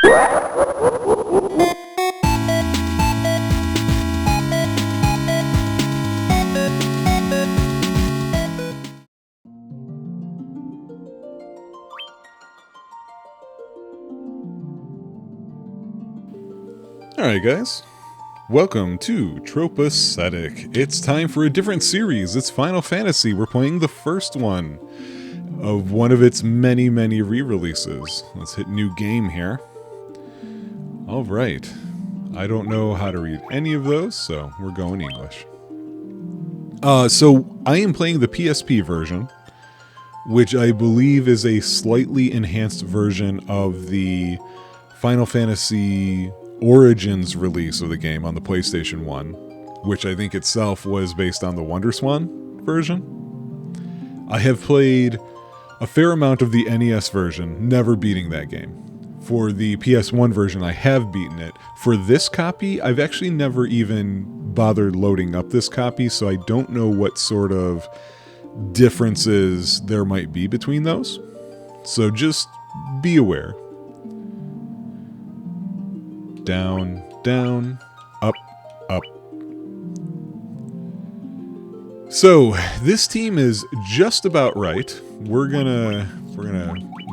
Alright guys, welcome to TropeAcetic. It's time for a different series. It's Final Fantasy. We're playing the first one of its many re-releases. Let's hit new game here. Alright, I don't know how to read any of those, so we're going English. So I am playing the PSP version, which I believe is a slightly enhanced version of the Final Fantasy Origins release of the game on the PlayStation 1, which I think itself was based on the WonderSwan version. I have played a fair amount of the NES version, never beating that game. For the PS1 version, I have beaten it. For this copy, I've actually never even bothered loading up this copy, so I don't know what sort of differences there might be between those. So just be aware. Down, down, up, up. So this team is just about right. We're gonna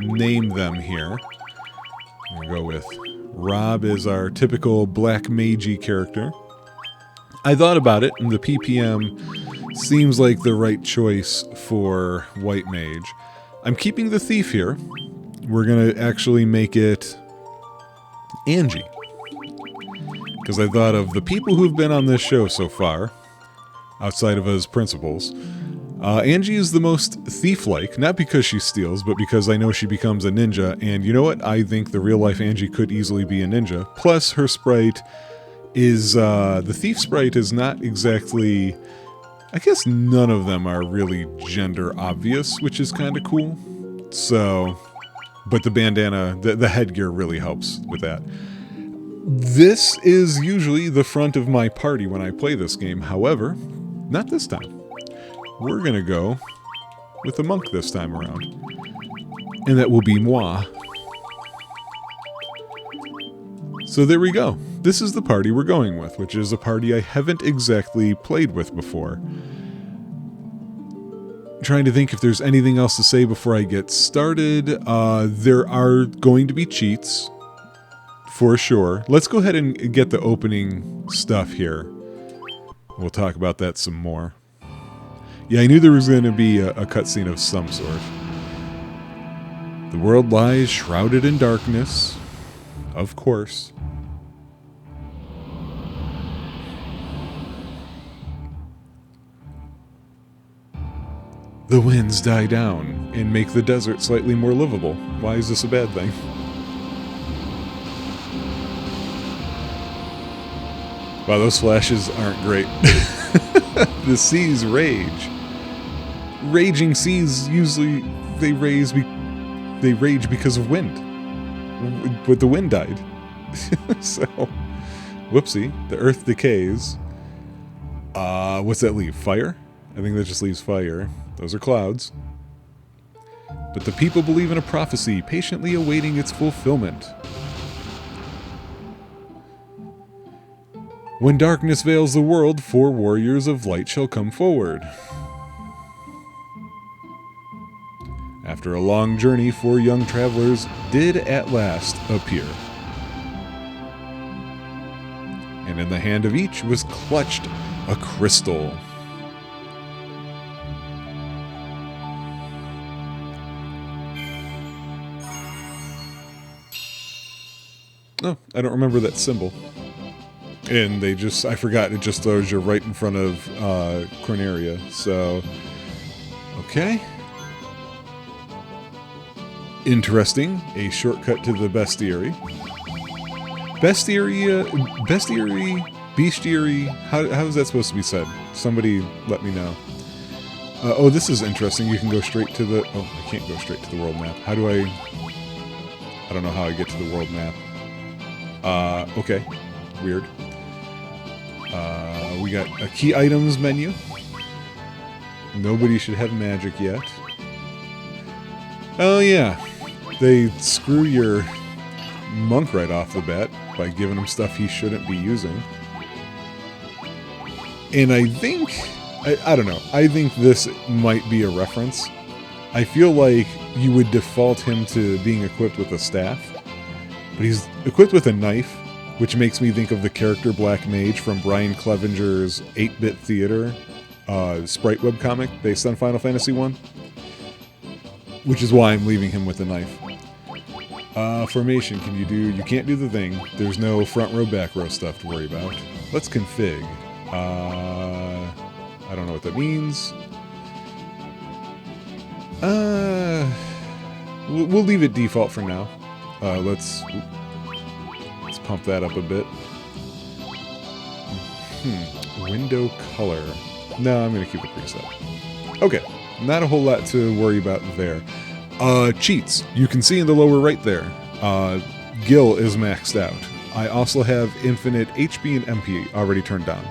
name them here. I'm gonna go with Rob is our typical black magey character. I thought about it, and the PPM seems like the right choice for white mage. I'm keeping the thief here. We're gonna actually make it Angie, because I thought of the people who've been on this show so far, outside of us principals. Angie is the most thief-like, not because she steals, but because I know she becomes a ninja, and you know what? I think the real-life Angie could easily be a ninja. Plus, her sprite is, the thief sprite is not exactly, I guess none of them are really gender obvious, which is kind of cool. So, but the bandana, the headgear really helps with that. This is usually the front of my party when I play this game. However, not this time. We're going to go with the monk this time around. And that will be moi. So there we go. This is the party we're going with, which is a party I haven't exactly played with before. Trying to think if there's anything else to say before I get started. There are going to be cheats. For sure. Let's go ahead and get the opening stuff here. We'll talk about that some more. Yeah, I knew there was going to be a cutscene of some sort. The world lies shrouded in darkness. Of course. The winds die down and make the desert slightly more livable. Why is this a bad thing? Wow, those flashes aren't great. The seas rage. Raging seas usually they rage because of wind. But the wind died. So, whoopsie. The earth decays. What's that leave? Fire? I think that just leaves fire. Those are clouds. But the people believe in a prophecy, patiently awaiting its fulfillment. When darkness veils the world, 4 warriors of light shall come forward. After a long journey, 4 young travelers did at last appear. And in the hand of each was clutched a crystal. Oh, I don't remember that symbol. And I forgot, it just throws you right in front of Corneria. So, okay. Interesting. A shortcut to the bestiary. Bestiary, how is that supposed to be said? Somebody let me know. Oh, this is interesting. You can go straight to the... Oh, I can't go straight to the world map. How do I don't know how I get to the world map. Okay. Weird. We got a key items menu. Nobody should have magic yet. Oh yeah, they screw your monk right off the bat by giving him stuff he shouldn't be using. And I think, I don't know, I think this might be a reference. I feel like you would default him to being equipped with a staff, but he's equipped with a knife, which makes me think of the character Black Mage from Brian Clevenger's 8-Bit Theater sprite webcomic based on Final Fantasy 1, which is why I'm leaving him with a knife. Formation, you can't do the thing. There's no front row, back row stuff to worry about. Let's config. I don't know what that means. We'll leave it default for now. Let's pump that up a bit. Window color. No, I'm going to keep it preset. Okay, not a whole lot to worry about there. Cheats. You can see in the lower right there. Gil is maxed out. I also have infinite HP and MP already turned down.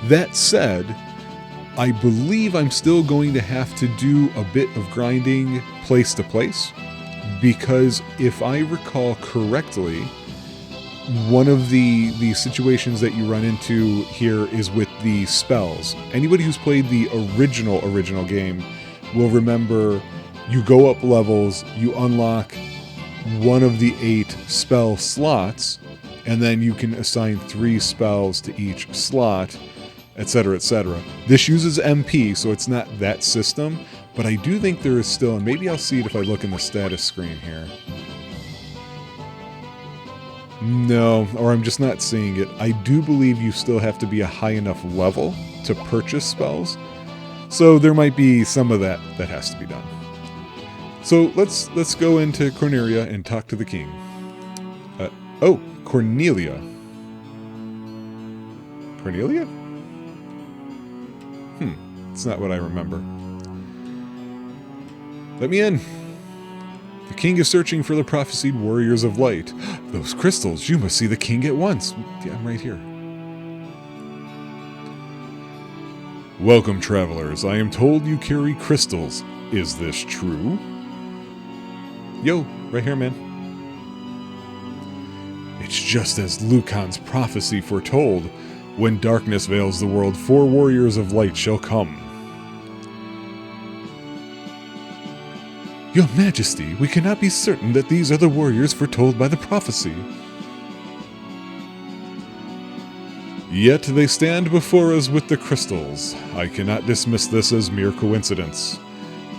That said, I believe I'm still going to have to do a bit of grinding place to place, because if I recall correctly, one of the situations that you run into here is with the spells. Anybody who's played the original game will remember you go up levels, you unlock one of the 8 spell slots, and then you can assign 3 spells to each slot, etc., etc. This uses MP, so it's not that system, but I do think there is still, and maybe I'll see it if I look in the status screen here. No, or I'm just not seeing it. I do believe you still have to be a high enough level to purchase spells, so there might be some of that has to be done. So let's go into Cornelia and talk to the king. Oh, Cornelia. Cornelia? It's not what I remember. Let me in. The king is searching for the prophesied warriors of light. Those crystals, you must see the king at once. Yeah, I'm right here. Welcome, travelers. I am told you carry crystals. Is this true? Yo, right here, man. It's just as Lucan's prophecy foretold. When darkness veils the world, 4 warriors of light shall come. Your Majesty, we cannot be certain that these are the warriors foretold by the prophecy. Yet they stand before us with the crystals. I cannot dismiss this as mere coincidence.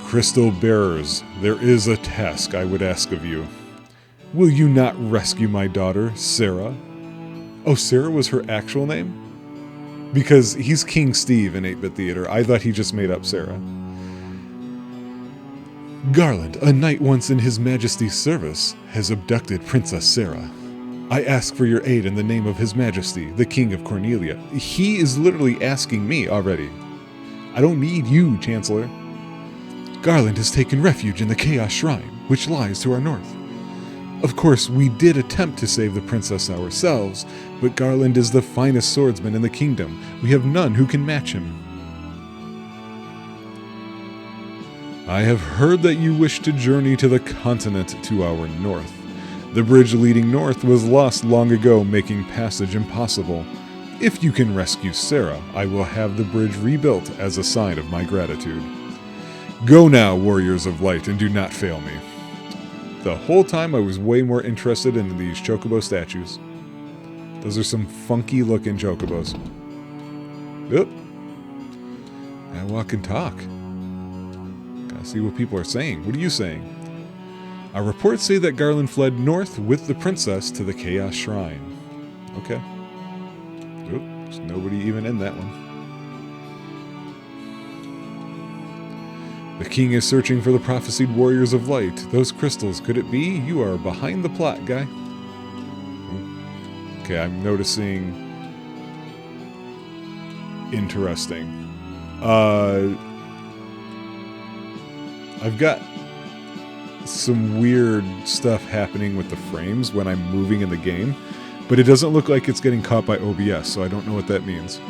Crystal bearers, there is a task I would ask of you. Will you not rescue my daughter, Sarah? Oh, Sarah was her actual name? Because he's King Steve in 8-Bit Theater. I thought he just made up Sarah. Garland, a knight once in His Majesty's service, has abducted Princess Sarah. I ask for your aid in the name of His Majesty, the King of Cornelia. He is literally asking me already. I don't need you, Chancellor. Garland has taken refuge in the Chaos Shrine, which lies to our north. Of course, we did attempt to save the princess ourselves, but Garland is the finest swordsman in the kingdom. We have none who can match him. I have heard that you wish to journey to the continent to our north. The bridge leading north was lost long ago, making passage impossible. If you can rescue Sarah, I will have the bridge rebuilt as a sign of my gratitude. Go now, warriors of light, and do not fail me. The whole time I was way more interested in these chocobo statues. Those are some funky looking chocobos. Oop. I walk and talk. Gotta see what people are saying. What are you saying? Our reports say that Garland fled north with the princess to the Chaos Shrine. Okay. Oop. There's nobody even in that one. The king is searching for the prophesied warriors of light. Those crystals, could it be? You are behind the plot, guy. Okay, I'm noticing... Interesting. I've got some weird stuff happening with the frames when I'm moving in the game, but it doesn't look like it's getting caught by OBS, so I don't know what that means.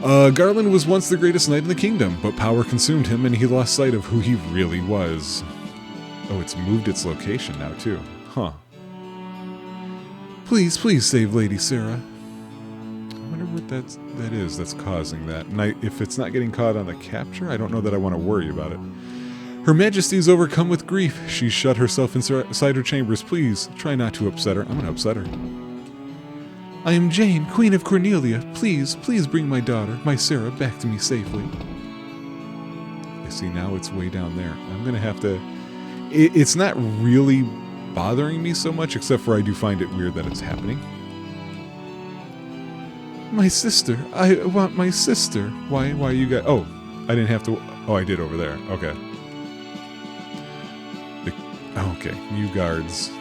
Garland was once the greatest knight in the kingdom, but power consumed him and he lost sight of who he really was. Oh, it's moved its location now, too. Huh. Please, please save Lady Sarah. I wonder what that is that's causing that. And if it's not getting caught on the capture, I don't know that I want to worry about it. Her Majesty is overcome with grief. She's shut herself inside her chambers. Please, try not to upset her. I'm going to upset her. I am Jane, Queen of Cornelia. Please, please bring my daughter, my Sarah, back to me safely. I see now it's way down there. I'm going to have to... It's not really bothering me so much, except for I do find it weird that it's happening. My sister. I want my sister. Why you got... Oh, I didn't have to... Oh, I did over there. Okay. Okay, new guards.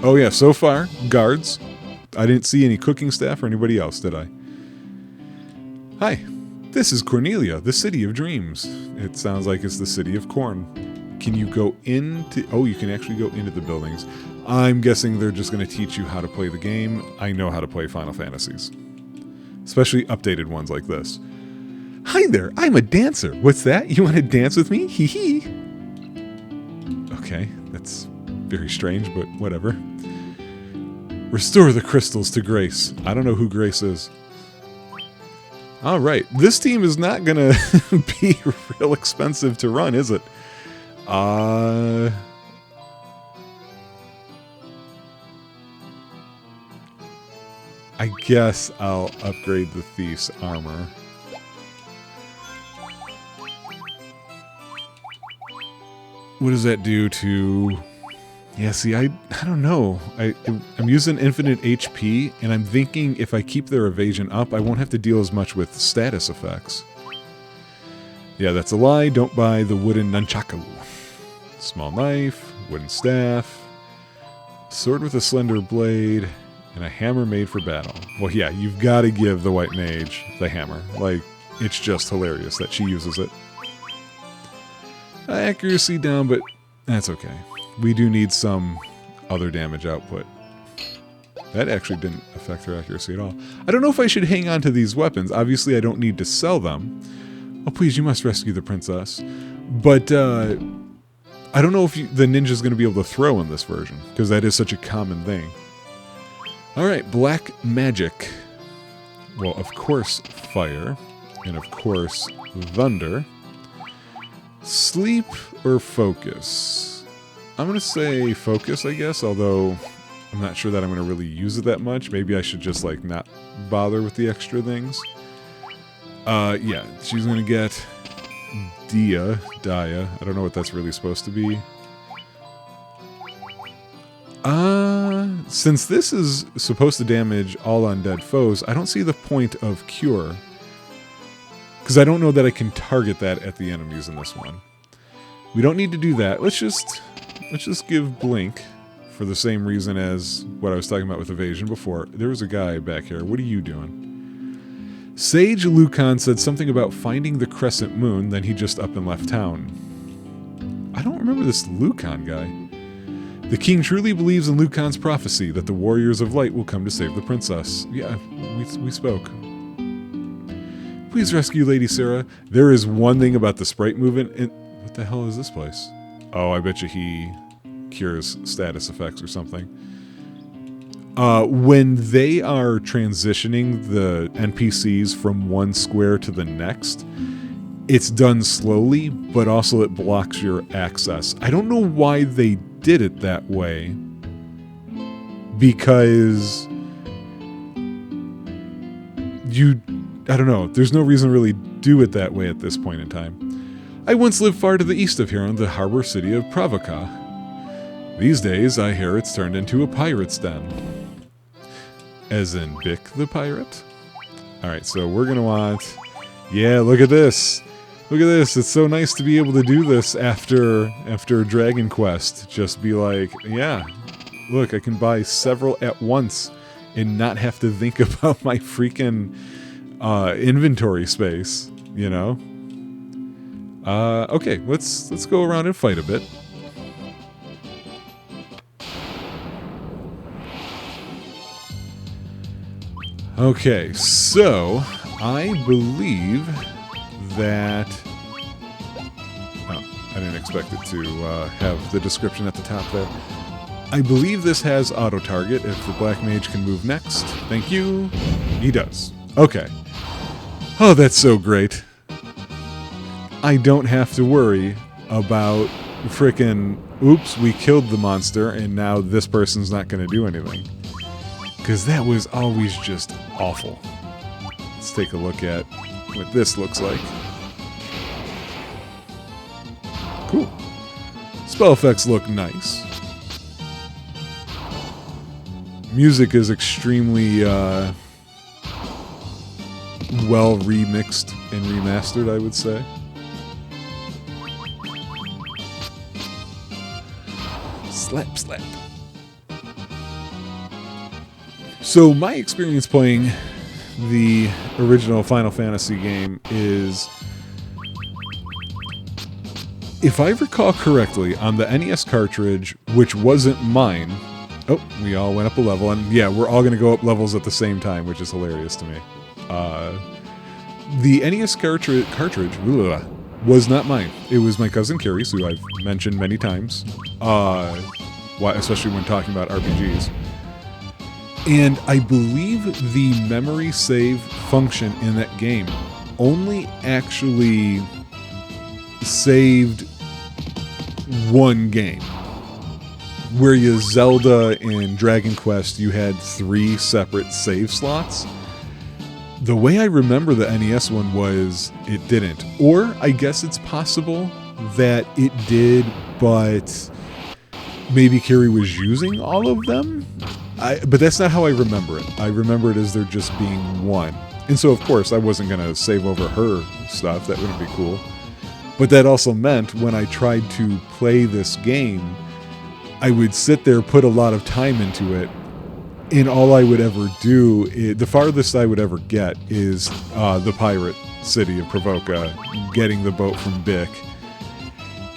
Oh yeah, so far, guards. I didn't see any cooking staff or anybody else, did I? Hi, this is Cornelia, the City of Dreams. It sounds like it's the City of Corn. Can you go into... Oh, you can actually go into the buildings. I'm guessing they're just going to teach you how to play the game. I know how to play Final Fantasies. Especially updated ones like this. Hi there, I'm a dancer. What's that? You want to dance with me? Hee hee. Okay, that's very strange, but whatever. Restore the crystals to Grace. I don't know who Grace is. Alright, this team is not gonna be real expensive to run, is it? I guess I'll upgrade the Thief's armor. What does that do to... Yeah, see, I don't know. I'm using infinite HP, and I'm thinking if I keep their evasion up, I won't have to deal as much with status effects. Yeah, that's a lie. Don't buy the wooden nunchaku. Small knife, wooden staff, sword with a slender blade, and a hammer made for battle. Well, yeah, you've got to give the white mage the hammer. Like, it's just hilarious that she uses it. Accuracy down, but that's okay. We do need some other damage output. That actually didn't affect her accuracy at all. I don't know if I should hang on to these weapons. Obviously, I don't need to sell them. Oh, please, you must rescue the princess. But, I don't know if the ninja's going to be able to throw in this version, because that is such a common thing. Alright, black magic. Well, of course, fire. And of course, thunder. Sleep or focus? I'm going to say focus, I guess, although I'm not sure that I'm going to really use it that much. Maybe I should just, like, not bother with the extra things. Yeah, she's going to get Dia. I don't know what that's really supposed to be. Since this is supposed to damage all undead foes, I don't see the point of cure. Because I don't know that I can target that at the enemies in this one. We don't need to do that. Let's just give Blink for the same reason as what I was talking about with evasion before. There was a guy back here. What are you doing? Sage Lucan said something about finding the crescent moon, then he just up and left town. I don't remember this Lucan guy. The king truly believes in Lucan's prophecy that the warriors of light will come to save the princess. Yeah, we spoke. Please rescue Lady Sarah. There is one thing about the sprite movement. What the hell is this place? Oh, I bet you he cures status effects or something. When they are transitioning the NPCs from one square to the next, it's done slowly, but also it blocks your access. I don't know why they did it that way. Because I don't know. There's no reason to really do it that way at this point in time. I once lived far to the east of here in the harbor city of Pravoka. These days, I hear it's turned into a pirate's den. As in Bick the pirate? Alright, so we're gonna want... Yeah, look at this! Look at this! It's so nice to be able to do this after Dragon Quest. Just be like, yeah, look, I can buy several at once and not have to think about my freaking inventory space, you know? Okay, let's go around and fight a bit. Okay, so I believe that... Oh, I didn't expect it to have the description at the top there. I believe this has auto-target if the black mage can move next. Thank you. He does. Okay. Oh, that's so great. I don't have to worry about frickin' oops, we killed the monster and now this person's not going to do anything. Because that was always just awful. Let's take a look at what this looks like. Cool. Spell effects look nice. Music is extremely well remixed and remastered, I would say. Slap, slap. So my experience playing the original Final Fantasy game is, if I recall correctly, on the NES cartridge, which wasn't mine. Oh, we all went up a level, and yeah, we're all going to go up levels at the same time, which is hilarious to me. The NES cartridge was not mine. It was my cousin Carrie's, who I've mentioned many times, especially when talking about RPGs. And I believe the memory save function in that game only actually saved one game. Where you Zelda and Dragon Quest, you had 3 separate save slots. The way I remember the NES one was it didn't. Or I guess it's possible that it did, but maybe Carrie was using all of them? But that's not how I remember it. I remember it as there just being one. And so, of course, I wasn't going to save over her stuff. That wouldn't be cool. But that also meant when I tried to play this game, I would sit there, put a lot of time into it, and all I would ever do, the farthest I would ever get is the pirate city of Provoca, getting the boat from Bic,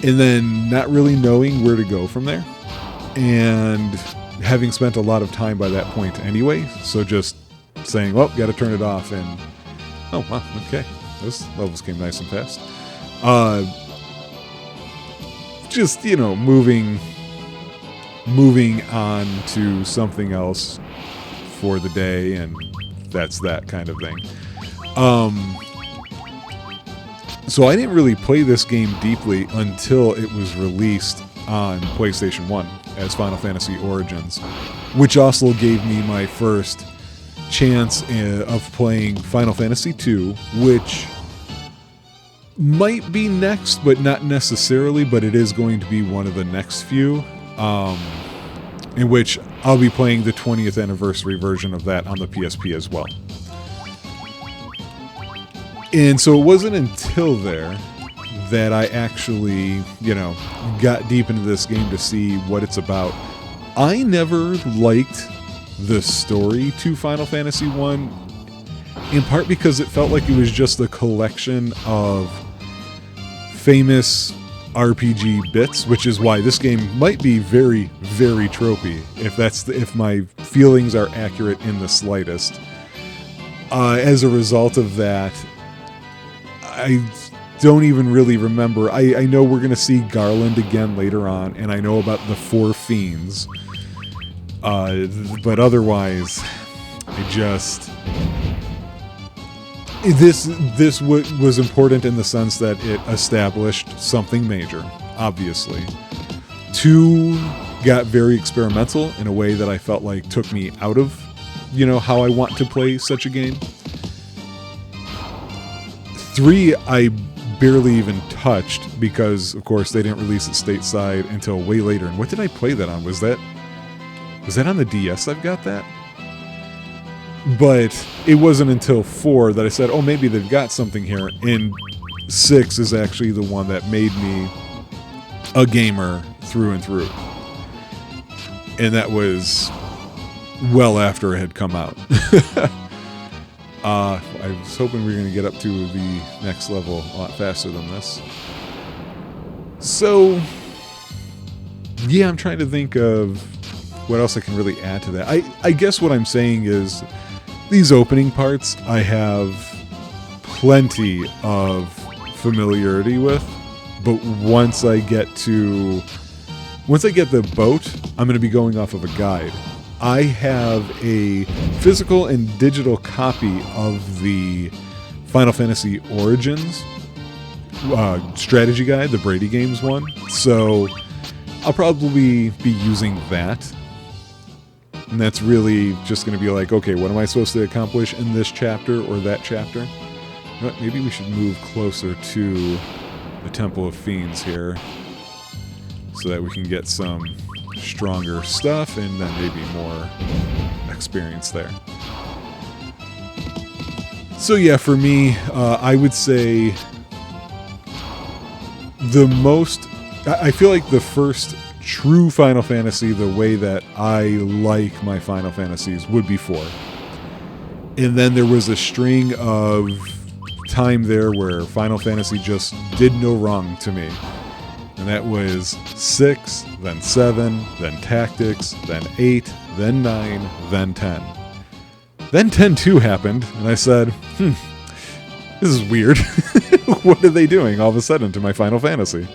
and then not really knowing where to go from there, and having spent a lot of time by that point anyway, so just saying, well, gotta turn it off, and oh, wow, okay, those levels came nice and fast. Just, you know, moving on to something else for the day, and that's that kind of thing. So I didn't really play this game deeply until it was released on PlayStation 1 as Final Fantasy Origins, which also gave me my first chance of playing Final Fantasy 2, which might be next, but not necessarily, but it is going to be one of the next few. In which I'll be playing the 20th anniversary version of that on the PSP as well. And so it wasn't until there that I actually, you know, got deep into this game to see what it's about. I never liked the story to Final Fantasy 1, in part because it felt like it was just a collection of famous RPG bits, which is why this game might be very, very tropey, if my feelings are accurate in the slightest. As a result of that, I don't even really remember. I know we're going to see Garland again later on, and I know about the 4 fiends. But otherwise, I just... This was important in the sense that it established something major, obviously. 2 got very experimental in a way that I felt like took me out of, you know, how I want to play such a game. 3, I barely even touched because, of course, they didn't release it stateside until way later. And what did I play that on? Was that on the DS I've got that? But it wasn't until 4 that I said, oh, maybe they've got something here. And 6 is actually the one that made me a gamer through and through. And that was well after it had come out. I was hoping we were going to get up to the next level a lot faster than this. So, yeah, I'm trying to think of what else I can really add to that. I guess what I'm saying is, these opening parts I have plenty of familiarity with, but once I get to once I get the boat, I'm going to be going off of a guide. I have a physical and digital copy of the Final Fantasy Origins strategy guide, the Brady Games one. So I'll probably be using that. And that's really just going to be like, okay, what am I supposed to accomplish in this chapter or that chapter? But maybe we should move closer to the Temple of Fiends here so that we can get some stronger stuff and then maybe more experience there. So yeah, for me, I would say I feel like the first true Final Fantasy, the way that I like my Final Fantasies, would be 4. And then there was a string of time there where Final Fantasy just did no wrong to me. And that was 6, then 7, then Tactics, then 8, then 9, then 10. Then 10-2 happened, and I said, this is weird. What are they doing all of a sudden to my Final Fantasy?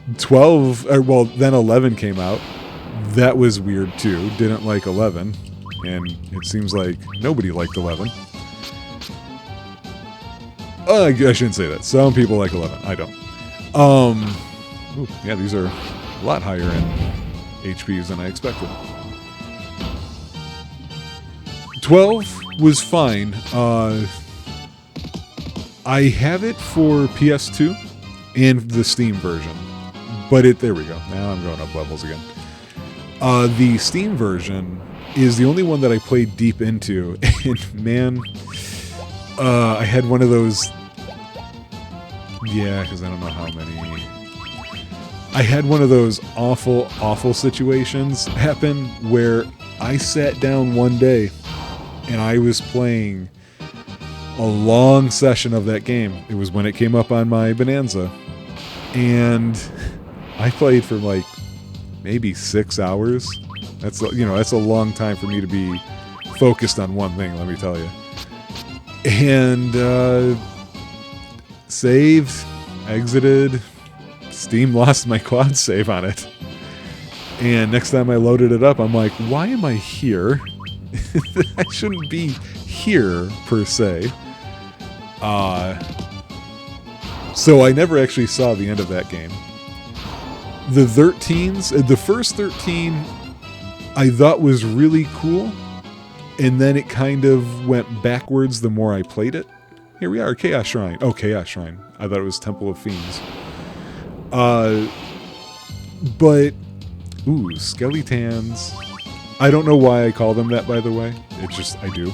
then 11 came out. That was weird too. Didn't like 11. And it seems like nobody liked 11. I shouldn't say that. Some people like 11. I don't. Ooh, yeah, these are a lot higher in HPs than I expected. 12 was fine. I have it for PS2 and the Steam version. But there we go. Now I'm going up levels again. The Steam version is the only one that I played deep into. And man, I had one of those... Yeah, because I don't know how many... I had one of those awful, awful situations happen where I sat down one day and I was playing a long session of that game. It was when it came up on my Bonanza. And I played for like maybe 6 hours. That's a long time for me to be focused on one thing, let me tell you. And saved, exited, Steam lost my quad save on it. And next time I loaded it up, I'm like, why am I here? I shouldn't be here, per se. So I never actually saw the end of that game. The 13s, the first 13, I thought was really cool. And then it kind of went backwards the more I played it. Here we are, Chaos Shrine. Oh, Chaos Shrine. I thought it was Temple of Fiends. But, ooh, Skeletons. I don't know why I call them that, by the way. It's just, I do.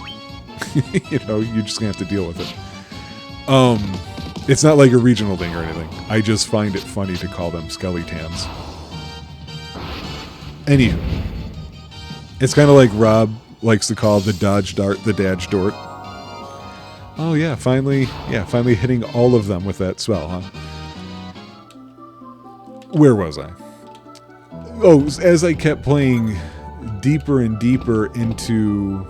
You're just gonna have to deal with it. It's not like a regional thing or anything. I just find it funny to call them Skeletons. Anywho. It's kind of like Rob likes to call the dodge dart the Dodge Dort. Oh yeah, finally hitting all of them with that spell, huh? Where was I? Oh, as I kept playing deeper and deeper into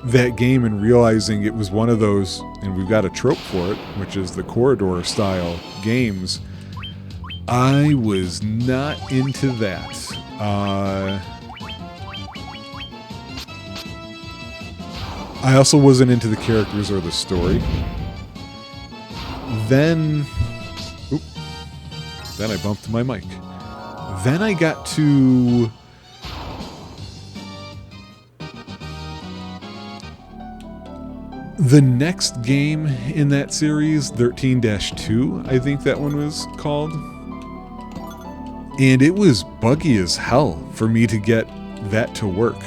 that game and realizing it was one of those, and we've got a trope for it, which is the corridor style games, I was not into that. I also wasn't into the characters or the story. Then I bumped my mic. Then I got to the next game in that series, 13-2, I think that one was called. And it was buggy as hell for me to get that to work.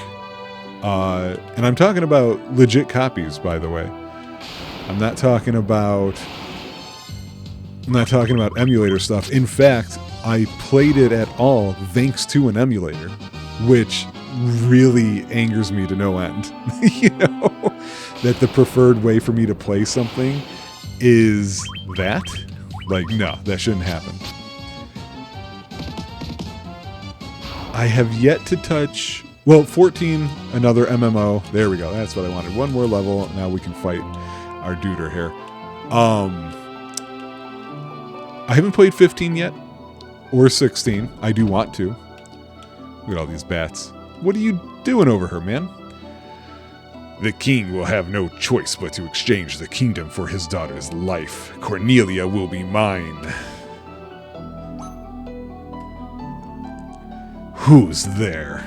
And I'm talking about legit copies, by the way. I'm not talking about emulator stuff. In fact, I played it at all thanks to an emulator, which really angers me to no end. That the preferred way for me to play something is that. Like, no, that shouldn't happen. I have yet to touch... Well, 14, another MMO. There we go. That's what I wanted. One more level. Now we can fight our duder here. I haven't played 15 yet, or 16. I do want to. Look at all these bats. What are you doing over her, man? The king will have no choice but to exchange the kingdom for his daughter's life. Cornelia will be mine. Who's there?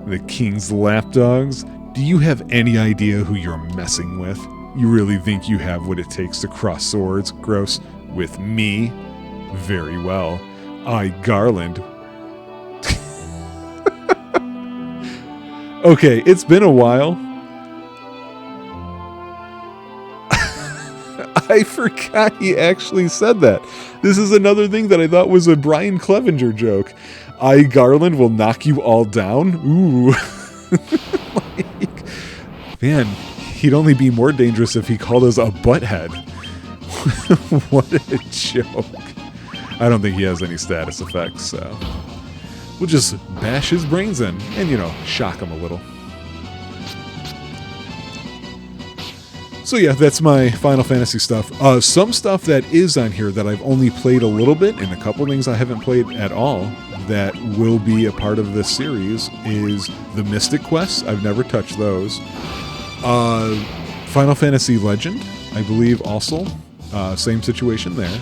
The king's lapdogs? Do you have any idea who you're messing with? You really think you have what it takes to cross swords, gross, with me? Very well. I, Garland. Okay, it's been a while. I forgot he actually said that. This is another thing that I thought was a Brian Clevenger joke. I, Garland, will knock you all down? Ooh. Like, man, he'd only be more dangerous if he called us a butthead. What a joke. I don't think he has any status effects, so we'll just bash his brains in and, shock him a little. So yeah, that's my Final Fantasy stuff. Some stuff that is on here that I've only played a little bit, and a couple things I haven't played at all that will be a part of this series is the Mystic Quests. I've never touched those. Final Fantasy Legend, I believe also. Same situation there.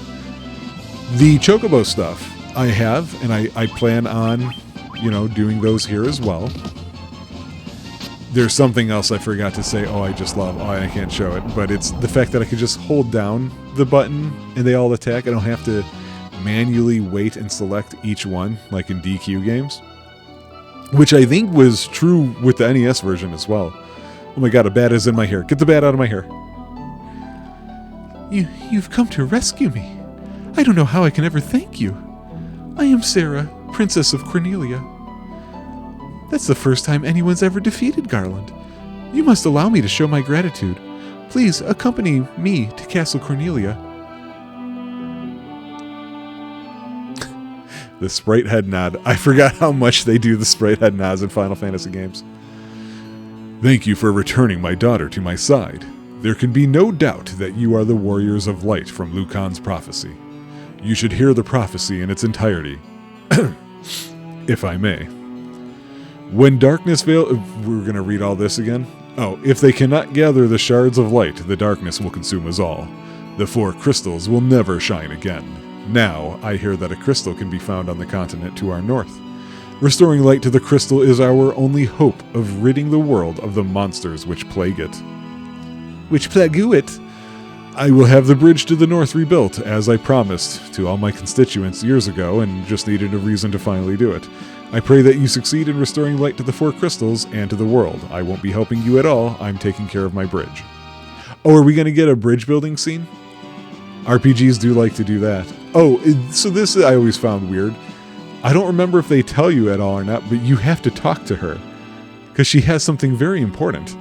The Chocobo stuff I have, and I plan on, doing those here as well. There's something else I forgot to say. I just love. I can't show it. But it's the fact that I could just hold down the button and they all attack. I don't have to manually wait and select each one like in DQ games. Which I think was true with the NES version as well. Oh my god, a bat is in my hair. Get the bat out of my hair. You've come to rescue me. I don't know how I can ever thank you. I am Sarah, Princess of Cornelia. That's the first time anyone's ever defeated Garland. You must allow me to show my gratitude. Please accompany me to Castle Cornelia. The sprite head nod. I forgot how much they do the sprite head nods in Final Fantasy games. Thank you for returning my daughter to my side. There can be no doubt that you are the warriors of light from Lucan's prophecy. You should hear the prophecy in its entirety. If I may. When darkness veils... We're going to read all this again. If they cannot gather the shards of light, the darkness will consume us all. The 4 crystals will never shine again. Now, I hear that a crystal can be found on the continent to our north. Restoring light to the crystal is our only hope of ridding the world of the monsters which plague it. Which plague it? I will have the bridge to the north rebuilt, as I promised to all my constituents years ago, and just needed a reason to finally do it. I pray that you succeed in restoring light to the 4 crystals and to the world. I won't be helping you at all. I'm taking care of my bridge. Are we going to get a bridge building scene? RPGs do like to do that. So this I always found weird. I don't remember if they tell you at all or not, but you have to talk to her, because she has something very important.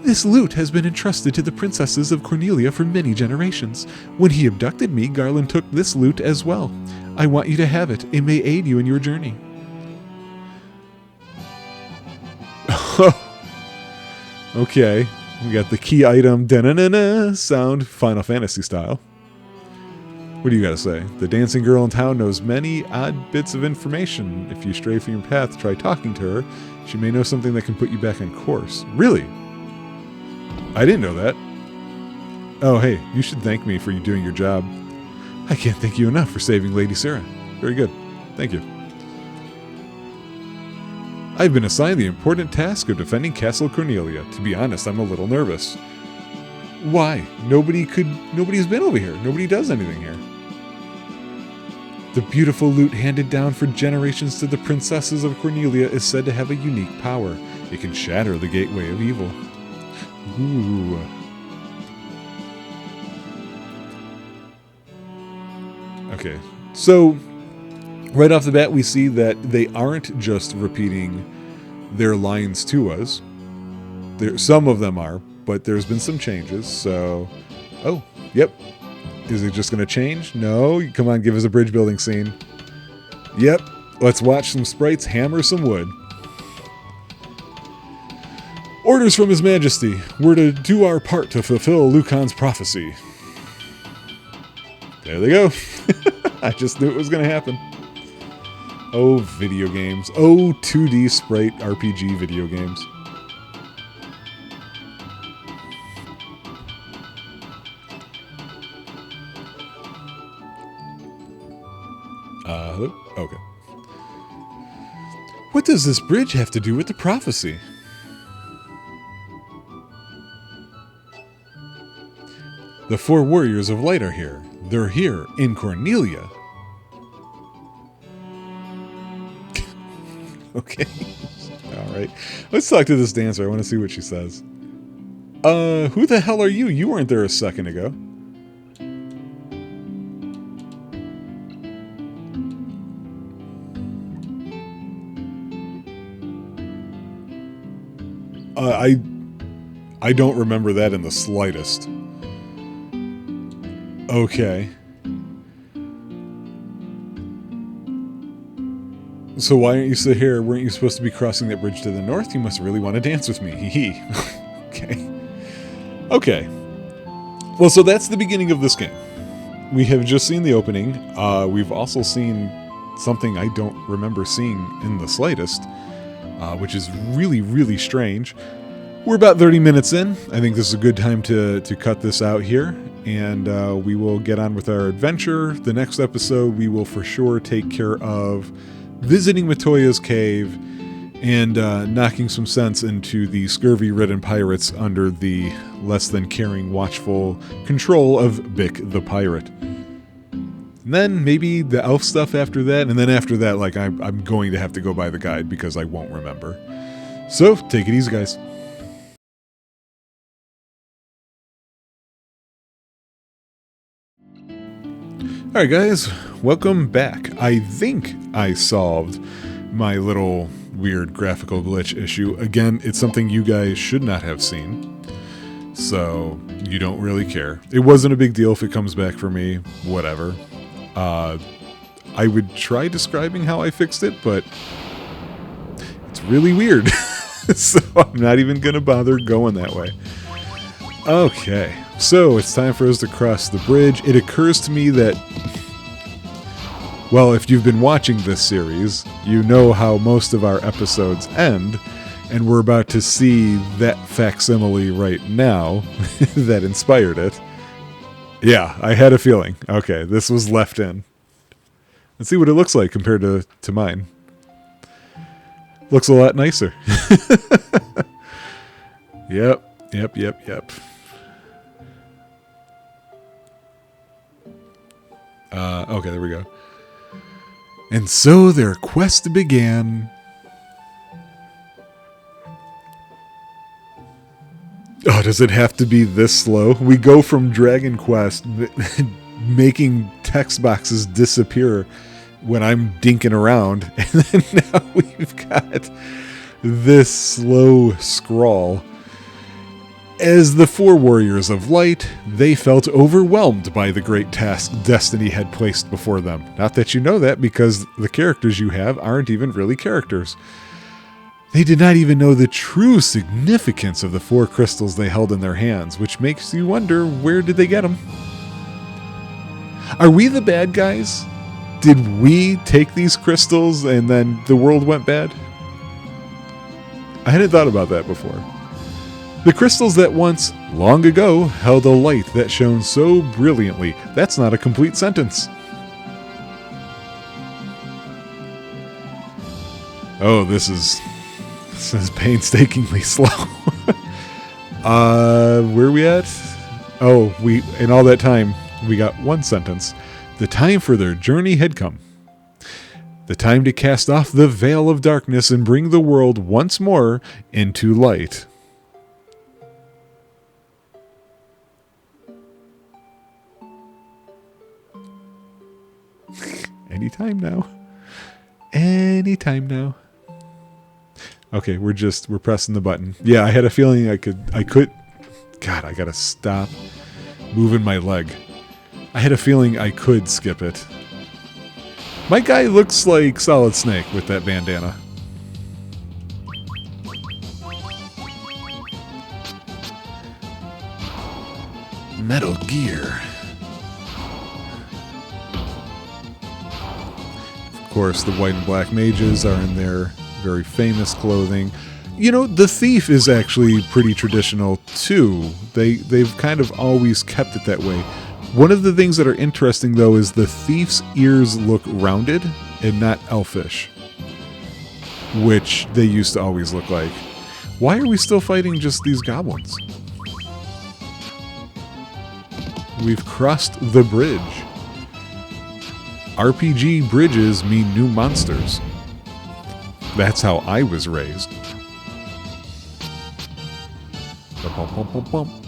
This lute has been entrusted to the princesses of Cornelia for many generations. When he abducted me, Garland took this lute as well. I want you to have it. It may aid you in your journey. Okay. We got the key item da-na-na-na sound, Final Fantasy style. What do you got to say? The dancing girl in town knows many odd bits of information. If you stray from your path, try talking to her. She may know something that can put you back on course. Really? I didn't know that. Oh, hey, you should thank me for you doing your job. I can't thank you enough for saving Lady Sarah. Very good. Thank you. I've been assigned the important task of defending Castle Cornelia. To be honest, I'm a little nervous. Why? Nobody's been over here. Nobody does anything here. The beautiful lute handed down for generations to the princesses of Cornelia is said to have a unique power. It can shatter the gateway of evil. Ooh. Okay, so right off the bat we see that they aren't just repeating their lines to us. Some of them are, but there's been some changes, so... Oh, yep. Is it just going to change? No, come on, give us a bridge building scene. Yep, let's watch some sprites hammer some wood. Orders from His Majesty. We're to do our part to fulfill Lucan's prophecy. There they go. I just knew it was going to happen. Oh, video games. Oh, 2D sprite RPG video games. Hello? Okay. What does this bridge have to do with the prophecy? The 4 warriors of light are here. They're here in Cornelia. Okay. All right. Let's talk to this dancer. I want to see what she says. Who the hell are you? You weren't there a second ago. I don't remember that in the slightest. Okay. So why aren't you still here? Weren't you supposed to be crossing that bridge to the north? You must really want to dance with me. Hee hee. Okay. Okay. Well, so that's the beginning of this game. We have just seen the opening. We've also seen something I don't remember seeing in the slightest, which is really, really strange. We're about 30 minutes in. I think this is a good time to cut this out here, and we will get on with our adventure. The next episode, we will for sure take care of visiting Matoya's cave and knocking some sense into the scurvy-ridden pirates under the less than caring, watchful control of Bick the pirate. And then maybe the elf stuff after that, and then after that, like I'm going to have to go by the guide because I won't remember. So take it easy, guys. Alright guys, welcome back. I think I solved my little weird graphical glitch issue. Again, it's something you guys should not have seen, so you don't really care. It wasn't a big deal if it comes back for me, whatever. I would try describing how I fixed it, but it's really weird. So I'm not even going to bother going that way. Okay, so it's time for us to cross the bridge. It occurs to me that, well, if you've been watching this series, you know how most of our episodes end, and we're about to see that facsimile right now that inspired it. Yeah, I had a feeling. Okay, this was left in. Let's see what it looks like compared to mine. Looks a lot nicer. Yep. Okay, there we go. And so their quest began. Oh, does it have to be this slow? We go from Dragon Quest making text boxes disappear when I'm dinking around, and then now we've got this slow scrawl. As the 4 warriors of light, they felt overwhelmed by the great task destiny had placed before them. Not that you know that, because the characters you have aren't even really characters. They did not even know the true significance of the 4 crystals they held in their hands, which makes you wonder, where did they get them? Are we the bad guys? Did we take these crystals and then the world went bad? I hadn't thought about that before. The crystals that once, long ago, held a light that shone so brilliantly. That's not a complete sentence. Oh, this is painstakingly slow. Where are we at? Oh, in all that time, we got one sentence. The time for their journey had come. The time to cast off the veil of darkness and bring the world once more into light. Anytime now. Anytime now. Okay, we're pressing the button. Yeah, I had a feeling I could. God, I gotta stop moving my leg. I had a feeling I could skip it. My guy looks like Solid Snake with that bandana. Metal Gear. Of course, the white and black mages are in their very famous clothing. You know, the thief is actually pretty traditional too. They've kind of always kept it that way. One of the things that are interesting though is the thief's ears look rounded and not elfish, which they used to always look like. Why are we still fighting just these goblins? We've crossed the bridge. RPG bridges mean new monsters. That's how I was raised. Bum, bum, bum, bum.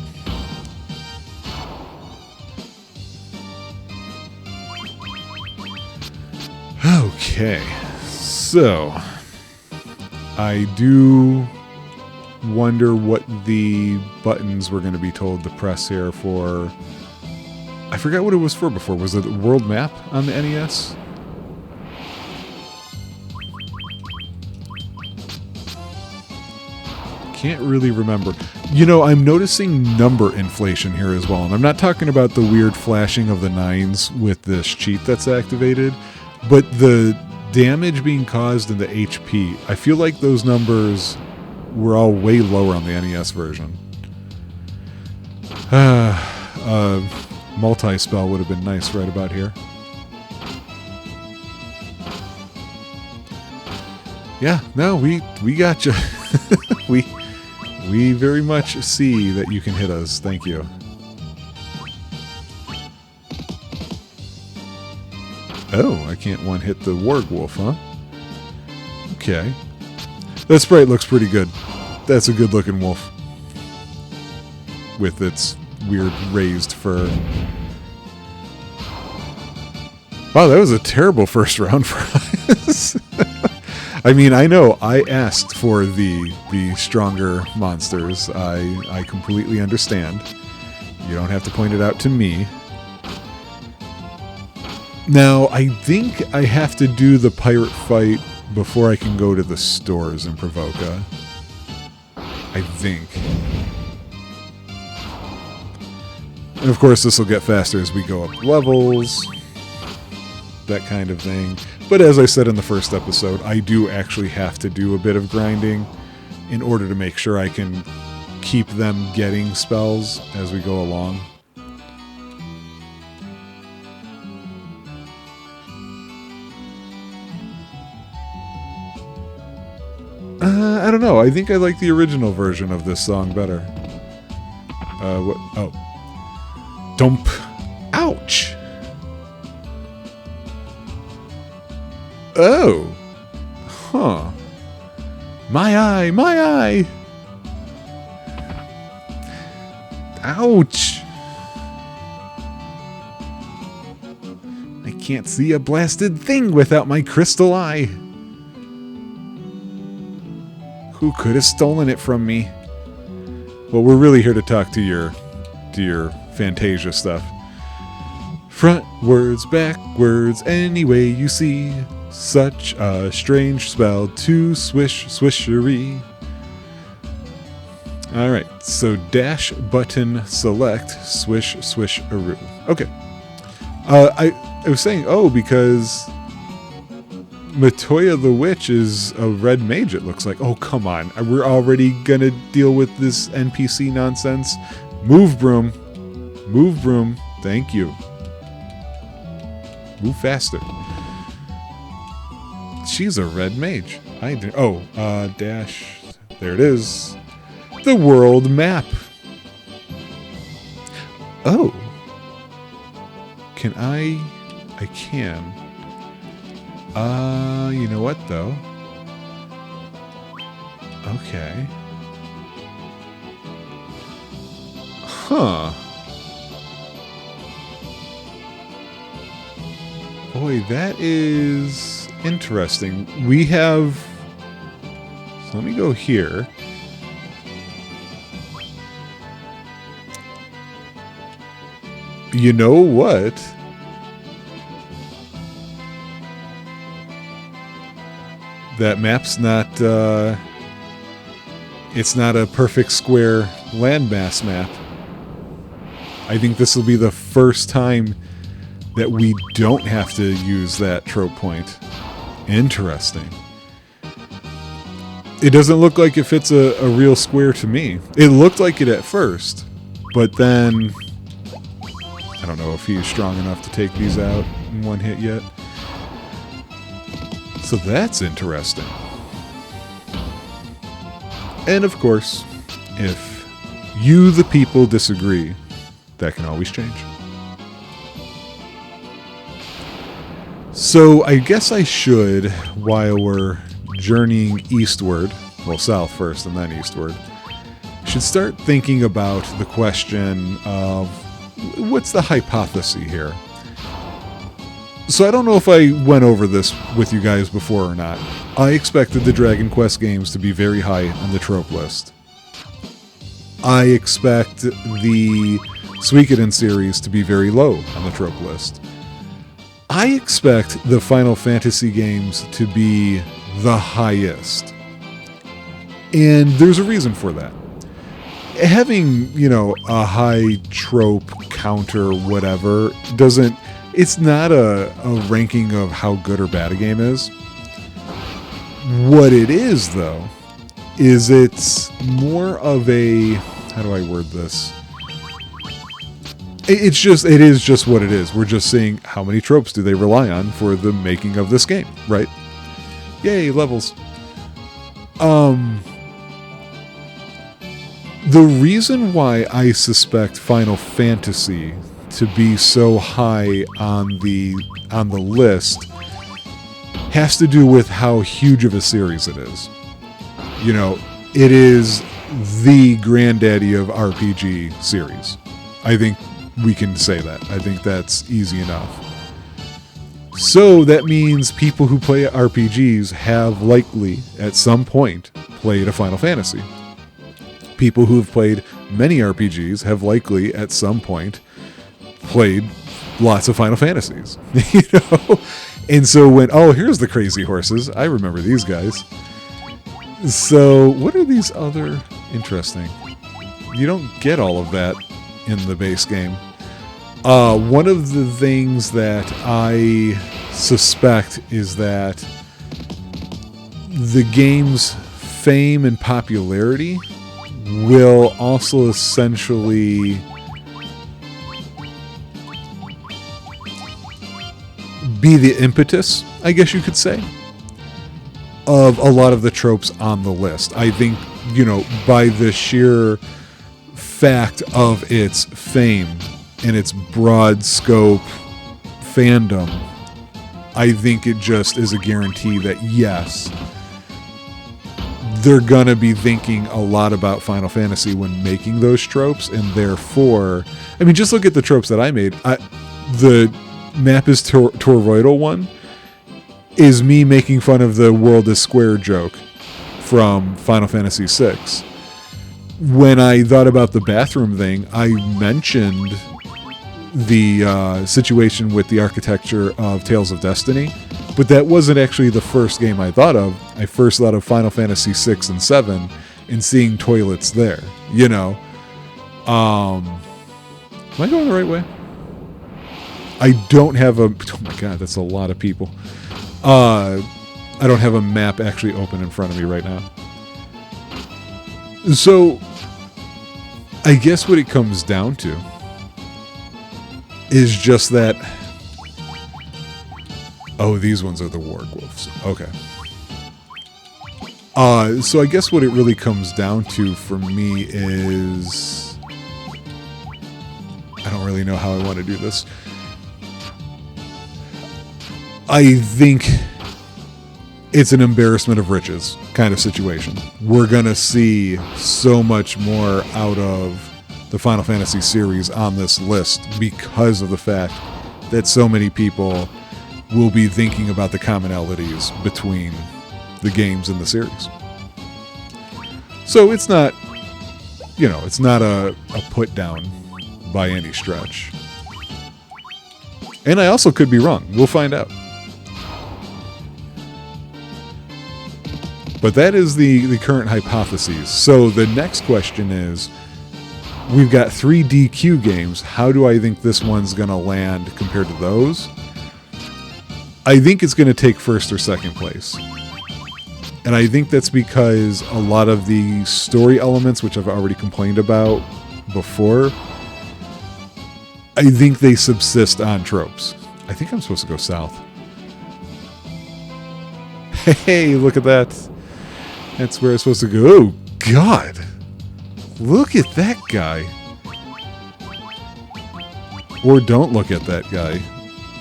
Okay, so I do wonder what the buttons we're going to be told to press here for. I forgot what it was for before. Was it the world map on the NES? Can't really remember. You know, I'm noticing number inflation here as well. And I'm not talking about the weird flashing of the 9s with this cheat that's activated, but the damage being caused in the HP. I feel like those numbers were all way lower on the NES version. Multi-spell would have been nice right about here. Yeah, no, we got you. We very much see that you can hit us. Thank you. Oh, I can't one-hit the warg wolf, huh? Okay. That sprite looks pretty good. That's a good-looking wolf. With its weird raised fur. Wow, that was a terrible first round for us. I mean, I know I asked for the stronger monsters. I completely understand. You don't have to point it out to me. Now, I think I have to do the pirate fight before I can go to the stores in Provoca. I think. And of course, this will get faster as we go up levels. That kind of thing. But as I said in the first episode, I do actually have to do a bit of grinding in order to make sure I can keep them getting spells as we go along. I don't know. I think I like the original version of this song better. What? Oh. Dump. Ouch! Oh! Huh. My eye! My eye! Ouch! I can't see a blasted thing without my crystal eye. Who could have stolen it from me? Well, we're really here to talk to your Fantasia stuff. Frontwards, backwards, any way you see. Such a strange spell to swish, swishery. Alright, so dash button select, swish, swish-aroo. Okay. I was saying, because Matoya the Witch is a red mage, it looks like. Oh, come on. We're already gonna deal with this NPC nonsense. Move, broom. Move, broom. Thank you. Move faster. She's a red mage. Dash. There it is. The world map. Oh. Can I can. You know what, though? Okay. Huh. Boy, that is interesting. We have... So let me go here. You know what? That map's not, it's not a perfect square landmass map. I think this will be the first time that we don't have to use that trope point. Interesting. It doesn't look like it fits a real square to me. It looked like it at first, but then I don't know if he's strong enough to take these out in one hit yet. So that's interesting. And of course, if you, the people, disagree, that can always change. So I guess I should, while we're journeying eastward, well, south first and then eastward, should start thinking about the question of what's the hypothesis here. So I don't know if I went over this with you guys before or not. I expected the Dragon Quest games to be very high on the trope list. I expect the Suikoden series to be very low on the trope list. I expect the Final Fantasy games to be the highest. And there's a reason for that. Having, a high trope counter, whatever, it's not a ranking of how good or bad a game is. What it is, though, is it's more of a, how do I word this? It is just what it is. We're just seeing how many tropes do they rely on for the making of this game, right? Yay, levels. The reason why I suspect Final Fantasy to be so high on the list has to do with how huge of a series it is. It is the granddaddy of RPG series. I think we can say that. I think that's easy enough. So that means people who play RPGs have likely, at some point, played a Final Fantasy. People who have played many RPGs have likely, at some point, played lots of Final Fantasies. And so here's the crazy horses. I remember these guys. So what are these other interesting? You don't get all of that in the base game. One of the things that I suspect is that the game's fame and popularity will also essentially be the impetus, I guess you could say, of a lot of the tropes on the list. I think, by the sheer fact of its fame and its broad scope fandom, I think it just is a guarantee that, yes, they're going to be thinking a lot about Final Fantasy when making those tropes, and therefore, just look at the tropes that I made. The map is toroidal one is me making fun of the world is square joke from Final Fantasy VI. When I thought about the bathroom thing, I mentioned the situation with the architecture of Tales of Destiny, but that wasn't actually the first game I thought of. I first thought of Final Fantasy VI and VII and seeing toilets there. Am I going the right way? I don't have oh my god, that's a lot of people. I don't have a map actually open in front of me right now. So, I guess what it comes down to is just that... Oh, these ones are the Wargwolves. Okay. So I guess what it really comes down to for me is... I don't really know how I want to do this. I think it's an embarrassment of riches kind of situation. We're going to see so much more out of the Final Fantasy series on this list because of the fact that so many people will be thinking about the commonalities between the games in the series. So it's not, it's not a put down by any stretch. And I also could be wrong. We'll find out. But that is the current hypothesis. So the next question is, we've got 3 DQ games. How do I think this one's going to land compared to those? I think it's going to take first or second place. And I think that's because a lot of the story elements, which I've already complained about before, I think they subsist on tropes. I think I'm supposed to go south. Hey, look at that. That's where I'm supposed to go. Oh, God. Look at that guy. Or don't look at that guy.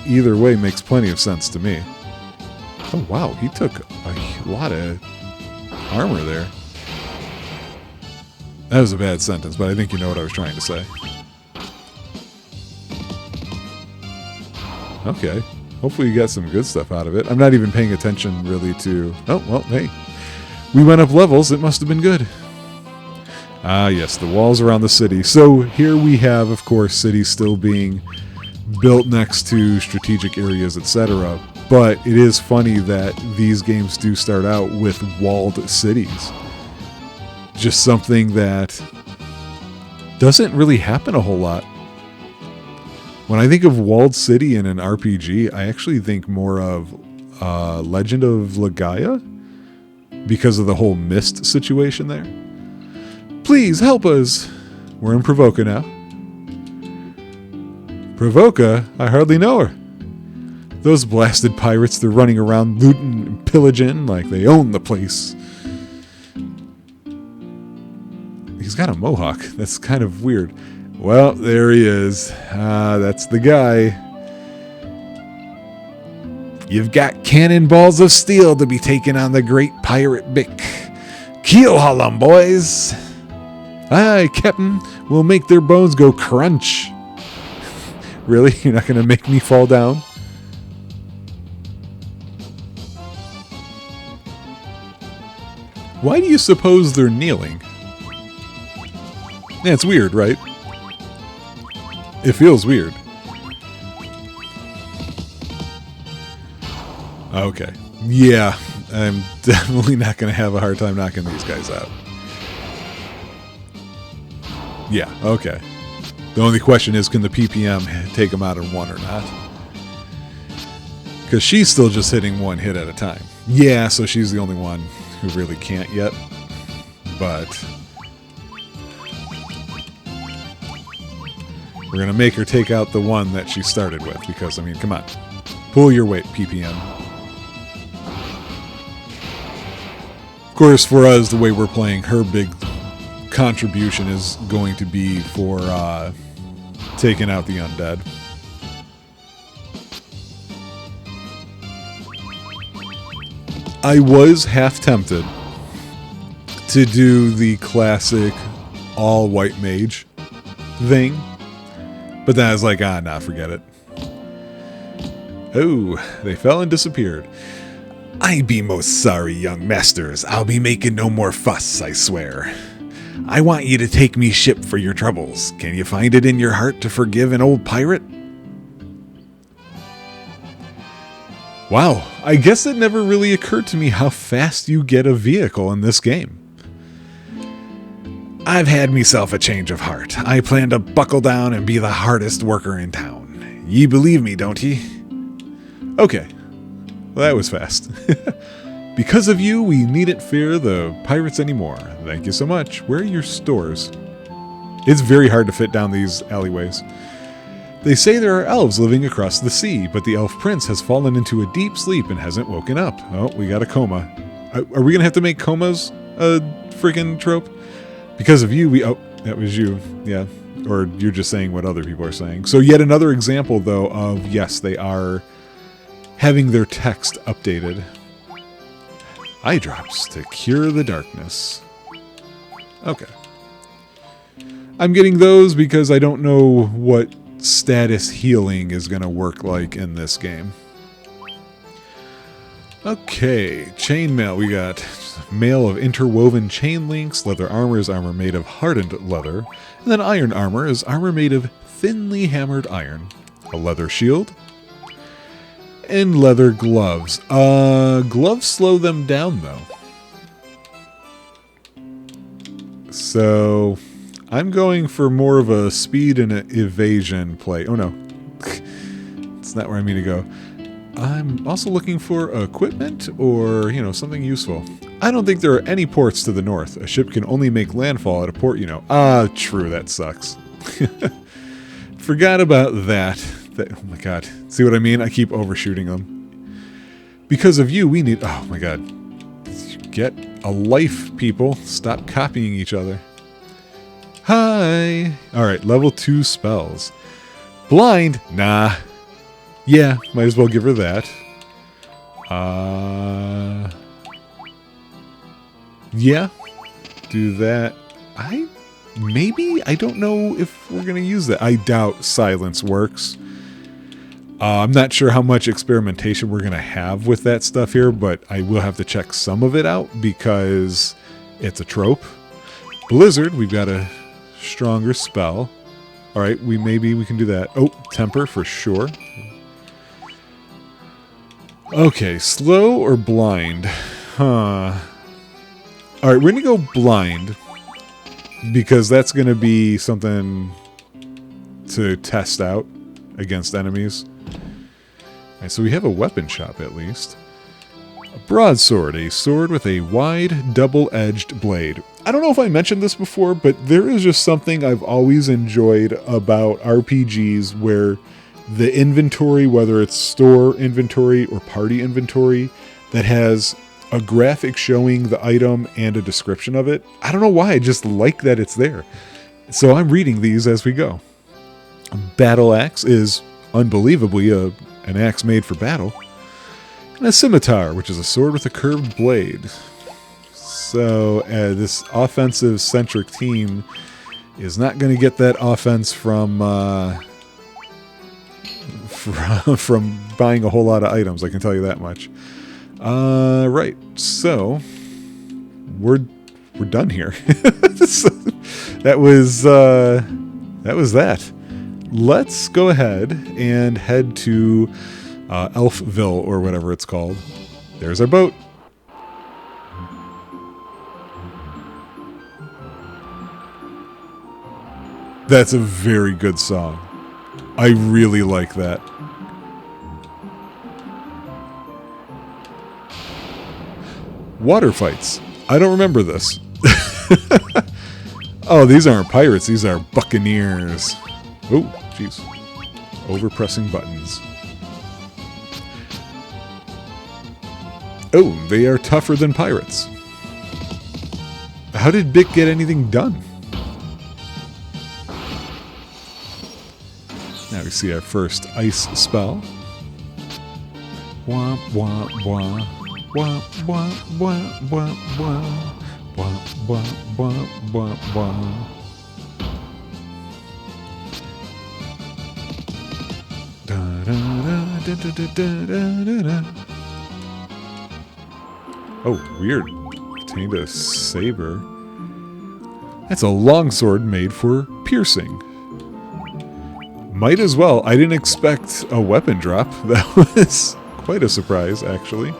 Either way makes plenty of sense to me. Oh, wow. He took a lot of armor there. That was a bad sentence, but I think you know what I was trying to say. Okay. Hopefully you got some good stuff out of it. I'm not even paying attention really to... Oh, well, hey. We went up levels. It must have been good. Ah, yes, the walls around the city. So here we have, of course, cities still being built next to strategic areas, etc. But it is funny that these games do start out with walled cities. Just something that doesn't really happen a whole lot. When I think of walled city in an RPG, I actually think more of Legend of Legaia because of the whole mist situation there. Please help us. We're in Provoca now. Provoca? I hardly know her. Those blasted pirates, they're running around looting and pillaging like they own the place. He's got a mohawk. That's kind of weird. Well, there he is. That's the guy. You've got cannonballs of steel to be taken on the great pirate Bick. Keel haul 'em, boys. Aye, Captain. We'll make their bones go crunch. Really? You're not going to make me fall down? Why do you suppose they're kneeling? Yeah, it's weird, right? It feels weird. Okay. Yeah, I'm definitely not going to have a hard time knocking these guys out. Yeah, okay. The only question is, can the PPM take them out in one or not? Because she's still just hitting one hit at a time. Yeah, so she's the only one who really can't yet. But we're going to make her take out the one that she started with. Because, I mean, come on. Pull your weight, PPM. Of course, for us, the way we're playing, her big contribution is going to be for taking out the undead. I was half tempted to do the classic all-white mage thing, but then I was like, nah, forget it. Oh, they fell and disappeared. I be most sorry, young masters. I'll be making no more fuss, I swear. I want you to take me ship for your troubles. Can you find it in your heart to forgive an old pirate? Wow, I guess it never really occurred to me how fast you get a vehicle in this game. I've had myself a change of heart. I plan to buckle down and be the hardest worker in town. Ye believe me, don't ye? Okay, well, that was fast. Because of you, we needn't fear the pirates anymore. Thank you so much. Where are your stores? It's very hard to fit down these alleyways. They say there are elves living across the sea, but the elf prince has fallen into a deep sleep and hasn't woken up. Oh, we got a coma. Are we going to have to make comas a freaking trope? Because of you, we... Oh, that was you. Yeah. Or you're just saying what other people are saying. So yet another example, though, of, yes, they are having their text updated. Eye drops to cure the darkness. Okay. I'm getting those because I don't know what status healing is going to work like in this game. Okay, chainmail. We got mail of interwoven chain links. Leather armor is armor made of hardened leather. And then iron armor is armor made of thinly hammered iron. A leather shield. And leather gloves. Gloves slow them down, though. So I'm going for more of a speed and evasion play. Oh, no. It's not where I mean to go. I'm also looking for equipment or, something useful. I don't think there are any ports to the north. A ship can only make landfall at a port, Ah, true, that sucks. Forgot about that. Oh my god. See what I mean? I keep overshooting them. Because of you, we need... Oh my god. Get a life, people. Stop copying each other. Hi! Alright, level 2 spells. Blind? Nah. Yeah, might as well give her that. Yeah. Do that. Maybe? I don't know if we're going to use that. I doubt silence works. I'm not sure how much experimentation we're going to have with that stuff here, but I will have to check some of it out because it's a trope. Blizzard, we've got a stronger spell. Alright, maybe we can do that. Oh, temper for sure. Okay, slow or blind? Huh. Alright, we're going to go blind. Because that's going to be something to test out against enemies. Alright, so we have a weapon shop at least. A broadsword, a sword with a wide, double-edged blade. I don't know if I mentioned this before, but there is just something I've always enjoyed about RPGs where the inventory, whether it's store inventory or party inventory, that has a graphic showing the item and a description of it. I don't know why, I just like that it's there. So I'm reading these as we go. A battle axe is unbelievably an axe made for battle. And a scimitar, which is a sword with a curved blade. So this offensive-centric team is not going to get that offense from buying a whole lot of items, I can tell you that much. Right, so we're done here. That was that. Let's go ahead and head to Elfville or whatever it's called. There's our boat. That's a very good song. I really like that. Water fights. I don't remember this. Oh, these aren't pirates. These are buccaneers. Oh, jeez. Overpressing buttons. Oh, they are tougher than pirates. How did Bick get anything done? Now we see our first ice spell. Wah, wah, wah. Wah, wah, wah, wah, wah. Wah, wah, wah, wah, wah. Da, da, da, da, da, da, da, da. Oh, weird. Obtained a saber. That's a longsword made for piercing. Might as well. I didn't expect a weapon drop. That was quite a surprise, actually.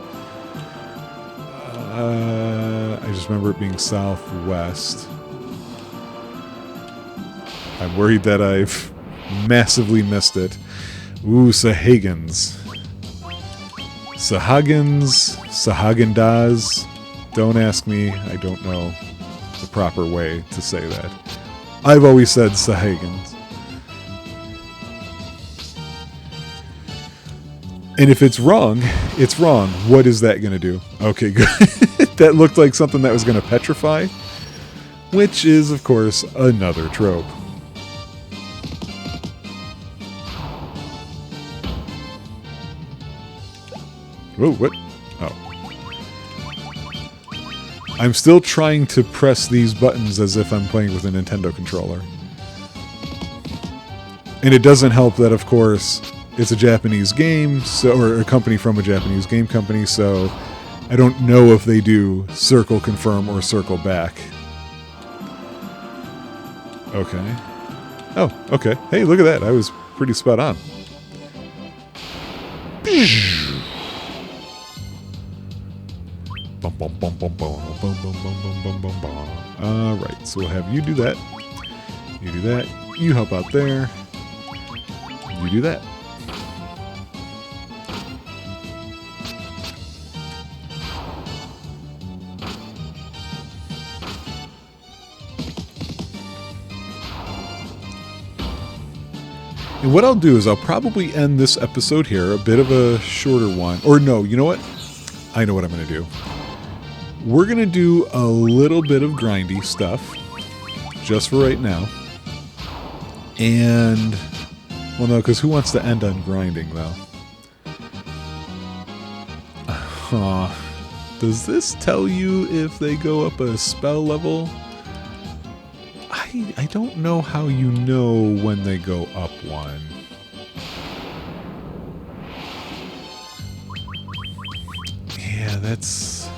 I just remember it being southwest. I'm worried that I've massively missed it. Ooh, Sahagins. Sahagin-Dazs. Don't ask me. I don't know the proper way to say that. I've always said Sahagins. And if it's wrong, it's wrong. What is that going to do? Okay, good. That looked like something that was going to petrify, which is, of course, another trope. Whoa, what? Oh. I'm still trying to press these buttons as if I'm playing with a Nintendo controller. And it doesn't help that, of course, it's a Japanese game, or a company from a Japanese game company, so I don't know if they do circle confirm or circle back. Okay. Oh, okay. Hey, look at that. I was pretty spot on. Alright, so we'll have you do that. You do that. You help out there. You do that. And what I'll do is I'll probably end this episode here, a bit of a shorter one. Or no, you know what? I know what I'm going to do. We're going to do a little bit of grindy stuff, just for right now. And, well, no, because who wants to end on grinding, though? Does this tell you if they go up a spell level? I don't know how you know when they go up one. Yeah, that's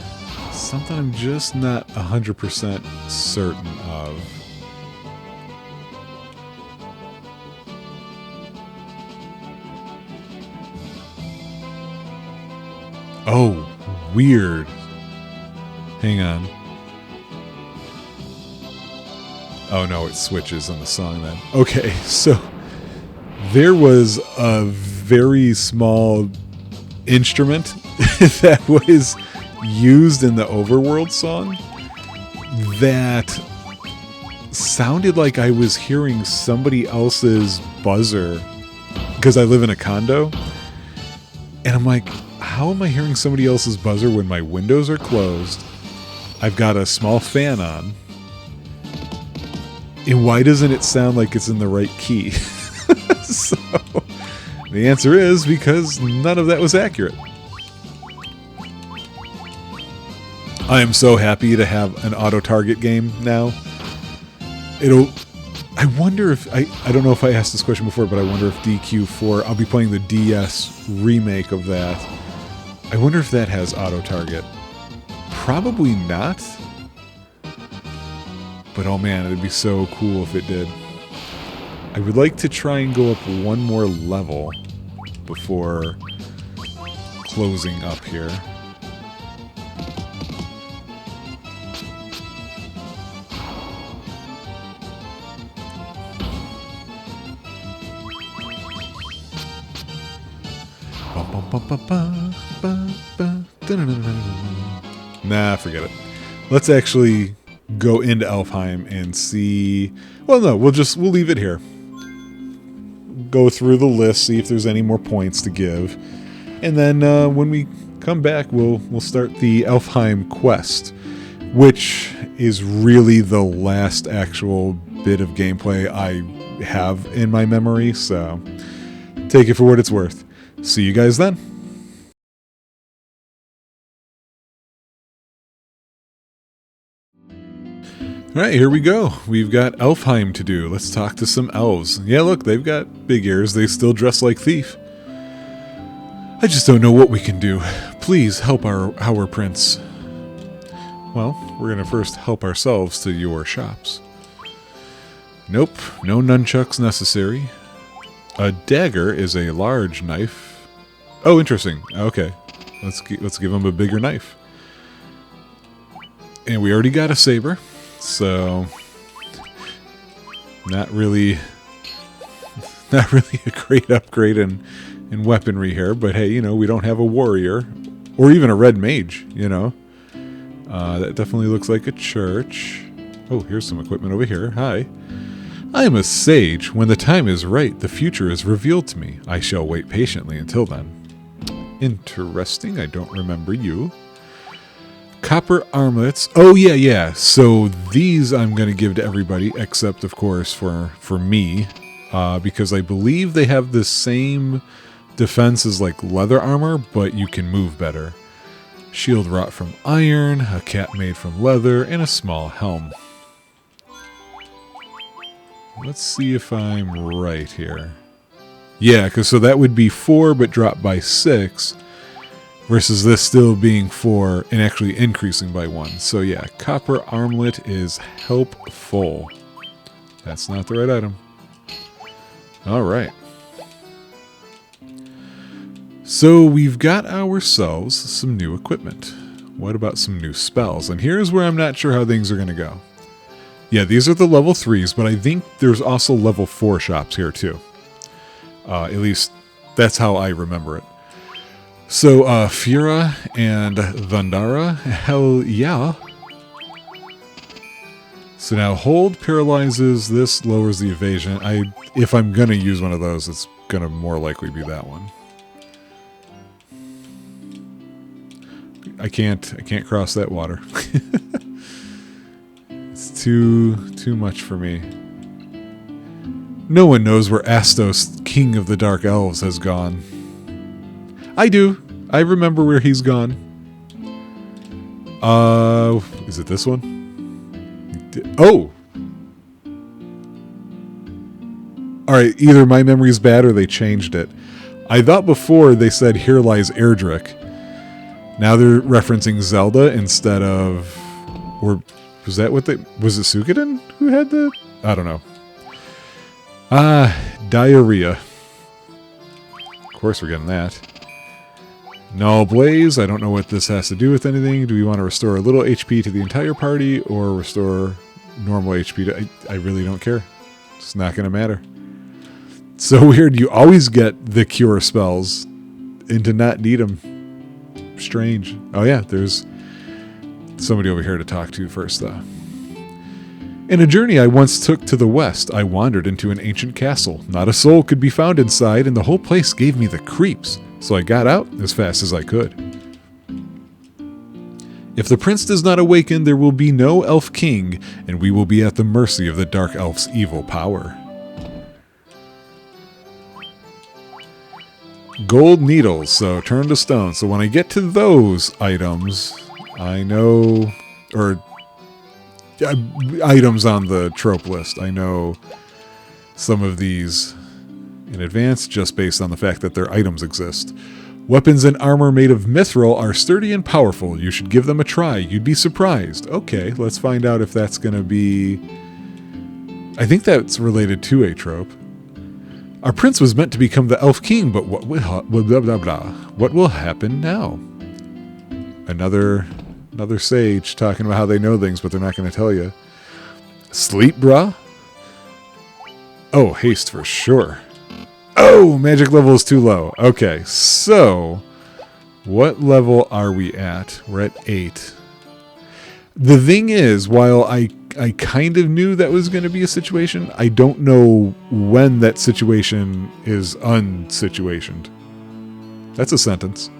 something I'm just not 100% certain of. Oh, weird. Hang on. Oh no, it switches in the song then. Okay, so there was a very small instrument that was used in the Overworld song that sounded like I was hearing somebody else's buzzer because I live in a condo. And I'm like, how am I hearing somebody else's buzzer when my windows are closed? I've got a small fan on. And why doesn't it sound like it's in the right key? So, the answer is because none of that was accurate. I am so happy to have an auto-target game now. I wonder if, I don't know if I asked this question before, but I wonder if DQ4, I'll be playing the DS remake of that. I wonder if that has auto-target. Probably not. But oh man, it'd be so cool if it did. I would like to try and go up one more level before closing up here. Nah, forget it. Let's actually go into Elfheim and see. Well, no, we'll leave it here. Go through the list, see if there's any more points to give, and then when we come back, we'll start the Elfheim quest, which is really the last actual bit of gameplay I have in my memory. So take it for what it's worth. See you guys then. Alright, here we go. We've got Elfheim to do. Let's talk to some elves. Yeah, look, they've got big ears. They still dress like Thief. I just don't know what we can do. Please help our prince. Well, we're going to first help ourselves to your shops. Nope, no nunchucks necessary. A dagger is a large knife. Oh, interesting. Okay, let's give him a bigger knife. And we already got a saber. So, not really a great upgrade in weaponry here, but hey, you know, we don't have a warrior, or even a red mage, you know. That definitely looks like a church. Oh, here's some equipment over here. Hi. I am a sage. When the time is right, the future is revealed to me. I shall wait patiently until then. Interesting, I don't remember you. Copper armlets. Oh, yeah. So these I'm going to give to everybody, except, of course, for me. Because I believe they have the same defense as, like, leather armor, but you can move better. Shield wrought from iron, a cap made from leather, and a small helm. Let's see if I'm right here. Yeah, because so that would be 4, but dropped by 6. Versus this still being 4 and actually increasing by 1. So yeah, copper armlet is helpful. That's not the right item. Alright. So we've got ourselves some new equipment. What about some new spells? And here's where I'm not sure how things are going to go. Yeah, these are the level 3s, but I think there's also level 4 shops here too. At least that's how I remember it. So, Fura and Vandara, hell yeah. So now hold paralyzes. This lowers the evasion. If I'm going to use one of those, it's going to more likely be that one. I can't cross that water. It's too much for me. No one knows where Astos, king of the dark elves, has gone. I do. I remember where he's gone. Is it this one? Oh! Alright, either my memory's bad or they changed it. I thought before they said, here lies Erdrick. Now they're referencing Zelda instead of... Or was that what they... Was it Suikoden who had the... I don't know. Diarrhea. Of course we're getting that. No Blaze. I don't know what this has to do with anything. Do we want to restore a little HP to the entire party or restore normal HP to... I really don't care. It's not going to matter. It's so weird. You always get the cure spells and to not need them. Strange. Oh yeah, there's somebody over here to talk to first though. In a journey I once took to the west, I wandered into an ancient castle. Not a soul could be found inside, and the whole place gave me the creeps, so I got out as fast as I could. If the prince does not awaken, there will be no elf king, and we will be at the mercy of the dark elf's evil power. Gold needles, so turn to stone. So when I get to those items, I know, or items on the trope list, I know some of these in advance just based on the fact that their items exist. Weapons and armor made of mithril are sturdy and powerful. You should give them a try. You'd be surprised. Okay, let's find out if that's going to be... I think that's related to a trope. Our prince was meant to become the elf king, but what will happen now? Another sage talking about how they know things, but they're not going to tell you. Sleep, brah? Oh, haste for sure. Oh, magic level is too low. Okay, so what level are we at? We're at 8. The thing is, while I kind of knew that was going to be a situation, I don't know when that situation is unsituationed. That's a sentence.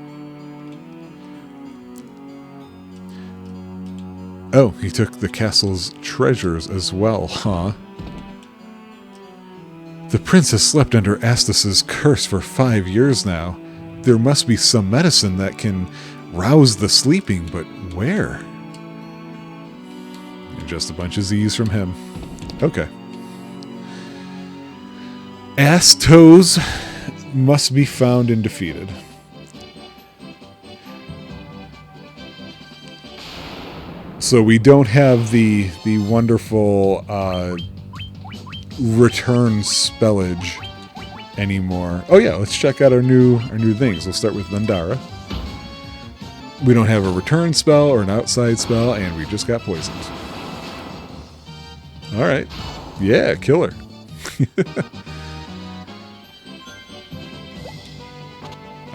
Oh, he took the castle's treasures as well, huh? The prince has slept under Astos' curse for 5 years now. There must be some medicine that can rouse the sleeping, but where? And just a bunch of Z's from him. Okay. Astos must be found and defeated. So we don't have the wonderful return spellage anymore. Oh yeah, let's check out our new things. We'll start with Vendara. We don't have a return spell or an outside spell, and we just got poisoned. Alright. Yeah, killer.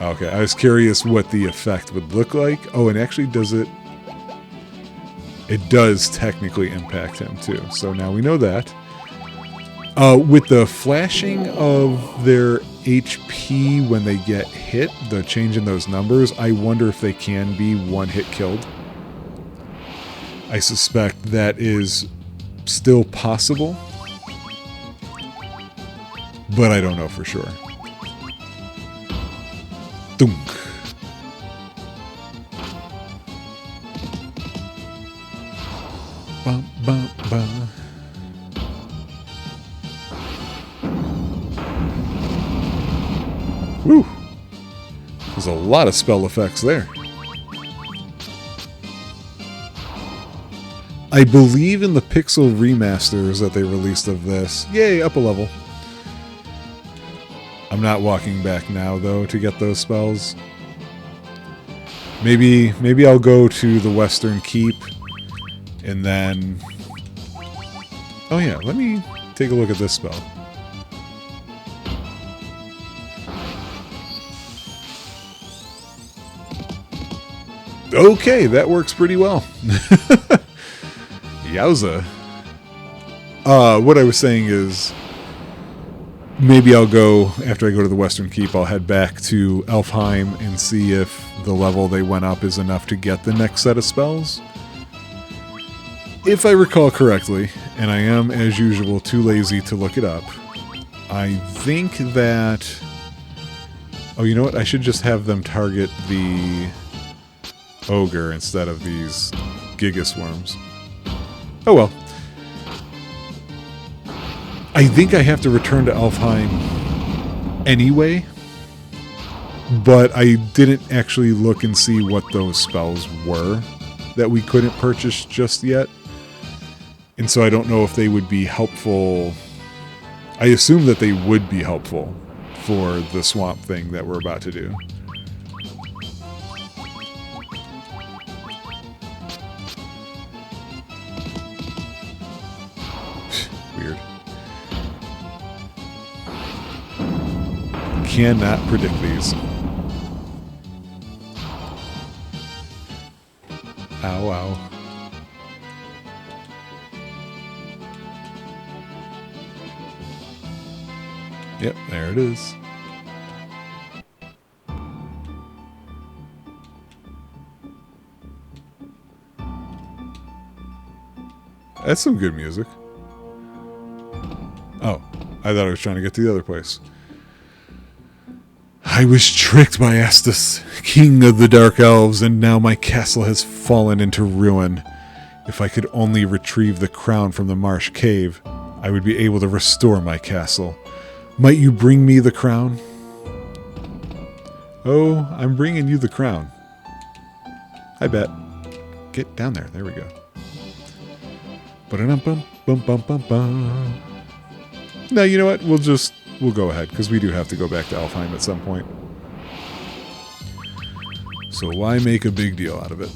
Okay, I was curious what the effect would look like. Oh, and actually does it... It does technically impact him too. So now we know that. With the flashing of their HP when they get hit, the change in those numbers, I wonder if they can be one hit killed. I suspect that is still possible, but I don't know for sure. Dunk. Bum, bum, bum. Whew. There's a lot of spell effects there. I believe in the pixel remasters that they released of this. Yay, up a level. I'm not walking back now, though, to get those spells. Maybe I'll go to the Western Keep, and then... Oh yeah, let me take a look at this spell. Okay, that works pretty well. Yowza. What I was saying is, maybe I'll go, after I go to the Western Keep, I'll head back to Elfheim and see if the level they went up is enough to get the next set of spells. If I recall correctly, and I am, as usual, too lazy to look it up, I think that... Oh, you know what? I should just have them target the ogre instead of these Gigas worms. Oh well. I think I have to return to Elfheim anyway, but I didn't actually look and see what those spells were that we couldn't purchase just yet. And so I don't know if they would be helpful. I assume that they would be helpful for the swamp thing that we're about to do. Weird. Cannot predict these. Ow, ow. Yep, there it is. That's some good music. Oh, I thought I was trying to get to the other place. I was tricked by Astus, king of the Dark Elves, and now my castle has fallen into ruin. If I could only retrieve the crown from the marsh cave, I would be able to restore my castle. Might you bring me the crown? Oh, I'm bringing you the crown. I bet. Get down there. There we go. Ba-da-dum-bum-bum-bum-bum-bum. No, you know what? We'll go ahead, because we do have to go back to Elfheim at some point. So why make a big deal out of it?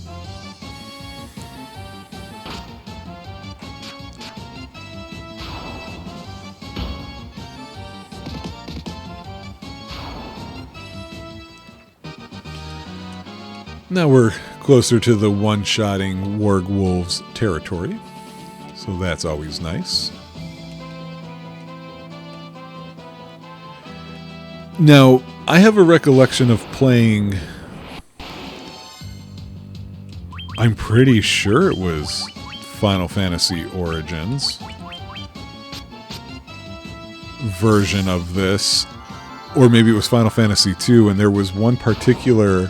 Now we're closer to the one-shotting Warg Wolves territory, so that's always nice. Now, I have a recollection of playing... I'm pretty sure it was Final Fantasy Origins version of this, or maybe it was Final Fantasy 2, and there was one particular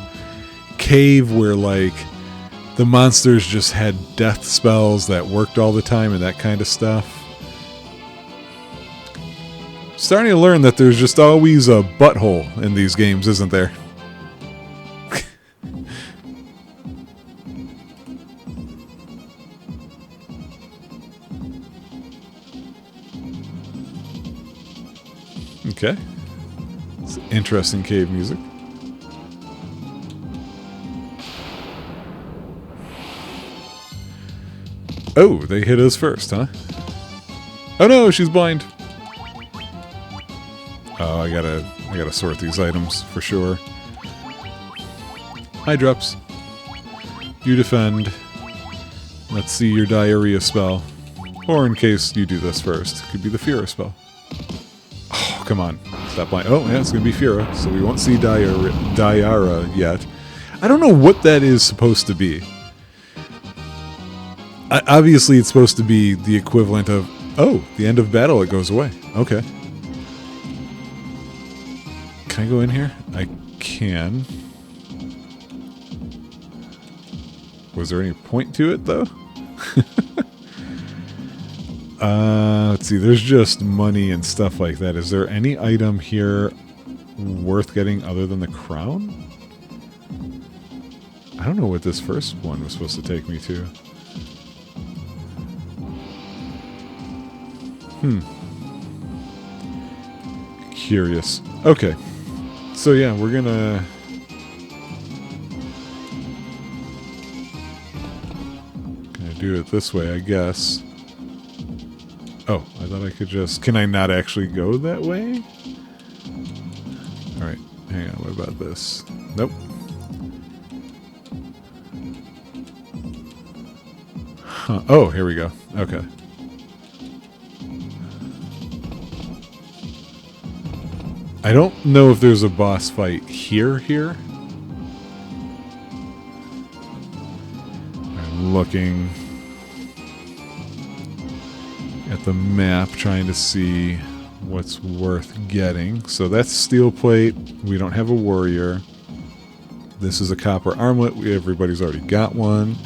cave where, like, the monsters just had death spells that worked all the time and that kind of stuff. Starting to learn that there's just always a butthole in these games, isn't there? Okay. It's interesting cave music. Oh, they hit us first, huh? Oh no, she's blind. Oh, I gotta sort these items for sure. Hi, Drops. You defend. Let's see your diarrhea spell. Or in case you do this first, could be the Fira spell. Oh, come on. Stop blind. Oh, yeah, it's gonna be Fira, so we won't see Diara yet. I don't know what that is supposed to be. Obviously, it's supposed to be the equivalent of, oh, the end of battle, it goes away. Okay. Can I go in here? I can. Was there any point to it, though? Let's see. There's just money and stuff like that. Is there any item here worth getting other than the crown? I don't know what this first one was supposed to take me to. Curious. Okay. So yeah, we're gonna do it this way, I guess. Oh, I thought I could just... Can I not actually go that way? Alright, hang on, what about this? Nope. Huh. Oh, here we go. Okay. I don't know if there's a boss fight here. I'm looking at the map, trying to see what's worth getting. So that's steel plate. We don't have a warrior. This is a copper armlet. Everybody's already got one.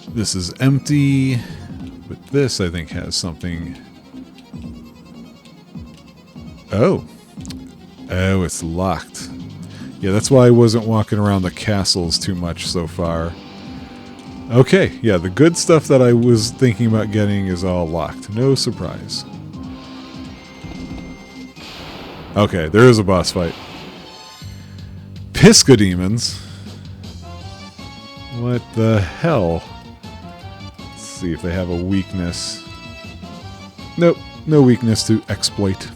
This is empty, but this I think has something. Oh, it's locked. Yeah, that's why I wasn't walking around the castles too much so far. Okay, yeah, the good stuff that I was thinking about getting is all locked. No surprise. Okay, there is a boss fight. Pisca demons? What the hell? Let's see if they have a weakness. Nope, no weakness to exploit.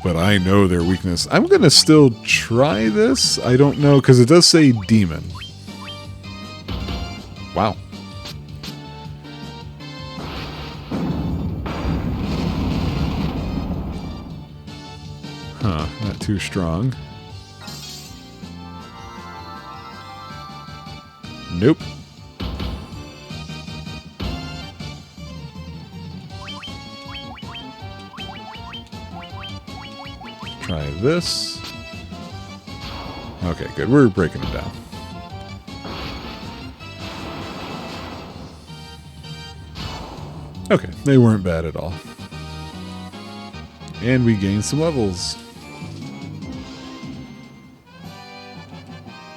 But I know their weakness. I'm going to still try this. I don't know, because it does say demon. Wow. Huh, not too strong. Nope. Try this. Okay, good. We're breaking it down. Okay, they weren't bad at all. And we gained some levels.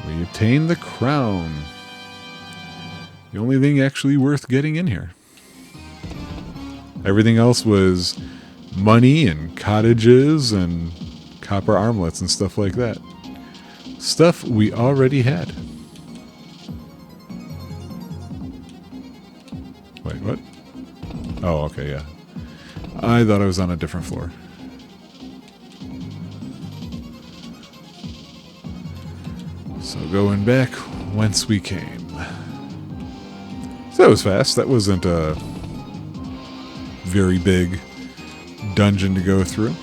We obtained the crown. The only thing actually worth getting in here. Everything else was money and cottages and copper armlets and stuff like that. Stuff we already had. Wait, what? Oh, okay, yeah. I thought I was on a different floor. So going back whence we came. So that was fast. That wasn't a very big dungeon to go through.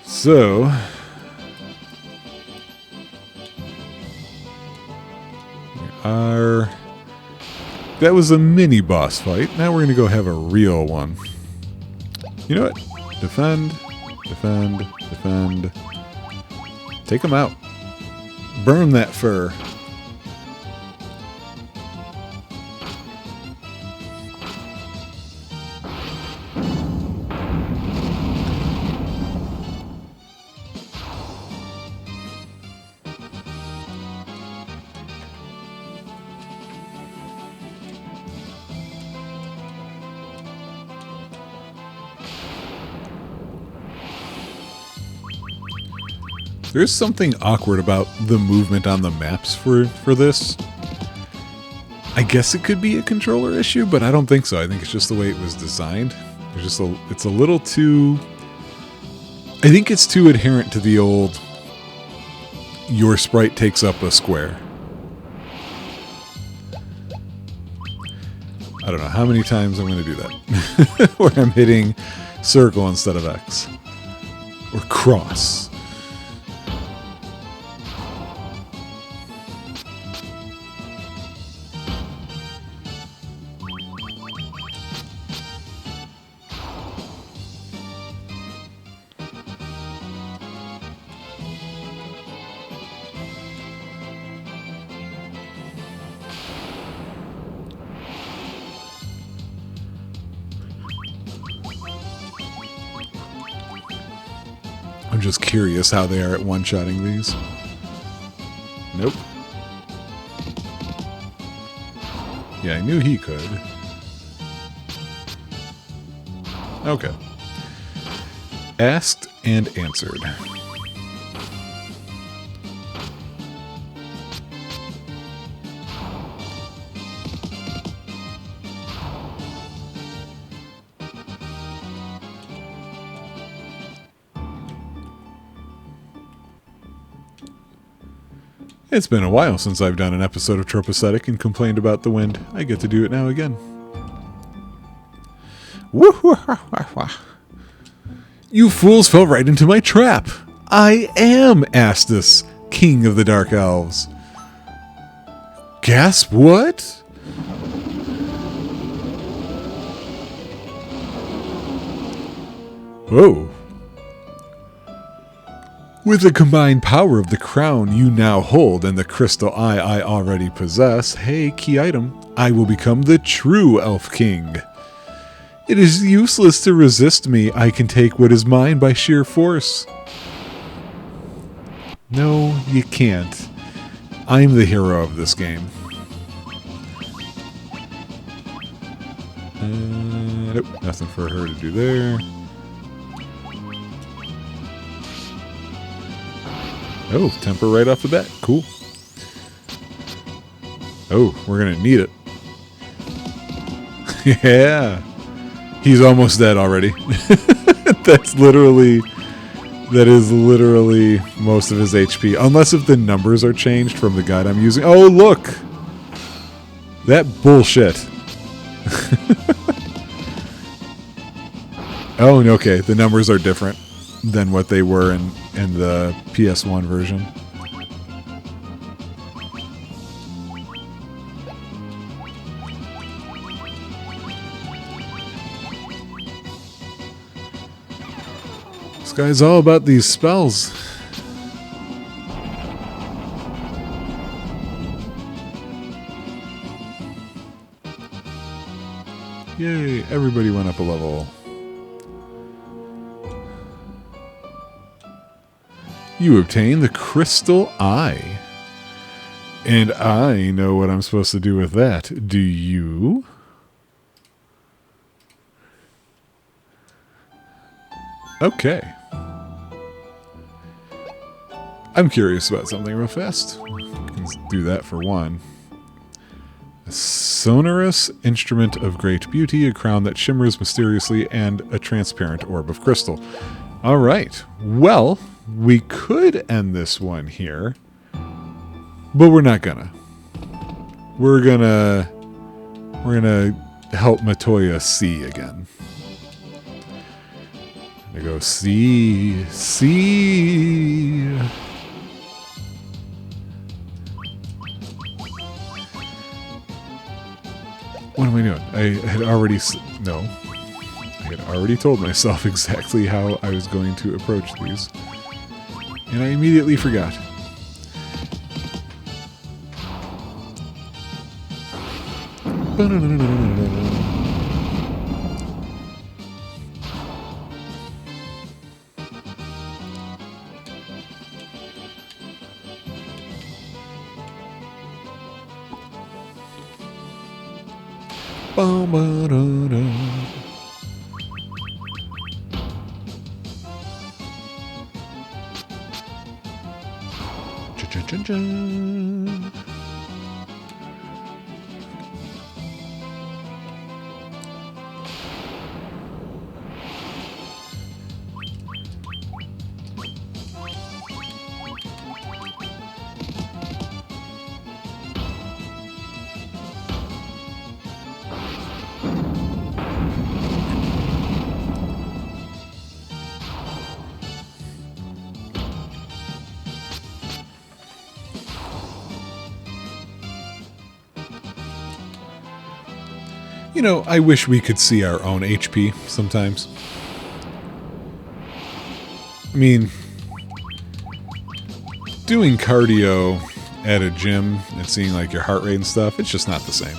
So that was a mini boss fight. Now we're going to go have a real one. You know what? Defend, defend, defend. Take them out. Burn that fur. There's something awkward about the movement on the maps for this. I guess it could be a controller issue, but I don't think so. I think it's just the way it was designed. It's a little too... I think it's too adherent to the old... Your sprite takes up a square. I don't know how many times I'm going to do that. Where I'm hitting circle instead of X. Or cross. I'm just curious how they are at one-shotting these. Nope. Yeah, I knew he could. Okay. Asked and answered. It's been a while since I've done an episode of TropeAcetic and complained about the wind. I get to do it now again. You fools fell right into my trap. I am Astus, king of the Dark Elves. Gasp, what? Whoa. With the combined power of the crown you now hold and the crystal eye I already possess, hey, key item, I will become the true Elf King. It is useless to resist me. I can take what is mine by sheer force. No, you can't. I'm the hero of this game. Nope, nothing for her to do there. Oh, temper right off the bat. Cool. Oh, we're going to need it. Yeah. He's almost dead already. That is literally most of his HP. Unless if the numbers are changed from the guide I'm using. Oh, look! That bullshit. Oh, okay. The numbers are different than what they were in the PS1 version. This guy's all about these spells. Yay, everybody went up a level. You obtain the crystal eye. And I know what I'm supposed to do with that. Do you? Okay. I'm curious about something real fast. Let's do that for one. A sonorous instrument of great beauty, a crown that shimmers mysteriously, and a transparent orb of crystal. All right. Well, we could end this one here, but we're not gonna. We're gonna help Matoya see again. I go see. What am I doing? I had already told myself exactly how I was going to approach these, and I immediately forgot. You know, I wish we could see our own HP sometimes. I mean, doing cardio at a gym and seeing like your heart rate and stuff, it's just not the same.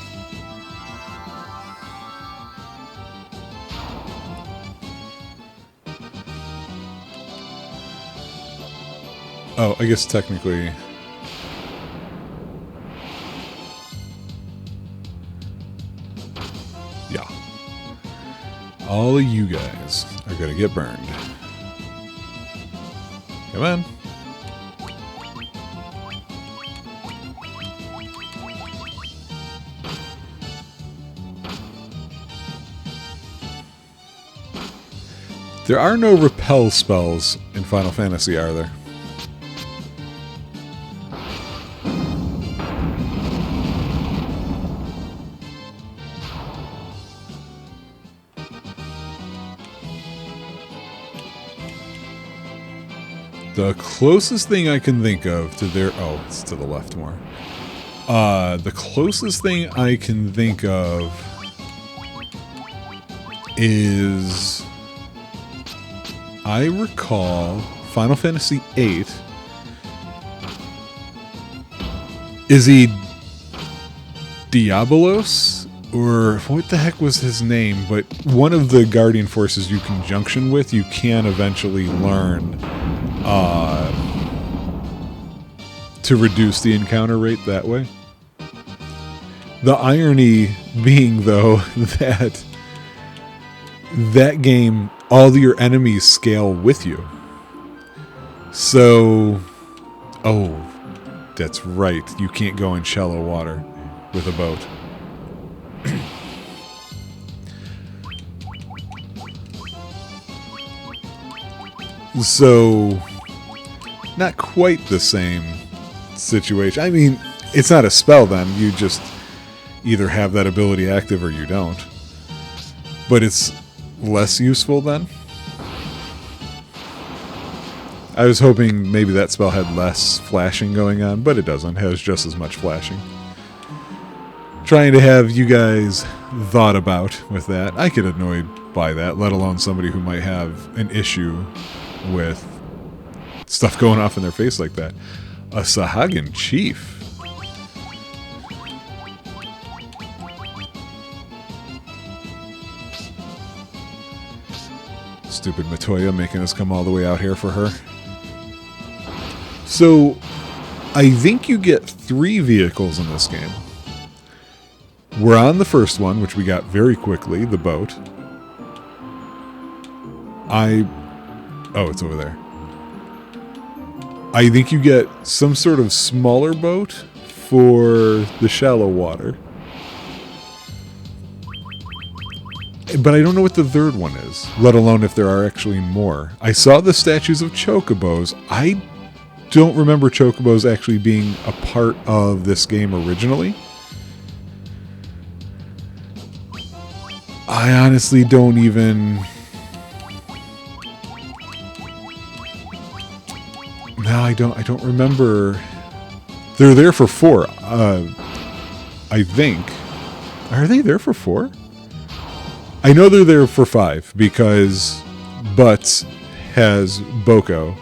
Oh, I guess technically... yeah. All of you guys are gonna get burned. Come on. There are no repel spells in Final Fantasy, are there? The closest thing I can think of to their... Oh, it's to the left more. The closest thing I can think of is... I recall Final Fantasy VIII. Is he Diabolos? Or what the heck was his name? But one of the Guardian Forces you conjunction with, you can eventually learn to reduce the encounter rate that way. The irony being, though, that game, all your enemies scale with you. So, oh, that's right. You can't go in shallow water with a boat. So, not quite the same situation. I mean, it's not a spell then. You just either have that ability active or you don't. But it's less useful then. I was hoping maybe that spell had less flashing going on, but it doesn't. It has just as much flashing. Trying to have you guys thought about with that. I get annoyed by that, let alone somebody who might have an issue with stuff going off in their face like that. A Sahagin chief. Stupid Matoya making us come all the way out here for her. So, I think you get 3 vehicles in this game. We're on the first one, which we got very quickly, the boat. Oh, it's over there. I think you get some sort of smaller boat for the shallow water. But I don't know what the third one is, let alone if there are actually more. I saw the statues of chocobos. I don't remember chocobos actually being a part of this game originally. I honestly don't even... No, I don't remember. They're there for 4. I think. Are they there for 4? I know they're there for 5 because Butts has Boko.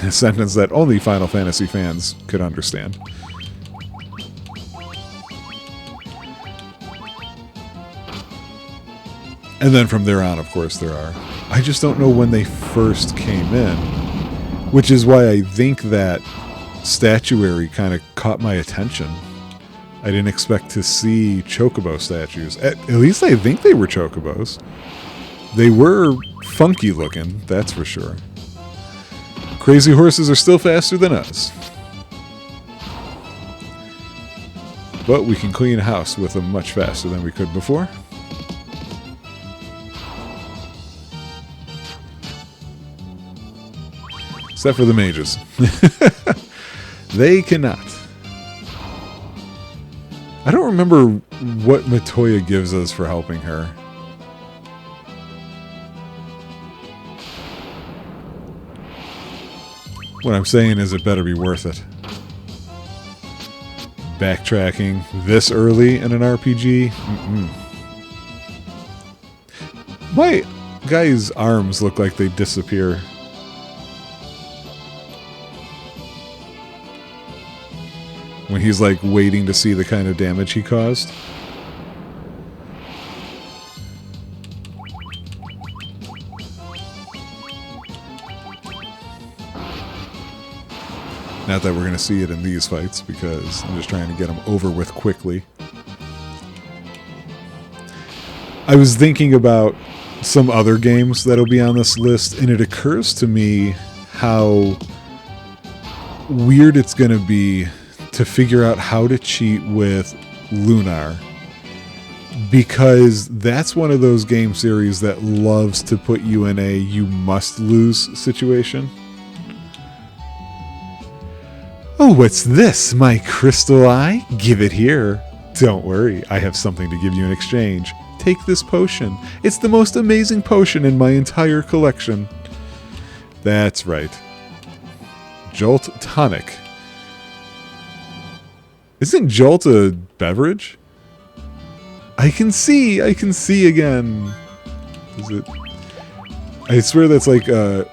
A sentence that only Final Fantasy fans could understand. And then from there on, of course, there are. I just don't know when they first came in, which is why I think that statuary kind of caught my attention. I didn't expect to see chocobo statues. At least I think they were chocobos. They were funky looking, that's for sure. Crazy horses are still faster than us. But we can clean a house with them much faster than we could before. Except for the mages. They cannot. I don't remember what Matoya gives us for helping her. What I'm saying is it better be worth it. Backtracking this early in an RPG? Mm-mm. My guy's arms look like they disappear. When he's like waiting to see the kind of damage he caused. Not that we're going to see it in these fights because I'm just trying to get them over with quickly. I was thinking about some other games that'll be on this list, and it occurs to me how weird it's going to be to figure out how to cheat with Lunar, because that's one of those game series that loves to put you in a you must lose situation. Oh, what's this? My crystal eye? Give it here. Don't worry, I have something to give you in exchange. Take this potion. It's the most amazing potion in my entire collection. That's right. Jolt Tonic. Isn't Jolt a beverage? I can see again. Is it? I swear that's like a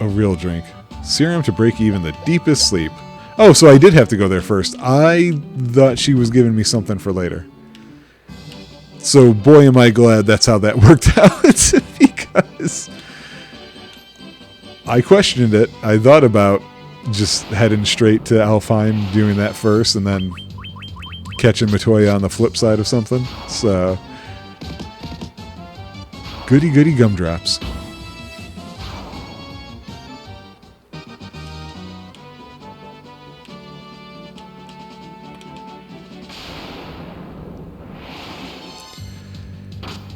real drink. Serum to break even the deepest sleep. Oh, so I did have to go there first. I thought she was giving me something for later. So boy am I glad that's how that worked out. Because I questioned it. I thought about just heading straight to Alfheim, doing that first, and then catching Matoya on the flip side of something. So, goody goody gumdrops.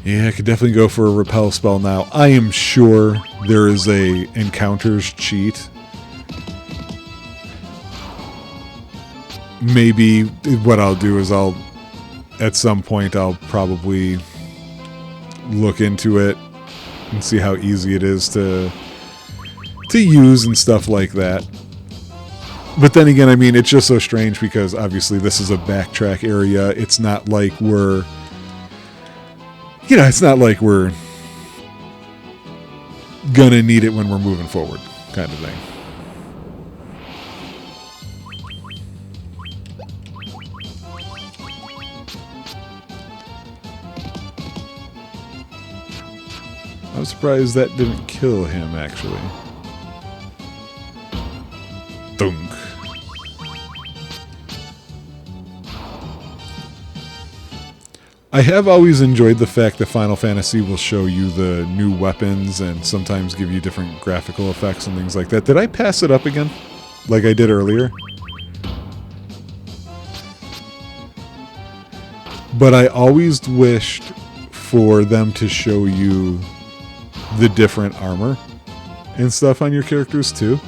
Yeah, I could definitely go for a repel spell now. I am sure there is a encounters cheat. Maybe what I'll do is at some point I'll probably look into it and see how easy it is to use and stuff like that. But then again, I mean, it's just so strange because obviously this is a backtrack area. It's not like we're... it's not like we're gonna need it when we're moving forward, kind of thing. I'm surprised that didn't kill him, actually. Thunk. I have always enjoyed the fact that Final Fantasy will show you the new weapons and sometimes give you different graphical effects and things like that. Did I pass it up again? Like I did earlier? But I always wished for them to show you the different armor and stuff on your characters too.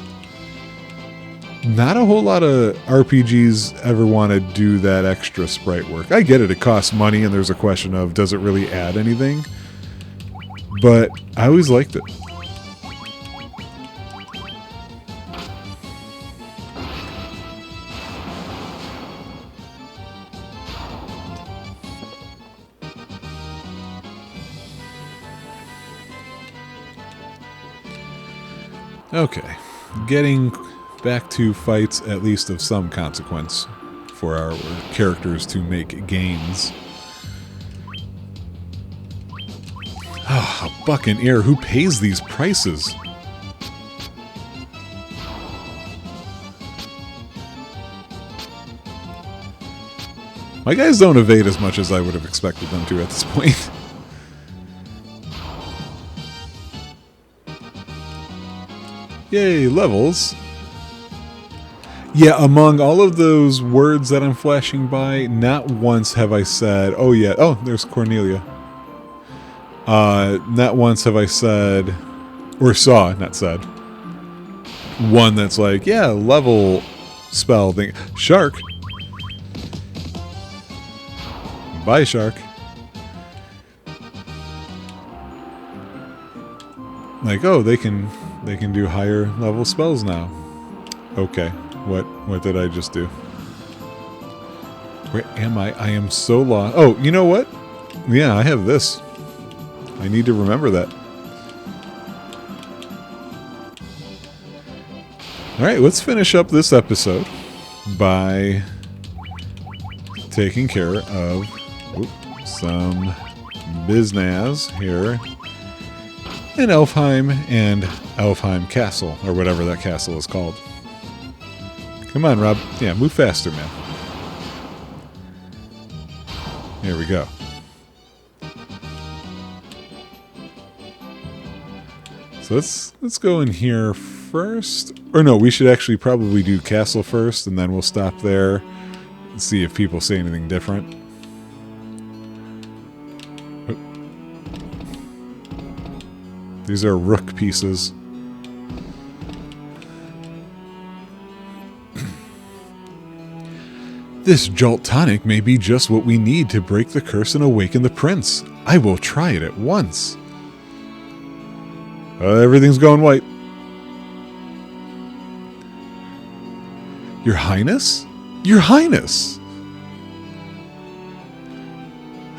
Not a whole lot of RPGs ever want to do that extra sprite work. I get it, it costs money and there's a question of does it really add anything? But I always liked it. Okay, getting back to fights at least of some consequence for our characters to make gains. Ah, a buck in air. Who pays these prices? My guys don't evade as much as I would have expected them to at this point. Yay, levels. Yeah, among all of those words that I'm flashing by, not once have I said, oh yeah, oh, there's Cornelia. Not once have I said, or saw, not said, one that's like, yeah, level spell thing. Shark. Bye, shark. Like, oh, they can do higher level spells now. Okay. What did I just do? Where am I? I am so lost. Oh, you know what? Yeah, I have this. I need to remember that. Alright, let's finish up this episode by taking care of some biznaz here in Elfheim and Elfheim Castle, or whatever that castle is called. Come on, Rob. Yeah, move faster, man. Here we go. So let's go in here first. Or no, we should actually probably do castle first, and then we'll stop there and see if people say anything different. Oh. These are rook pieces. This Jolt tonic may be just what we need to break the curse and awaken the prince. I will try it at once. Everything's going white. Your Highness? Your Highness!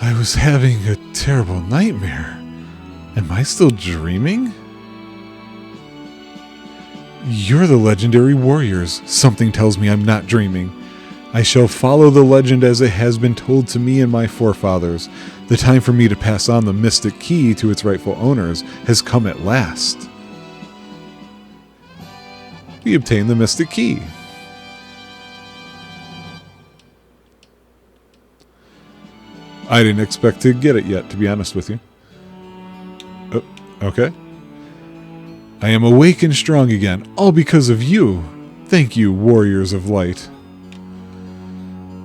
I was having a terrible nightmare. Am I still dreaming? You're the legendary warriors. Something tells me I'm not dreaming. I shall follow the legend as it has been told to me and my forefathers. The time for me to pass on the mystic key to its rightful owners has come at last. We obtain the mystic key. I didn't expect to get it yet, to be honest with you. Oh, okay. I am awake and strong again, all because of you. Thank you, warriors of light.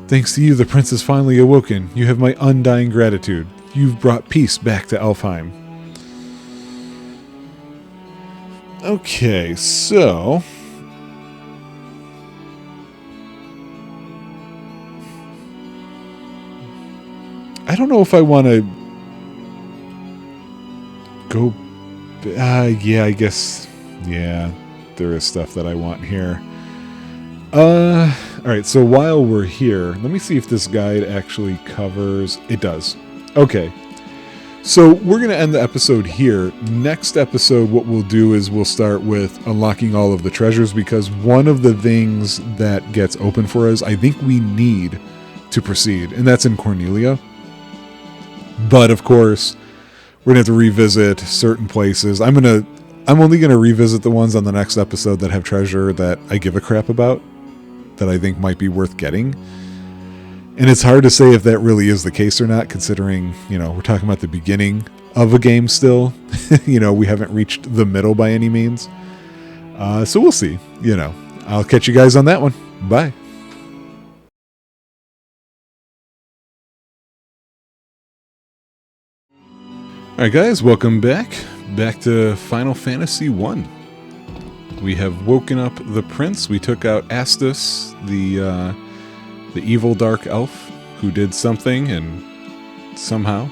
Thanks to you, the prince has finally awoken. You have my undying gratitude. You've brought peace back to Elfheim. Okay, so... I don't know if I want to go... yeah, I guess... Yeah, there is stuff that I want here. Alright, so while we're here, let me see if this guide actually covers... It does. Okay. So we're going to end the episode here. Next episode, what we'll do is we'll start with unlocking all of the treasures, because one of the things that gets open for us, I think we need to proceed, and that's in Cornelia. But, of course, we're going to have to revisit certain places. I'm only going to revisit the ones on the next episode that have treasure that I give a crap about, that I think might be worth getting. And it's hard to say if that really is the case or not, considering, you know, we're talking about the beginning of a game still. You know, we haven't reached the middle by any means. So we'll see. You know, I'll catch you guys on that one. Bye. Alright guys, welcome back to Final Fantasy 1. We have woken up the prince. We took out Astus, the evil dark elf who did something, and somehow.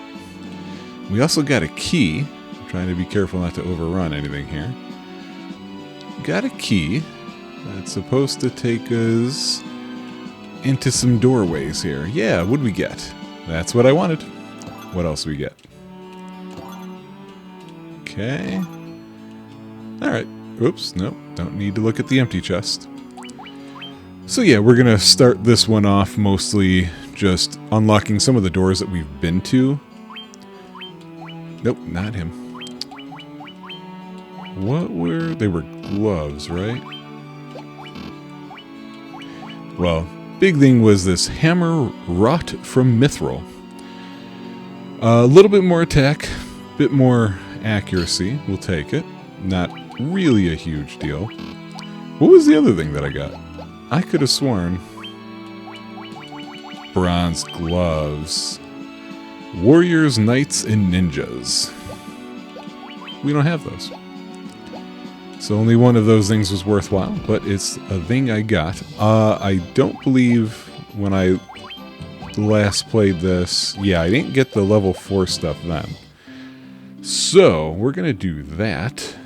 We also got a key. I'm trying to be careful not to overrun anything here. Got a key that's supposed to take us into some doorways here. Yeah, what'd we get? That's what I wanted. What else do we get? Okay. Alright. Oops, nope. Don't need to look at the empty chest. So yeah, we're going to start this one off mostly just unlocking some of the doors that we've been to. Nope, not him. What were... They were gloves, right? Well, big thing was this hammer wrought from mithril. A little bit more attack, bit more accuracy. We'll take it. Not really a huge deal. What was the other thing that I got? I could have sworn. Bronze gloves. Warriors, knights, and ninjas. We don't have those. So only one of those things was worthwhile, but it's a thing I got. I don't believe when I last played this... Yeah, I didn't get the level 4 stuff then. So, we're going to do that.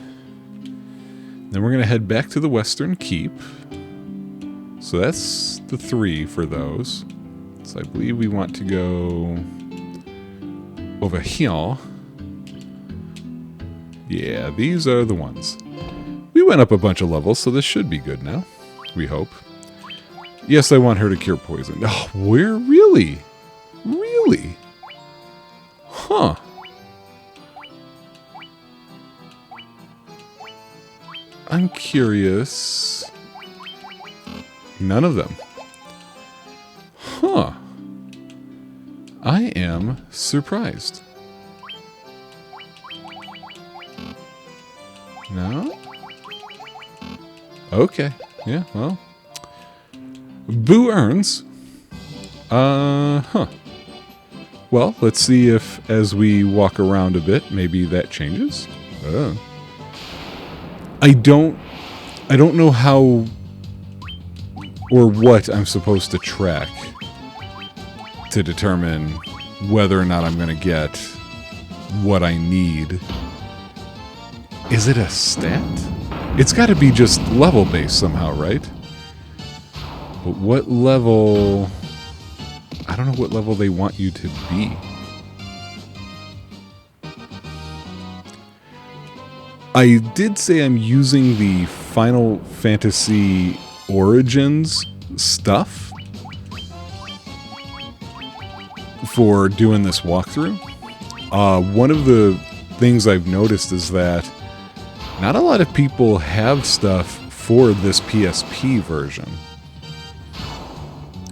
Then we're going to head back to the Western Keep. So that's the 3 for those. So I believe we want to go over here. Yeah, these are the ones. We went up a bunch of levels, so this should be good now. We hope. Yes, I want her to cure poison. Oh, where? Really? Really? Huh. I'm curious. None of them. Huh. I am surprised. No? Okay. Yeah, well. Boo earns. Huh. Well, let's see if as we walk around a bit, maybe that changes. Oh. I don't know how or what I'm supposed to track to determine whether or not I'm going to get what I need. Is it a stat? It's got to be just level-based somehow, right? But what level... I don't know what level they want you to be. I did say I'm using the Final Fantasy Origins stuff for doing this walkthrough. One of the things I've noticed is that not a lot of people have stuff for this PSP version.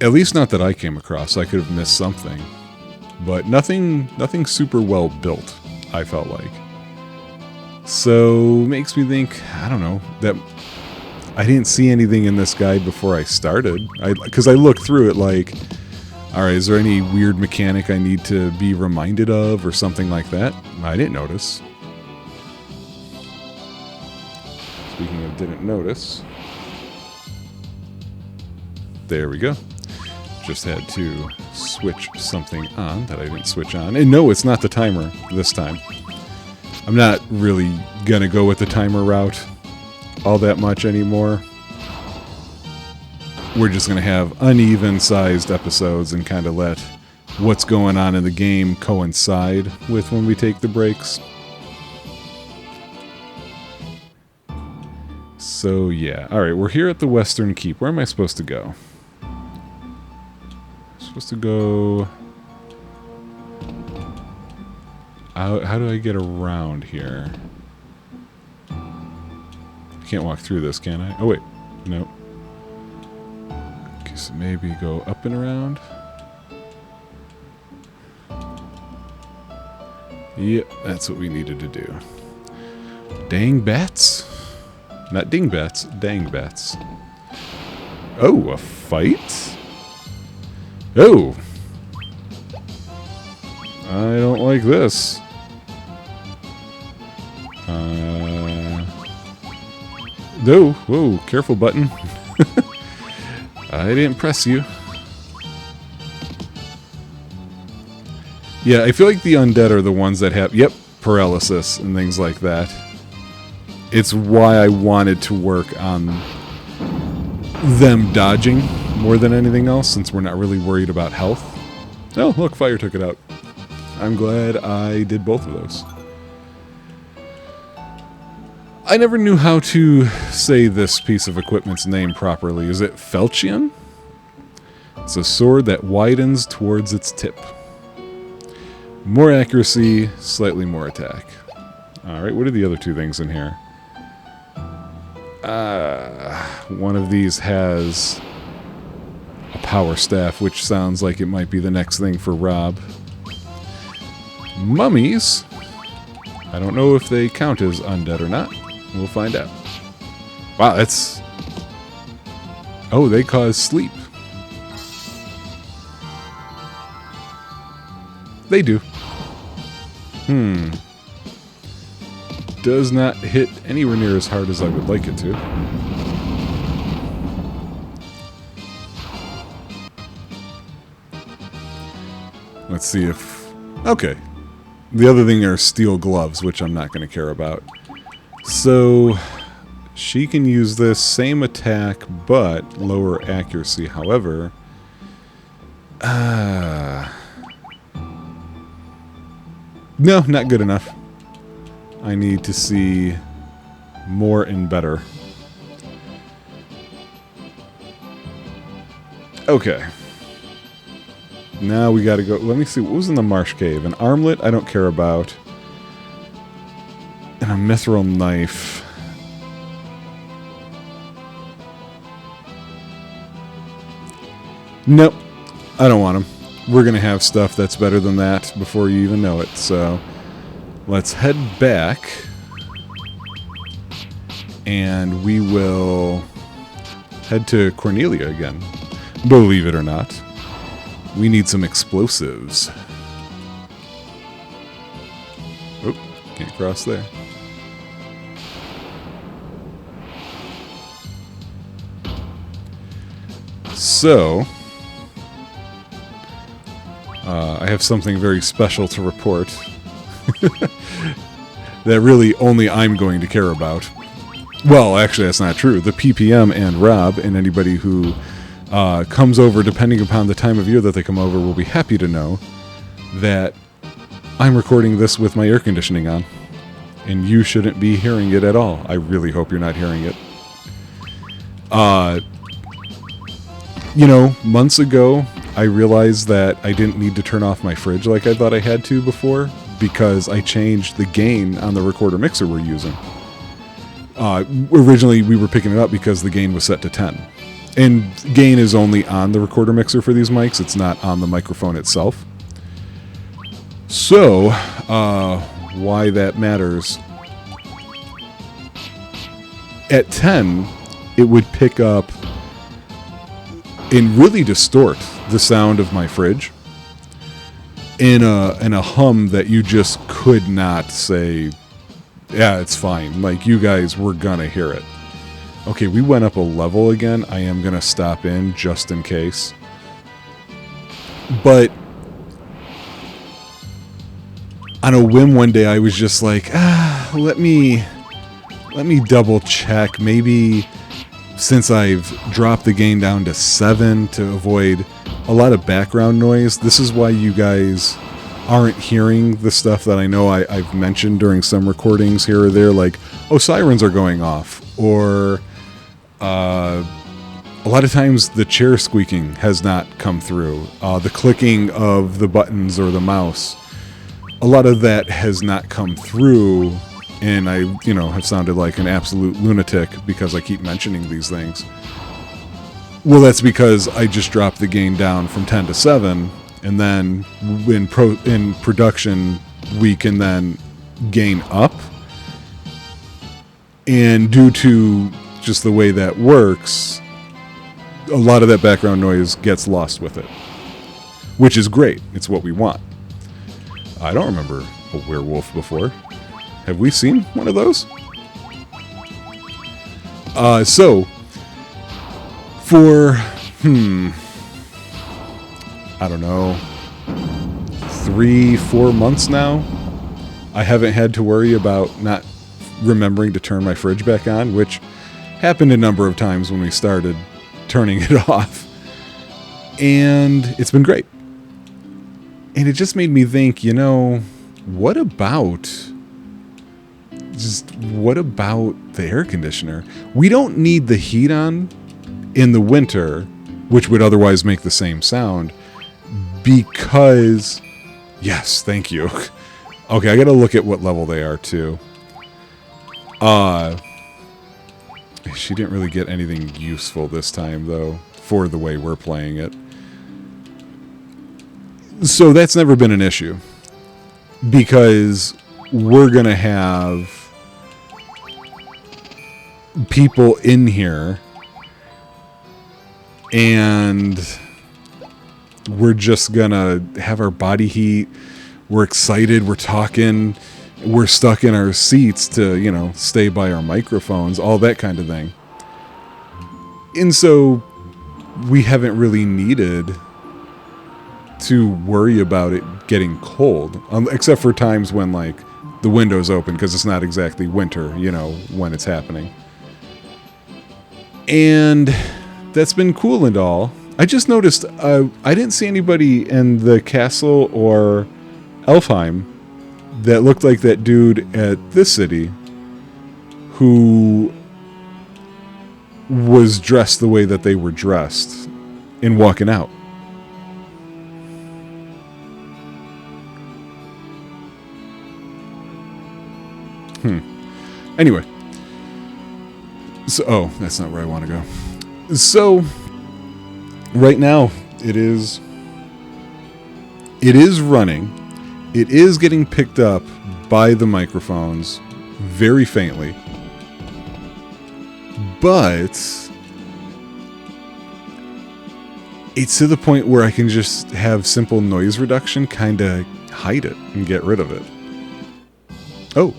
At least not that I came across. I could have missed something. But nothing super well built, I felt like. So, makes me think, I don't know, that I didn't see anything in this guide before I started. Because I looked through it like, alright, is there any weird mechanic I need to be reminded of or something like that? I didn't notice. Speaking of didn't notice. There we go. Just had to switch something on that I didn't switch on. And no, it's not the timer this time. I'm not really gonna go with the timer route all that much anymore. We're just gonna have uneven-sized episodes and kind of let what's going on in the game coincide with when we take the breaks. So yeah, alright, we're here at the Western Keep. Where am I supposed to go? Supposed to go... How do I get around here? I can't walk through this, can I? Oh wait, no. Okay, so maybe go up and around. Yep, that's what we needed to do. Dang bats? Not ding bats, dang bats. Oh, a fight? Oh! I don't like this. No, whoa, careful button. I didn't press you. Yeah, I feel like the undead are the ones that have, yep, paralysis and things like that. It's why I wanted to work on them dodging more than anything else, since we're not really worried about health. Oh, look, fire took it out. I'm glad I did both of those. I never knew how to say this piece of equipment's name properly. Is it Felchion? It's a sword that widens towards its tip. More accuracy, slightly more attack. Alright, what are the other two things in here? One of these has a power staff, which sounds like it might be the next thing for Rob. Mummies? I don't know if they count as undead or not. We'll find out. Wow, that's... Oh, they cause sleep. They do. Does not hit anywhere near as hard as I would like it to. Let's see if... Okay. The other thing are steel gloves, which I'm not going to care about. So, she can use this same attack, but lower accuracy. However, no, not good enough. I need to see more and better. Okay. Now we gotta go. Let me see. What was in the marsh cave? An armlet I don't care about. And a mithril knife. Nope. I don't want them. We're going to have stuff that's better than that before you even know it. So let's head back. And we will head to Cornelia again. Believe it or not. We need some explosives. Oh, can't cross there. So, have something very special to report that really only I'm going to care about. Well, actually, that's not true. The PPM and Rob and anybody who comes over, depending upon the time of year that they come over, will be happy to know that I'm recording this with my air conditioning on. And you shouldn't be hearing it at all. I really hope you're not hearing it. You know, months ago, I realized that I didn't need to turn off my fridge like I thought I had to before, because I changed the gain on the recorder mixer we're using. Originally, we were picking it up because the gain was set to 10. And gain is only on the recorder mixer for these mics. It's not on the microphone itself. So, why that matters. At 10, it would pick up and really distort the sound of my fridge in a hum that you just could not say, yeah, it's fine. Like, you guys were gonna hear it. Okay, we went up a level again. I am gonna stop in just in case. But on a whim one day, I was just like, let me double check. Maybe since I've dropped the gain down to 7 to avoid a lot of background noise, this is why you guys aren't hearing the stuff that I know I've mentioned during some recordings here or there, like, oh, sirens are going off, or a lot of times the chair squeaking has not come through, the clicking of the buttons or the mouse. A lot of that has not come through, and I, have sounded like an absolute lunatic because I keep mentioning these things. Well, that's because I just dropped the gain down from 10 to 7, and then in production, we can then gain up. And due to just the way that works, a lot of that background noise gets lost with it, which is great. It's what we want. I don't remember a werewolf before. Have we seen one of those? So, for, I don't know, 3-4 months now, I haven't had to worry about not remembering to turn my fridge back on, which happened a number of times when we started turning it off. And it's been great. And it just made me think, what about the air conditioner? We don't need the heat on in the winter, which would otherwise make the same sound, because, yes, thank you. Okay, I gotta look at what level they are too. She didn't really get anything useful this time, though, for the way we're playing it. So that's never been an issue, because we're gonna have people in here, and we're just gonna have our body heat. We're excited, we're talking, we're stuck in our seats to, stay by our microphones, all that kind of thing. And so we haven't really needed to worry about it getting cold, except for times when, like, the window's open because it's not exactly winter, when it's happening. And that's been cool and all. I just noticed I didn't see anybody in the castle or Elfheim that looked like that dude at this city who was dressed the way that they were dressed in walking out. Anyway. So, that's not where I want to go. So, right now, it is running. It is getting picked up by the microphones very faintly. But it's to the point where I can just have simple noise reduction kind of hide it and get rid of it. Oh,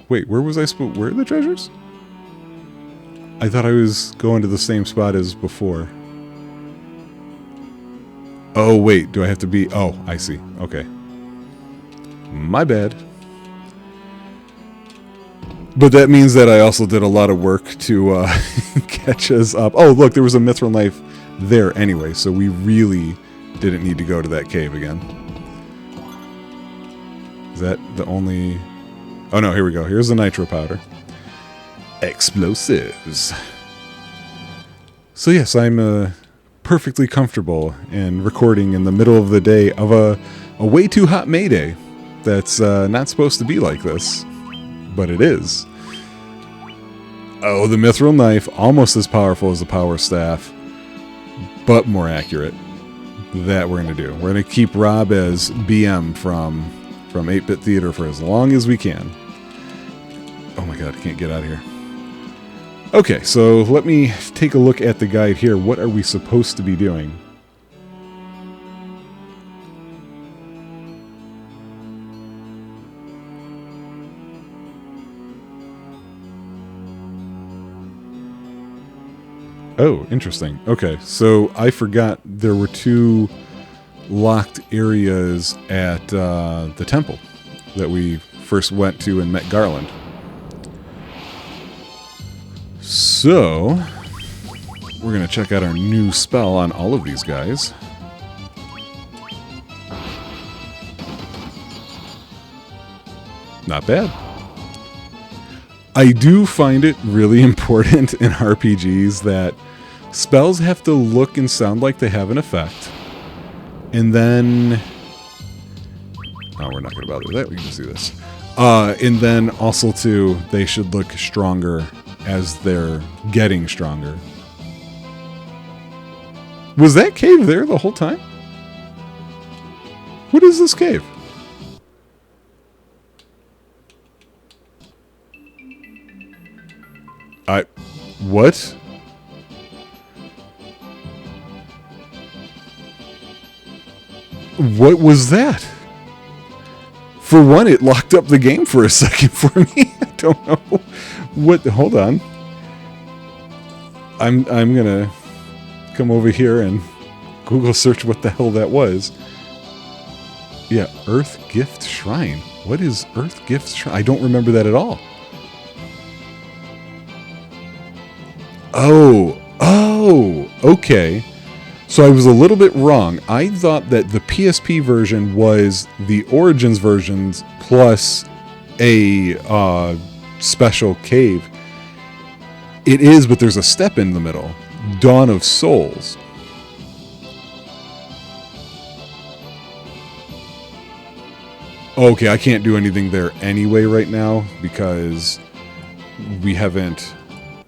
wait, where was I supposed... Where are the treasures? I thought I was going to the same spot as before. Oh, wait. Do I have to be... Oh, I see. Okay. My bad. But that means that I also did a lot of work to catch us up. Oh, look, there was a mithril knife there anyway, so we really didn't need to go to that cave again. Is that the only... Oh, no, here we go. Here's the nitro powder. Explosives. So, yes, I'm perfectly comfortable in recording in the middle of the day of a way too hot May Day that's not supposed to be like this. But it is. Oh, the mithril knife, almost as powerful as the power staff, but more accurate. That we're going to do. We're going to keep Rob as BM from 8-Bit Theater for as long as we can. Oh my god, I can't get out of here. Okay, so let me take a look at the guide here. What are we supposed to be doing? Oh, interesting. Okay, so I forgot there were 2 locked areas at the temple that we first went to and met Garland. So, we're going to check out our new spell on all of these guys. Not bad. I do find it really important in RPGs that spells have to look and sound like they have an effect. And then... Oh, we're not going to bother with that. We can just do this. And then also, too, they should look stronger as they're getting stronger. Was that cave there the whole time? What is this cave? What? What was that? For one, it locked up the game for a second for me. I don't know what. Hold on. I'm gonna come over here and Google search what the hell that was. Yeah, Earth Gift Shrine. What is Earth Gift Shrine? I don't remember that at all. Oh, okay. So I was a little bit wrong. I thought that the PSP version was the Origins versions plus a special cave. It is, but there's a step in the middle. Dawn of Souls. Okay, I can't do anything there anyway right now because we haven't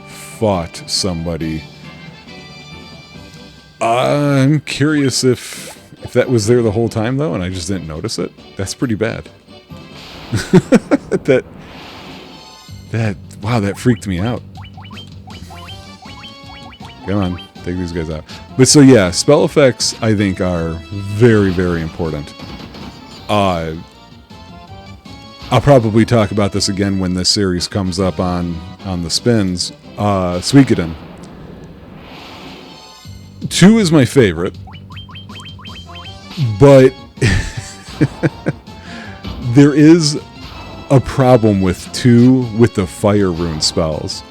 fought somebody. I'm curious if that was there the whole time, though, and I just didn't notice it. That's pretty bad. Wow, that freaked me out. Come on, take these guys out. But so yeah, spell effects, I think, are very, very important. I'll probably talk about this again when this series comes up on the spins. Suikoden. 2 is my favorite, but there is a problem with 2 with the fire rune spells.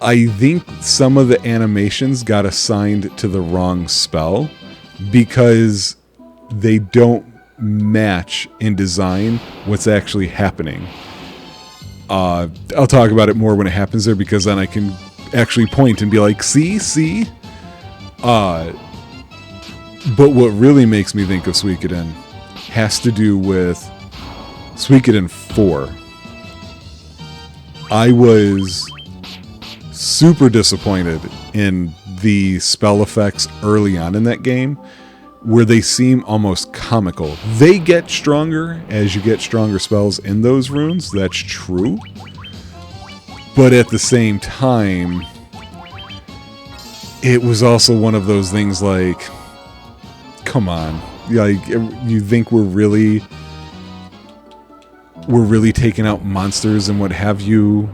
I think some of the animations got assigned to the wrong spell because they don't match in design what's actually happening. I'll talk about it more when it happens there because then I can actually point and be like, see? But what really makes me think of Suikoden has to do with Suikoden 4. I was super disappointed in the spell effects early on in that game, where they seem almost comical. They get stronger as you get stronger spells in those runes, that's true. But at the same time, it was also one of those things like, come on. Like, you think we're really taking out monsters and what have you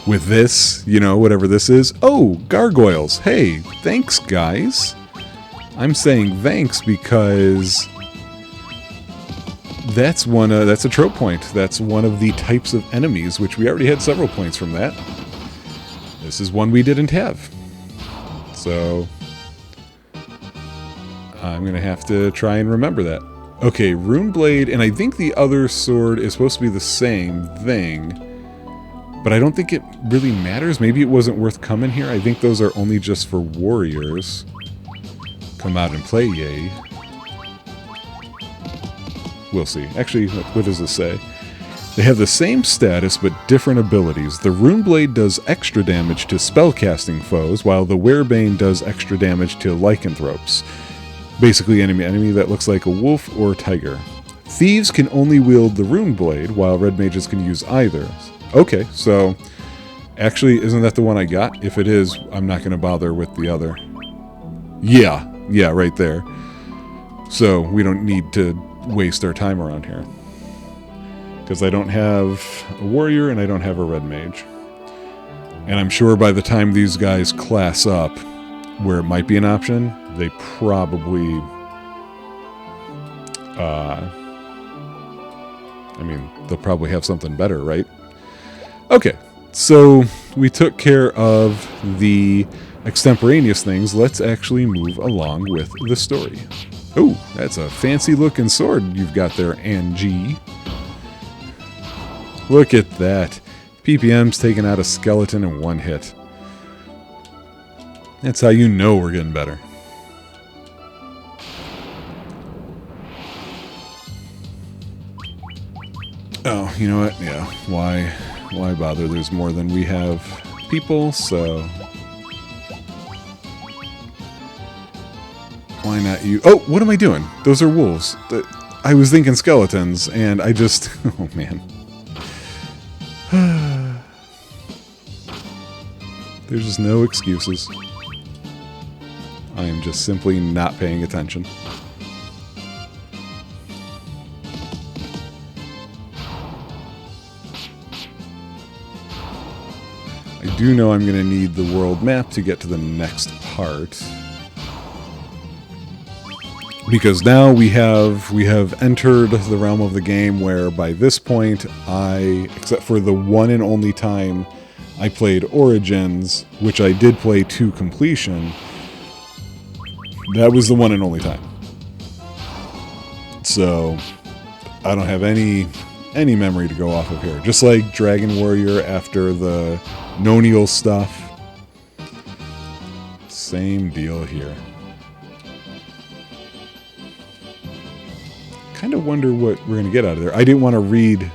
with this, you know, whatever this is. Oh, gargoyles. Hey, thanks, guys. I'm saying thanks because that's a trope point. That's one of the types of enemies, which we already had several points from that. This is one we didn't have. So I'm going to have to try and remember that. Okay, Rune Blade, and I think the other sword is supposed to be the same thing, but I don't think it really matters. Maybe it wasn't worth coming here. I think those are only just for warriors. Come out and play, yay. We'll see. Actually, what does this say? They have the same status, but different abilities. The Rune Blade does extra damage to spellcasting foes, while the Werebane does extra damage to lycanthropes. Basically, enemy that looks like a wolf or tiger. Thieves can only wield the Rune Blade, while red mages can use either. Okay, so actually, isn't that the one I got? If it is, I'm not going to bother with the other. Yeah, right there. So we don't need to waste our time around here. Because I don't have a warrior and I don't have a red mage. And I'm sure by the time these guys class up, where it might be an option, they probably... they'll probably have something better, right? Okay, so we took care of the extemporaneous things. Let's actually move along with the story. Oh, that's a fancy-looking sword you've got there, Angie. Look at that. PPM's taking out a skeleton in one hit. That's how you know we're getting better. Oh, you know what? Yeah, why bother? There's more than we have people, so... Why not you? Oh, what am I doing? Those are wolves. I was thinking skeletons, and I just... Oh, man. There's just no excuses. I am just simply not paying attention. I do know I'm going to need the world map to get to the next part. Because now we have entered the realm of the game where by this point except for the one and only time I played Origins, which I did play to completion, that was the one and only time. So I don't have any memory to go off of here. Just like Dragon Warrior after the Nonial stuff. Same deal here. Kind of wonder what we're going to get out of there. I didn't want to read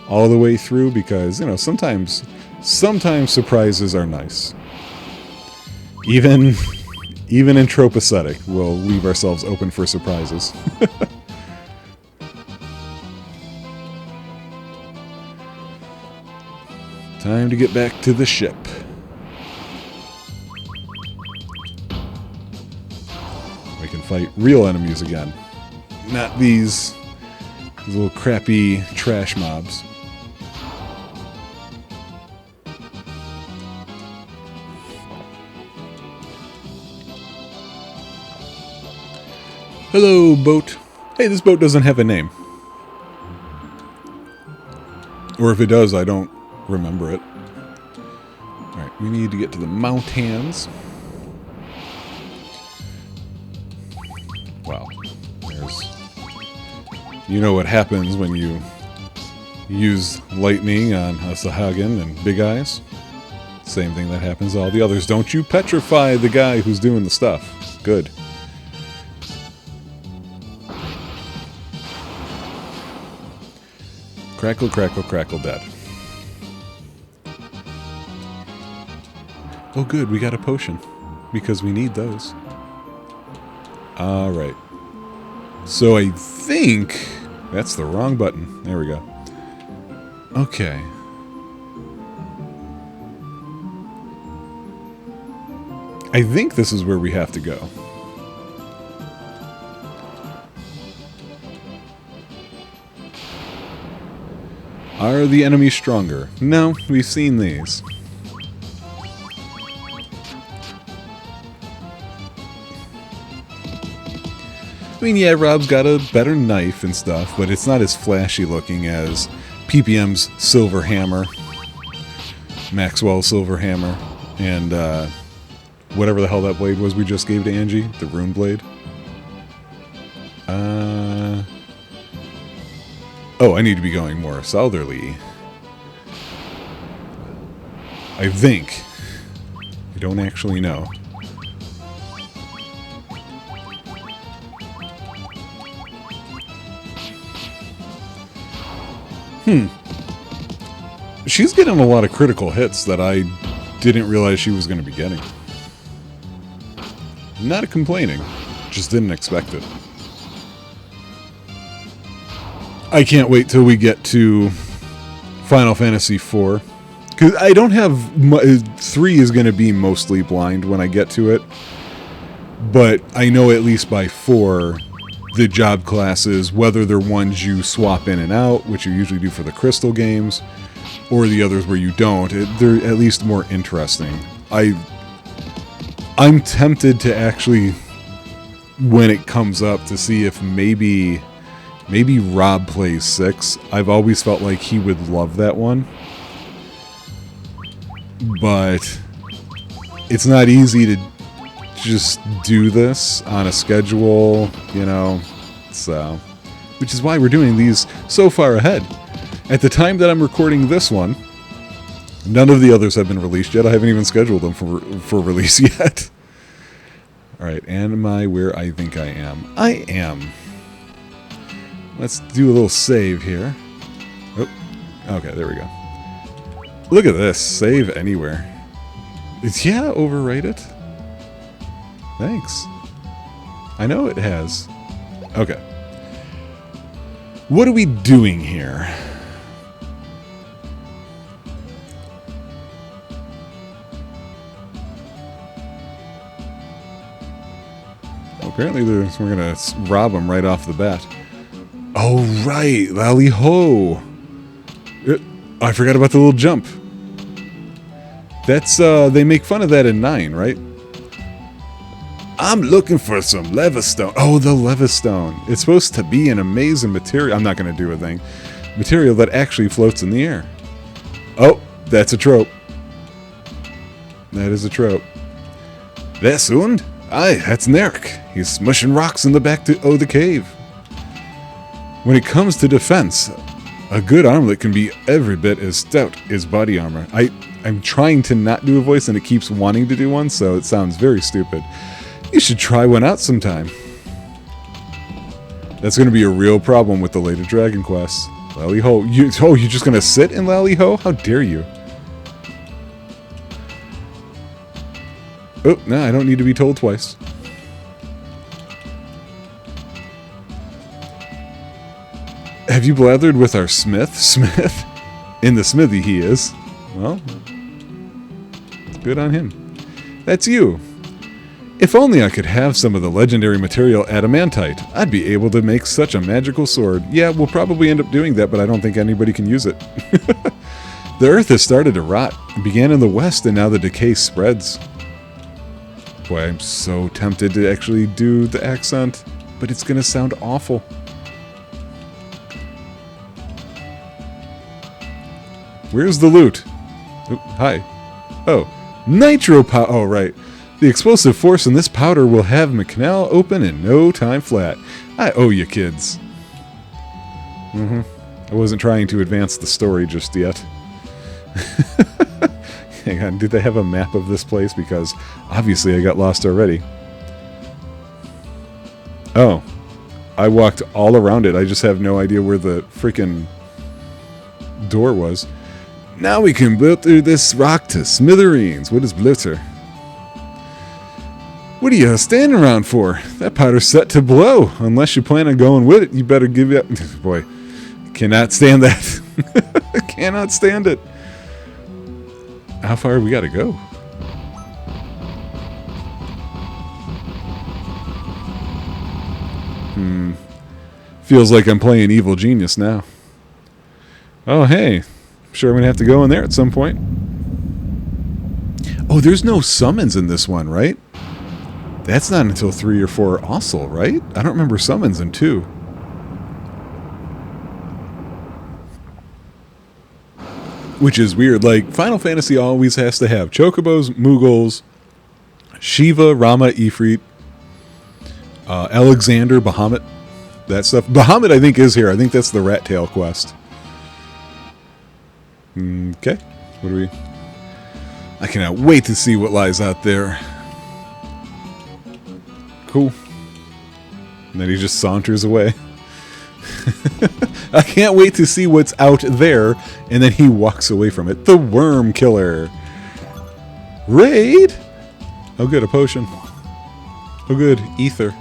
all the way through because, you know, sometimes surprises are nice. Even in TropeAcetic, we'll leave ourselves open for surprises. Time to get back to the ship. We can fight real enemies again. Not these little crappy trash mobs. Hello, boat. Hey, this boat doesn't have a name. Or if it does, I don't remember it. Alright, we need to get to the mountains. Wow. You know what happens when you use lightning on a Sahagin and Big Eyes? Same thing that happens to all the others. Don't you petrify the guy who's doing the stuff. Good. Crackle, crackle, crackle, dead. Oh good, we got a potion. Because we need those. Alright. So I think... That's the wrong button. There we go. Okay. I think this is where we have to go. Are the enemies stronger? No, we've seen these. I mean, yeah, Rob's got a better knife and stuff, but it's not as flashy looking as PPM's Silver Hammer, Maxwell's Silver Hammer, and whatever the hell that blade was we just gave to Angie, the Rune Blade. Oh, I need to be going more southerly. I think. I don't actually know. She's getting a lot of critical hits that I didn't realize she was going to be getting. Not complaining, just didn't expect it. I can't wait till we get to Final Fantasy IV. Because I don't have... 3 is going to be mostly blind when I get to it. But I know at least by 4... the job classes, whether they're ones you swap in and out, which you usually do for the Crystal games, or the others where you don't, they're at least more interesting. I'm tempted to actually, when it comes up, to see if maybe Rob plays 6. I've always felt like he would love that one. But it's not easy to just do this on a schedule, you know, so, which is why we're doing these so far ahead. At the time that I'm recording this one, none of the others have been released yet. I haven't even scheduled them for release yet. Alright, and am I where I think I am? I am. Let's do a little save here. Oh, okay, there we go. Look at this, save anywhere. Yeah, overwrite it. Thanks. I know it has. Okay. What are we doing here? Well, apparently we're going to rob them right off the bat. Oh, right. Lally Ho. I forgot about the little jump. That's, they make fun of that in 9, right? I'm looking for some Levistone. Oh, the Levistone. It's supposed to be an amazing material. I'm not going to do a thing. Material that actually floats in the air. Oh, that's a trope. That is a trope. That's Und? Aye, that's Nerk. He's smushing rocks in the back of the cave. When it comes to defense, a good armlet can be every bit as stout as body armor. I'm trying to not do a voice and it keeps wanting to do one, so it sounds very stupid. You should try one out sometime. That's going to be a real problem with the later Dragon Quests. Lally Ho. You're just going to sit in Lally Ho? How dare you? Oh, no, I don't need to be told twice. Have you blathered with our Smith? Smith? In the smithy he is. Well, good on him. That's you. If only I could have some of the legendary material adamantite, I'd be able to make such a magical sword. Yeah, we'll probably end up doing that, but I don't think anybody can use it. The earth has started to rot. It began in the west, and now the decay spreads. Boy, I'm so tempted to actually do the accent, but it's going to sound awful. Where's the loot? Oh, hi. Oh, nitro power. Oh, right. The explosive force in this powder will have McCanal open in no time flat. I owe you, kids. I wasn't trying to advance the story just yet. Hang on, did they have a map of this place? Because obviously I got lost already. Oh. I walked all around it. I just have no idea where the freaking door was. Now we can blitter this rock to smithereens. What is blitter? What are you standing around for? That powder's set to blow. Unless you plan on going with it, you better give it up. Boy, cannot stand that. Cannot stand it. How far have we got to go? Feels like I'm playing Evil Genius now. Oh, hey. I'm sure I'm going to have to go in there at some point. Oh, there's no summons in this one, right? That's not until 3 or 4 also, right? I don't remember summons in 2. Which is weird. Like, Final Fantasy always has to have Chocobos, Mughals, Shiva, Rama, Ifrit, Alexander, Bahamut. That stuff. Bahamut, I think, is here. I think that's the Rat Tail quest. Okay. What do we... I cannot wait to see what lies out there. Cool. And then he just saunters away. I can't wait to see what's out there. And then he walks away from it. The Worm Killer. Raid? Oh good, a potion. Oh good, ether.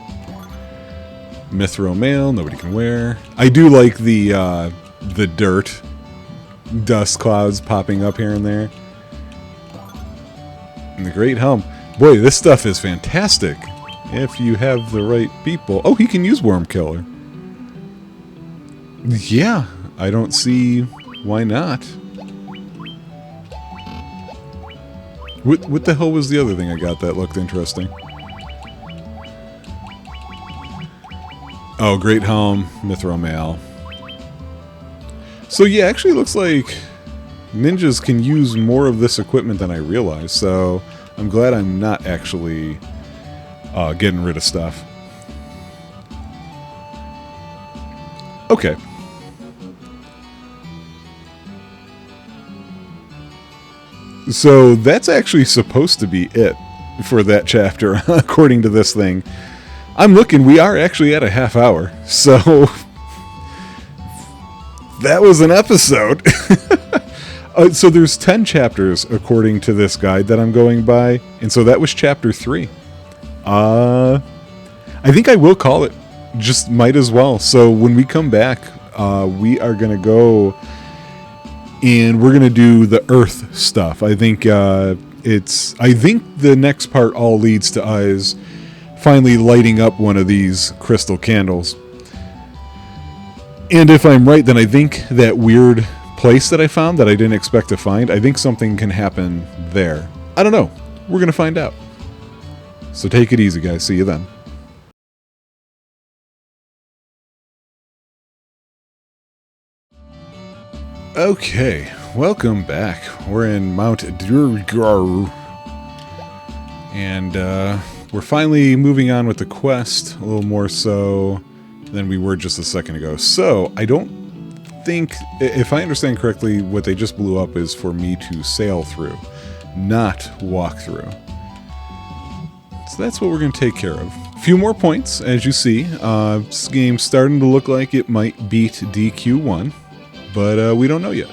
Mithril mail, nobody can wear. I do like the dirt. Dust clouds popping up here and there. And the Great Helm. Boy, this stuff is fantastic. If you have the right people. Oh, he can use Worm Killer. Yeah, I don't see why not. What the hell was the other thing I got that looked interesting? Oh, Great Helm, Mithril Mail. So yeah, actually looks like ninjas can use more of this equipment than I realized, so I'm glad I'm not actually getting rid of stuff. Okay. So that's actually supposed to be it for that chapter, according to this thing. I'm looking, we are actually at a half hour, so that was an episode. So there's 10 chapters, according to this guide that I'm going by, and so that was chapter 3. I think I will call it. Just might as well. So when we come back, we are going to go and we're going to do the Earth stuff. I think I think the next part all leads to us finally lighting up one of these crystal candles. And if I'm right, then I think that weird place that I found that I didn't expect to find, I think something can happen there. I don't know. We're going to find out. So take it easy, guys. See you then. Okay, welcome back. We're in Mount Durgar. And we're finally moving on with the quest, a little more so than we were just a second ago. So, I don't think, if I understand correctly, what they just blew up is for me to sail through, not walk through. So that's what we're going to take care of. A few more points, as you see. This game's starting to look like it might beat DQ1, but we don't know yet.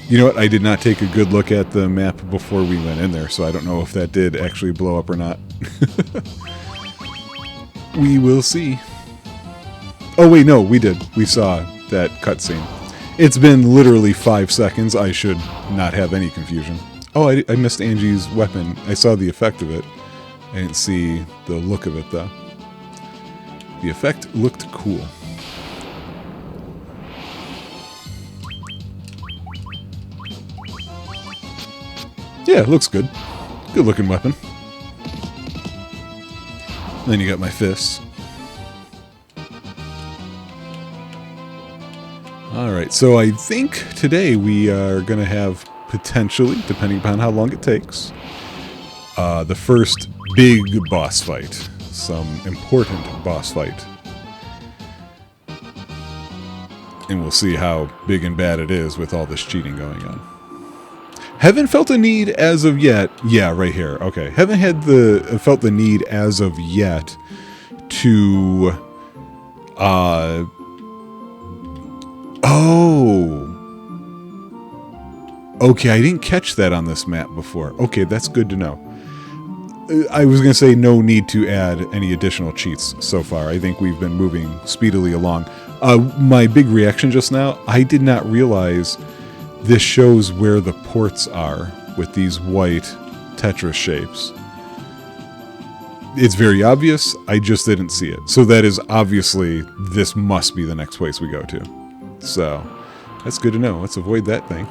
You know what? I did not take a good look at the map before we went in there, so I don't know if that did actually blow up or not. We will see. Oh wait, no, we did. We saw that cutscene. It's been literally 5 seconds. I should not have any confusion. Oh, I missed Angie's weapon. I saw the effect of it. I didn't see the look of it, though. The effect looked cool. Yeah, it looks good. Good looking weapon. And then you got my fists. Alright, so I think today we are going to have potentially, depending upon how long it takes, the first big boss fight. Some important boss fight. And we'll see how big and bad it is with all this cheating going on. Haven't felt a need as of yet. Yeah, right here. Okay. Haven't felt the need as of yet to oh. Okay, I didn't catch that on this map before. Okay, that's good to know. I was going to say no need to add any additional cheats so far. I think we've been moving speedily along. My big reaction just now, I did not realize this shows where the ports are with these white Tetris shapes. It's very obvious, I just didn't see it. So that is obviously, this must be the next place we go to. So, that's good to know. Let's avoid that thing.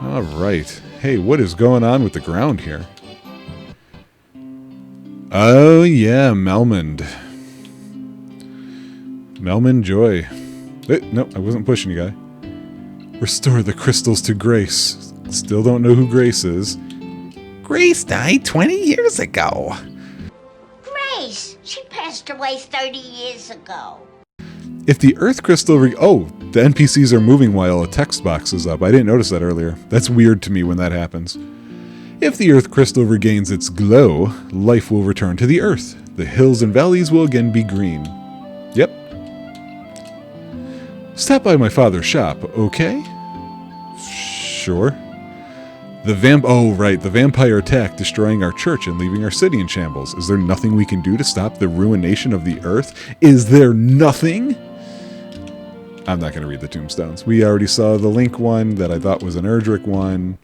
Alright, Hey, what is going on with the ground here? Oh, yeah, Melmond. Melmond Joy. No, I wasn't pushing you, guy. Restore the crystals to Grace. Still don't know who Grace is. Grace died 20 years ago. Grace! She passed away 30 years ago. If the Earth Crystal... Oh, the NPCs are moving while a text box is up. I didn't notice that earlier. That's weird to me when that happens. If the Earth Crystal regains its glow, life will return to the Earth. The hills and valleys will again be green. Yep. Stop by my father's shop, okay? Sure. Oh, right. The vampire attacked, destroying our church and leaving our city in shambles. Is there nothing we can do to stop the ruination of the Earth? Is there nothing? I'm not going to read the tombstones. We already saw the Link one that I thought was an Erdrick one.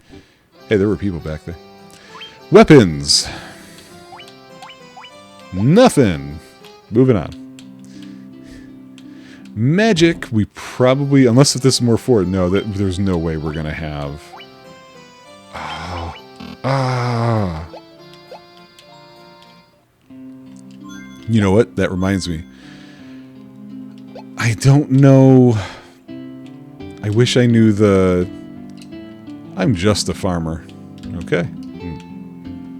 Hey, there were people back there. Weapons. Nothing. Moving on. Magic, we probably... Unless if this is more forward. No, there's no way we're going to have... You know what? That reminds me. I don't know... I wish I knew the... I'm just a farmer. Okay.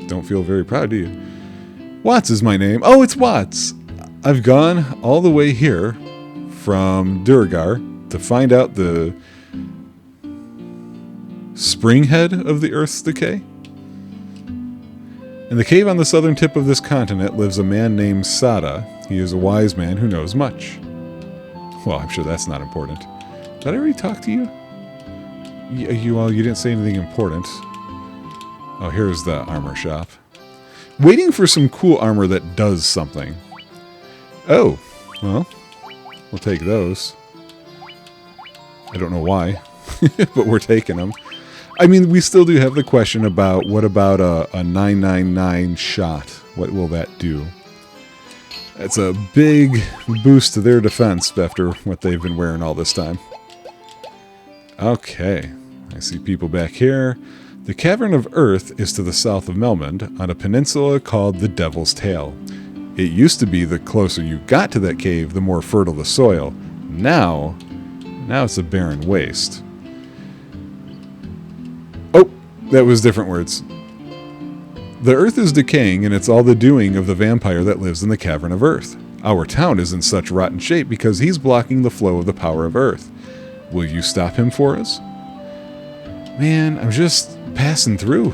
Don't feel very proud, do you? Watts is my name. Oh, it's Watts! I've gone all the way here from Duragar to find out the spring head of the Earth's decay. In the cave on the southern tip of this continent lives a man named Sada. He is a wise man who knows much. Well, I'm sure that's not important. Did I already talk to you? Well, you didn't say anything important. Oh, here's the armor shop. Waiting for some cool armor that does something. Oh, well, we'll take those. I don't know why, but we're taking them. I mean, we still do have the question about, what about a 999 shot? What will that do? It's a big boost to their defense after what they've been wearing all this time. Okay, I see people back here. The Cavern of Earth is to the south of Melmond, on a peninsula called the Devil's Tail. It used to be the closer you got to that cave, the more fertile the soil. Now it's a barren waste. Oh, that was different words. The Earth is decaying, and it's all the doing of the vampire that lives in the Cavern of Earth. Our town is in such rotten shape because he's blocking the flow of the power of Earth. Will you stop him for us? Man, I'm just passing through.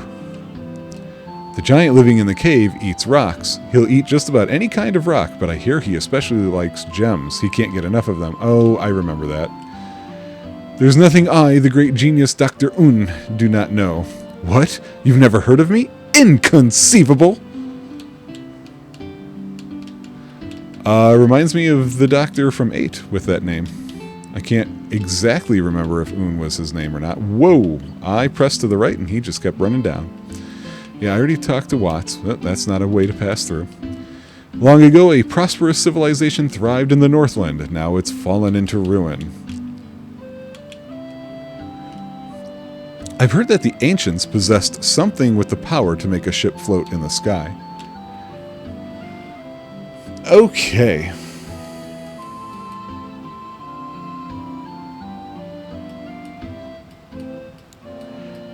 The giant living in the cave eats rocks. He'll eat just about any kind of rock, but I hear he especially likes gems. He can't get enough of them. Oh, I remember that. There's nothing I, the great genius Dr. Un, do not know. What? You've never heard of me? Inconceivable! Reminds me of the doctor from 8 with that name. I can't exactly remember if Un was his name or not. Whoa! I pressed to the right and he just kept running down. Yeah, I already talked to Watts. Well, that's not a way to pass through. Long ago, a prosperous civilization thrived in the Northland. Now it's fallen into ruin. I've heard that the ancients possessed something with the power to make a ship float in the sky. Okay.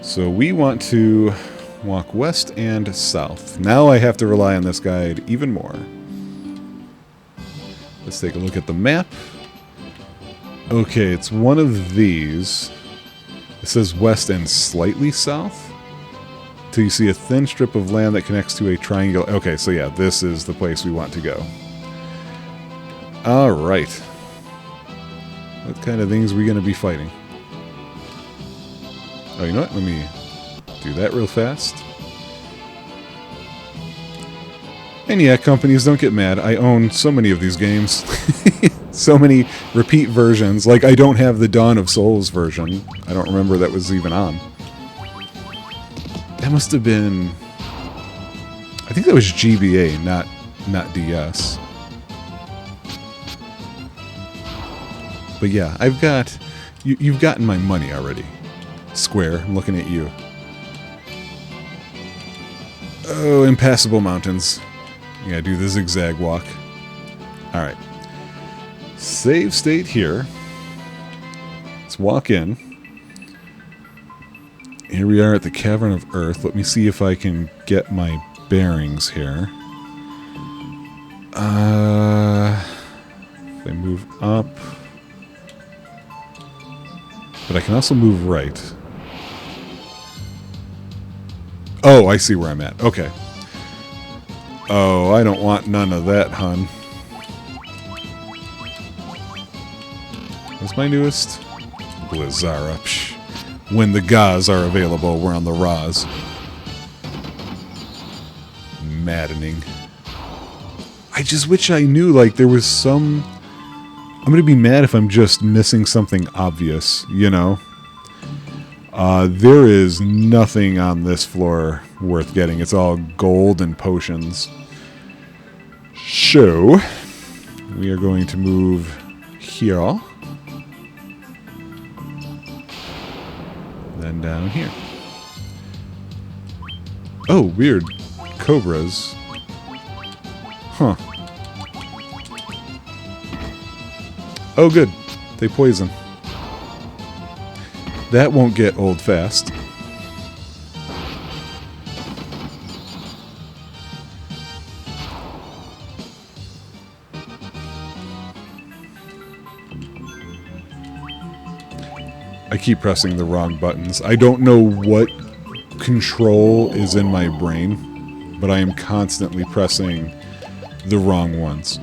So we want to walk west and south. Now I have to rely on this guide even more. Let's take a look at the map. Okay, it's one of these. It says west and slightly south. Till you see a thin strip of land that connects to a triangle. Okay, so yeah, this is the place we want to go. Alright. What kind of things are we going to be fighting? Oh, you know what? Let me do that real fast. And yeah, companies, don't get mad. I own so many of these games. So many repeat versions. Like, I don't have the Dawn of Souls version. I don't remember that was even on. That must have been... I think that was GBA, not DS. But yeah, I've got... You've gotten my money already. Square, I'm looking at you. Oh, impassable mountains. You gotta do the zigzag walk. Alright. Save state here. Let's walk in. Here we are at the Cavern of Earth. Let me see if I can get my bearings here. If I move up. But I can also move right. Oh, I see where I'm at. Okay. Oh, I don't want none of that, hun. What's my newest? Blizzara. Psh. When the Gaz are available, we're on the Raz. Maddening. I just wish I knew, like, there was some... I'm going to be mad if I'm just missing something obvious, you know? There is nothing on this floor worth getting. It's all gold and potions. So, we are going to move here. Then down here. Oh, weird. Cobras. Huh. Oh, good. They poison. That won't get old fast. I keep pressing the wrong buttons. I don't know what control is in my brain, but I am constantly pressing the wrong ones.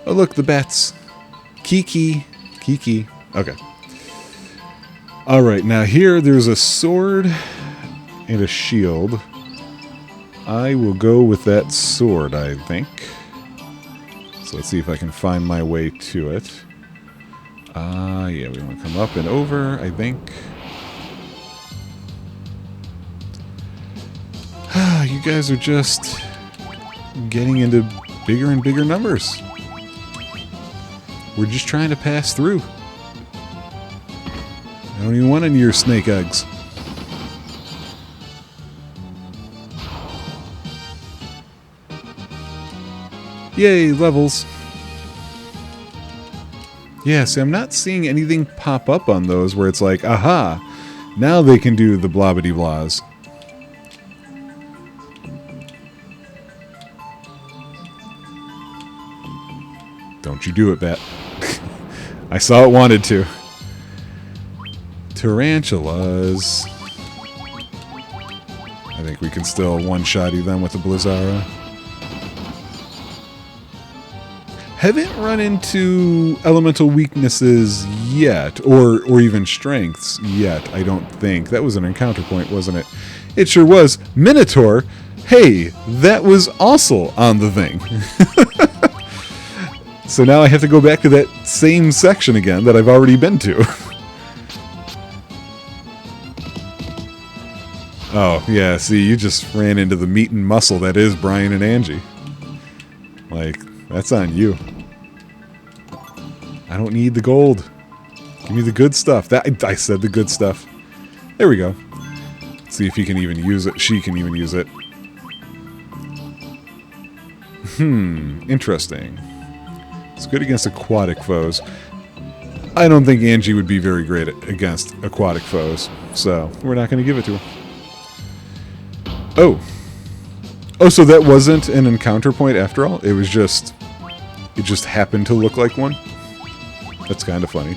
Oh, look, the bats. Kiki. Kiki. Okay. Alright, now here there's a sword and a shield. I will go with that sword, I think. So let's see if I can find my way to it. Yeah, we want to come up and over, I think. You guys are just getting into bigger and bigger numbers. We're just trying to pass through. I don't even want any of your snake eggs. Yay, levels. Yeah, see, I'm not seeing anything pop up on those where it's like, aha, now they can do the blobbity-blahs. Don't you do it, Bat. I saw it wanted to. Tarantulas. I think we can still one-shotty them with the Blizzara. Haven't run into elemental weaknesses yet, or even strengths yet, I don't think. That was an encounter point, wasn't it? It sure was. Minotaur! Hey, that was also on the thing. So now I have to go back to that same section again that I've already been to. Oh, yeah, see, you just ran into the meat and muscle that is Brian and Angie. Like, that's on you. I don't need the gold. Give me the good stuff. I said the good stuff. There we go. Let's see if he can even use it. She can even use it. Interesting. It's good against aquatic foes. I don't think Angie would be very great against aquatic foes, so we're not going to give it to her. Oh. Oh, so that wasn't an encounter point after all? It was just... It just happened to look like one? That's kind of funny.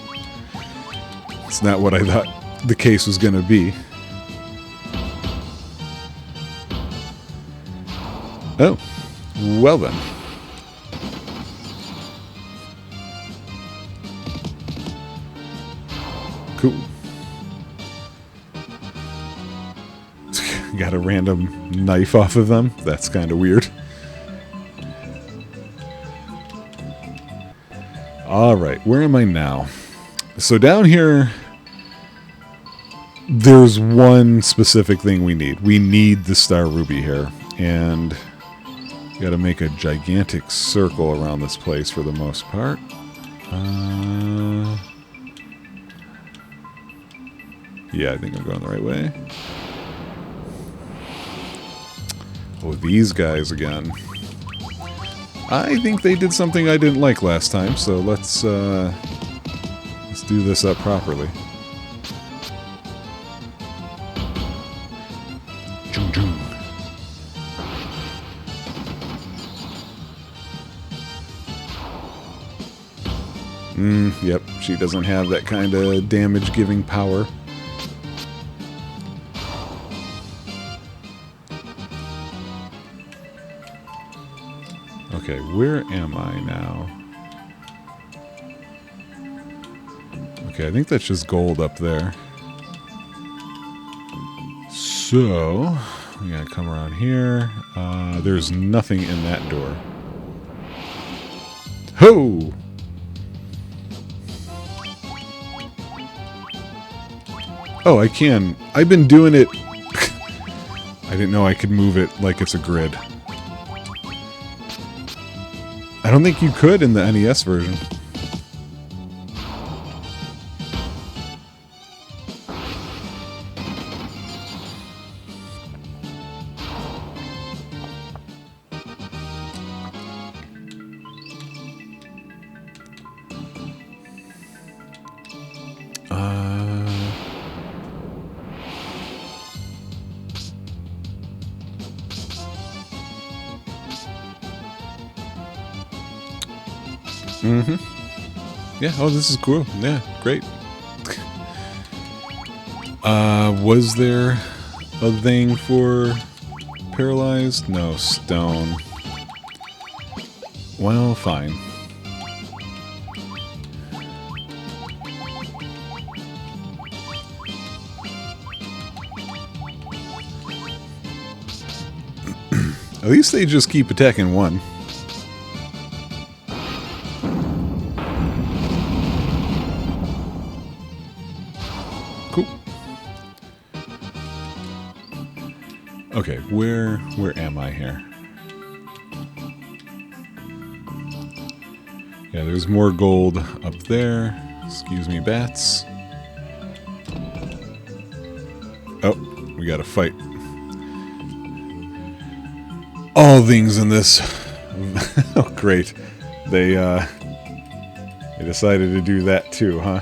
It's not what I thought the case was going to be. Oh. Well then. Cool. Got a random knife off of them. That's kind of weird. Alright, where am I now? So down here, there's one specific thing we need. We need the Star Ruby here. And you gotta make a gigantic circle around this place for the most part. Yeah, I think I'm going the right way. Oh, these guys again. I think they did something I didn't like last time, so let's do this up properly. Chung chung. Yep, she doesn't have that kind of damage-giving power. Okay, where am I now? Okay, I think that's just gold up there. So, we gotta come around here. There's nothing in that door. Ho! Oh, I can. I've been doing it. I didn't know I could move it like it's a grid. I don't think you could in the NES version. Yeah, oh, this is cool. Yeah, great. Was there a thing for paralyzed? No, stone. Well, fine. At least they just keep attacking one. Cool. Okay, where am I here? Yeah, there's more gold up there. Excuse me, bats. Oh, we gotta fight. All things in this. Oh, great. They decided to do that too, huh?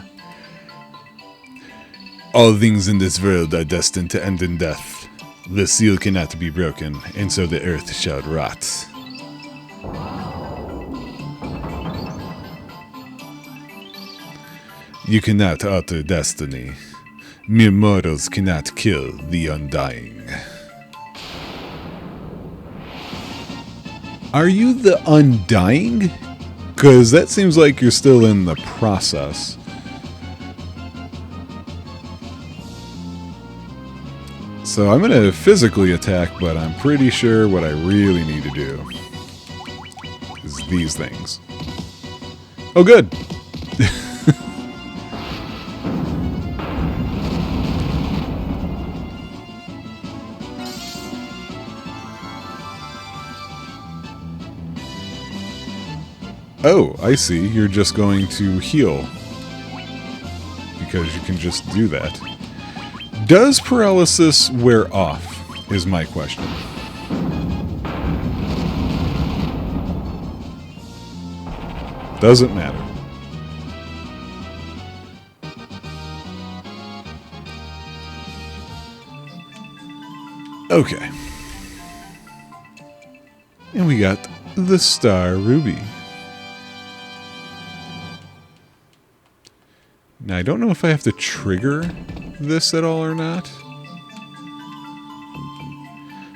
All things in this world are destined to end in death. The seal cannot be broken, and so the earth shall rot. You cannot alter destiny. Mere mortals cannot kill the undying. Are you the undying? Because that seems like you're still in the process. So I'm going to physically attack, but I'm pretty sure what I really need to do is these things. Oh, good. Oh, I see. You're just going to heal. Because you can just do that. Does paralysis wear off, is my question. Doesn't matter. Okay. And we got the Star Ruby. Now, I don't know if I have to trigger this at all or not.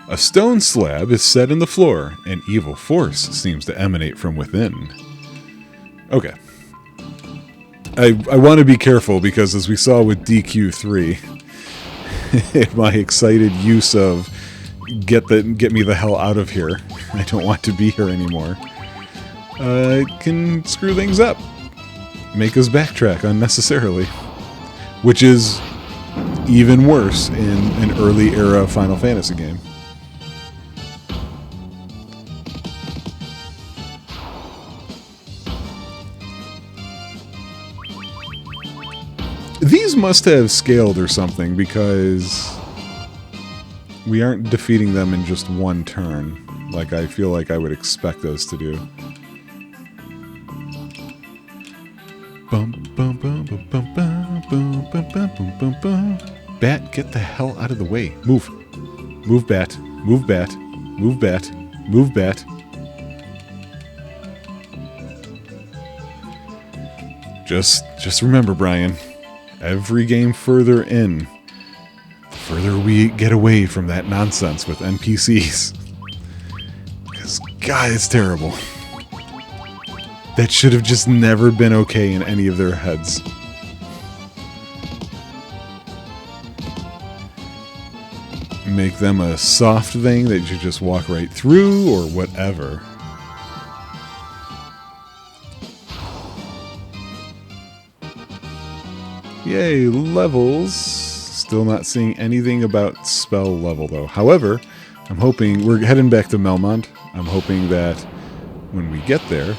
A stone slab is set in the floor. An evil force seems to emanate from within. Okay. I want to be careful because as we saw with DQ3, my excited use of get me the hell out of here. I don't want to be here anymore. It can screw things up. Make us backtrack unnecessarily. Which is even worse in an early era Final Fantasy game. These must have scaled or something, because we aren't defeating them in just one turn, like I feel like I would expect us to do. Bum, bum, bum, bum, bum, bum, bum, bum, bum, bum, bum. Bat, get the hell out of the way. Move. Move, Bat. Move, Bat. Move, Bat. Move, Bat. Just remember, Brian, every game further in, the further we get away from that nonsense with NPCs. Because, God, it's terrible. That should have just never been okay in any of their heads. Make them a soft thing that you just walk right through, or whatever. Yay, levels. Still not seeing anything about spell level, though. However, I'm hoping... We're heading back to Melmond. I'm hoping that when we get there,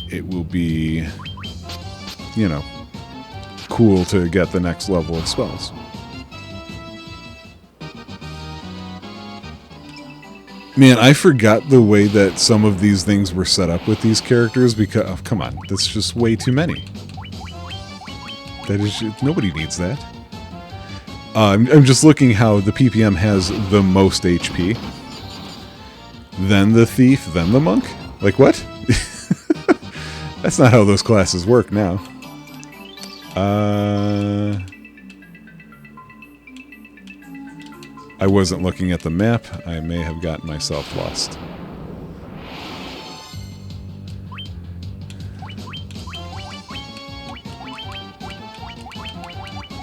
it will be, you know, cool to get the next level of spells. Man, I forgot the way that some of these things were set up with these characters because... Oh, come on, that's just way too many. That is... Nobody needs that. I'm just looking how the PPM has the most HP. Then the thief, then the monk? Like, what? That's not how those classes work now. I wasn't looking at the map. I may have gotten myself lost.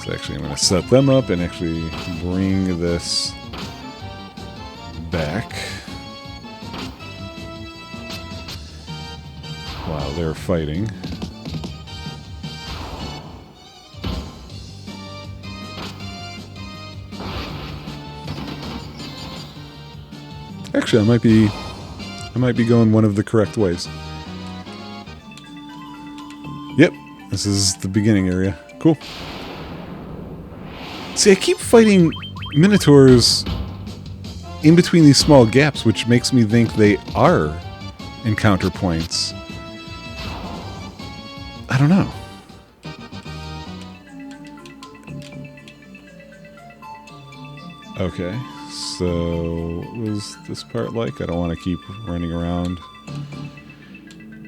So actually, I'm going to set them up and actually bring this back while they're fighting. Actually, I might be going one of the correct ways. Yep, this is the beginning area. Cool. See, I keep fighting minotaurs in between these small gaps, which makes me think they are encounter points. I don't know. Okay, so what was this part like? I don't want to keep running around.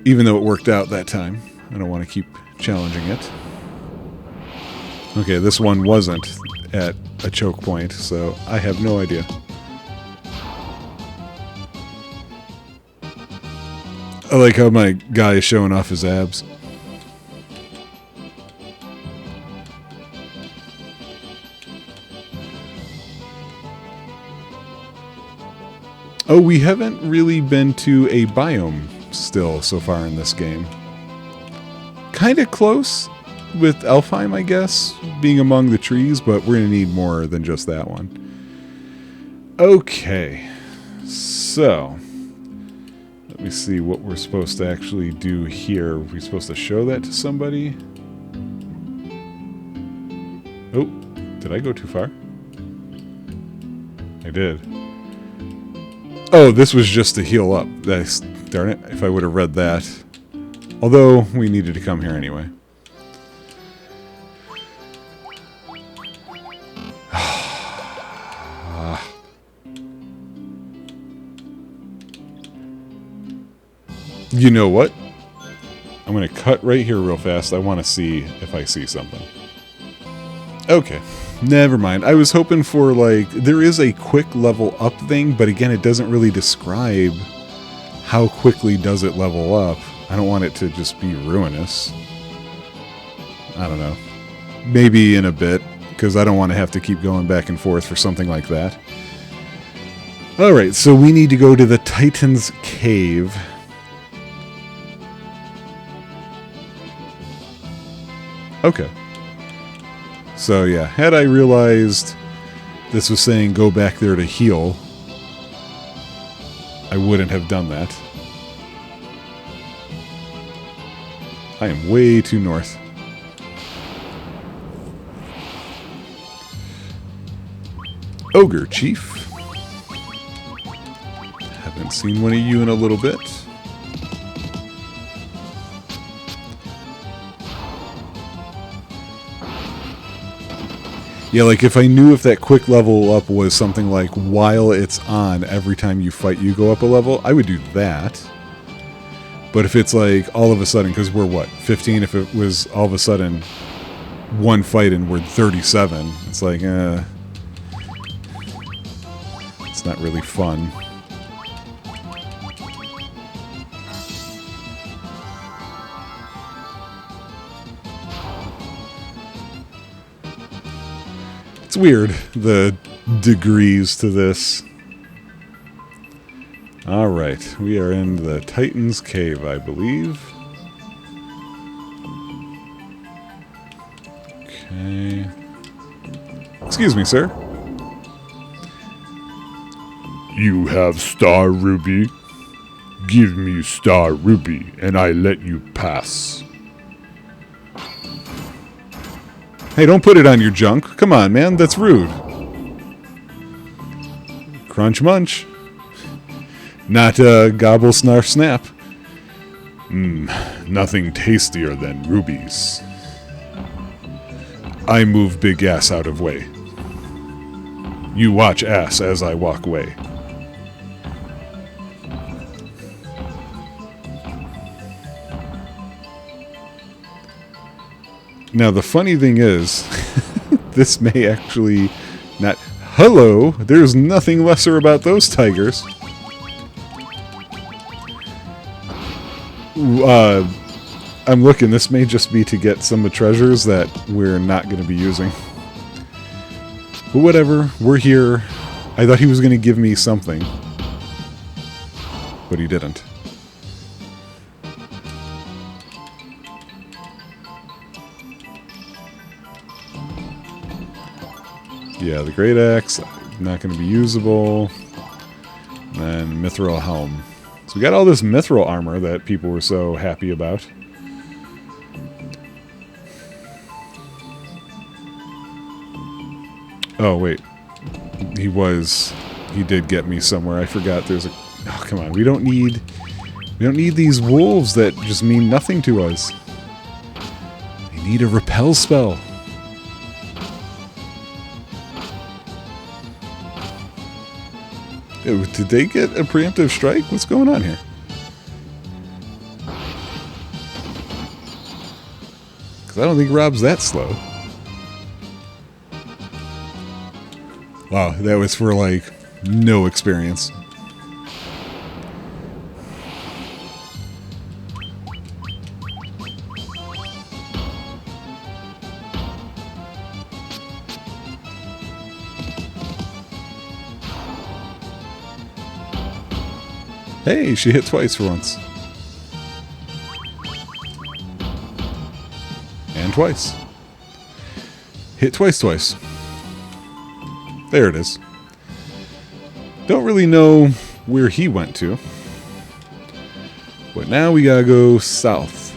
Even though it worked out that time, I don't want to keep challenging it. Okay, this one wasn't at a choke point, so I have no idea. I like how my guy is showing off his abs. Oh, we haven't really been to a biome still so far in this game. Kind of close with Elfheim, I guess, being among the trees, but we're going to need more than just that one. Okay, so let me see what we're supposed to actually do here. Are we supposed to show that to somebody? Oh, did I go too far? I did. Oh, this was just to heal up. Darn it, if I would have read that. Although, we needed to come here anyway. You know what? I'm going to cut right here real fast. I want to see if I see something. Okay. Never mind. I was hoping for, like, there is a quick level up thing, but again, it doesn't really describe how quickly does it level up. I don't want it to just be ruinous. I don't know. Maybe in a bit, because I don't want to have to keep going back and forth for something like that. Alright, so we need to go to the Titan's Cave. Okay. So yeah, had I realized this was saying go back there to heal, I wouldn't have done that. I am way too north. Ogre Chief. Haven't seen one of you in a little bit. Yeah, like if I knew if that quick level up was something like while it's on every time you fight you go up a level, I would do that. But if it's like all of a sudden, because we're what, 15, if it was all of a sudden one fight and we're 37, it's like, it's not really fun. It's weird, the degrees to this. Alright, we are in the Titan's Cave, I believe. Okay. Excuse me, sir. You have Star Ruby? Give me Star Ruby, and I let you pass. Hey, don't put it on your junk. Come on, man, that's rude. Crunch munch. Not gobble snarf snap. Nothing tastier than rubies. I move big ass out of way. You watch ass as I walk away. Now the funny thing is, this may actually not... Hello! There's nothing lesser about those tigers. I'm looking. This may just be to get some of the treasures that we're not going to be using. But whatever. We're here. I thought he was going to give me something. But he didn't. Yeah, the Great Axe, not going to be usable. And then Mithril Helm. So we got all this Mithril armor that people were so happy about. Oh, wait. He did get me somewhere. I forgot there's a... Oh, come on. We don't need these wolves that just mean nothing to us. We need a repel spell. Did they get a preemptive strike? What's going on here? Because I don't think Rob's that slow. Wow, that was for, like, no experience. Hey, she hit twice for once. And twice. Hit twice. There it is. Don't really know where he went to. But now we gotta go south.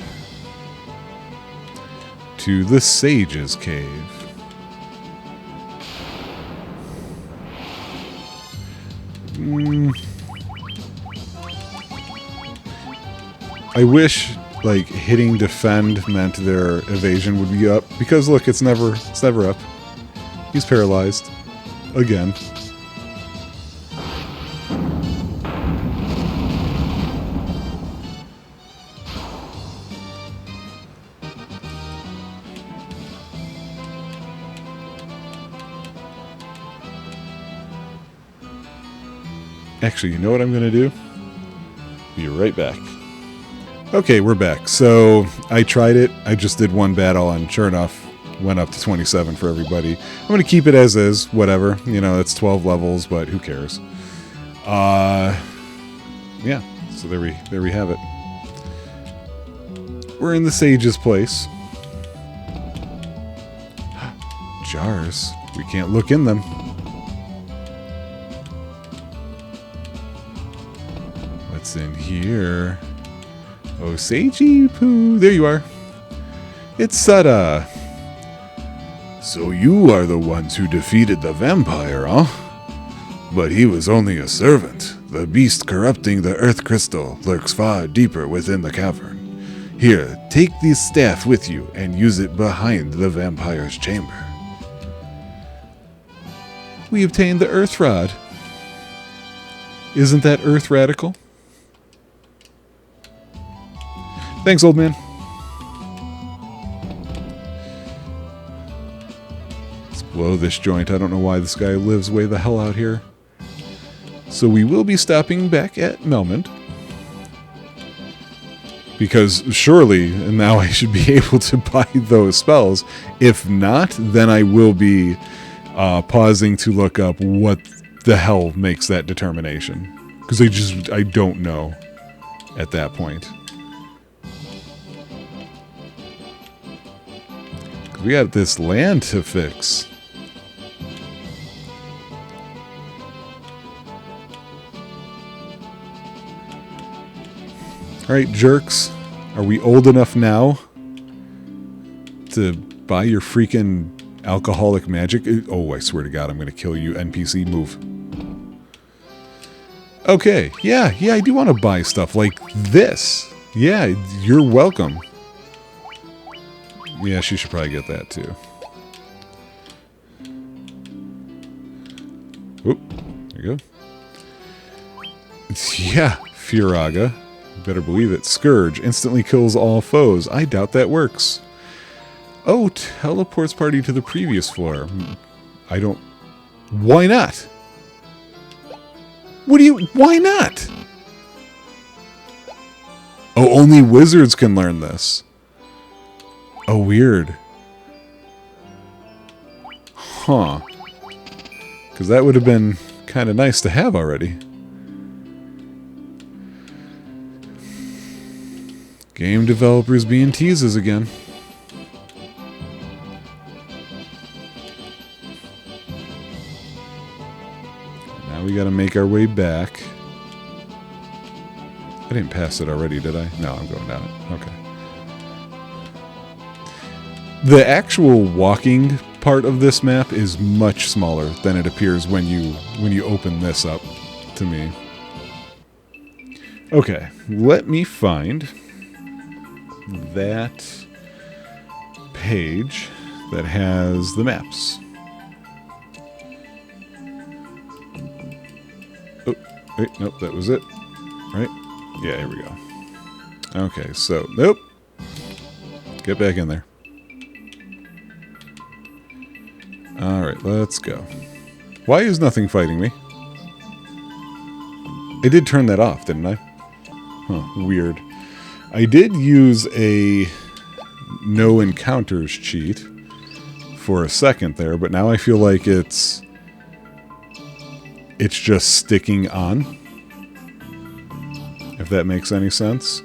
To the Sage's Cave. I wish, like, hitting defend meant their evasion would be up. Because, look, it's never up. He's paralyzed. Again. Actually, you know what I'm going to do? Be right back. Okay, we're back. So, I tried it. I just did one battle, and sure enough, went up to 27 for everybody. I'm going to keep it as is, whatever. You know, it's 12 levels, but who cares? Yeah, so there we have it. We're in the Sage's place. Jars. We can't look in them. What's in here? Oh, Sagey Poo. There you are. It's Sutta. So you are the ones who defeated the vampire, huh? But he was only a servant. The beast corrupting the earth crystal lurks far deeper within the cavern. Here, take this staff with you and use it behind the vampire's chamber. We obtained the earth rod. Isn't that earth radical? Thanks, old man. Let's blow this joint. I don't know why this guy lives way the hell out here. So we will be stopping back at Melmond. Because surely now I should be able to buy those spells. If not, then I will be pausing to look up what the hell makes that determination. Because I don't know at that point. We got this land to fix. Alright, jerks. Are we old enough now to buy your freaking alcoholic magic? Oh, I swear to God, I'm going to kill you, NPC. Move. Okay, yeah, I do want to buy stuff like this. Yeah, you're welcome. Yeah, she should probably get that too. Oop, there you go. Yeah, Furaga. Better believe it. Scourge instantly kills all foes. I doubt that works. Oh, teleports party to the previous floor. I don't... Why not? Why not? Oh, only wizards can learn this. Oh, weird. Huh. Because that would have been kind of nice to have already. Game developers being teases again. Now we gotta make our way back. I didn't pass it already, did I? No, I'm going down it. Okay. The actual walking part of this map is much smaller than it appears when you open this up to me. Okay, let me find that page that has the maps. Oh, wait, nope, that was it. Right? Yeah, here we go. Okay, so, nope. Get back in there. Alright, let's go. Why is nothing fighting me? I did turn that off, didn't I? Huh, weird. I did use a no encounters cheat for a second there, but now I feel like it's just sticking on. If that makes any sense.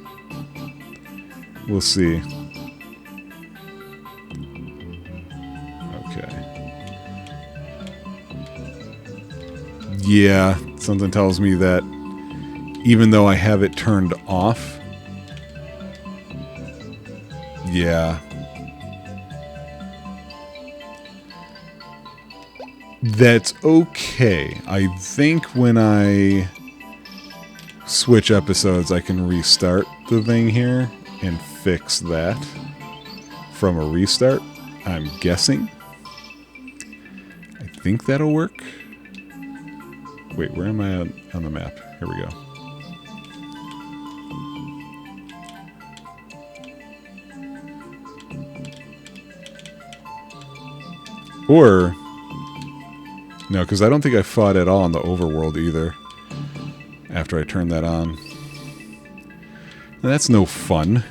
We'll see. Okay. Yeah, something tells me that even though I have it turned off, yeah. That's okay. I think when I switch episodes, I can restart the thing here and fix that from a restart. I'm guessing. I think that'll work. Wait, where am I on the map? Here we go. Or, no, because I don't think I fought at all in the overworld either after I turned that on. And that's no fun.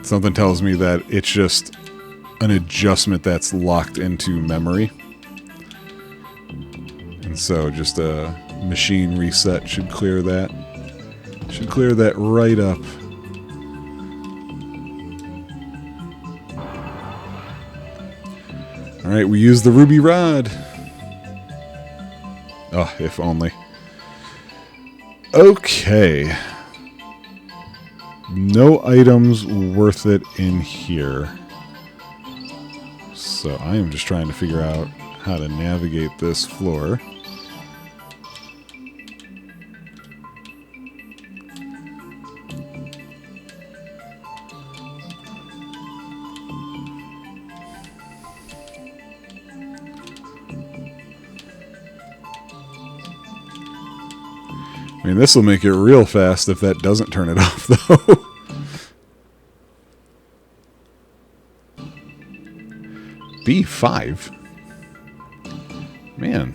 Something tells me that it's just an adjustment that's locked into memory. And so just a machine reset should clear that. Should clear that right up. Alright, we use the ruby rod. Oh, if only. Okay. No items worth it in here. So I am just trying to figure out how to navigate this floor. I mean, this will make it real fast if that doesn't turn it off, though. B5? Man.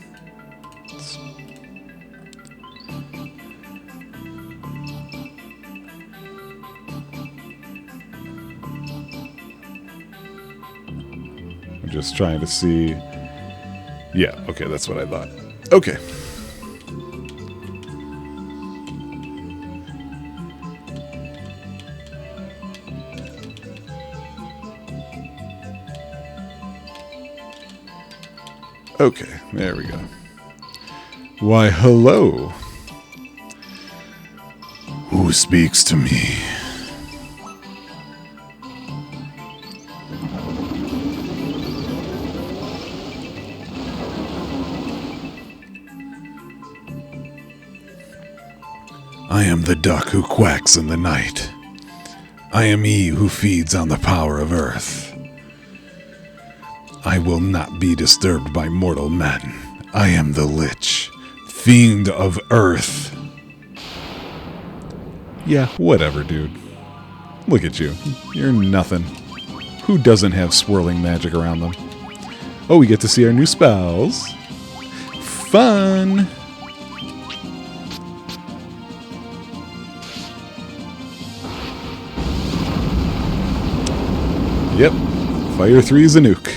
I'm just trying to see. Yeah, okay, that's what I thought. Okay. Okay, there we go. Why, hello. Who speaks to me? I am the duck who quacks in the night. I am he who feeds on the power of earth. I will not be disturbed by mortal men. I am the Lich, fiend of earth. Yeah, whatever, dude. Look at you. You're nothing. Who doesn't have swirling magic around them? Oh, we get to see our new spells. Fun! Yep. Fire 3 is a nuke.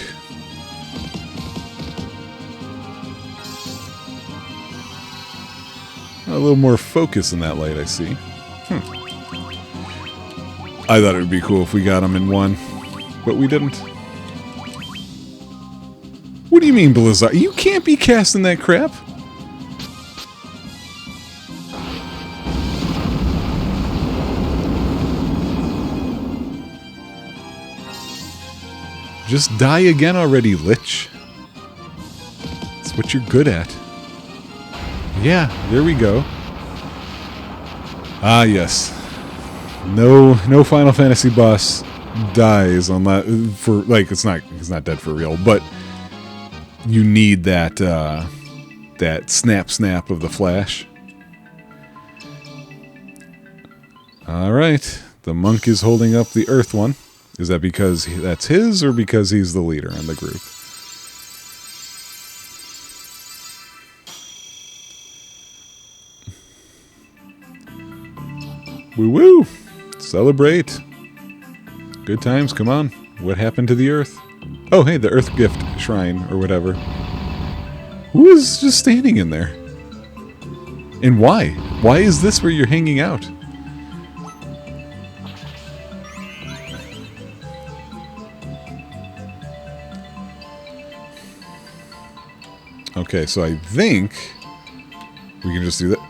A little more focus in that light, I see. I thought it would be cool if we got them in one, but we didn't. What do you mean, Blizzard? You can't be casting that crap. Just die again already, Lich. That's what you're good at. Yeah, there we go. Ah, yes. No Final Fantasy boss dies on that for like he's not dead for real, but you need that that snap of the flash. All right, the monk is holding up the earth one. Is that because that's his or because he's the leader in the group? Woo-woo! Celebrate! Good times, come on. What happened to the Earth? Oh, hey, the Earth Gift Shrine, or whatever. Who is just standing in there? And why? Why is this where you're hanging out? Okay, so I think we can just do that.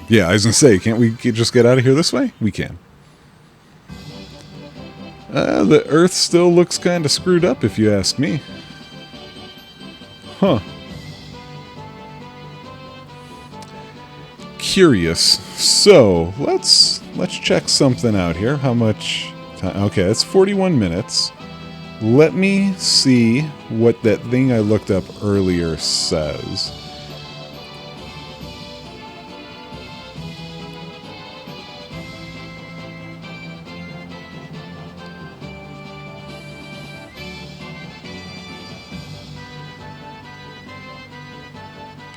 Yeah, I was going to say, can't we just get out of here this way? We can. The Earth still looks kind of screwed up, if you ask me. Huh. Curious. So, let's check something out here. How much time? Okay, it's 41 minutes. Let me see what that thing I looked up earlier says.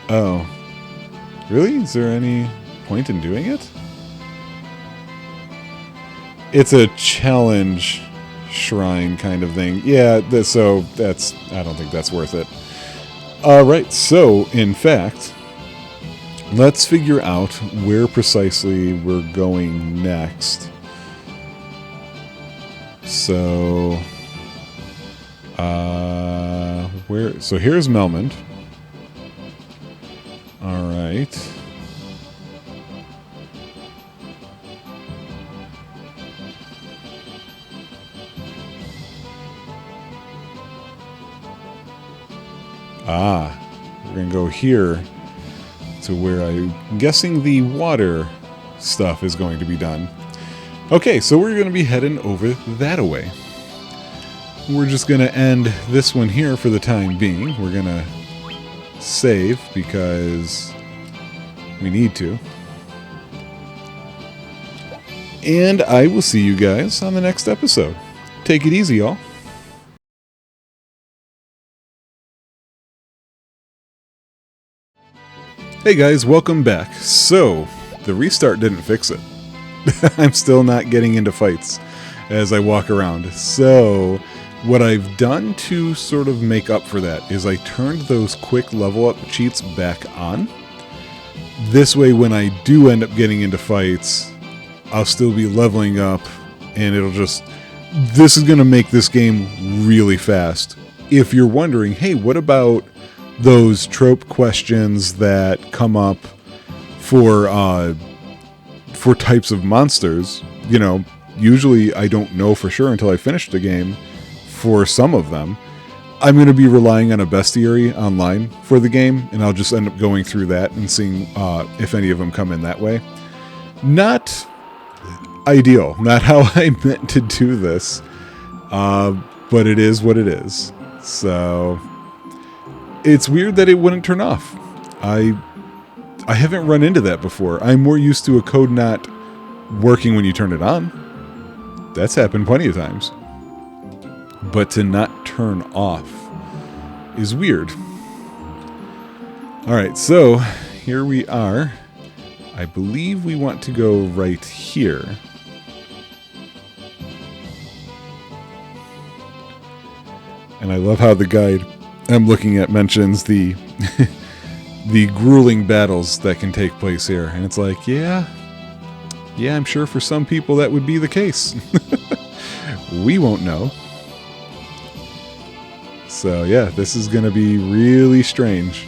Oh. Really? Is there any point in doing it? It's a challenge shrine kind of thing. Yeah, so that's... I don't think that's worth it. Alright, so, in fact, let's figure out where precisely we're going next. So... where... So here's Melmond. Alright. We're going to go here to where I'm guessing the water stuff is going to be done. Okay, so we're going to be heading over that way. We're just going to end this one here for the time being. We're going to save because we need to. And I will see you guys on the next episode. Take it easy, y'all. Hey guys, welcome back. So, the restart didn't fix it. I'm still not getting into fights as I walk around. So, what I've done to sort of make up for that is I turned those quick level up cheats back on. This way, when I do end up getting into fights, I'll still be leveling up, and it'll just... This is going to make this game really fast. If you're wondering, hey, what about those trope questions that come up for types of monsters? You know, usually I don't know for sure until I finish the game for some of them. I'm going to be relying on a bestiary online for the game, and I'll just end up going through that and seeing if any of them come in that way. Not ideal, not how I meant to do this, but it is what it is. So it's weird that it wouldn't turn off. I haven't run into that before. I'm more used to a code not working when you turn it on. That's happened plenty of times. But to not turn off is weird. Alright, so here we are. I believe we want to go right here. And I love how the guide I'm looking at mentions the the grueling battles that can take place here. And it's like, yeah, I'm sure for some people that would be the case. We won't know. So yeah, this is going to be really strange.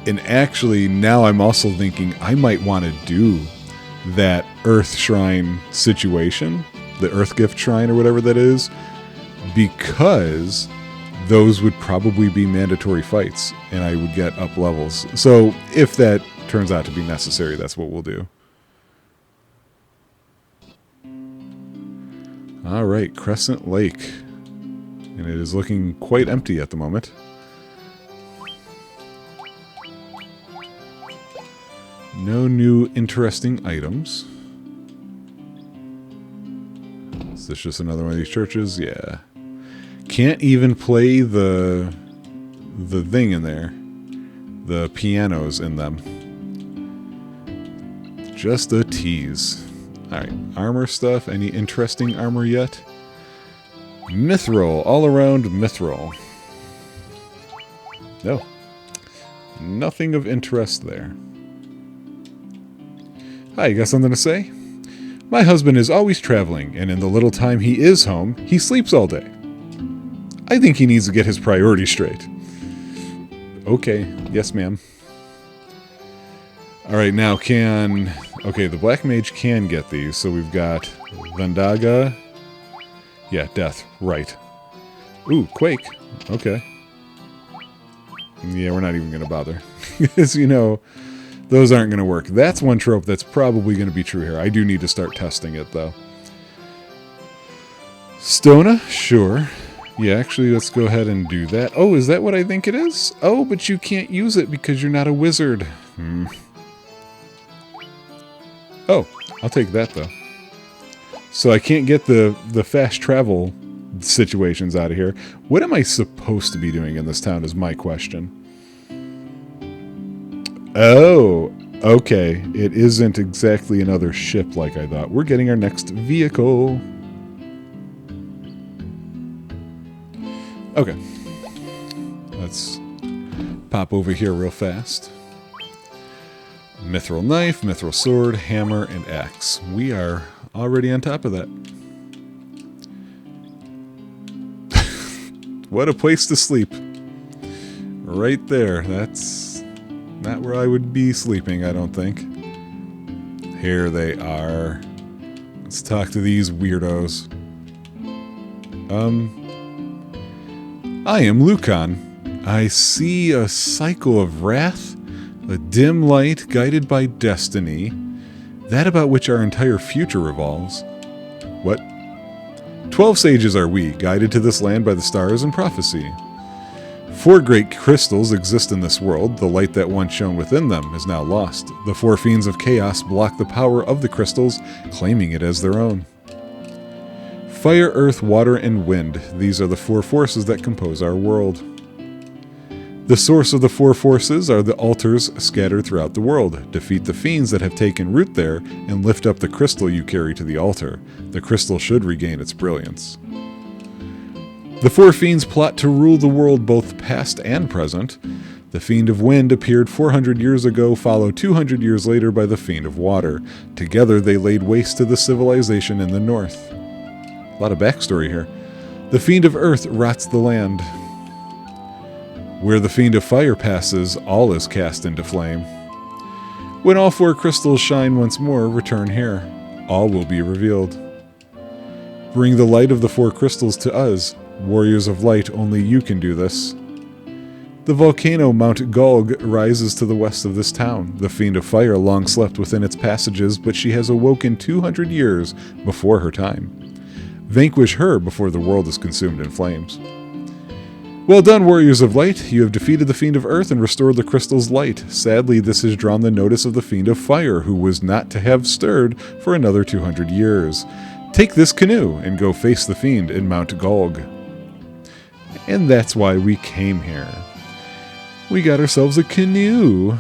And actually, now I'm also thinking I might want to do that Earth Shrine situation, the Earth Gift Shrine or whatever that is, because those would probably be mandatory fights, and I would get up levels. So if that turns out to be necessary, that's what we'll do. Alright, Crescent Lake. And it is looking quite empty at the moment. No new interesting items. Is this just another one of these churches? Yeah. Can't even play the thing in there. The pianos in them. Just a tease. Alright, armor stuff. Any interesting armor yet? Mithril. All around Mithril. No. Nothing of interest there. Hi, you got something to say? My husband is always traveling, and in the little time he is home, he sleeps all day. I think he needs to get his priorities straight. Okay, yes ma'am. Alright, now can... Okay, the Black Mage can get these, so we've got Vendaga. Yeah, Death, right. Ooh, Quake. Okay. Yeah, we're not even going to bother. Because, you know, those aren't going to work. That's one trope that's probably going to be true here. I do need to start testing it, though. Stona? Sure. Yeah, actually, let's go ahead and do that. Oh, is that what I think it is? Oh, but you can't use it because you're not a wizard. Oh, I'll take that, though. So I can't get the fast travel situations out of here. What am I supposed to be doing in this town is my question. Oh, okay. It isn't exactly another ship like I thought. We're getting our next vehicle. Okay. Let's pop over here real fast. Mithril knife, mithril sword, hammer, and axe. We are already on top of that. What a place to sleep. Right there. That's not where I would be sleeping, I don't think. Here they are. Let's talk to these weirdos. I am Lucan. I see a cycle of wrath, a dim light guided by destiny, that about which our entire future revolves. What? 12 sages are we, guided to this land by the stars and prophecy. 4 great crystals exist in this world. The light that once shone within them is now lost. The 4 fiends of chaos block the power of the crystals, claiming it as their own. Fire, earth, water, and wind. These are the 4 forces that compose our world. The source of the 4 forces are the altars scattered throughout the world. Defeat the fiends that have taken root there and lift up the crystal you carry to the altar. The crystal should regain its brilliance. The 4 fiends plot to rule the world both past and present. The Fiend of Wind appeared 400 years ago, followed 200 years later by the Fiend of Water. Together they laid waste to the civilization in the north. A lot of backstory here. The Fiend of Earth rots the land. Where the Fiend of Fire passes, all is cast into flame. When all 4 crystals shine once more, return here. All will be revealed. Bring the light of the 4 crystals to us. Warriors of light, only you can do this. The volcano Mount Gulg rises to the west of this town. The Fiend of Fire long slept within its passages, but she has awoken 200 years before her time. Vanquish her before the world is consumed in flames. Well done, Warriors of Light. You have defeated the Fiend of Earth and restored the crystal's light. Sadly, this has drawn the notice of the Fiend of Fire, who was not to have stirred for another 200 years. Take this canoe and go face the Fiend in Mount Gulg. And that's why we came here. We got ourselves a canoe.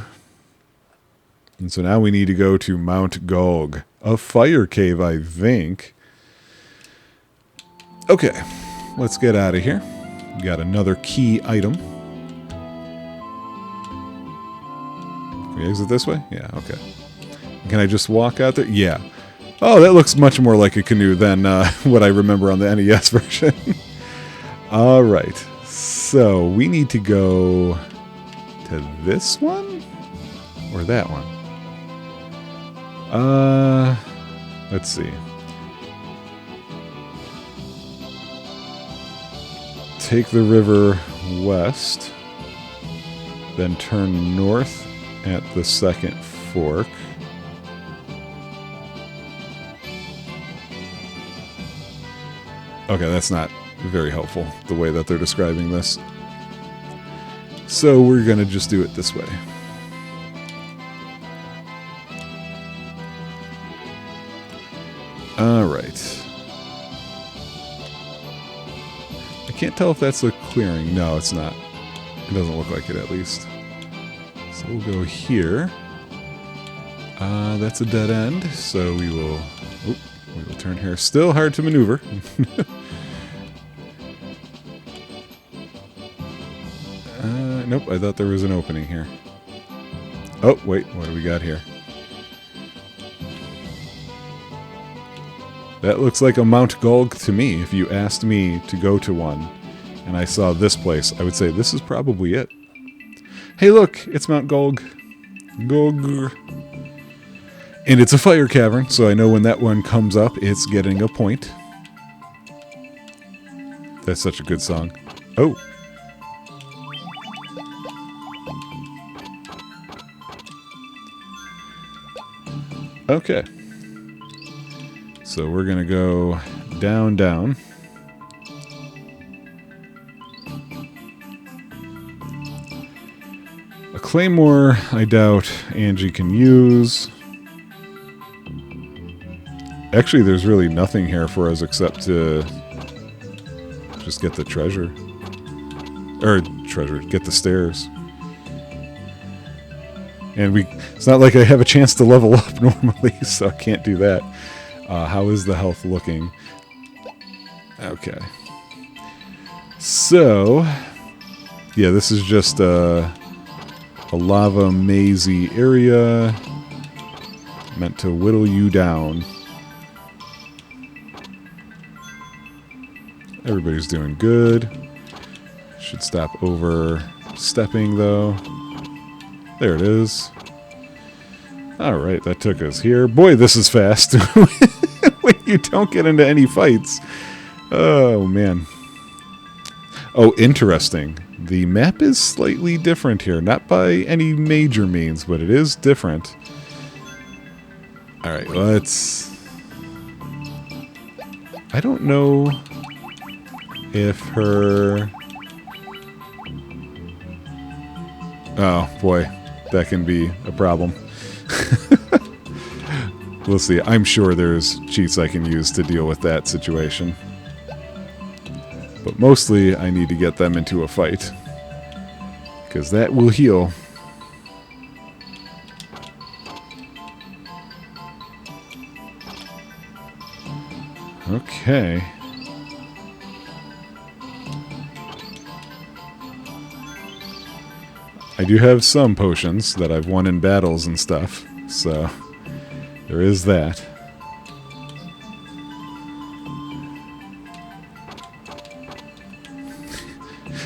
And so now we need to go to Mount Gulg. A fire cave, I think. Okay, let's get out of here. We got another key item. Can we exit this way? Yeah, okay. Can I just walk out there? Yeah. Oh, that looks much more like a canoe than what I remember on the NES version. All right, so we need to go to this one or that one. Let's see. Take the river west, then turn north at the second fork. Okay, that's not very helpful, the way that they're describing this. So we're going to just do it this way. Alright. I can't tell if that's a clearing. No, it's not. It doesn't look like it, at least. So we'll go here. That's a dead end, so we will turn here. Still hard to maneuver. Nope, I thought there was an opening here. Oh, wait, what do we got here? That looks like a Mount Gulg to me. If you asked me to go to one and I saw this place, I would say this is probably it. Hey, look, it's Mount Gulg. Gulg. And it's a fire cavern, so I know when that one comes up, it's getting a point. That's such a good song. Oh. Okay. So we're going to go down, down. A claymore, I doubt Angie can use. Actually, there's really nothing here for us except to just get the treasure. Or treasure, get the stairs. And it's not like I have a chance to level up normally, so I can't do that. How is the health looking? Okay. So, yeah, this is just a lava mazy area meant to whittle you down. Everybody's doing good. Should stop overstepping, though. There it is. Alright, that took us here. Boy, this is fast. When you don't get into any fights. Oh, man. Oh, interesting. The map is slightly different here. Not by any major means, but it is different. Alright, let's... I don't know if her... Oh, boy. That can be a problem. We'll see. I'm sure there's cheats I can use to deal with that situation. But mostly, I need to get them into a fight. Because that will heal. Okay. I do have some potions that I've won in battles and stuff, so there is that.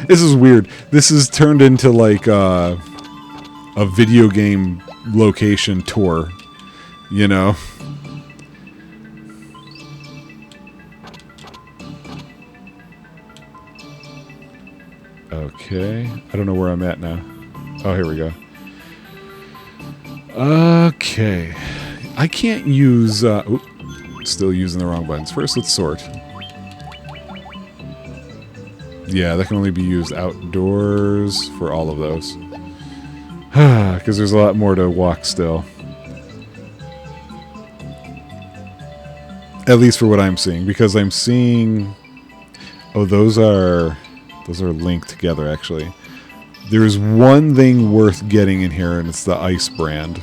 This is weird. This is turned into like a video game location tour, you know? Okay. I don't know where I'm at now. Oh, here we go. Okay. I can't use... still using the wrong buttons. First, let's sort. Yeah, that can only be used outdoors for all of those. Because there's a lot more to walk still. At least for what I'm seeing. Because I'm seeing... Oh, those are linked together, actually. There's one thing worth getting in here, and it's the ice brand.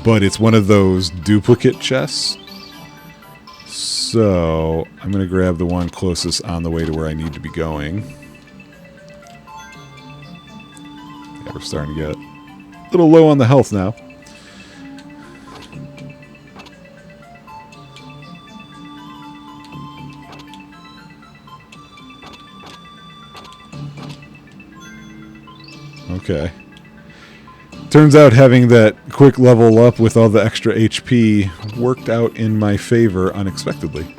But it's one of those duplicate chests. So, I'm going to grab the one closest on the way to where I need to be going. Yeah, we're starting to get a little low on the health now. Okay. Turns out having that quick level up with all the extra HP worked out in my favor unexpectedly.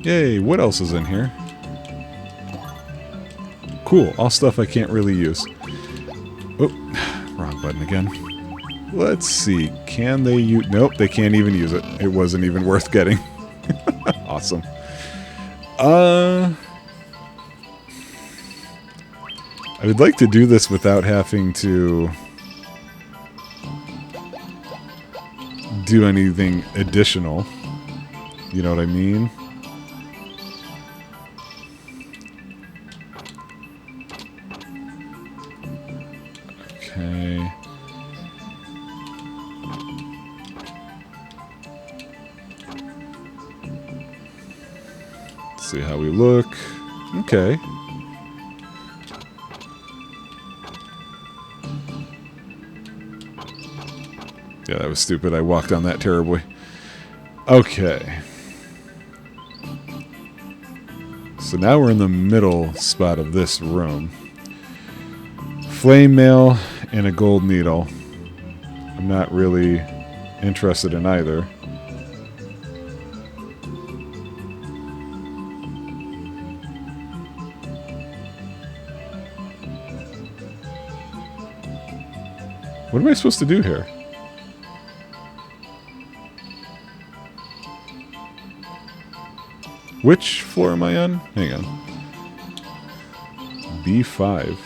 Yay, what else is in here? Cool, all stuff I can't really use. Oh, wrong button again. Let's see, can they use... Nope, they can't even use it. It wasn't even worth getting. Awesome. I would like to do this without having to do anything additional. You know what I mean? Okay. Let's see how we look. Okay. Yeah, that was stupid. I walked on that terribly. Okay. So now we're in the middle spot of this room. Flame mail and a gold needle. I'm not really interested in either. What am I supposed to do here? Which floor am I on? Hang on. B5.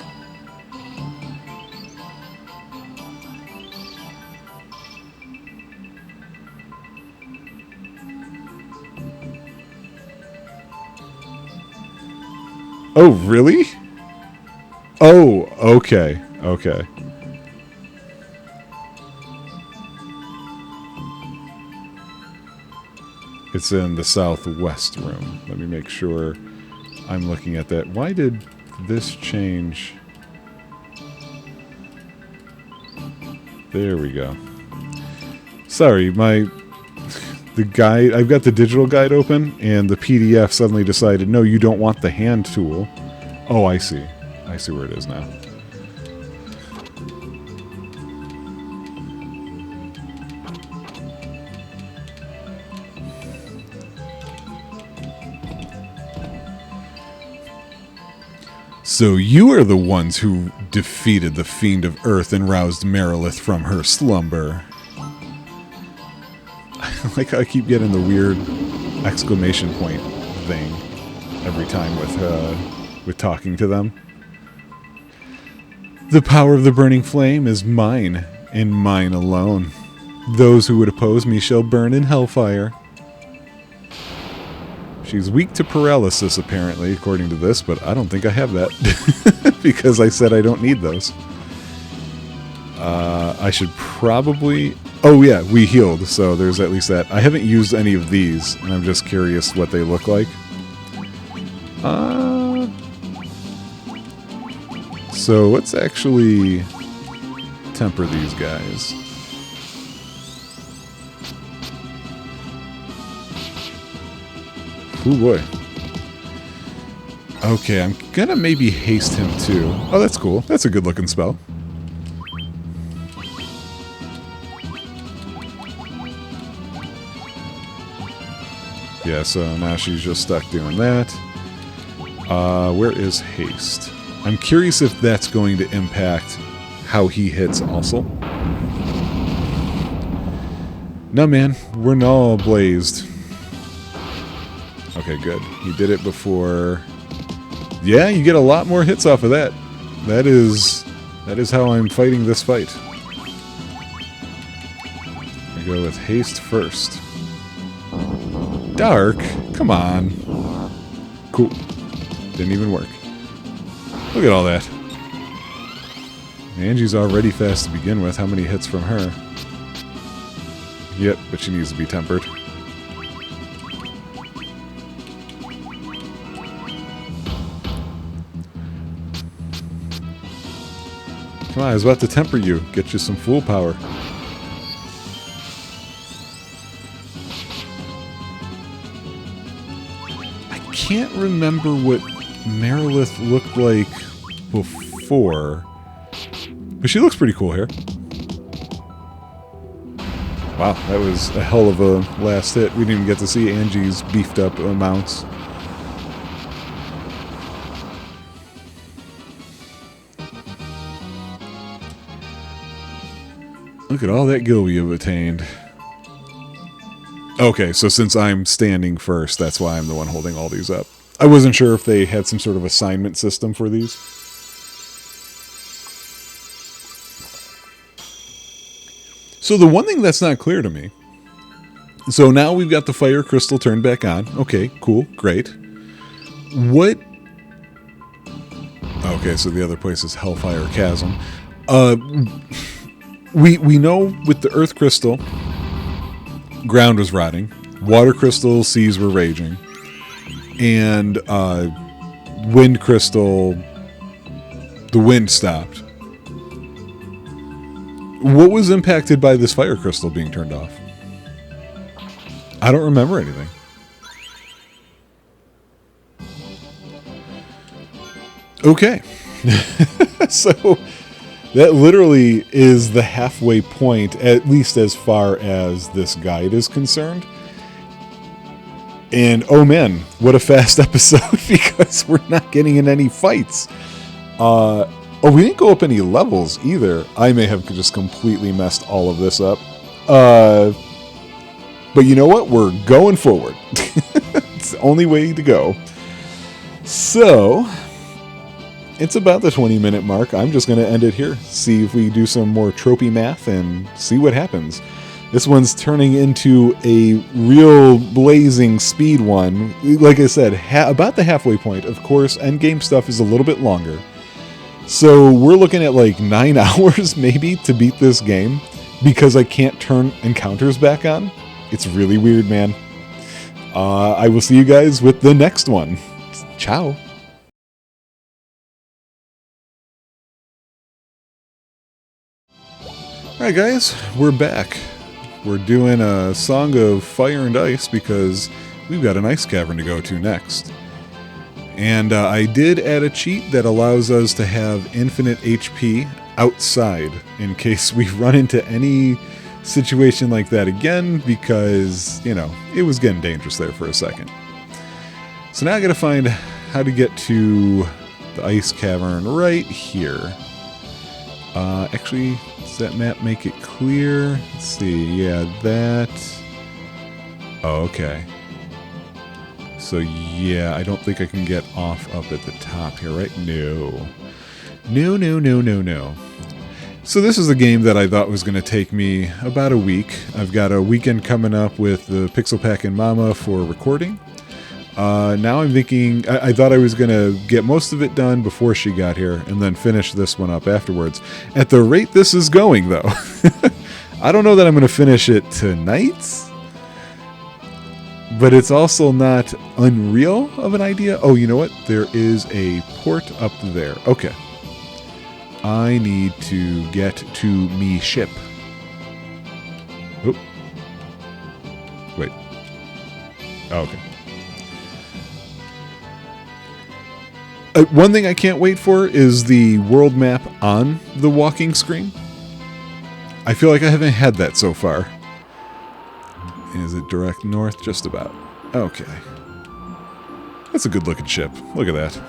Oh, really? Oh, okay. Okay. It's in the southwest room. Let me make sure I'm looking at that. Why did this change? There we go. Sorry, the guide, I've got the digital guide open, and the PDF suddenly decided, no, you don't want the hand tool. Oh, I see. I see where it is now. So you are the ones who defeated the Fiend of Earth and roused Merilith from her slumber. Like I keep getting the weird exclamation point thing every time with talking to them. The power of the burning flame is mine, and mine alone. Those who would oppose me shall burn in hellfire. She's weak to paralysis, apparently, according to this, but I don't think I have that. Because I said I don't need those. I should probably... Oh yeah, we healed, so there's at least that. I haven't used any of these, and I'm just curious what they look like. So let's actually temper these guys. Oh boy. Okay, I'm gonna maybe haste him too. Oh, that's cool. That's a good looking spell. Yeah, so now she's just stuck doing that. Where is haste? I'm curious if that's going to impact how he hits also. No, man. We're all blazed. Okay, good. He did it before. Yeah, you get a lot more hits off of that. That is how I'm fighting this fight. I go with haste first. Dark? Come on. Cool. Didn't even work. Look at all that. Angie's already fast to begin with. How many hits from her? Yep, but she needs to be tempered. Come on, I was about to temper you. Get you some fool power. I can't remember what Merilith looked like before. But she looks pretty cool here. Wow, that was a hell of a last hit. We didn't even get to see Angie's beefed up mounts. Look at all that gil we have attained. Okay, so since I'm standing first, that's why I'm the one holding all these up. I wasn't sure if they had some sort of assignment system for these. So the one thing that's not clear to me... So now we've got the fire crystal turned back on. Okay, cool, great. What... Okay, so the other place is Hellfire Chasm. We know with the earth crystal, ground was rotting. Water crystal, seas were raging. And wind crystal, the wind stopped. What was impacted by this fire crystal being turned off? I don't remember anything. Okay. So that literally is the halfway point, at least as far as this guide is concerned. And oh man, what a fast episode, because we're not getting in any fights. Oh, we didn't go up any levels either. I may have just completely messed all of this up. But you know what? We're going forward. It's the only way to go. So, it's about the 20-minute mark. I'm just going to end it here. See if we do some more tropey math and see what happens. This one's turning into a real blazing speed one. Like I said, about the halfway point. Of course, endgame stuff is a little bit longer. So we're looking at like 9 hours maybe to beat this game because I can't turn encounters back on. It's really weird, man. I will see you guys with the next one. Ciao. Alright guys, we're back. We're doing a Song of Fire and Ice because we've got an ice cavern to go to next. And I did add a cheat that allows us to have infinite HP outside in case we run into any situation like that again because, you know, it was getting dangerous there for a second. So now I gotta find how to get to the ice cavern right here. Actually, does that map make it clear? Let's see. Yeah, that. Oh, okay. So, yeah, I don't think I can get off up at the top here, right? No. No, no, no, no, no. So this is a game that I thought was going to take me about a week. I've got a weekend coming up with the Pixel Pack and Mama for recording. Now I'm thinking, I thought I was going to get most of it done before she got here and then finish this one up afterwards. At the rate this is going, though, I don't know that I'm going to finish it tonight, but it's also not unreal of an idea. Oh, you know what? There is a port up there. Okay. I need to get to me ship. Oh. Wait. Oh, okay. One thing I can't wait for is the world map on the walking screen. I feel like I haven't had that so far. Is it direct north? Just about. Okay. That's a good looking ship. Look at that.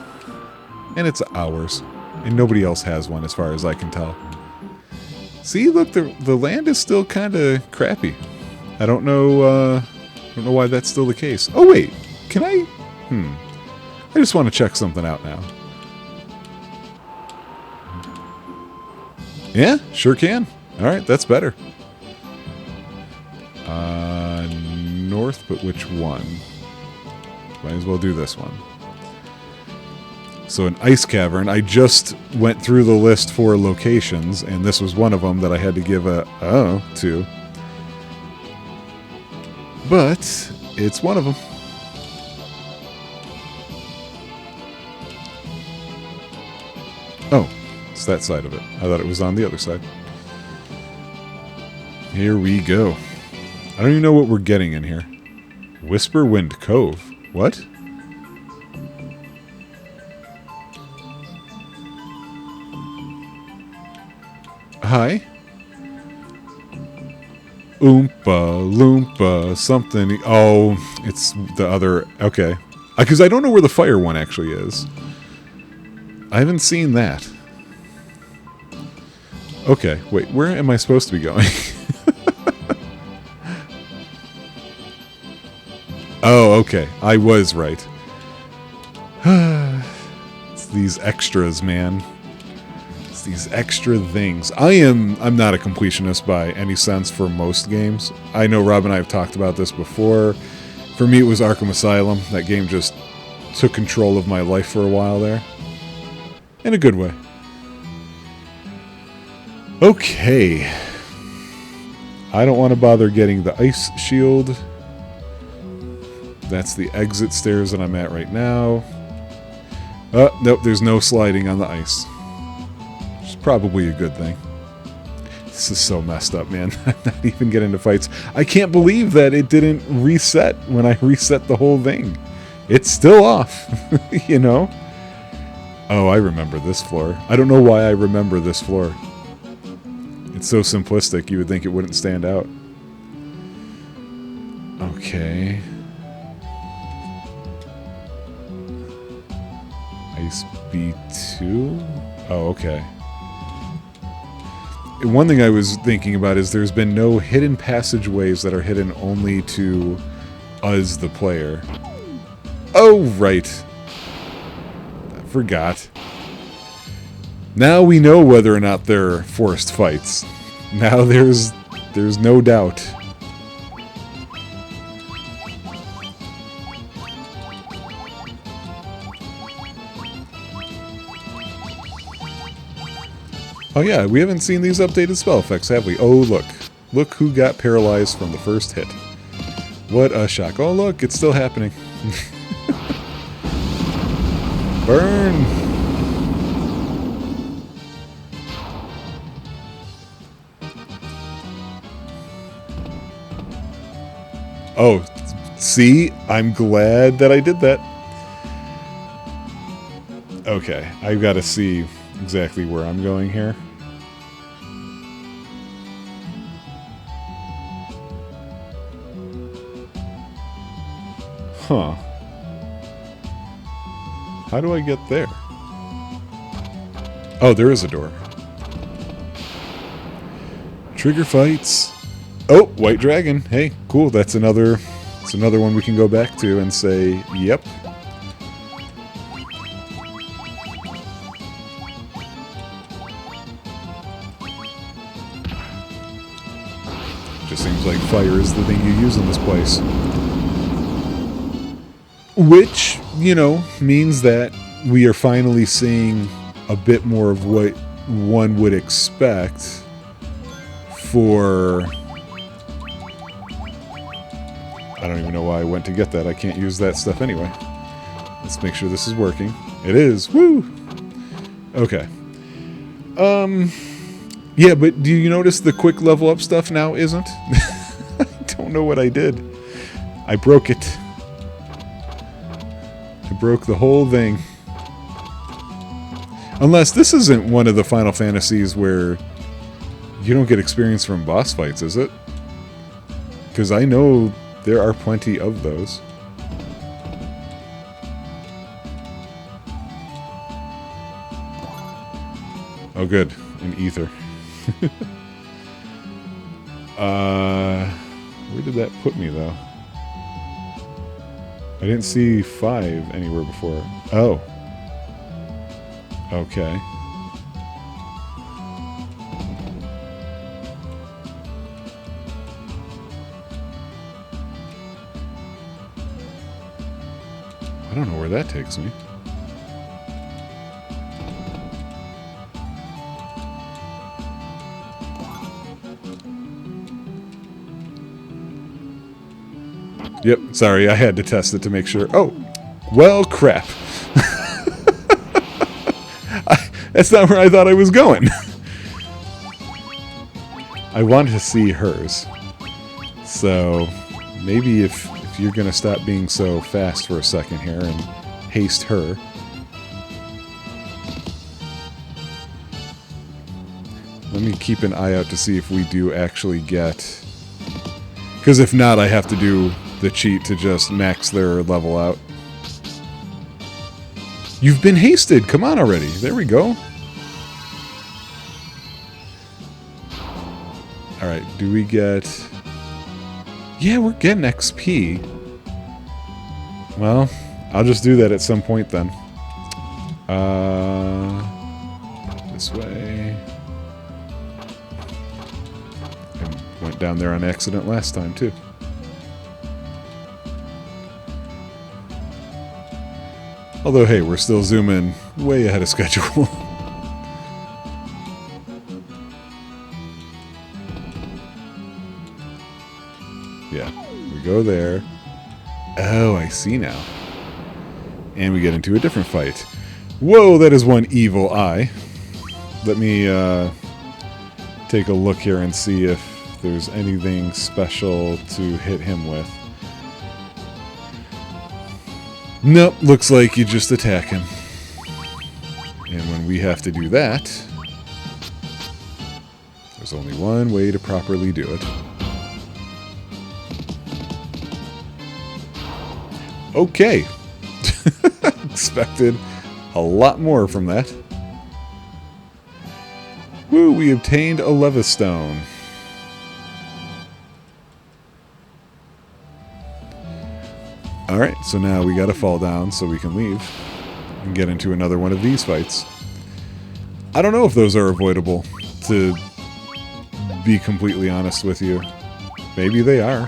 And it's ours. And nobody else has one as far as I can tell. See, look, the land is still kind of crappy. I don't know why that's still the case. Oh, wait. Can I? I just want to check something out now. Yeah, sure can. All right, that's better. North, but which one? Might as well do this one. So an ice cavern. I just went through the list for locations, and this was one of them that I had to give a to. But it's one of them. Oh, it's that side of it. I thought it was on the other side. Here we go. I don't even know what we're getting in here. Whisper Wind Cove. What? Hi. Oompa Loompa something. Oh, it's the other. Okay. Because I don't know where the fire one actually is. I haven't seen that. Okay, wait, where am I supposed to be going? Oh, okay, I was right. It's these extras, man. It's these extra things. I'm not a completionist by any sense for most games. I know Rob and I have talked about this before. For me, it was Arkham Asylum. That game just took control of my life for a while there. In a good way. Okay. I don't want to bother getting the ice shield. That's the exit stairs that I'm at right now. Nope, there's no sliding on the ice. Which is probably a good thing. This is so messed up, man. I'm not even getting into fights. I can't believe that it didn't reset when I reset the whole thing. It's still off, you know? Oh, I remember this floor. I don't know why I remember this floor. It's so simplistic, you would think it wouldn't stand out. Okay. Ice B2? Oh, okay. One thing I was thinking about is there's been no hidden passageways that are hidden only to us, the player. Oh, right. I forgot. Now we know whether or not they're forced fights. Now there's no doubt. Oh yeah, we haven't seen these updated spell effects, have we? Oh, look. Look who got paralyzed from the first hit. What a shock. Oh, look, it's still happening. Burn! Oh, see? I'm glad that I did that. Okay, I've got to see exactly where I'm going here. Huh. How do I get there? Oh, there is a door. Trigger fights. Oh, white dragon. Hey, cool. That's another one we can go back to and say, yep. Just seems like fire is the thing you use in this place. Which, you know, means that we are finally seeing a bit more of what one would expect for... I don't even know why I went to get that. I can't use that stuff anyway. Let's make sure this is working. It is. Woo! Okay. Yeah, but do you notice the quick level up stuff now isn't? I don't know what I did. I broke it. I broke the whole thing. Unless this isn't one of the Final Fantasies where you don't get experience from boss fights, is it? Because I know there are plenty of those. Oh, good. An ether. Where did that put me, though? I didn't see 5 anywhere before. Oh. Okay. I don't know where that takes me. Yep, sorry, I had to test it to make sure. Oh, well, crap. That's not where I thought I was going. I wanted to see hers. So, maybe if you're going to stop being so fast for a second here and haste her. Let me keep an eye out to see if we do actually get... Because if not, I have to do the cheat to just max their level out. You've been hasted! Come on already! There we go. Alright, do we get... Yeah, we're getting XP. Well, I'll just do that at some point then. This way. I went down there on accident last time, too. Although, hey, we're still zooming way ahead of schedule. Yeah, we go there. Oh, I see now. And we get into a different fight. Whoa, that is one evil eye. Let me take a look here and see if there's anything special to hit him with. Nope, looks like you just attack him. And when we have to do that, there's only one way to properly do it. Okay. Expected a lot more from that. Woo, we obtained a Levistone. Alright, so now we gotta fall down so we can leave and get into another one of these fights. I don't know if those are avoidable, to be completely honest with you. Maybe they are.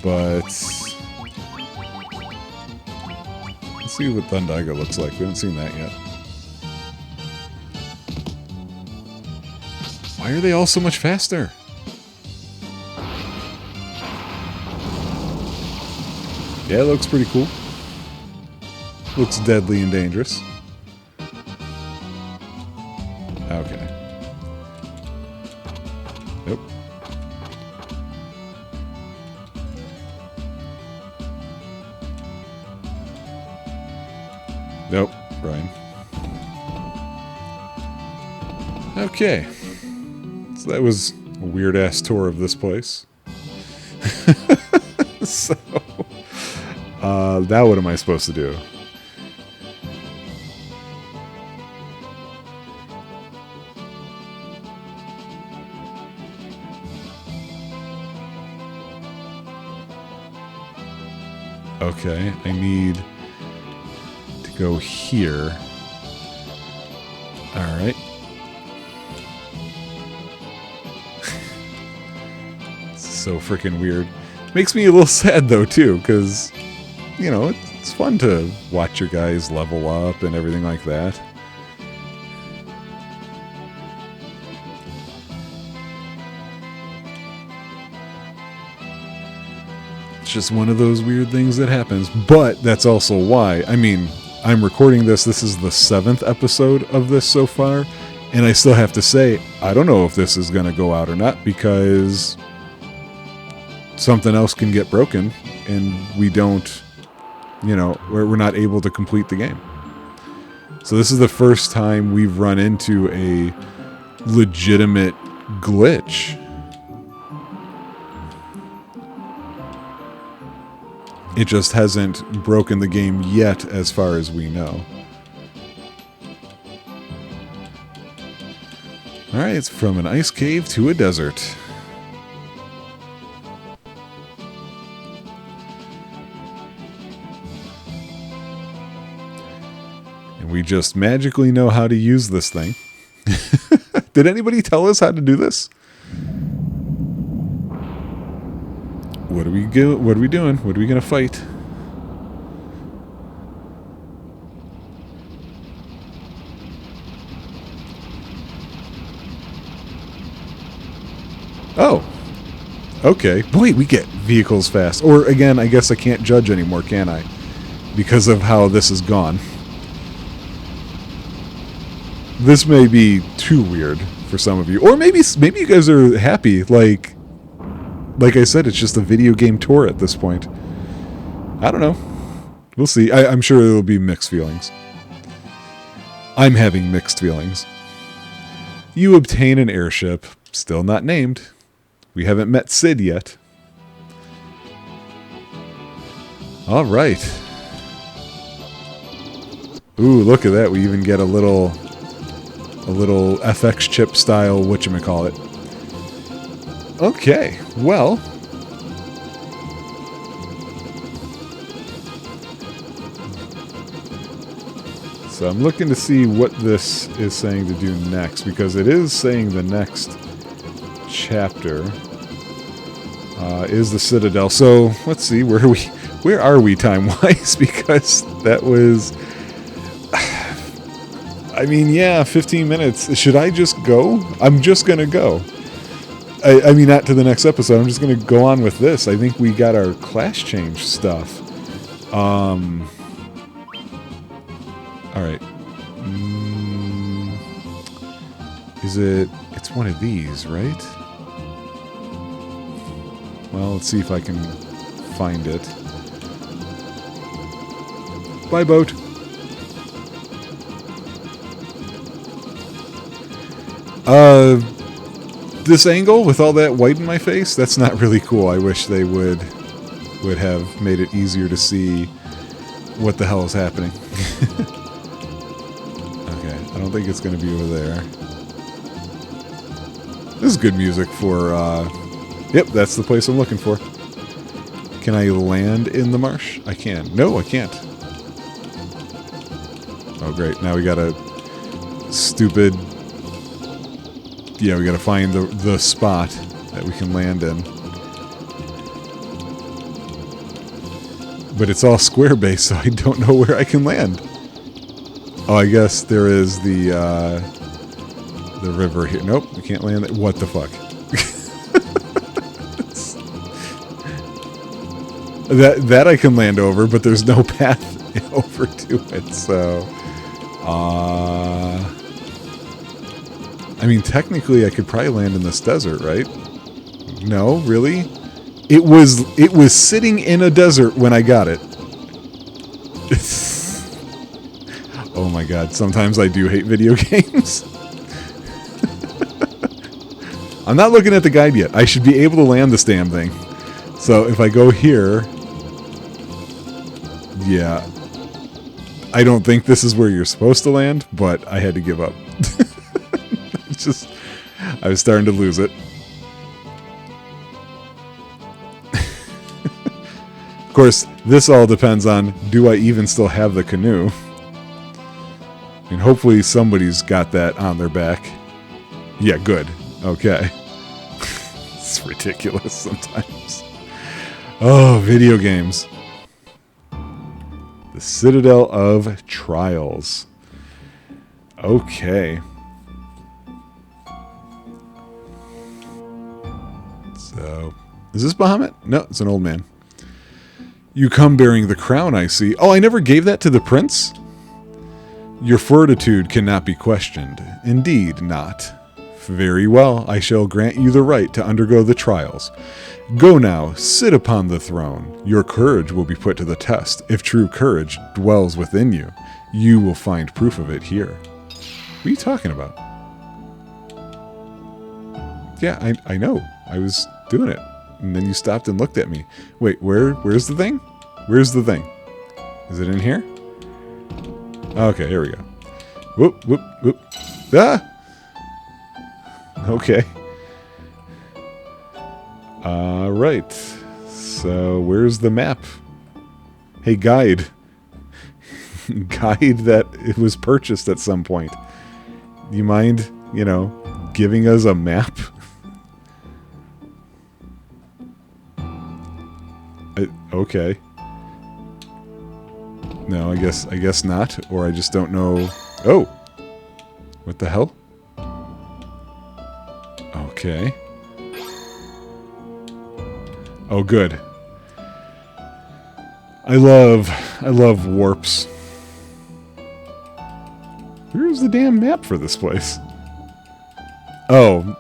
But... let's see what Thundaga looks like. We haven't seen that yet. Why are they all so much faster? Yeah, it looks pretty cool. Looks deadly and dangerous. Okay. Nope. Nope, Brian. Okay. So that was a weird-ass tour of this place. So... now what am I supposed to do? Okay, I need to go here. Alright. So freaking weird. Makes me a little sad though too, because, you know, it's fun to watch your guys level up and everything like that. It's just one of those weird things that happens, but that's also why. I mean, I'm recording this. This is the 7th episode of this so far, and I still have to say, I don't know if this is going to go out or not, because something else can get broken, and we don't, you know, we're not able to complete the game. So this is the first time we've run into a legitimate glitch. It just hasn't broken the game yet, as far as we know. Alright, it's from an ice cave to a desert. And we just magically know how to use this thing. Did anybody tell us how to do this? What are we doing? What are we gonna fight? Oh. Okay. Boy, we get vehicles fast. Or again, I guess I can't judge anymore, can I? Because of how this has gone. This may be too weird for some of you. Or maybe you guys are happy, like I said, it's just a video game tour at this point. I don't know. We'll see. I'm sure there will be mixed feelings. I'm having mixed feelings. You obtain an airship, still not named. We haven't met Sid yet. All right. Ooh, look at that. We even get a little FX chip style whatchamacallit. Okay, well, so I'm looking to see what this is saying to do next, because it is saying the next chapter is the Citadel. So let's see, where are we time-wise? Because that was, I mean, yeah, 15 minutes. Should I just go? I'm just gonna go. I mean, not to the next episode. I'm just going to go on with this. I think we got our class change stuff. All right. It's one of these, right? Well, let's see if I can find it. Bye, boat. This angle with all that white in my face, that's not really cool. I wish they would have made it easier to see what the hell is happening. Okay, I don't think it's going to be over there. This is good music for, yep, that's the place I'm looking for. Can I land in the marsh? I can. No, I can't. Oh, great. Now we got a stupid... Yeah, we gotta find the spot that we can land in. But it's all square based, so I don't know where I can land. Oh, I guess there is the river here. Nope, we can't land it. What the fuck? that I can land over, but there's no path over to it, so... I mean, technically, I could probably land in this desert, right? No, really? It was sitting in a desert when I got it. Oh my god, sometimes I do hate video games. I'm not looking at the guide yet. I should be able to land this damn thing. So if I go here... Yeah. I don't think this is where you're supposed to land, but I had to give up. I was starting to lose it. Of course, this all depends on, do I even still have the canoe? And hopefully somebody's got that on their back. Yeah, good. Okay. It's ridiculous sometimes. Oh, video games. The Citadel of Trials. Okay. So, is this Bahamut? No, it's an old man. You come bearing the crown, I see. Oh, I never gave that to the prince? Your fortitude cannot be questioned. Indeed not. Very well, I shall grant you the right to undergo the trials. Go now, sit upon the throne. Your courage will be put to the test. If true courage dwells within you, you will find proof of it here. What are you talking about? Yeah, I know. I was doing it. And then you stopped and looked at me. Wait, where's the thing? Where's the thing? Is it in here? Okay, here we go. Whoop, whoop, whoop. Ah! Okay. Alright. So, where's the map? Hey, guide. Guide that it was purchased at some point. Do you mind, giving us a map? Okay. No, I guess not. Or I just don't know. Oh! What the hell? Okay. Oh, good. I love warps. Where's the damn map for this place? Oh,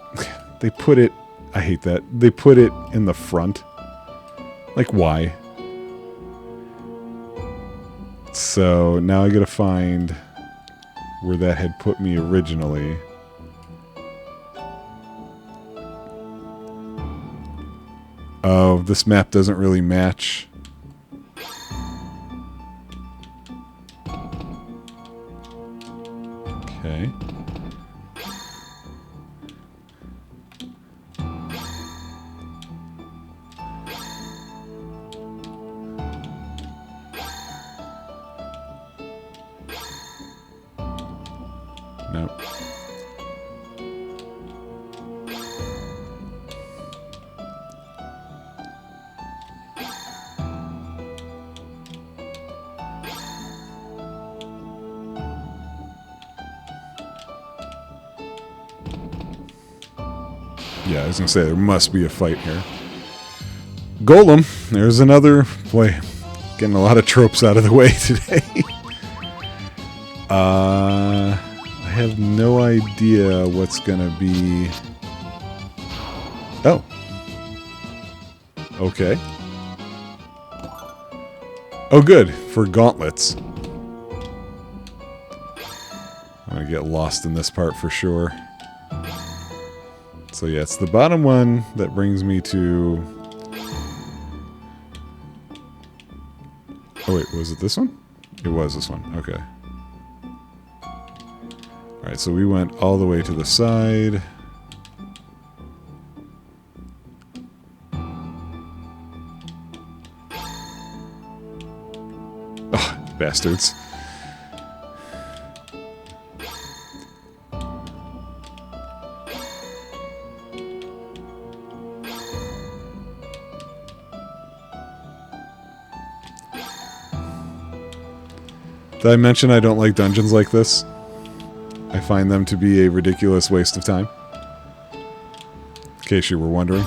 they put it... I hate that. They put it in the front. Like, why? So, now I gotta find where that had put me originally. Oh, this map doesn't really match. Okay. No. Yeah, I was gonna say there must be a fight here. Golem, there's another. Boy, getting a lot of tropes out of the way today. I have no idea what's gonna be. Oh. Okay. Oh, good. For gauntlets. I'm gonna get lost in this part for sure. So yeah, it's the bottom one that brings me to... Oh wait, was it this one? It was this one, okay. Alright, so we went all the way to the side. Oh, bastards. Did I mention I don't like dungeons like this? I find them to be a ridiculous waste of time. In case you were wondering.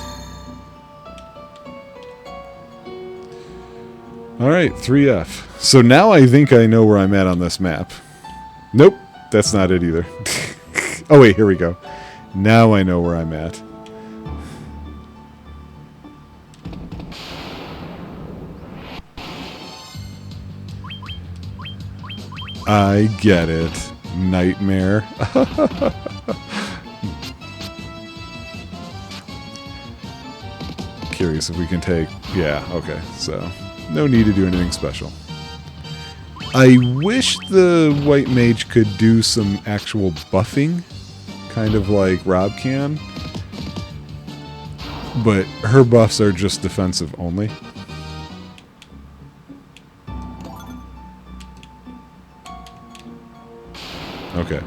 Alright, 3F. So now I think I know where I'm at on this map. Nope, that's not it either. Oh wait, here we go. Now I know where I'm at. I get it. Nightmare. Curious if we can take... Yeah, okay. So, no need to do anything special. I wish the white mage could do some actual buffing. Kind of like Rob can. But her buffs are just defensive only. Okay.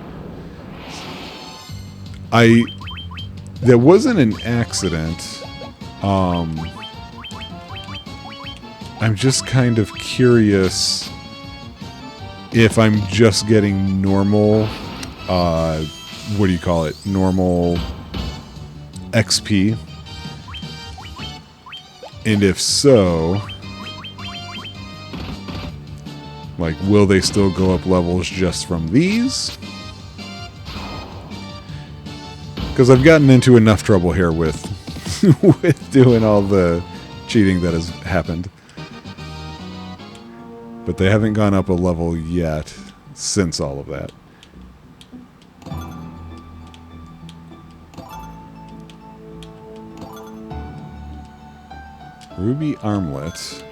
That wasn't an accident. I'm just kind of curious if I'm just getting normal, what do you call it? Normal XP. And if so, like, will they still go up levels just from these? Because I've gotten into enough trouble here with with doing all the cheating that has happened. But they haven't gone up a level yet since all of that. Ruby armlet.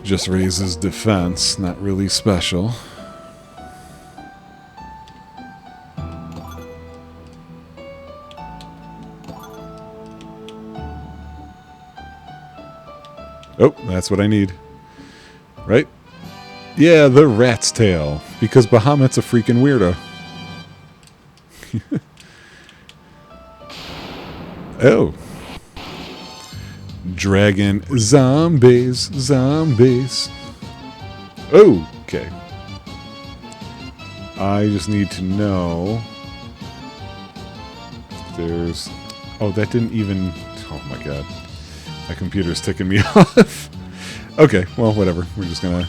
Just raises defense, not really special. Oh, that's what I need. Right? Yeah, the rat's tail. Because Bahamut's a freaking weirdo. Oh. Dragon zombies. Zombies. Okay. I just need to know if there's... Oh, that didn't even... Oh my god. My computer's ticking me off. Okay, well, whatever. We're just gonna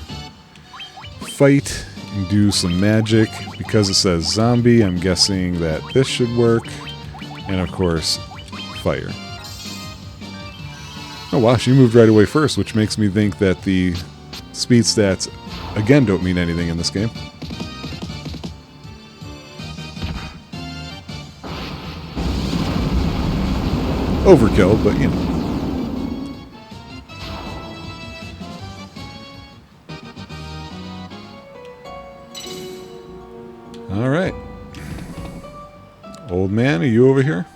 fight and do some magic. Because it says zombie, I'm guessing that this should work. And of course, fire. Oh wow, she moved right away first, which makes me think that the speed stats, again, don't mean anything in this game. Overkill, but you know. Alright. Old man, are you over here?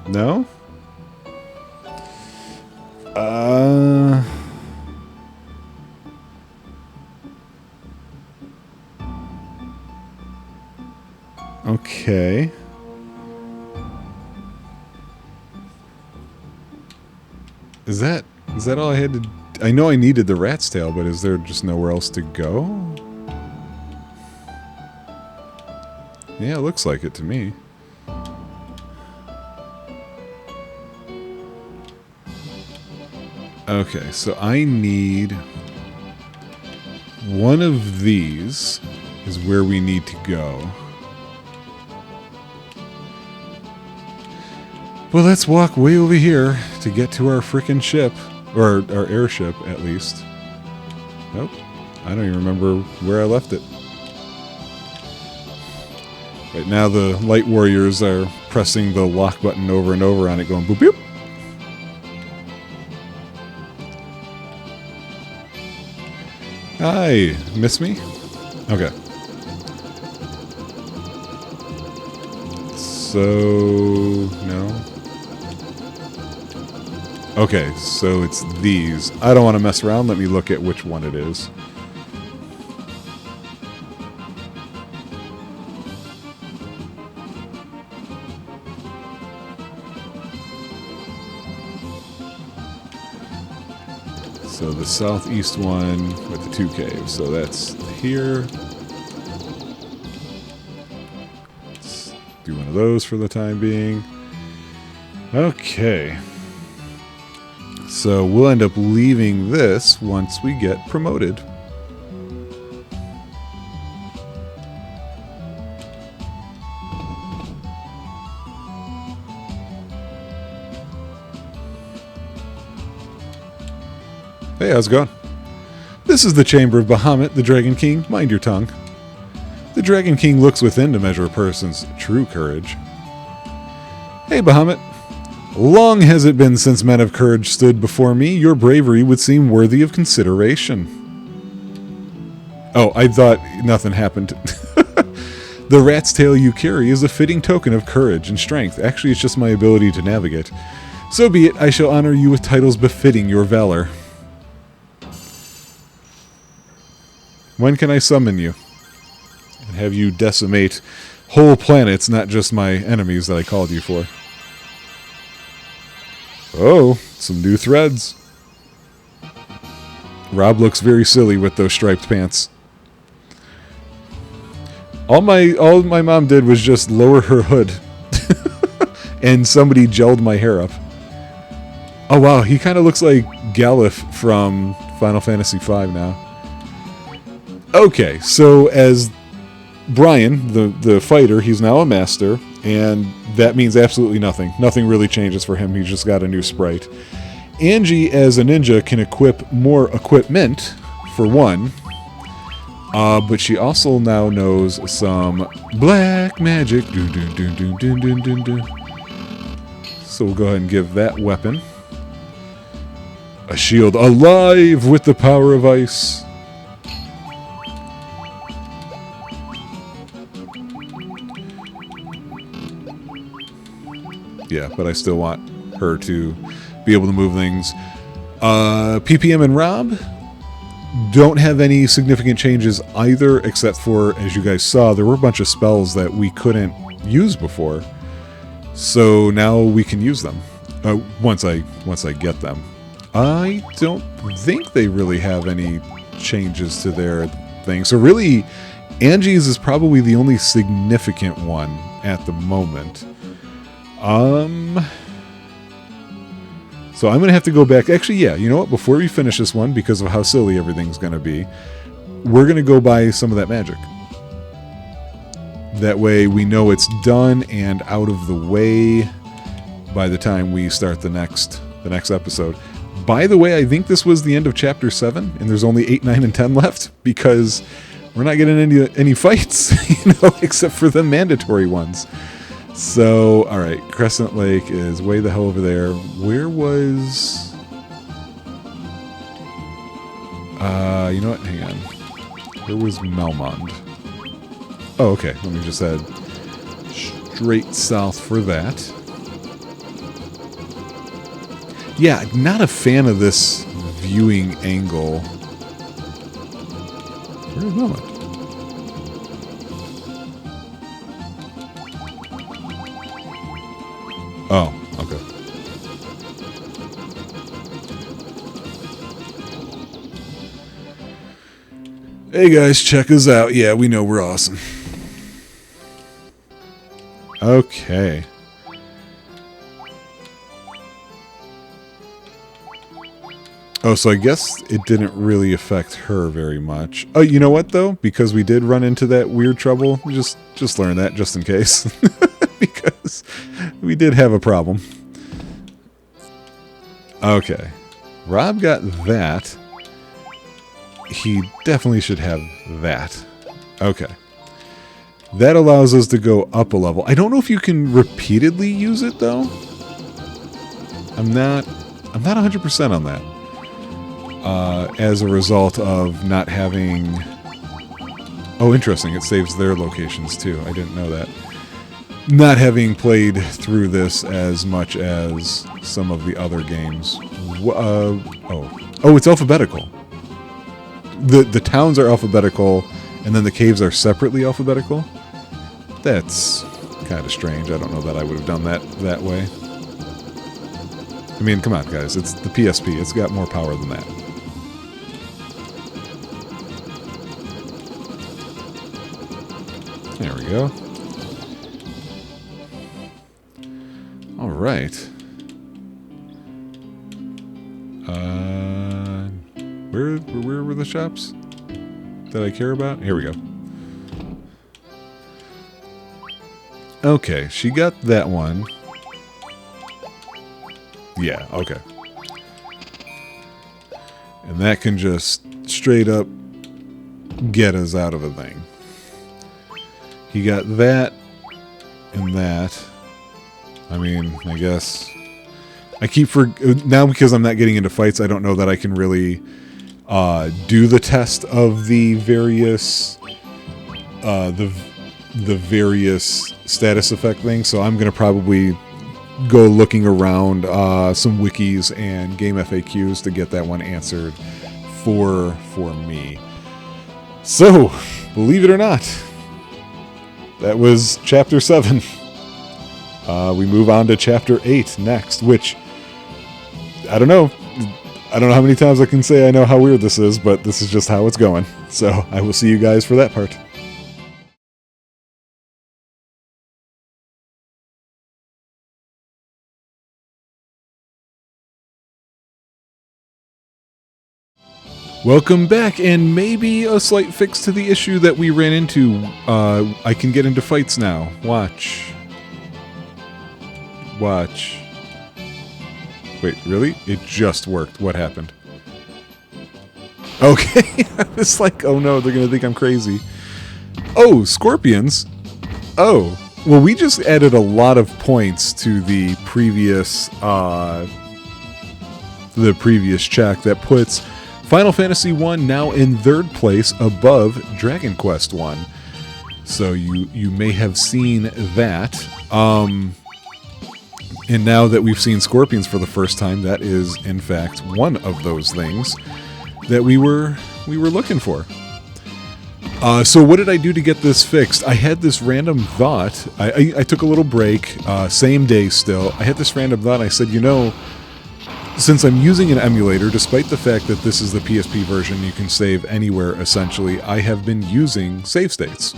No? Okay. Is that all I had to... I know I needed the rat's tail, but is there just nowhere else to go? Yeah, it looks like it to me. Okay, so I need... One of these is where we need to go. Well, let's walk way over here to get to our frickin' ship. Or our airship, at least. Nope. I don't even remember where I left it. Right now the light warriors are pressing the lock button over and over on it, going boop boop. Hi, miss me? Okay. So, no. Okay, so it's these. I don't want to mess around. Let me look at which one it is. So the southeast one with the 2 caves. So that's here. Let's do one of those for the time being. Okay. So we'll end up leaving this once we get promoted. Hey, how's it going? This is the Chamber of Bahamut, the Dragon King. Mind your tongue. The Dragon King looks within to measure a person's true courage. Hey, Bahamut. Long has it been since men of courage stood before me. Your bravery would seem worthy of consideration. Oh, I thought nothing happened. The rat's tail you carry is a fitting token of courage and strength. Actually, it's just my ability to navigate. So be it, I shall honor you with titles befitting your valor. When can I summon you? And have you decimate whole planets, not just my enemies that I called you for. Oh, some new threads. Rob looks very silly with those striped pants. All my mom did was just lower her hood. And somebody gelled my hair up. Oh wow, he kind of looks like Galif from Final Fantasy V now. Okay, so as Brian, the fighter, he's now a master, and that means absolutely nothing. Nothing really changes for him, he's just got a new sprite. Angie, as a ninja, can equip more equipment, for one. But she also now knows some black magic. So we'll go ahead and give that weapon a shield alive with the power of ice. Yeah, but I still want her to be able to move things. PPM and Rob don't have any significant changes either, except for, as you guys saw, there were a bunch of spells that we couldn't use before. So now we can use them once I get them. I don't think they really have any changes to their thing. So really, Angie's is probably the only significant one at the moment. So I'm going to have to go back. Actually, yeah, you know what? Before we finish this one, because of how silly everything's going to be, we're going to go buy some of that magic. That way we know it's done and out of the way by the time we start the next episode. By the way, I think this was the end of Chapter 7, and there's only 8, 9, and 10 left, because we're not getting any fights, except for the mandatory ones. So, alright, Crescent Lake is way the hell over there. Where was... you know what? Hang on. Where was Melmond? Oh, okay. Let me just head straight south for that. Yeah, not a fan of this viewing angle. Where's Melmond? Oh, okay. Hey guys, check us out. Yeah, we know we're awesome. Okay. Oh, so I guess it didn't really affect her very much. Oh, you know what though? Because we did run into that weird trouble, just learn that just in case. Because we did have a problem. Okay. Rob got that. He definitely should have that. Okay. That allows us to go up a level. I don't know if you can repeatedly use it though. I'm not 100% on that. As a result of not having... Oh, interesting. It saves their locations too. I didn't know that. Not having played through this as much as some of the other games. Oh, it's alphabetical. The towns are alphabetical, and then the caves are separately alphabetical. That's kind of strange. I don't know that I would have done that way. I mean, come on, guys. It's the PSP. It's got more power than that. There we go. All right. Where were the shops that I care about? Here we go. Okay, she got that one. Yeah, okay. And that can just straight up get us out of a thing. He got that and that. I mean, I guess I keep now because I'm not getting into fights. I don't know that I can really do the test of the various various status effect things. So I'm gonna probably go looking around some wikis and game FAQs to get that one answered for me. So, believe it or not, that was Chapter 7. We move on to Chapter 8 next, which, I don't know. I don't know how many times I can say I know how weird this is, but this is just how it's going. So, I will see you guys for that part. Welcome back, and maybe a slight fix to the issue that we ran into. I can get into fights now. Watch. Watch. Wait, really? It just worked. What happened? Okay, I was like, oh no, they're gonna think I'm crazy. Oh, scorpions? Oh, well, we just added a lot of points to the previous check that puts Final Fantasy 1 now in 3rd place above Dragon Quest 1. So you may have seen that. And now that we've seen scorpions for the first time, that is in fact one of those things that we were looking for. So what did I do to get this fixed? I had this random thought. I took a little break, same day still. I had this random thought. I said, you know, since I'm using an emulator, despite the fact that this is the PSP version, you can save anywhere essentially, I have been using save states.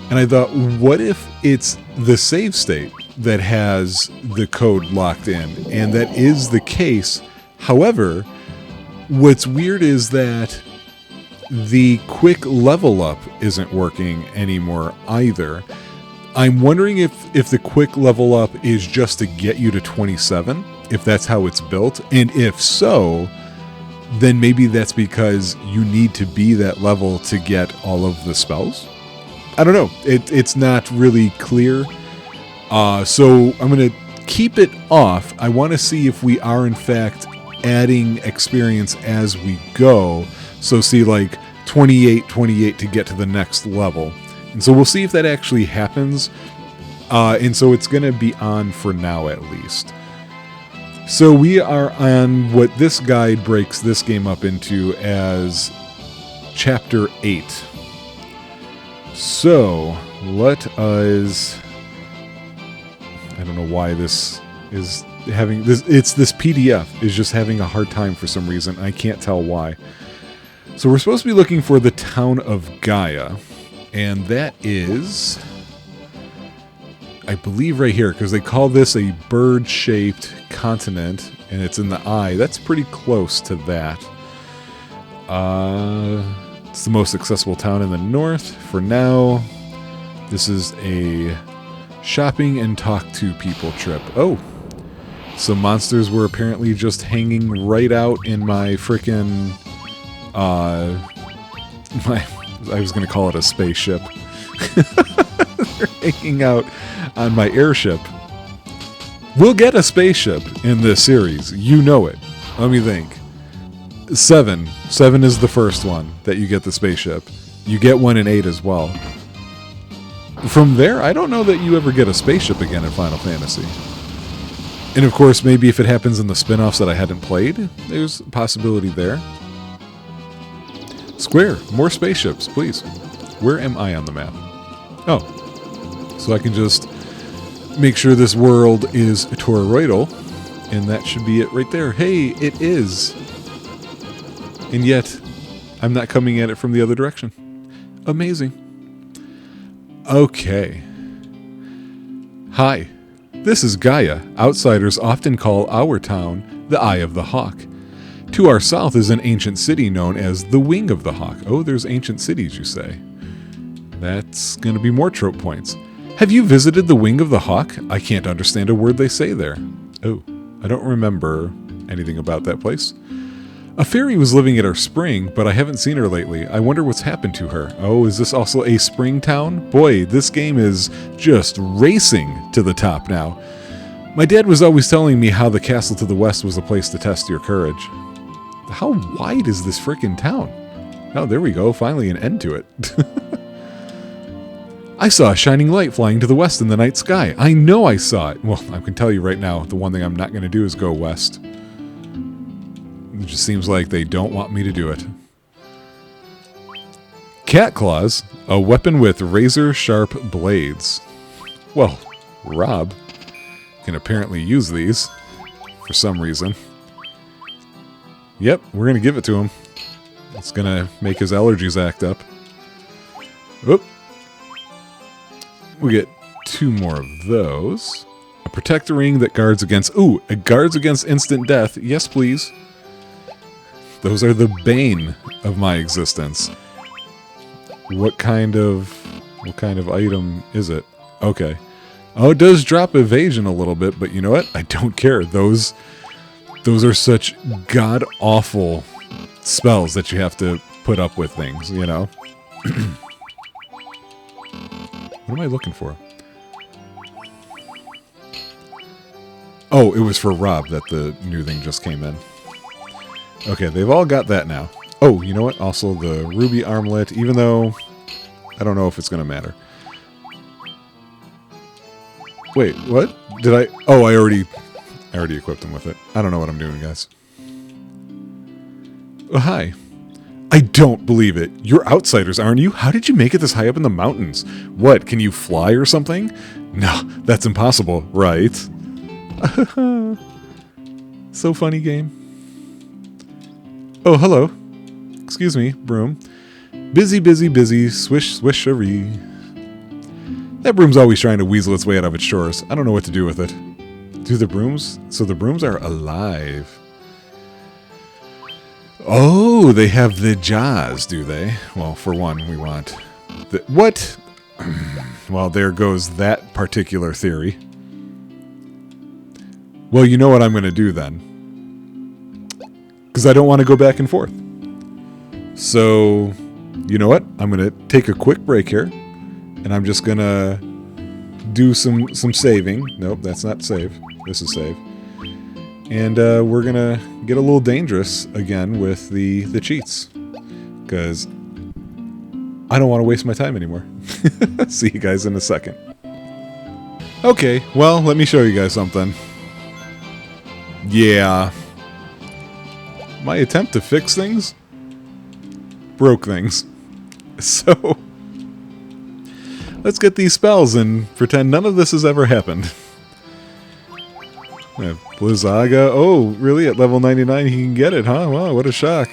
And I thought, what if it's the save state that has the code locked in? And that is the case. However, what's weird is that the quick level up isn't working anymore either. I'm wondering if the quick level up is just to get you to 27, if that's how it's built. And if so, then maybe that's because you need to be that level to get all of the spells. I don't know. It's not really clear. So I'm going to keep it off. I want to see if we are in fact adding experience as we go. So see, like 28 to get to the next level. And so we'll see if that actually happens. And so it's going to be on for now at least. So we are on what this guide breaks this game up into as Chapter 8. So let us... I don't know why this is having... this PDF is just having a hard time for some reason. I can't tell why. So we're supposed to be looking for the town of Gaia. And that is... I believe right here, because they call this a bird-shaped continent, and it's in the eye. That's pretty close to that. It's the most accessible town in the north. For now, this is a shopping and talk to people trip. Oh, some monsters were apparently just hanging right out in my frickin' I was going to call it a spaceship. They're hanging out on my airship. We'll get a spaceship in this series. You know it. Let me think. 7. 7 is the first one that you get the spaceship. You get one in 8 as well. From there, I don't know that you ever get a spaceship again in Final Fantasy. And of course, maybe if it happens in the spin-offs that I hadn't played, there's a possibility there. Square, more spaceships, please. Where am I on the map? Oh, so I can just make sure this world is toroidal, and that should be it right there. Hey, it is. And yet, I'm not coming at it from the other direction. Amazing. Okay. Hi, this is Gaia. Outsiders often call our town the Eye of the Hawk. To our south is an ancient city known as the Wing of the Hawk. Oh, there's ancient cities, you say. That's going to be more trope points. Have you visited the Wing of the Hawk? I can't understand a word they say there. Oh, I don't remember anything about that place. A fairy was living at our spring, but I haven't seen her lately. I wonder what's happened to her. Oh, is this also a spring town? Boy, this game is just racing to the top now. My dad was always telling me how the castle to the west was a place to test your courage. How wide is this frickin' town? Oh, there we go. Finally an end to it. I saw a shining light flying to the west in the night sky. I know I saw it. Well, I can tell you right now, the one thing I'm not going to do is go west. It just seems like they don't want me to do it. Cat claws, a weapon with razor-sharp blades. Well, Rob can apparently use these for some reason. Yep, we're going to give it to him. It's going to make his allergies act up. Oop. We get 2 more of those. A protector ring that guards against... Ooh, it guards against instant death. Yes, please. Those are the bane of my existence. What kind of item is it? Okay. Oh, it does drop evasion a little bit, but you know what? I don't care. Those are such god-awful spells that you have to put up with things, you know? What am I looking for? Oh, it was for Rob that the new thing just came in. Okay, they've all got that now. Oh, you know what? Also the ruby armlet, even though I don't know if it's going to matter. Wait, what? Did I... Oh, I already equipped him with it. I don't know what I'm doing, guys. Oh, hi. I don't believe it. You're outsiders, aren't you? How did you make it this high up in the mountains? What, can you fly or something? No, that's impossible, right? So funny, game. Oh, hello. Excuse me, broom. Busy, busy, busy, swish, swishery. That broom's always trying to weasel its way out of its chores. I don't know what to do with it. Do the brooms? So the brooms are alive. Oh, they have the jaws, do they? Well, for one, we want... What? Well, there goes that particular theory. Well, you know what I'm going to do then. Because I don't want to go back and forth. So, you know what? I'm going to take a quick break here. And I'm just going to do some saving. Nope, that's not save. This is save. And we're going to get a little dangerous again with the cheats. Because I don't want to waste my time anymore. See you guys in a second. Okay, well, let me show you guys something. Yeah. My attempt to fix things broke things. So, let's get these spells and pretend none of this has ever happened. Blizzaga. Oh, really? At level 99 he can get it, huh? Wow, what a shock.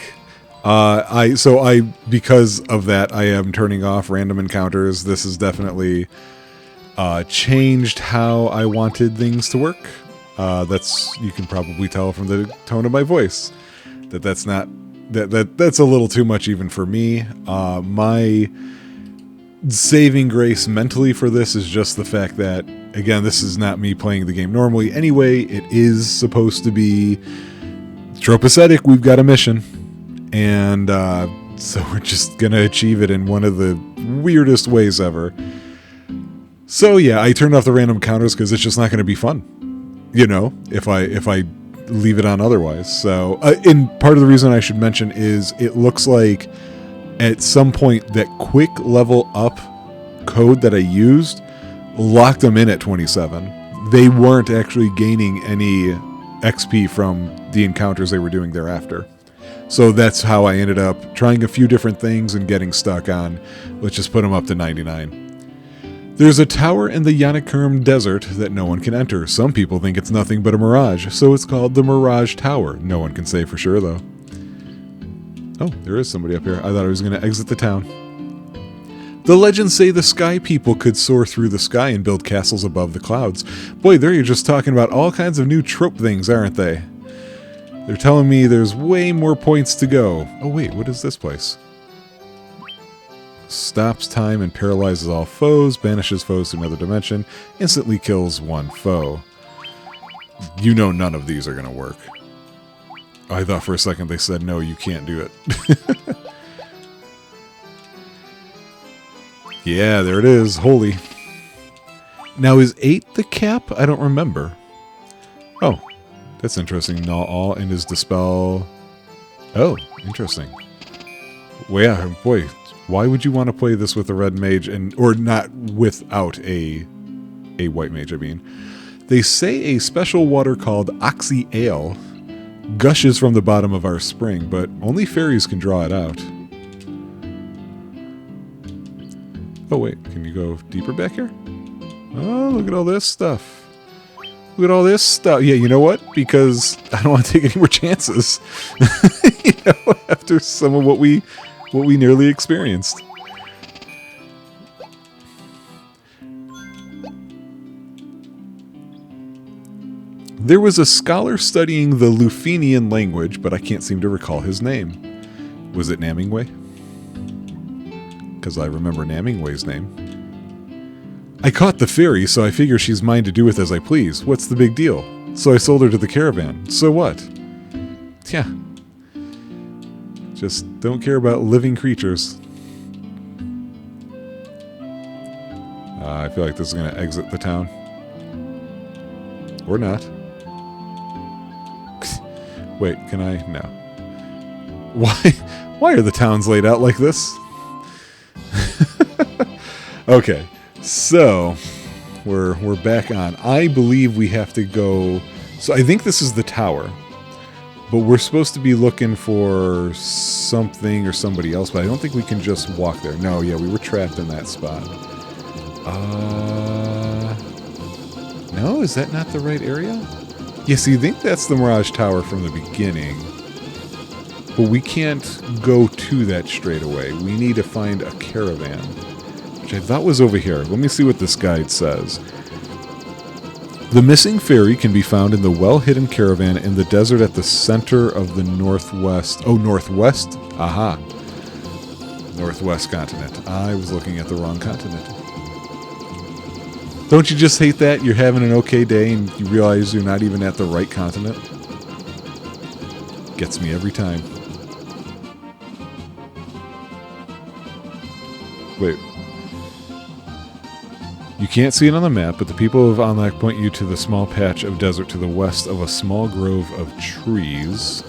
Because of that, I am turning off random encounters. This has definitely changed how I wanted things to work. You can probably tell from the tone of my voice that's not that's a little too much even for me. My saving grace mentally for this is just the fact that, again, this is not me playing the game normally anyway. It is supposed to be TropeAcetic. We've got a mission, and so we're just gonna achieve it in one of the weirdest ways ever. So yeah, I turned off the random counters because it's just not going to be fun, you know, if I leave it on otherwise. So, and part of the reason I should mention is it looks like at some point that quick level up code that I used locked them in at 27. They weren't actually gaining any XP from the encounters they were doing thereafter. So that's how I ended up trying a few different things and getting stuck on, let's just put them up to 99. There's a tower in the Yanakurm Desert that no one can enter. Some people think it's nothing but a mirage, so it's called the Mirage Tower. No one can say for sure, though. Oh, there is somebody up here. I thought I was going to exit the town. The legends say the sky people could soar through the sky and build castles above the clouds. Boy, they're just talking about all kinds of new trope things, aren't they? They're telling me there's way more points to go. Oh wait, what is this place? Stops time and paralyzes all foes, banishes foes to another dimension, instantly kills one foe. You know none of these are going to work. I thought for a second they said, no, you can't do it. Yeah, there it is. Holy. Now, is 8 the cap? I don't remember. Oh, that's interesting. Gnaw all and is dispel... Oh, interesting. Well, yeah, boy, why would you want to play this with a red mage or not without a white mage, I mean. They say a special water called Oxy Ale gushes from the bottom of our spring, but only fairies can draw it out. Oh, wait. Can you go deeper back here? Oh, look at all this stuff. Look at all this stuff. Yeah, you know what? Because I don't want to take any more chances. You know, after some of what we nearly experienced. There was a scholar studying the Lufenian language, but I can't seem to recall his name. Was it Namingway? Because I remember Namingway's name. I caught the fairy, so I figure she's mine to do with as I please. What's the big deal? So I sold her to the caravan. So what? Yeah. Just don't care about living creatures. I feel like this is going to exit the town. Or not. Wait, can I? No. Why are the towns laid out like this? Okay, so we're back on. I believe we have to go. So I think this is the tower, but we're supposed to be looking for something or somebody else. But I don't think we can just walk there. No, yeah, we were trapped in that spot. No, is that not the right area? Yes, you think that's the Mirage Tower from the beginning. But we can't go to that straight away. We need to find a caravan, which I thought was over here. Let me see what this guide says. The missing ferry can be found in the well-hidden caravan in the desert at the center of the northwest. Oh, northwest? Aha. Northwest continent. I was looking at the wrong continent. Don't you just hate that? You're having an okay day and you realize you're not even at the right continent? Gets me every time. Wait. You can't see it on the map, but the people of Onlak point you to the small patch of desert to the west of a small grove of trees.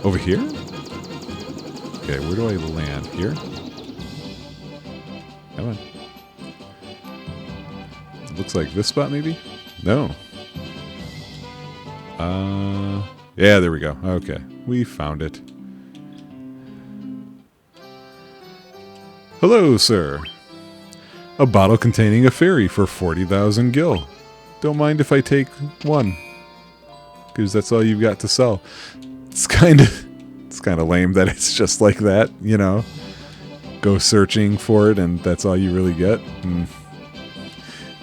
Over here? Okay, where do I land? Here? Come on. It looks like this spot, maybe? No. Yeah, there we go. Okay, we found it. Hello, sir. A bottle containing a fairy for 40,000 gil. Don't mind if I take one, because that's all you've got to sell. It's kind of lame that it's just like that, you know. Go searching for it, and that's all you really get. And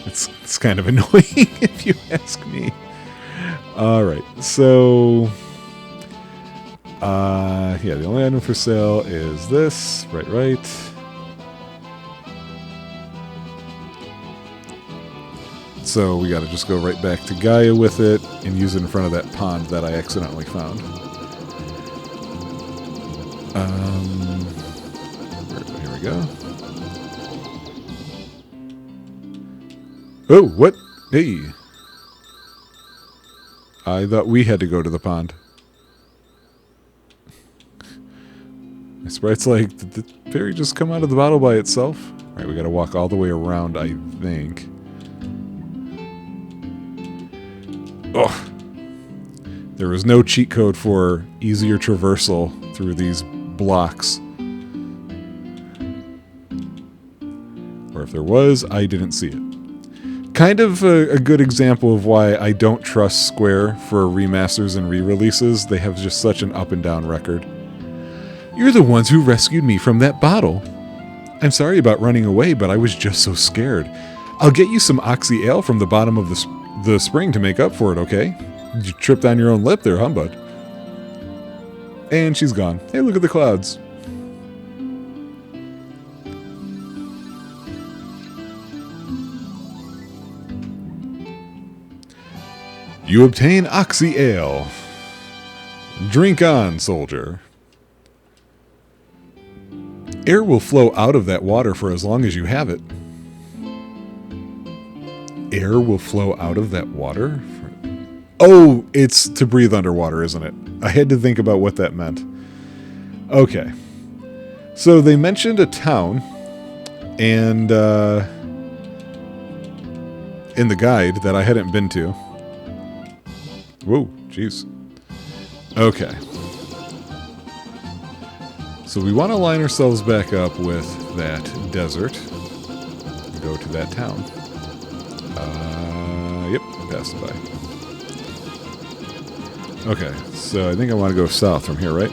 it's kind of annoying if you ask me. All right, so yeah, the only item for sale is this. Right. So we got to just go right back to Gaia with it and use it in front of that pond that I accidentally found. Here we go. Oh, what? Hey. I thought we had to go to the pond. My sprite's like, did the fairy just come out of the bottle by itself? All right, we got to walk all the way around, I think. Oh, there was no cheat code for easier traversal through these blocks. Or if there was, I didn't see it. Kind of a good example of why I don't trust Square for remasters and re-releases. They have just such an up and down record. You're the ones who rescued me from that bottle. I'm sorry about running away, but I was just so scared. I'll get you some Oxy Ale from the bottom of the spring to make up for it, okay? You tripped on your own lip there, huh, bud? And she's gone. Hey, look at the clouds. You obtain Oxy Ale. Drink on, soldier. Air will flow out of that water for as long as you have it. Air will flow out of that water? Oh, it's to breathe underwater, isn't it? I had to think about what that meant. Okay. So they mentioned a town, and in the guide that I hadn't been to. Whoa, jeez. Okay. So we want to line ourselves back up with that desert. Go to that town. Yep, passed by. Okay, so I think I want to go south from here, right?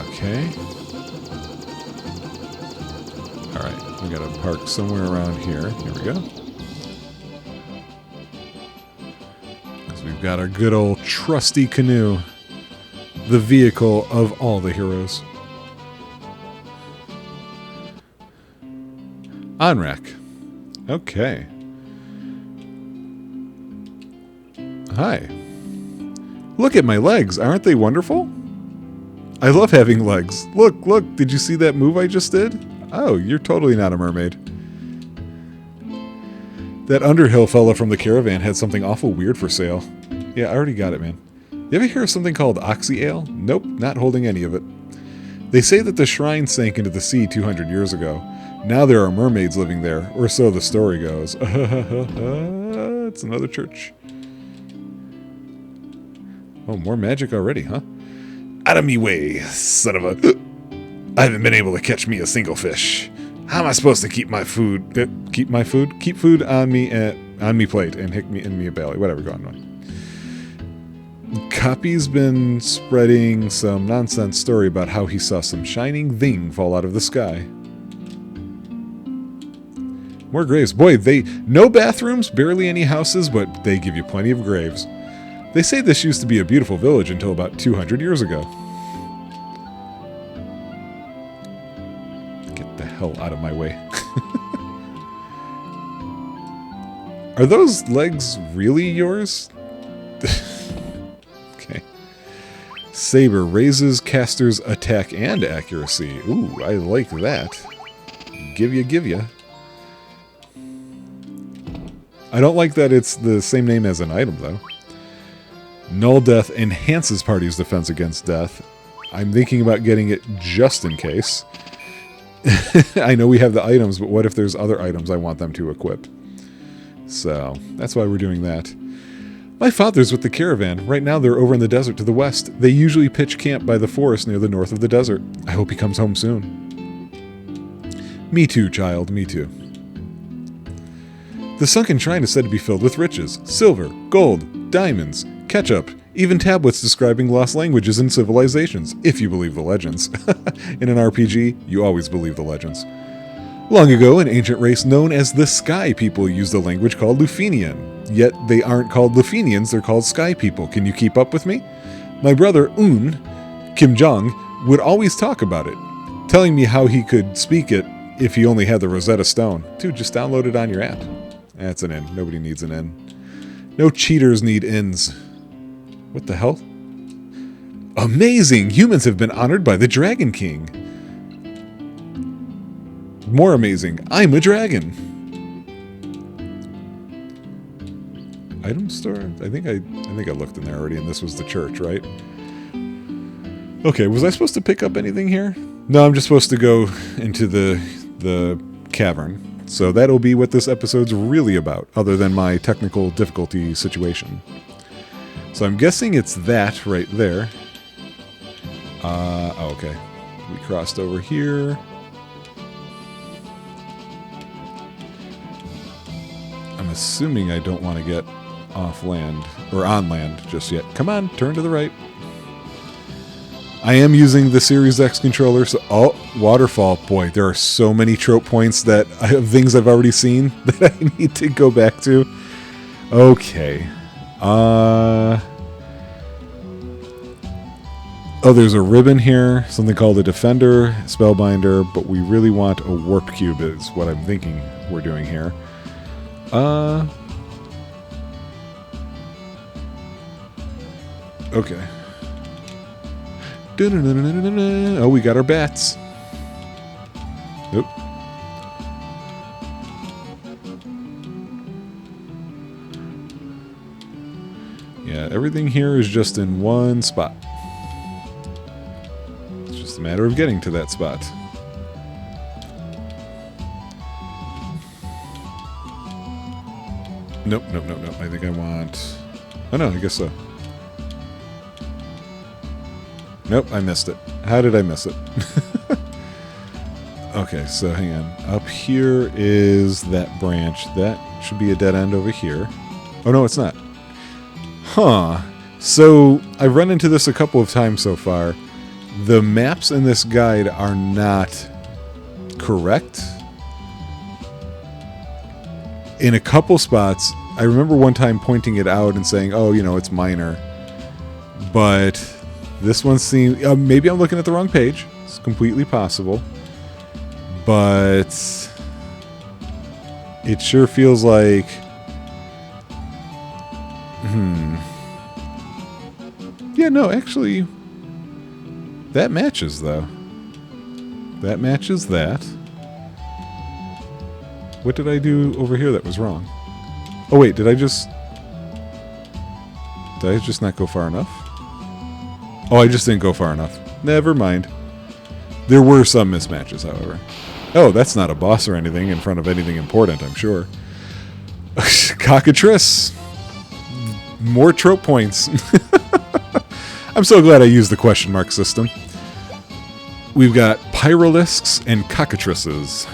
Okay. Alright, we gotta park somewhere around here. Here we go. Because we've got our good old trusty canoe. The vehicle of all the heroes. Onrack. Okay. Hi. Look at my legs. Aren't they wonderful? I love having legs. Look, look. Did you see that move I just did? Oh, you're totally not a mermaid. That Underhill fella from the caravan had something awful weird for sale. Yeah, I already got it, man. You ever hear of something called oxy ale? Nope, not holding any of it. They say that the shrine sank into the sea 200 years ago. Now there are mermaids living there, or so the story goes. It's another church. Oh, more magic already, huh? Out of me way, son of a... I haven't been able to catch me a single fish. How am I supposed to keep my food... keep my food? Keep food on me plate and hick me in me a belly. Whatever, go on. Copy's been spreading some nonsense story about how he saw some shining thing fall out of the sky. More graves. Boy, no bathrooms, barely any houses, but they give you plenty of graves. They say this used to be a beautiful village until about 200 years ago. Get the hell out of my way. Are those legs really yours? Okay. Saber raises caster's attack and accuracy. Ooh, I like that. Give ya. I don't like that it's the same name as an item, though. Null Death enhances party's defense against death. I'm thinking about getting it just in case. I know we have the items, but what if there's other items I want them to equip? So, that's why we're doing that. My father's with the caravan. Right now they're over in the desert to the west. They usually pitch camp by the forest near the north of the desert. I hope he comes home soon. Me too, child, me too. The sunken shrine is said to be filled with riches. Silver, gold, diamonds, ketchup, even tablets describing lost languages and civilizations, if you believe the legends. In an RPG, you always believe the legends. Long ago, an ancient race known as the Sky People used a language called Lufenian. Yet they aren't called Lufenians, they're called Sky People. Can you keep up with me? My brother, Kim Jong, would always talk about it, telling me how he could speak it if he only had the Rosetta Stone. Dude, just download it on your app. That's an N. Nobody needs an N. No cheaters need Ns. What the hell? Amazing! Humans have been honored by the Dragon King. More amazing. I'm a dragon. Item store? I think I looked in there already, and this was the church, right? Okay, was I supposed to pick up anything here? No, I'm just supposed to go into the cavern. So that'll be what this episode's really about, other than my technical difficulty situation. So I'm guessing it's that right there. Oh, okay. We crossed over here. I'm assuming I don't want to get off land, or on land just yet. Come on, turn to the right. I am using the Series X controller, so... Oh, waterfall. Boy, there are so many trope points that I have things I've already seen that I need to go back to. Okay. Oh, there's a ribbon here. Something called a Defender, Spellbinder, but we really want a Warp Cube is what I'm thinking we're doing here. Okay. Oh, we got our bats. Nope. Yeah, everything here is just in one spot. It's just a matter of getting to that spot. Nope, nope, nope, nope. I think I want... Oh, no, I guess so. Nope, I missed it. How did I miss it? Okay, so hang on. Up here is that branch. That should be a dead end over here. Oh, no, it's not. Huh. So, I've run into this a couple of times so far. The maps in this guide are not correct. In a couple spots, I remember one time pointing it out and saying, oh, you know, it's minor. But this one seems... maybe I'm looking at the wrong page. It's completely possible. But it sure feels like... Yeah, no, actually... That matches, though. That matches that. What did I do over here that was wrong? Oh, wait, did I just not go far enough? Oh, I just didn't go far enough. Never mind. There were some mismatches, however. Oh, that's not a boss or anything in front of anything important, I'm sure. Cockatrice! More trope points. I'm so glad I used the question mark system. We've got Pyralisks and Cockatrices.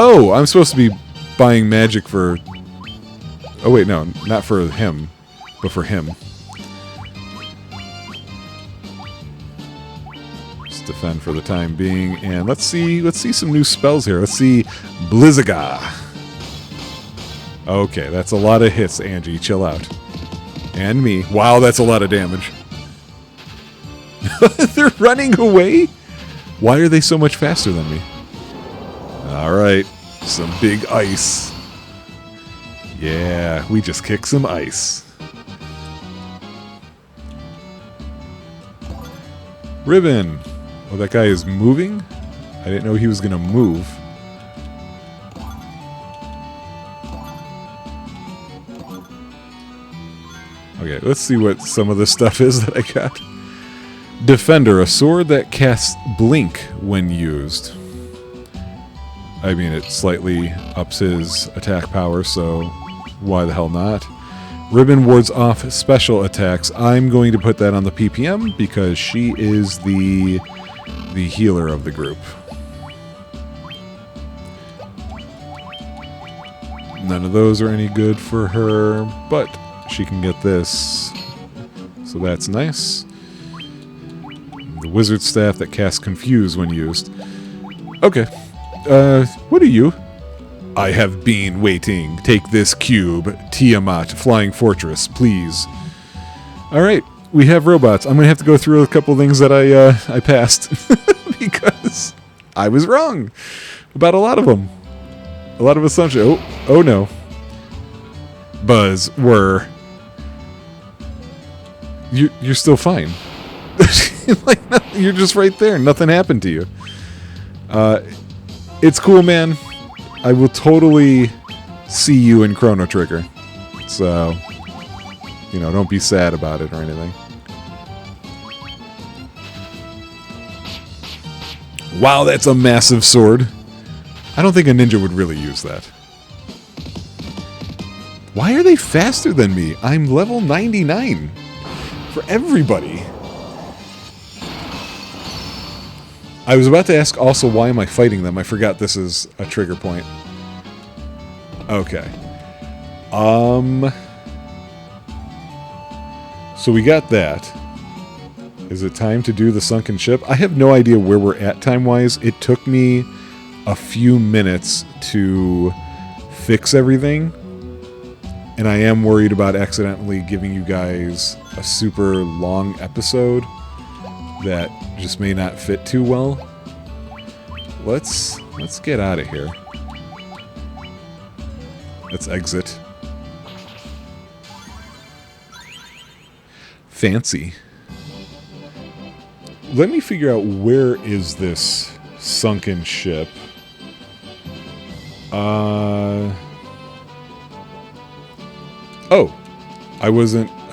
Oh, I'm supposed to be buying magic for... Oh, wait, no. Not for him, but for him. Just defend for the time being. And let's see some new spells here. Let's see Blizzaga. Okay, that's a lot of hits, Angie. Chill out. And me. Wow, that's a lot of damage. They're running away? Why are they so much faster than me? Alright, some big ice. Yeah, we just kicked some ice. Ribbon. Oh, that guy is moving? I didn't know he was going to move. Okay, let's see what some of the stuff is that I got. Defender, a sword that casts blink when used. I mean, it slightly ups his attack power, so why the hell not? Ribbon wards off special attacks. I'm going to put that on the PPM because she is the healer of the group. None of those are any good for her, but she can get this. So that's nice. The wizard staff that casts confuse when used. Okay. What are you? I have been waiting. Take this cube. Tiamat, Flying Fortress, please. Alright, we have robots. I'm going to have to go through a couple things that I passed. Because I was wrong about a lot of them. A lot of assumptions. Oh no. Buzz, whir. You're still fine. Like, you're just right there. Nothing happened to you. It's cool, man. I will totally see you in Chrono Trigger. So, you know, don't be sad about it or anything. Wow, that's a massive sword. I don't think a ninja would really use that. Why are they faster than me? I'm level 99. For everybody. I was about to ask also why am I fighting them. I forgot this is a trigger point. Okay. So we got that. Is it time to do the sunken ship? I have no idea where we're at time-wise. It took me a few minutes to fix everything. And I am worried about accidentally giving you guys a super long episode that just may not fit too well. Let's get out of here. Let's exit. Fancy. Let me figure out where is this sunken ship. Oh, I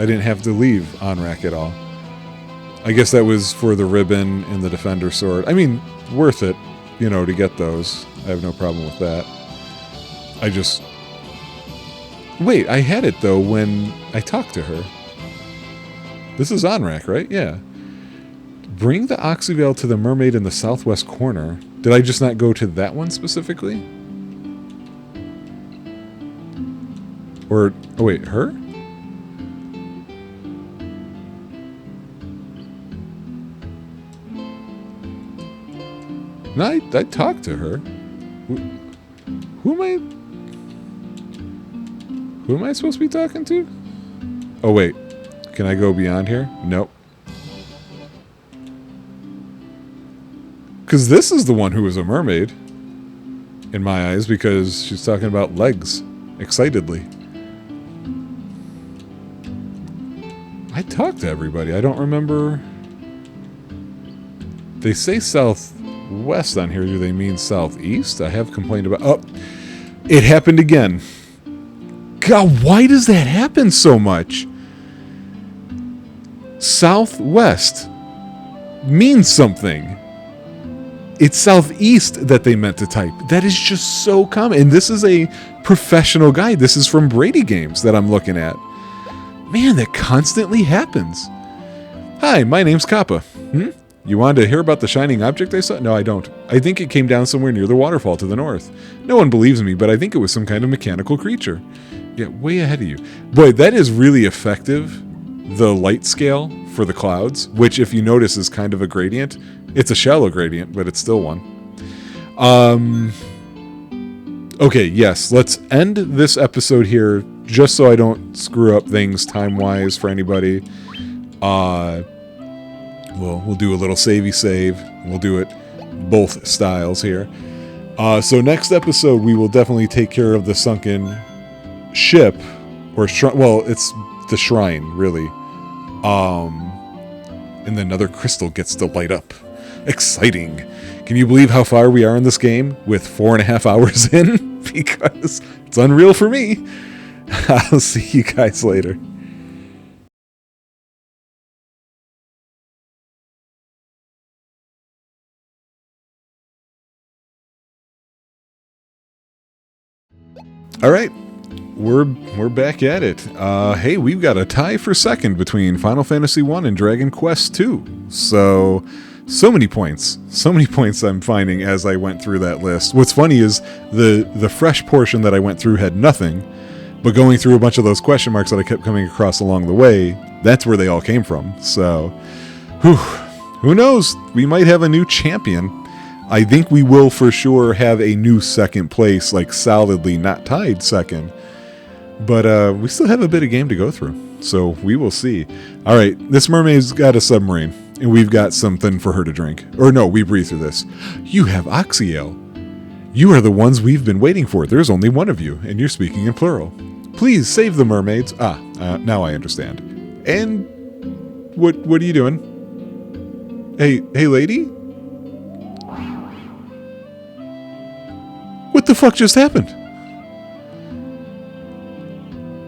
didn't have to leave Onrak at all. I guess that was for the ribbon and the defender sword. I mean, worth it, you know, to get those. I have no problem with that. I just Wait, I had it, though, when I talked to her. This is Onrak, right? Yeah. Bring the Oxyveil to the mermaid in the southwest corner. Did I just not go to that one specifically? Or, oh wait, her? No, I talked to her. Who am I supposed to be talking to? Oh wait, can I go beyond here? Nope. Because this is the one who was a mermaid, in my eyes, because she's talking about legs, excitedly. I talked to everybody. I don't remember. They say southwest on here. Do they mean southeast? I have complained about... Oh, it happened again. God, why does that happen so much? Southwest means something. It's southeast that they meant to type. That is just so common. And this is a professional guide. This is from Brady Games that I'm looking at. Man, that constantly happens. Hi, my name's Kappa. You wanted to hear about the shining object I saw? No, I don't. I think it came down somewhere near the waterfall to the north. No one believes me, but I think it was some kind of mechanical creature. Yeah, way ahead of you. Boy, that is really effective. The light scale for the clouds, which if you notice is kind of a gradient. It's a shallow gradient, but it's still one. Okay, yes, let's end this episode here, just so I don't screw up things time-wise for anybody. We'll do a little savey save. We'll do it both styles here. So next episode, we will definitely take care of the sunken ship, or well, it's the shrine, really. And then another crystal gets to light up. Exciting. Can you believe how far we are in this game with 4.5 hours in? Because it's unreal for me. I'll see you guys later. All right. We're back at it. Hey, we've got a tie for second between Final Fantasy 1 and Dragon Quest 2. So many points. So many points I'm finding as I went through that list. What's funny is the fresh portion that I went through had nothing, but going through a bunch of those question marks that I kept coming across along the way, that's where they all came from. So, who knows? We might have a new champion. I think we will for sure have a new second place, like solidly not tied second. But we still have a bit of game to go through, so we will see. All right, this mermaid's got a submarine, and we've got something for her to drink. Or no, we breathe through this. You have Oxyale. You are the ones we've been waiting for. There's only one of you, and you're speaking in plural. Please save the mermaids. Now I understand. And what are you doing? Hey, lady? What the fuck just happened?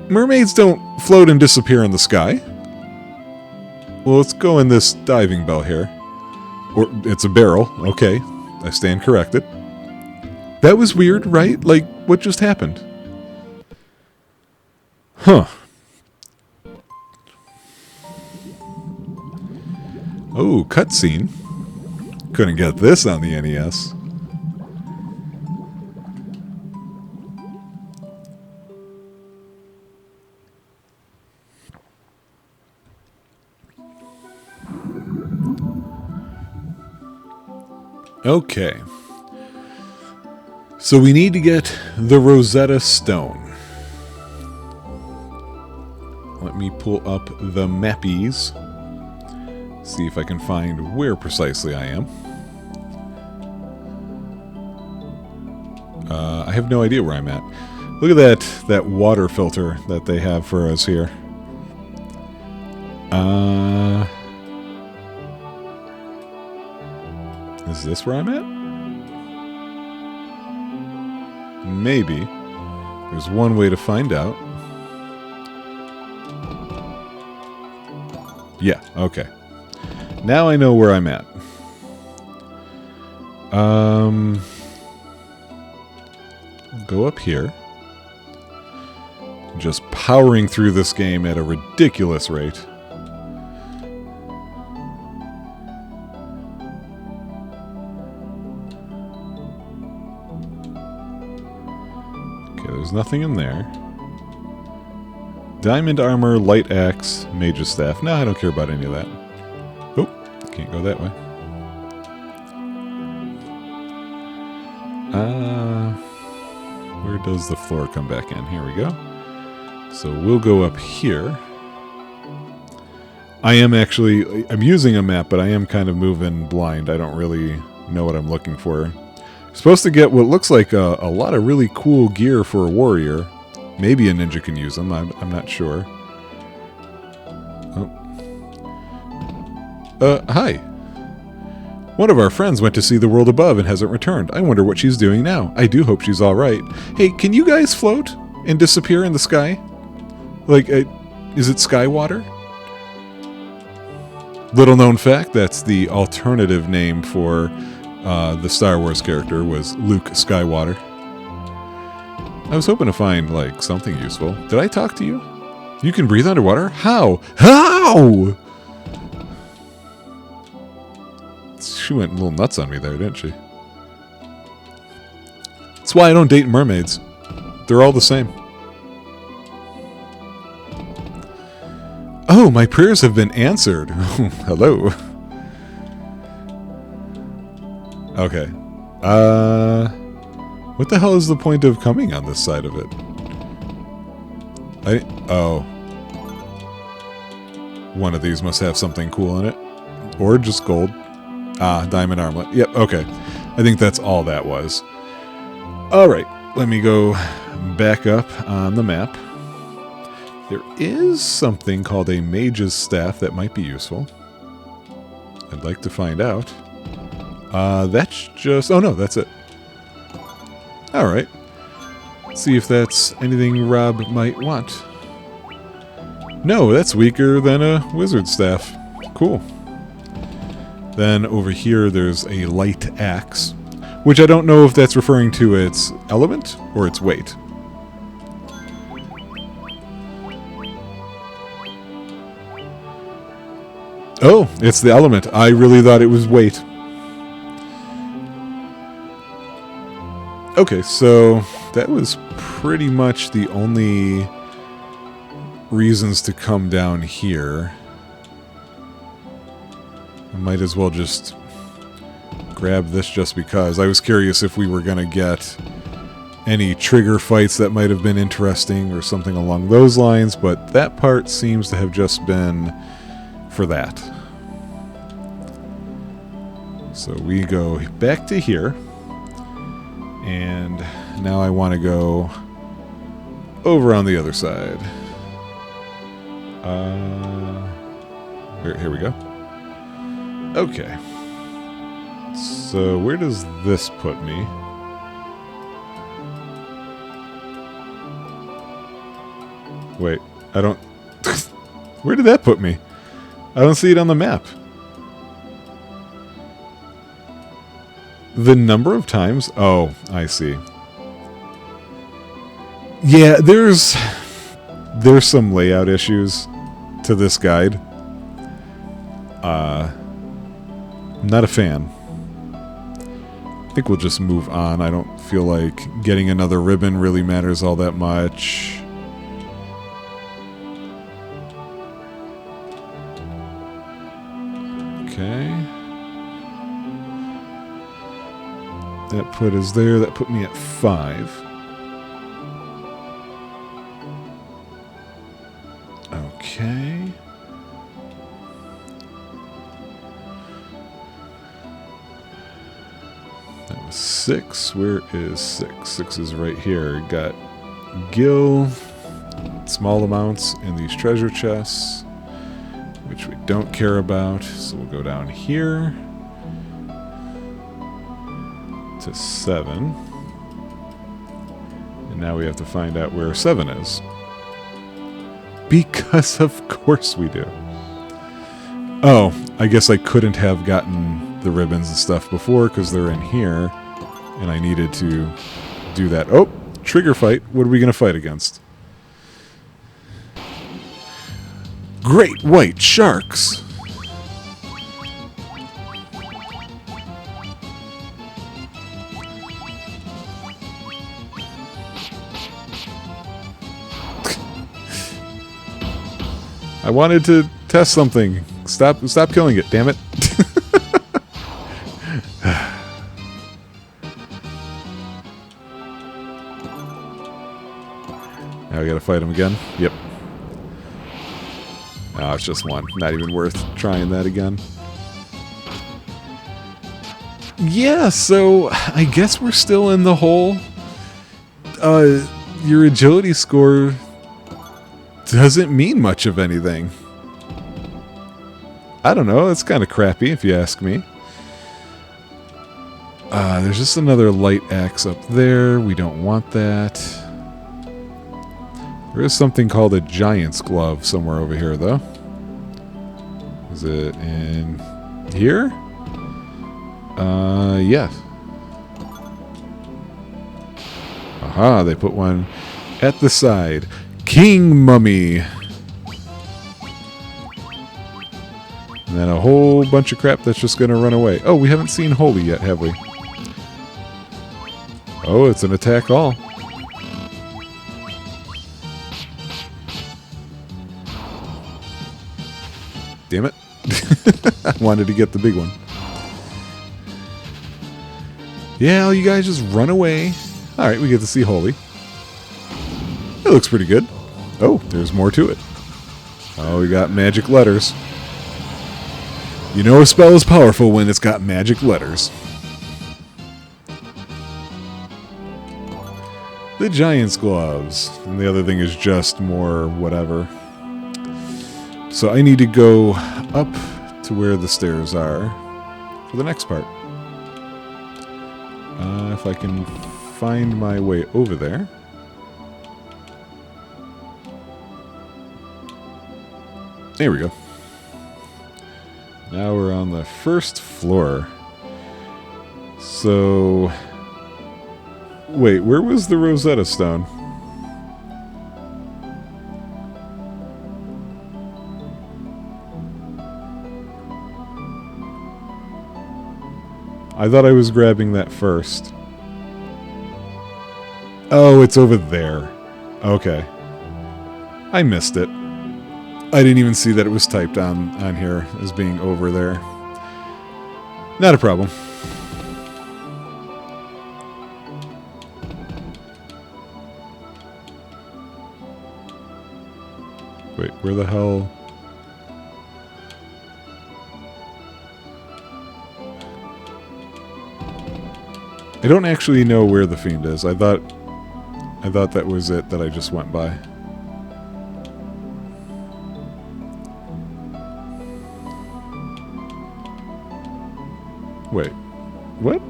Mermaids don't float and disappear in the sky. Well, let's go in this diving bell here. Or, it's a barrel. Okay, I stand corrected. That was weird, right? Like, what just happened? Huh. Oh, cutscene. Couldn't get this on the NES. Okay. So we need to get the Rosetta Stone. Let me pull up the mappies. See if I can find where precisely I am. I have no idea where I'm at. Look at that water filter that they have for us here. Is this where I'm at? Maybe. There's one way to find out. Yeah, okay. Now I know where I'm at. Go up here. just powering through this game at a ridiculous rate. Okay, there's nothing in there. Diamond armor, light axe, mage's staff. No, I don't care about any of that. Oh, can't go that way. Where does the floor come back in? Here we go. So we'll go up here. I'm using a map, but I am kind of moving blind. I don't really know what I'm looking for. Supposed to get what looks like a lot of really cool gear for a warrior. Maybe a ninja can use them. I'm not sure. Oh. Hi. One of our friends went to see the world above and hasn't returned. I wonder what she's doing now. I do hope she's all right. Hey, can you guys float and disappear in the sky? Like, is it sky water? Little known fact, that's the alternative name for the Star Wars character was Luke Skywater. I was hoping to find, like, something useful. Did I talk to you? You can breathe underwater? How? How? She went a little nuts on me there, didn't she? That's why I don't date mermaids. They're all the same. Oh, my prayers have been answered. Hello. Okay. What the hell is the point of coming on this side of it? Oh. One of these must have something cool in it. Or just gold. Ah, diamond armlet. Yep, okay. I think that's all that was. Alright, let me go back up on the map. There is something called a mage's staff that might be useful. I'd like to find out. That's just... Oh no, that's it. Alright. Let's see if that's anything Rob might want. No, that's weaker than a wizard staff. Cool. Then over here there's a light axe, which I don't know if that's referring to its element or its weight. Oh, it's the element. I really thought it was weight. Okay, so that was pretty much the only reasons to come down here. I might as well just grab this just because. I was curious if we were going to get any trigger fights that might have been interesting or something along those lines, but that part seems to have just been for that. So we go back to here, and now I want to go over on the other side. Here we go. Okay. So where does this put me? Wait, I don't... Where did that put me? I don't see it on the map. The number of times... Oh, I see. Yeah, there's some layout issues to this guide. I'm not a fan. I think we'll just move on. I don't feel like getting another ribbon really matters all that much. Okay. That put us there. That put me at 5. Okay. That was 6. Where is 6? 6 is right here. Got gil, small amounts in these treasure chests, which we don't care about. So we'll go down here to 7. And now we have to find out where 7 is. Because of course we do. Oh, I guess I couldn't have gotten the ribbons and stuff before because they're in here. And I needed to do that. Oh, trigger fight. What are we going to fight against? Great white sharks. I wanted to test something. Stop killing it, damn it. Now we gotta fight him again. Yep. Oh, it's just one. Not even worth trying that again. Yeah, so I guess we're still in the hole. Your agility score doesn't mean much of anything. I don't know, it's kind of crappy if you ask me. There's just another light axe up there. We don't want that. There is something called a giant's glove somewhere over here, though. Is it in here? Yeah. Aha, they put one at the side. King Mummy. And then a whole bunch of crap that's just going to run away. Oh, we haven't seen Holy yet, have we? Oh, it's an attack all. Damn it. I wanted to get the big one. Yeah, you guys just run away. Alright, we get to see Holy. It looks pretty good. Oh, there's more to it. Oh, we got magic letters. You know a spell is powerful when it's got magic letters. The giant's gloves. And the other thing is just more whatever. So I need to go up to where the stairs are for the next part. If I can find my way over there. There we go. Now we're on the first floor. So... Wait, where was the Rosetta Stone? I thought I was grabbing that first. Oh, it's over there. Okay. I missed it. I didn't even see that it was typed on here as being over there. Not a problem. Wait, where the hell... I don't actually know where the fiend is. I thought that was it that I just went by. Wait. What?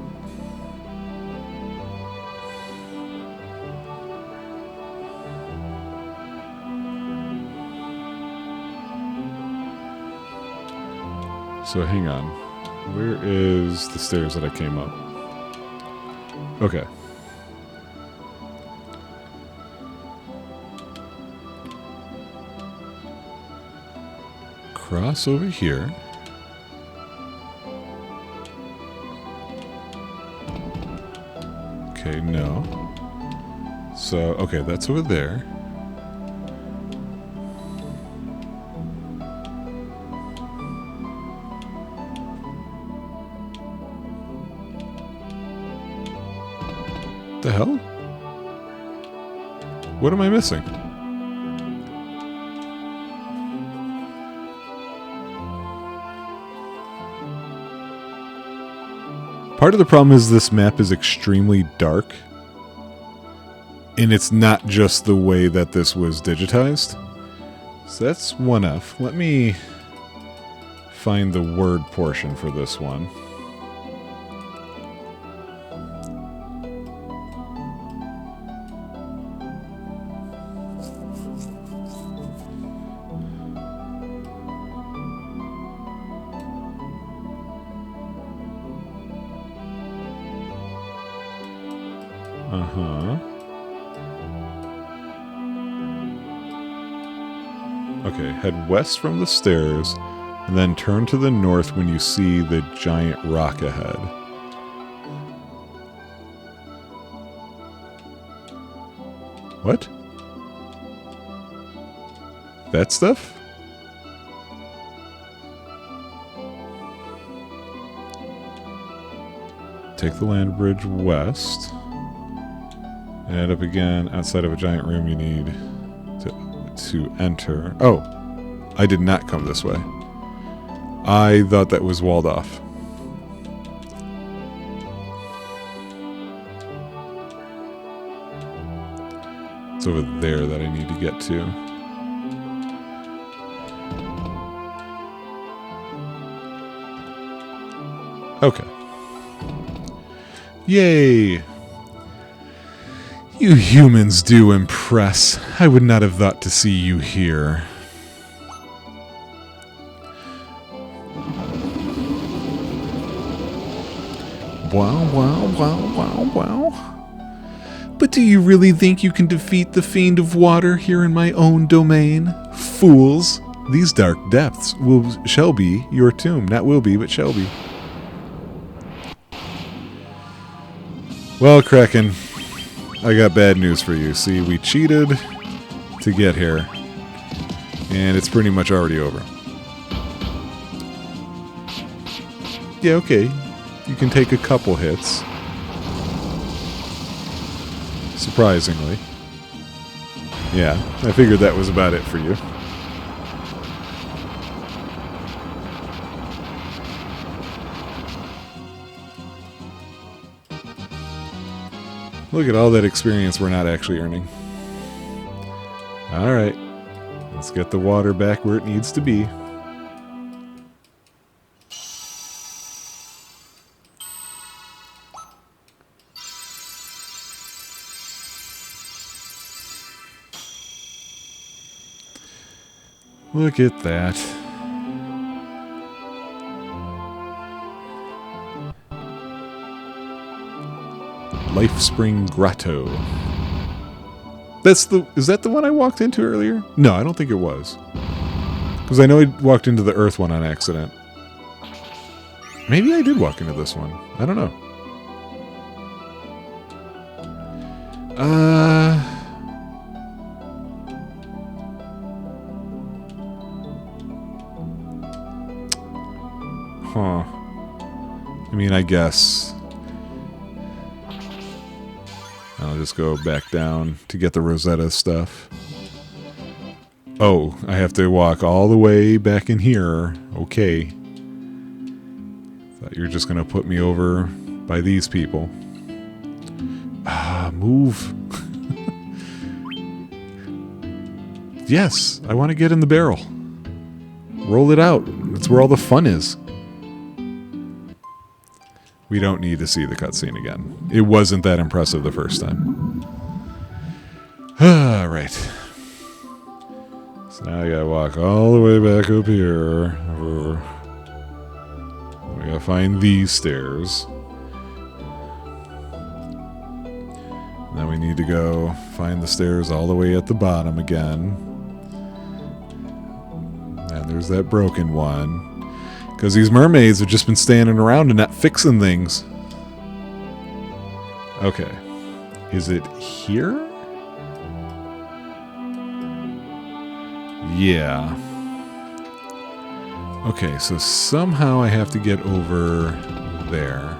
So hang on. Where is the stairs that I came up? Okay. Cross over here. Okay, no. So, okay, that's over there. The hell? What am I missing? Part of the problem is this map is extremely dark. And it's not just the way that this was digitized. So that's 1F. Let me find the word portion for this one. Okay, head west from the stairs, and then turn to the north when you see the giant rock ahead. What? That stuff? Take the land bridge west. And end up again outside of a giant room you need to enter. Oh, I did not come this way. I thought that was walled off. It's over there that I need to get to. Okay. Yay! You humans do impress. I would not have thought to see you here. Wow, wow, wow, wow, wow. But do you really think you can defeat the Fiend of Water here in my own domain? Fools! These dark depths shall be your tomb. Not will be, but shall be. Well, Kraken, I got bad news for you. See, we cheated to get here, and it's pretty much already over. Yeah, okay. You can take a couple hits. Surprisingly. Yeah, I figured that was about it for you. Look at all that experience we're not actually earning. Alright. Let's get the water back where it needs to be. Look at that. Life Spring Grotto. Is that the one I walked into earlier? No, I don't think it was. Because I know I walked into the Earth one on accident. Maybe I did walk into this one. I don't know. Huh. I mean, I guess I'll just go back down to get the Rosetta stuff. Oh, I have to walk all the way back in here. Okay. Thought you were just going to put me over by these people. Ah, move. Yes, I want to get in the barrel. Roll it out. That's where all the fun is. We don't need to see the cutscene again. It wasn't that impressive the first time. Alright. So now I gotta walk all the way back up here. We gotta find these stairs. Then we need to go find the stairs all the way at the bottom again. And there's that broken one. Because these mermaids have just been standing around and not fixing things. Okay. Is it here? Yeah. Okay, so somehow I have to get over there.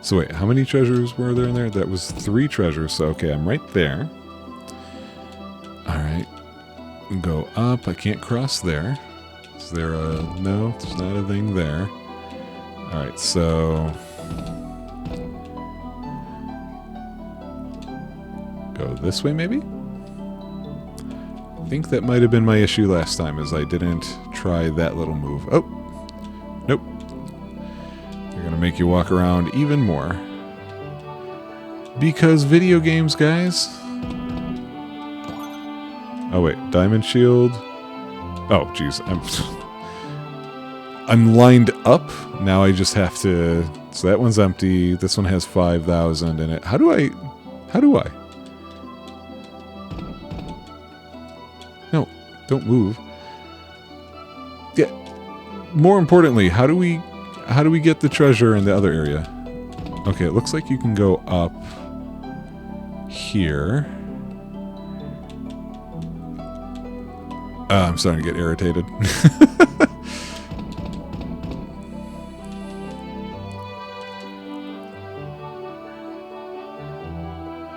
So wait, how many treasures were there in there? That was 3 treasures, so okay, I'm right there. Alright. Go up, I can't cross there. Is there a... No, there's not a thing there. Alright, so... Go this way, maybe? I think that might have been my issue last time, is I didn't try that little move. Oh! Nope. They're gonna make you walk around even more. Because video games, guys... Oh wait, Diamond Shield... Oh, jeez. I'm lined up. Now I just have to... So that one's empty. This one has 5,000 in it. How do I... No, Don't move. Yeah. More importantly, how do we get the treasure in the other area? Okay, it looks like you can go up here. I'm starting to get irritated.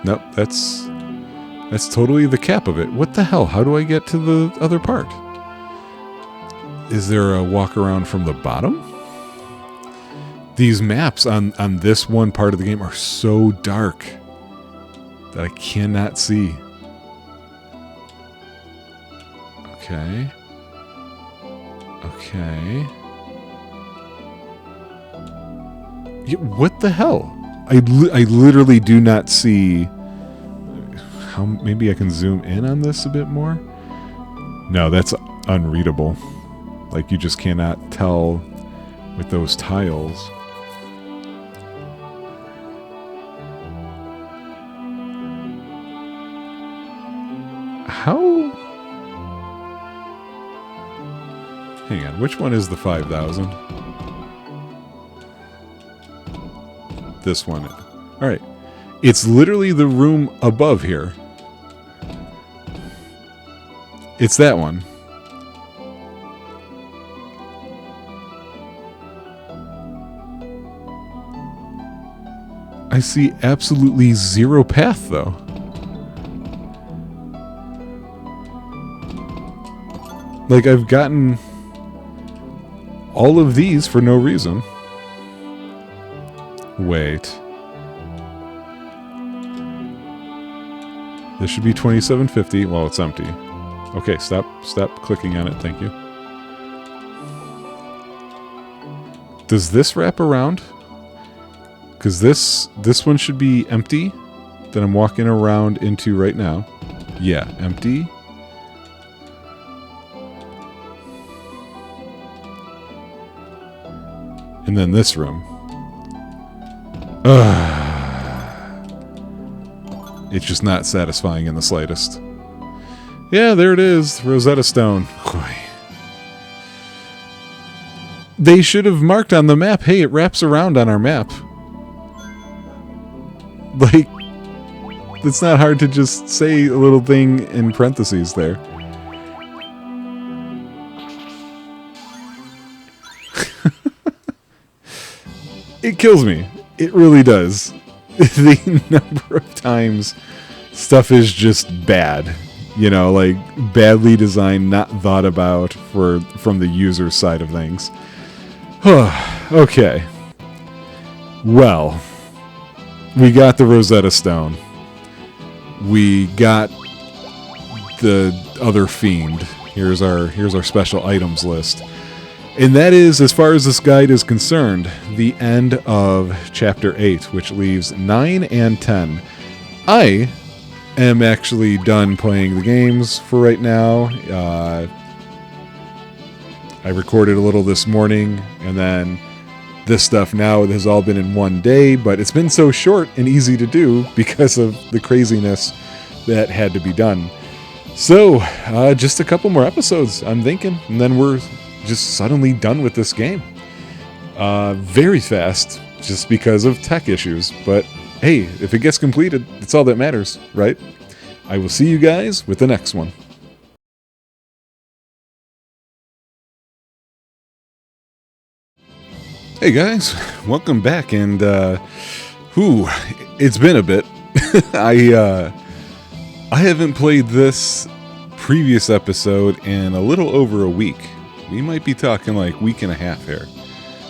Nope, that's totally the cap of it. What the hell? How do I get to the other part? Is there a walk around from the bottom? These maps on this one part of the game are so dark that I cannot see. Okay. Okay. Yeah, what the hell? I literally do not see. How maybe I can zoom in on this a bit more? No, that's unreadable. Like you just cannot tell with those tiles. How? Hang on, which one is the 5,000? This one. Alright. It's literally the room above here. It's that one. I see absolutely zero path, though. Like, I've gotten all of these for no reason. Wait. This should be 2750. Well, it's empty. Okay, stop clicking on it. Thank you. Does this wrap around? Because this one should be empty that I'm walking around into right now. Yeah, empty. And then this room. It's just not satisfying in the slightest. Yeah, there it is. Rosetta Stone. They should have marked on the map, hey, it wraps around on our map. Like, it's not hard to just say a little thing in parentheses there. It kills me. It really does. The number of times stuff is just bad. You know, like badly designed, not thought about from the user side of things. Okay. Well, we got the Rosetta Stone. We got the other fiend. Here's our special items list. And that is, as far as this guide is concerned, the end of Chapter 8, which leaves 9 and 10. I am actually done playing the games for right now. I recorded a little this morning, and then this stuff now has all been in one day, but it's been so short and easy to do because of the craziness that had to be done. So, just a couple more episodes, I'm thinking, and then we're just suddenly done with this game. Very fast, just because of tech issues, but hey, if it gets completed, it's all that matters, right? I will see you guys with the next one. Hey guys, welcome back, and it's been a bit. I haven't played this previous episode in a little over a week. We might be talking like week and a half here.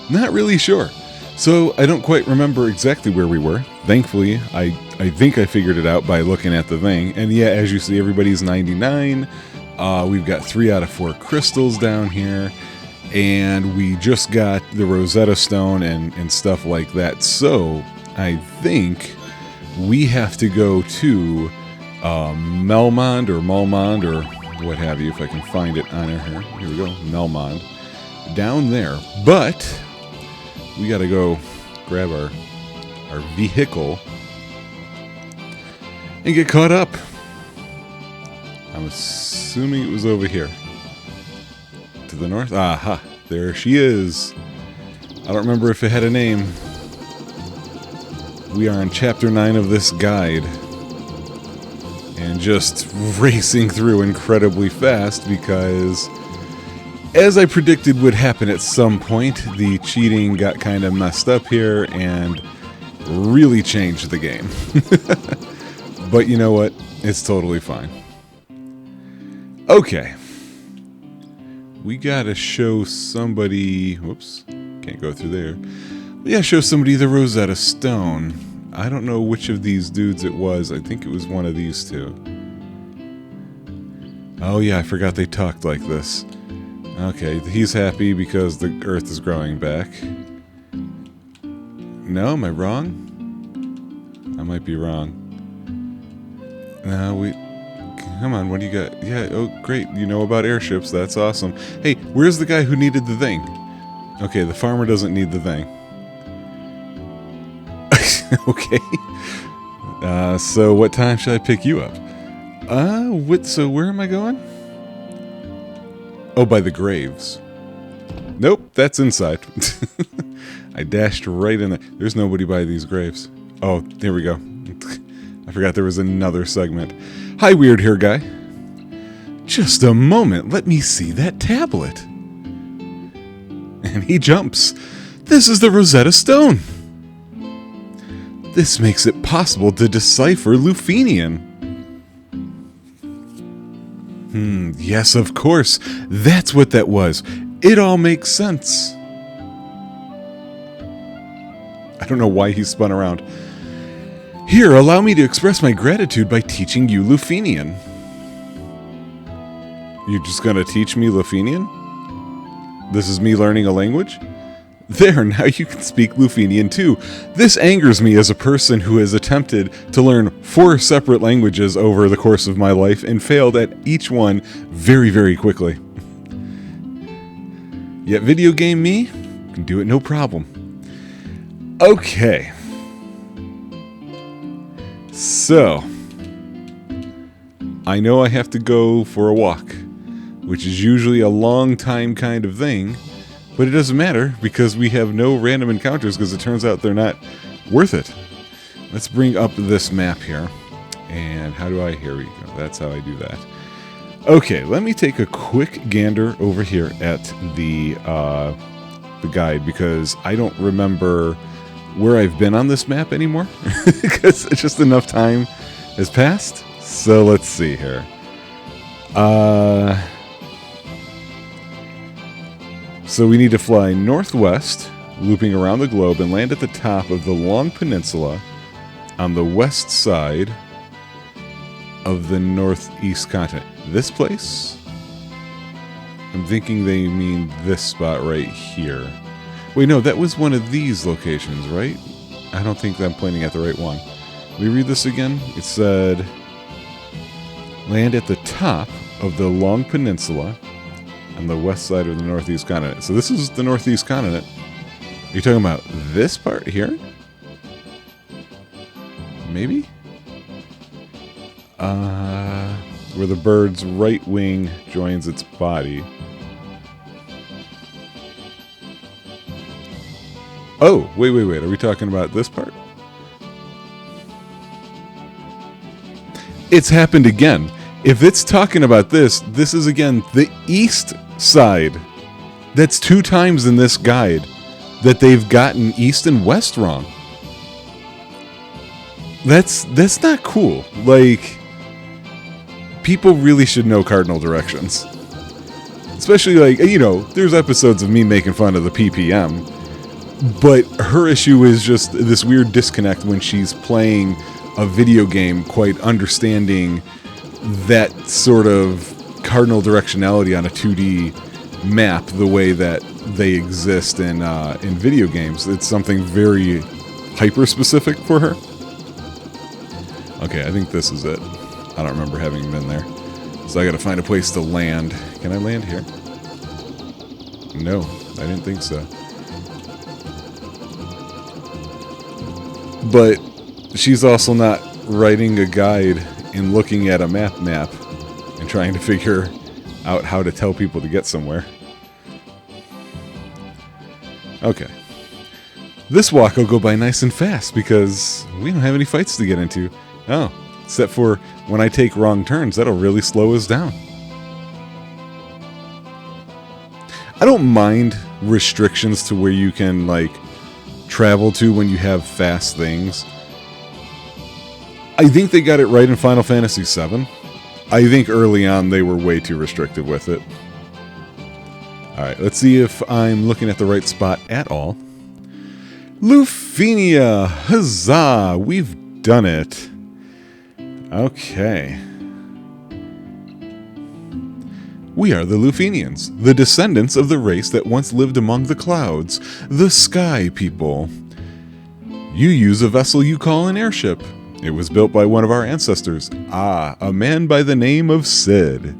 Not really sure. So I don't quite remember exactly where we were. Thankfully, I think I figured it out by looking at the thing. And yeah, as you see, everybody's 99. We've got 3 out of 4 crystals down here. And we just got the Rosetta Stone and stuff like that. So I think we have to go to Melmond or what have you, if I can find it on here. Here we go, Melmond. Down there. But we got to go grab our vehicle and get caught up. I'm I'm assuming it was over here. To the north? Aha, there she is. I don't remember if it had a name. We are in chapter 9 of this guide. And just racing through incredibly fast because, as I predicted would happen at some point, the cheating got kind of messed up here and really changed the game. But you know what? It's totally fine. Okay. We gotta show somebody... Whoops. Can't go through there. We gotta show somebody the Rosetta Stone. I don't know which of these dudes it was. I think it was one of these two. Oh yeah, I forgot they talked like this. Okay, he's happy because the Earth is growing back. No, am I wrong? I might be wrong. No, Come on, what do you got? Yeah, oh great, you know about airships, that's awesome. Hey, where's the guy who needed the thing? Okay, the farmer doesn't need the thing. Okay. So what time should I pick you up? So where am I going? Oh, by the graves. Nope, that's inside. I dashed right in there. There's nobody by these graves. Oh, here we go. I forgot there was another segment. Hi, weird hair guy. Just a moment, let me see that tablet. And he jumps. This is the Rosetta Stone. This makes it possible to decipher Lufenian. Yes, of course. That's what that was. It all makes sense. I don't know why he spun around. Here, allow me to express my gratitude by teaching you Lufenian. You're just gonna teach me Lufenian? This is me learning a language? There, now you can speak Lufenian too. This angers me as a person who has attempted to learn 4 separate languages over the course of my life and failed at each one very, very quickly. Yet video game me can do it no problem. Okay. So, I know I have to go for a walk, which is usually a long time kind of thing. But it doesn't matter because we have no random encounters because it turns out they're not worth it. Let's bring up this map here. And how do I... Here we go. That's how I do that. Okay, let me take a quick gander over here at the guide because I don't remember where I've been on this map anymore because it's just enough time has passed. So let's see here. So we need to fly northwest, looping around the globe, and land at the top of the long peninsula on the west side of the northeast continent. This place? I'm thinking they mean this spot right here. Wait, no, that was one of these locations, right? I don't think I'm pointing at the right one. Let me read this again. It said, land at the top of the long peninsula on the west side of the northeast continent. So this is the northeast continent. Are you talking about this part here? Maybe? Where the bird's right wing joins its body. Oh, wait. Are we talking about this part? It's happened again. If it's talking about this, this is again the east side. That's 2 times in this guide that they've gotten east and west wrong. That's not cool. Like, people really should know cardinal directions. Especially, like, you know, there's episodes of me making fun of the PPM, but her issue is just this weird disconnect when she's playing a video game, quite understanding that sort of cardinal directionality on a 2D map the way that they exist in video games. It's something very hyper-specific for her. Okay, I think this is it. I don't remember having been there. So I gotta find a place to land. Can I land here? No, I didn't think so. But she's also not writing a guide and looking at a map and trying to figure out how to tell people to get somewhere. Okay. This walk will go by nice and fast because we don't have any fights to get into. Oh, except for when I take wrong turns, that'll really slow us down. I don't mind restrictions to where you can, like, travel to when you have fast things. I think they got it right in Final Fantasy VII. I think early on they were way too restrictive with it. Alright, let's see if I'm looking at the right spot at all. Lufenia! Huzzah! We've done it. Okay. We are the Lufenians, the descendants of the race that once lived among the clouds, the Sky People. You use a vessel you call an airship. It was built by one of our ancestors. Ah, a man by the name of Sid.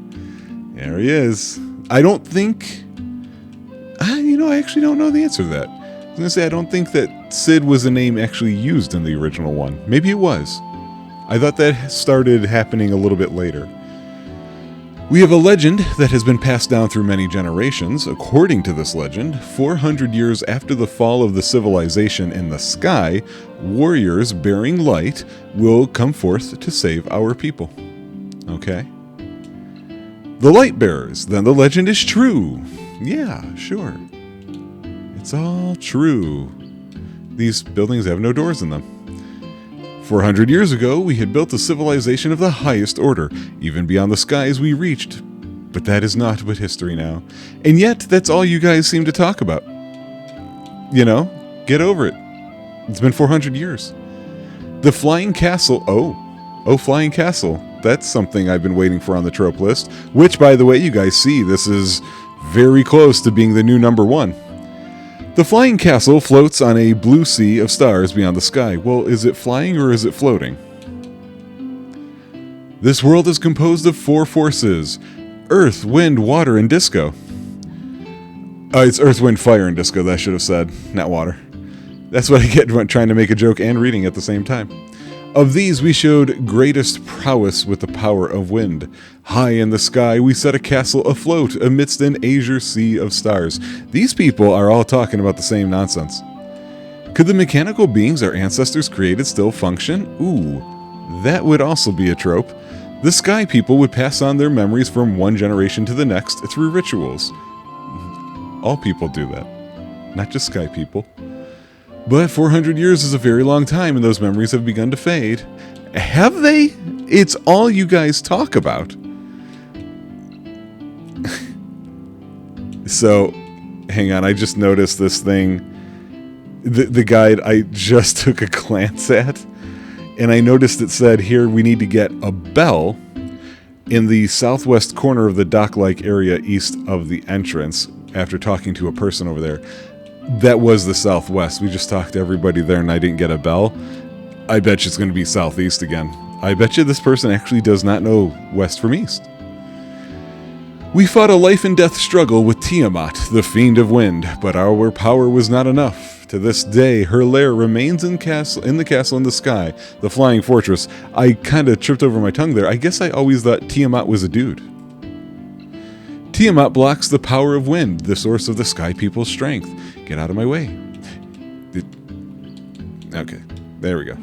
There he is. I don't think... I actually don't know the answer to that. I was going to say, I don't think that Sid was a name actually used in the original one. Maybe it was. I thought that started happening a little bit later. We have a legend that has been passed down through many generations. According to this legend, 400 years after the fall of the civilization in the sky, warriors bearing light will come forth to save our people. Okay. The light bearers, then the legend is true. Yeah, sure. It's all true. These buildings have no doors in them. 400 years ago, we had built a civilization of the highest order, even beyond the skies we reached. But that is not but history now. And yet, that's all you guys seem to talk about. You know, get over it. It's been 400 years. The Flying Castle, oh, Flying Castle. That's something I've been waiting for on the trope list, which, by the way, you guys see, this is very close to being the new number 1. The Flying Castle floats on a blue sea of stars beyond the sky. Well, is it flying or is it floating? This world is composed of 4 forces: earth, wind, water, and disco. It's earth, wind, fire, and disco, that I should have said, not water. That's what I get when trying to make a joke and reading at the same time. Of these, we showed greatest prowess with the power of wind. High in the sky, we set a castle afloat amidst an azure sea of stars. These people are all talking about the same nonsense. Could the mechanical beings our ancestors created still function? Ooh, that would also be a trope. The Sky People would pass on their memories from one generation to the next through rituals. All people do that, not just Sky People. But 400 years is a very long time, and those memories have begun to fade. Have they? It's all you guys talk about. So, hang on, I just noticed this thing. The guide I just took a glance at, and I noticed it said here we need to get a bell in the southwest corner of the dock-like area east of the entrance after talking to a person over there. That was the southwest. We just talked to everybody there and I didn't get a bell. I bet you it's going to be southeast again. I bet you this person actually does not know west from east. We fought a life and death struggle with Tiamat, the fiend of wind, but our power was not enough. To this day, her lair remains in the castle in the sky, the flying fortress. I kind of tripped over my tongue there. I guess I always thought Tiamat was a dude. Tiamat blocks the power of wind, the source of the Sky People's strength. Get out of my way. Okay, there we go.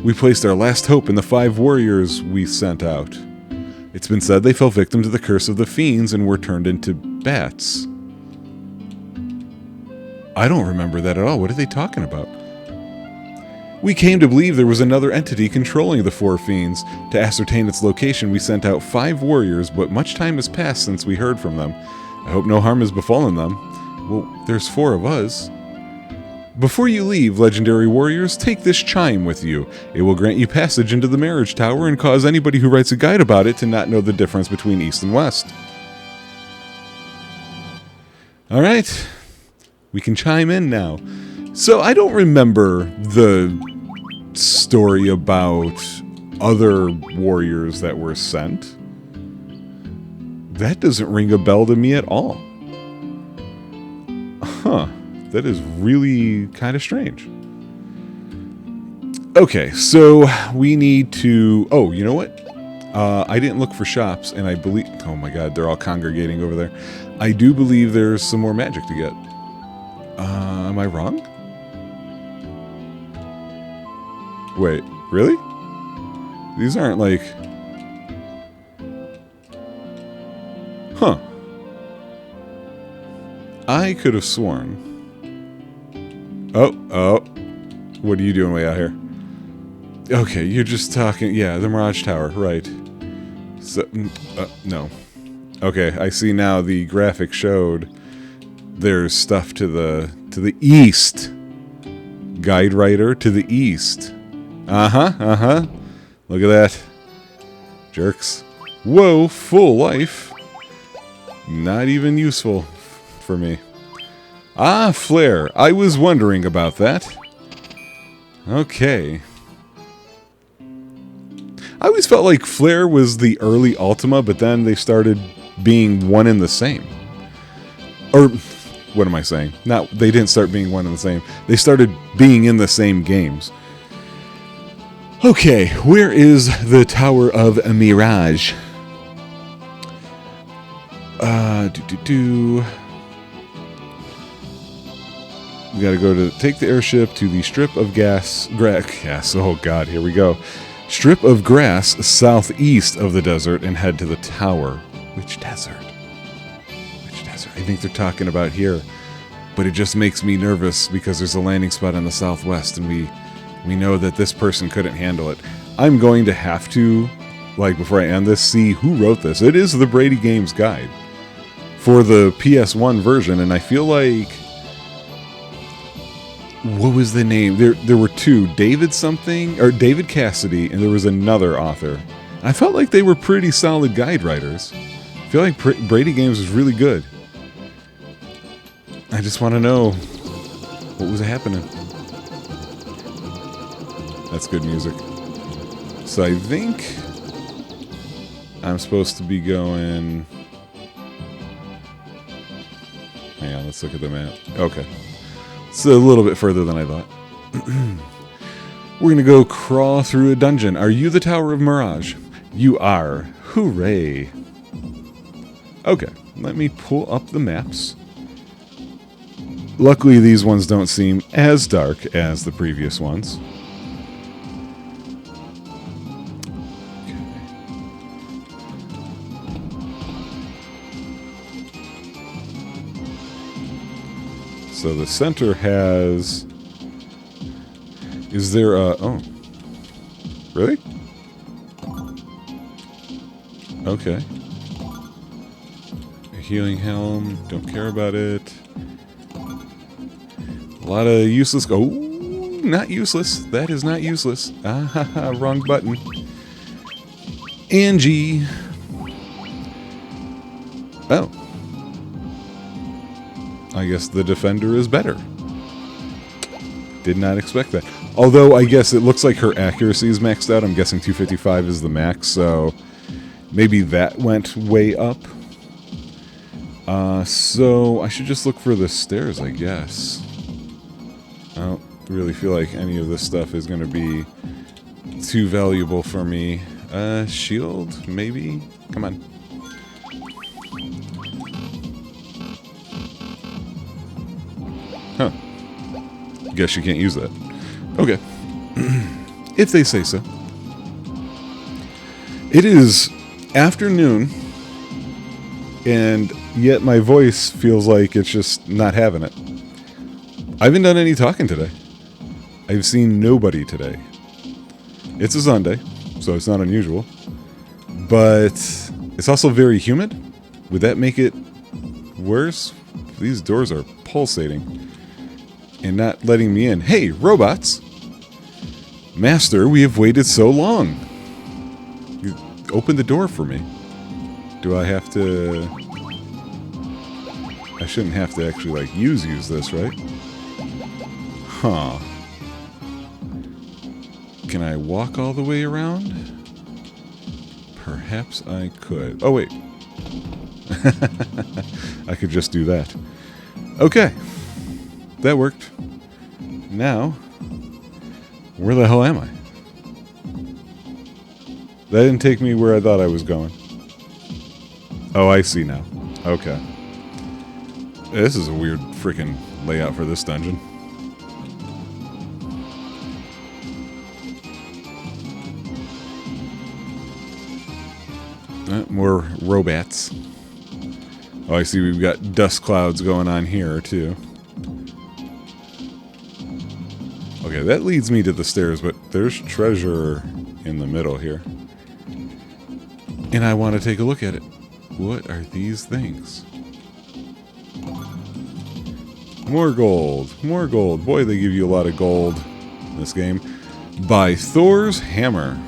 We placed our last hope in the 5 warriors we sent out. It's been said they fell victim to the curse of the fiends and were turned into bats. I don't remember that at all. What are they talking about? We came to believe there was another entity controlling the 4 fiends. To ascertain its location, we sent out 5 warriors, but much time has passed since we heard from them. I hope no harm has befallen them. Well, there's 4 of us. Before you leave, legendary warriors, take this chime with you. It will grant you passage into the marriage tower and cause anybody who writes a guide about it to not know the difference between east and west. All right, we can chime in now. So I don't remember the story about other warriors that were sent. That doesn't ring a bell to me at all. Huh. That is really kind of strange. Okay, so we need to... Oh, you know what? I didn't look for shops, and I believe... Oh my god, they're all congregating over there. I do believe there's some more magic to get. Am I wrong? Wait, really? These aren't like... Huh. I could have sworn... Oh. What are you doing way out here? Okay, you're just talking... Yeah, the Mirage Tower, right. So, no. Okay, I see now the graphic showed there's stuff to the east. Guide writer to the east. Uh-huh. Look at that. Jerks. Whoa, full life. Not even useful for me. Ah, flare. I was wondering about that. Okay. I always felt like flare was the early Ultima, but then they started being one and the same. Or, what am I saying? They didn't start being one and the same. They started being in the same games. Okay, where is the Tower of Mirage? We gotta go to take the airship to the strip of grass. Oh god, here we go. Strip of grass southeast of the desert and head to the tower. Which desert? Which desert? I think they're talking about here. But it just makes me nervous because there's a landing spot in the southwest and we know that this person couldn't handle it. I'm going to have to, like before I end this, see who wrote this. It is the Brady Games Guide for the PS1 version, and I feel like... What was the name? There were two, David something, or David Cassidy, and there was another author. I felt like they were pretty solid guide writers. I feel like Brady Games was really good. I just want to know what was happening. That's good music. So I think I'm supposed to be going... Hang on, let's look at the map. Okay. It's a little bit further than I thought. We're going to go crawl through a dungeon. Are you the Tower of Mirage? You are. Hooray. Okay, let me pull up the maps. Luckily, these ones don't seem as dark as the previous ones. So the center has... Is there a... Oh. Really? Okay. A healing helm. Don't care about it. A lot of useless... Oh! Not useless. That is not useless. Ah, wrong button. Angie. Oh. I guess the defender is better. Did not expect that. Although, I guess it looks like her accuracy is maxed out. I'm guessing 255 is the max, so maybe that went way up. So I should just look for the stairs, I guess. I don't really feel like any of this stuff is going to be too valuable for me. Shield, maybe? Come on. Huh. Guess you can't use that. Okay. If they say so. It is afternoon, and yet my voice feels like it's just not having it. I haven't done any talking today. I've seen nobody today. It's a Sunday, so it's not unusual. But it's also very humid. Would that make it worse? These doors are pulsating and not letting me in. Hey, robots! Master, we have waited so long. You opened the door for me. Do I have to... I shouldn't have to actually, like, use this, right? Huh. Can I walk all the way around? Perhaps I could. Oh, wait. I could just do that. Okay. That worked. Now, where the hell am I? That didn't take me where I thought I was going. Oh, I see now. Okay. This is a weird freaking layout for this dungeon. More robots. Oh, I see we've got dust clouds going on here, too. Okay, that leads me to the stairs, but there's treasure in the middle here. And I want to take a look at it. What are these things? More gold. More gold. Boy, they give you a lot of gold in this game. By Thor's Hammer.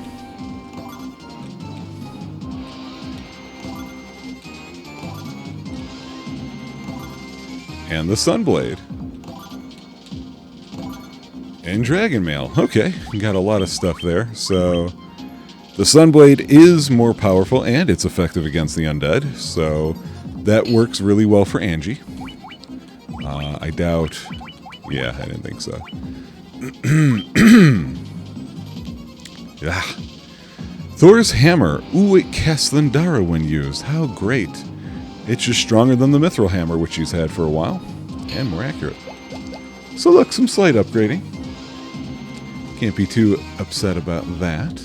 And the Sunblade. And Dragon Mail. Okay, got a lot of stuff there. So, the Sunblade is more powerful and it's effective against the undead. So, that works really well for Angie. I doubt... Yeah, I didn't think so. Yeah. Thor's Hammer. Ooh, it casts Thundara when used. How great. It's just stronger than the Mithril Hammer, which he's had for a while. And more accurate. So look, some slight upgrading. Can't be too upset about that.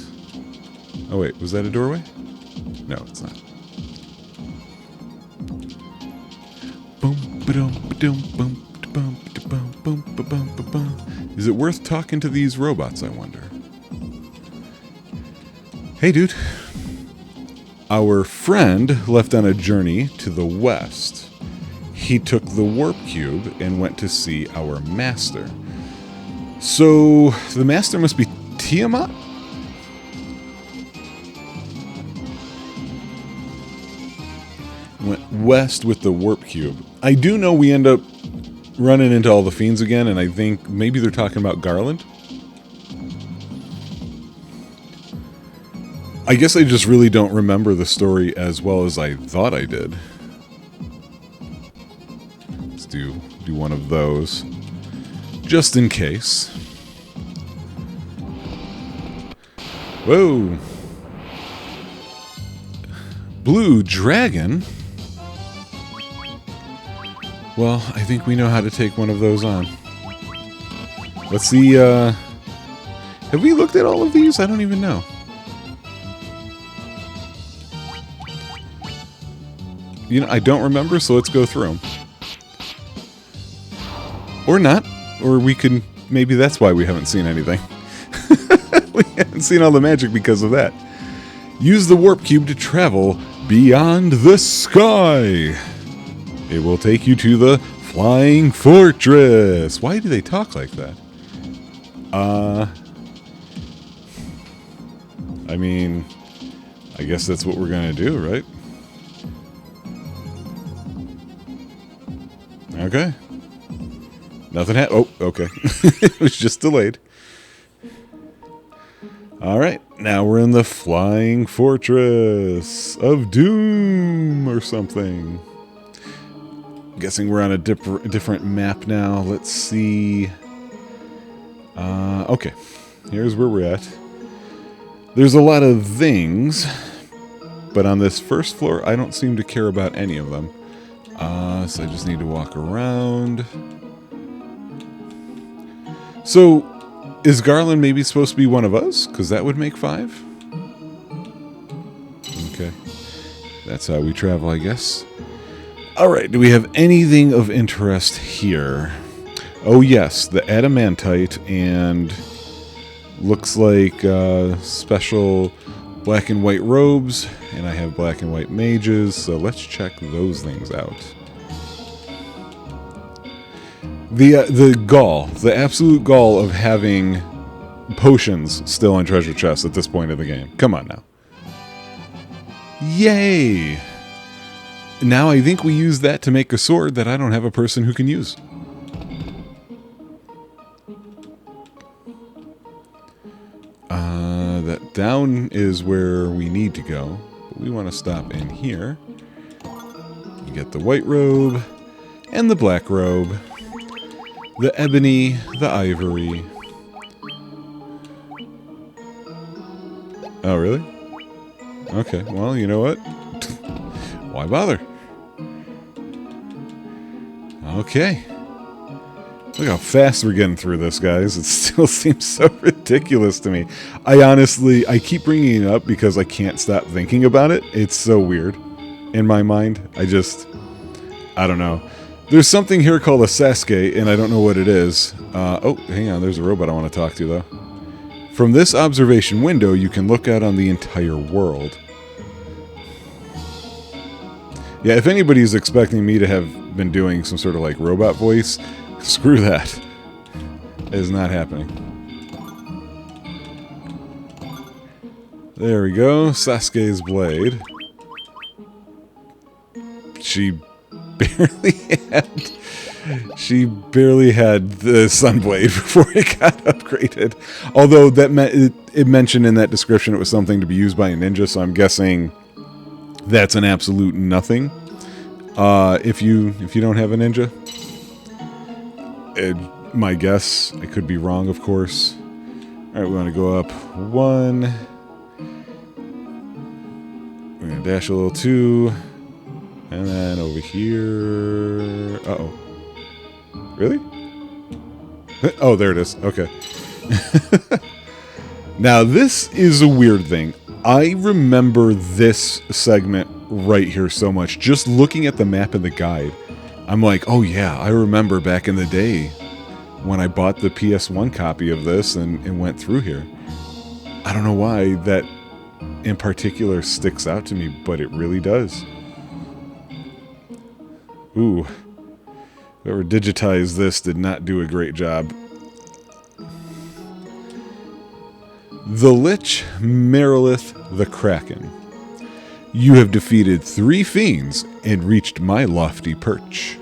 Oh wait, was that a doorway? No, it's not. Is it worth talking to these robots, I wonder? Hey, dude. Our friend left on a journey to the west. He took the warp cube and went to see our master. So, the master must be Tiamat? Went west with the warp cube. I do know we end up running into all the fiends again, and I think maybe they're talking about Garland. I guess I just really don't remember the story as well as I thought I did. Let's do one of those. Just in case. Whoa. Blue Dragon? Well, I think we know how to take one of those on. Let's see, have we looked at all of these? I don't even know. You know, I don't remember, so let's go through them. Or not. Or we could... Maybe that's why we haven't seen anything. We haven't seen all the magic because of that. Use the warp cube to travel beyond the sky. It will take you to the Flying Fortress. Why do they talk like that? I mean, I guess that's what we're gonna do, right? Okay. Nothing happened. Oh, okay. It was just delayed. Alright, now we're in the Flying Fortress of Doom or something. I'm guessing we're on a different map now. Let's see. Okay, here's where we're at. There's a lot of things, but on this first floor, I don't seem to care about any of them. So I just need to walk around. So, is Garland maybe supposed to be one of us? Because that would make 5. Okay. That's how we travel, I guess. Alright, do we have anything of interest here? Oh yes, the adamantite and looks like special black and white robes. And I have black and white mages, so let's check those things out. The gall, the absolute gall of having potions still in treasure chests at this point of the game. Come on now. Yay! Now I think we use that to make a sword that I don't have a person who can use. That down is where we need to go. But we want to stop in here. You get the white robe and the black robe. The ebony, the ivory. Oh, really? Okay, well, you know what? Why bother? Okay. Look how fast we're getting through this, guys. It still seems so ridiculous to me. I keep bringing it up because I can't stop thinking about it. It's so weird in my mind. I don't know. There's something here called a Sasuke, and I don't know what it is. Oh, hang on. There's a robot I want to talk to, though. From this observation window, you can look out on the entire world. Yeah, if anybody's expecting me to have been doing some sort of like robot voice, screw that. It is not happening. There we go. Sasuke's blade. She barely had the Sunblade before it got upgraded. Although that it mentioned in that description it was something to be used by a ninja, so I'm guessing that's an absolute nothing. If you don't have a ninja, my guess, I could be wrong, of course. All right, we want to go up 1. We're gonna dash a little 2, and then over here. Uh-oh. Really? Oh, there it is. Okay. Now, this is a weird thing. I remember this segment right here so much. Just looking at the map and the guide, I'm like, oh yeah, I remember back in the day when I bought the PS1 copy of this and went through here. I don't know why that in particular sticks out to me, but it really does. Ooh. Whoever digitized this did not do a great job. The Lich Merilith the Kraken. You have defeated 3 fiends and reached my lofty perch.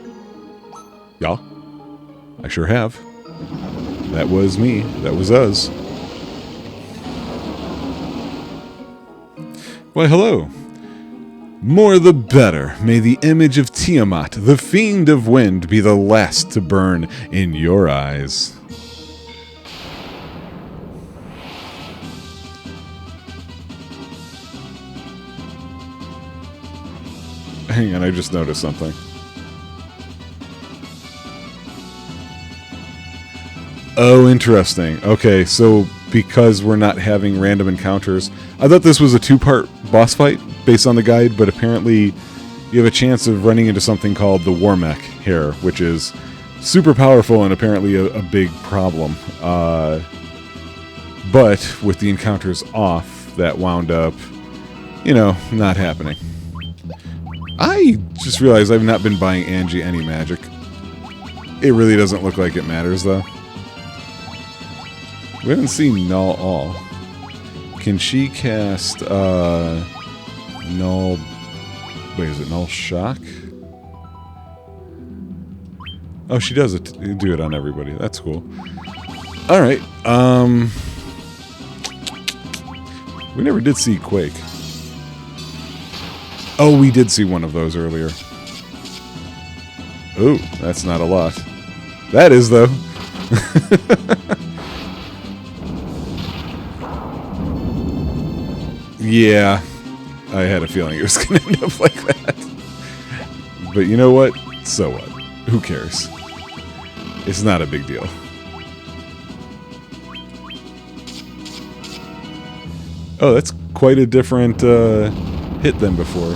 Yeah, I sure have. That was me. That was us. Why, hello. More the better. May the image of Tiamat, the fiend of wind, be the last to burn in your eyes. Hang on, I just noticed something. Oh, interesting. Okay, so because we're not having random encounters, I thought this was a 2-part boss fight based on the guide, but apparently you have a chance of running into something called the War Mech here, which is super powerful and apparently a big problem. But with the encounters off, that wound up, not happening. I just realized I've not been buying Angie any magic. It really doesn't look like it matters, though. We haven't seen Null All. Can she cast, Null... Wait, is it Null Shock? Oh, she does do it on everybody. That's cool. Alright, we never did see Quake. Oh, we did see one of those earlier. Ooh, that's not a lot. That is, though. Yeah, I had a feeling it was going to end up like that. But you know what? So what? Who cares? It's not a big deal. Oh, that's quite a different hit than before.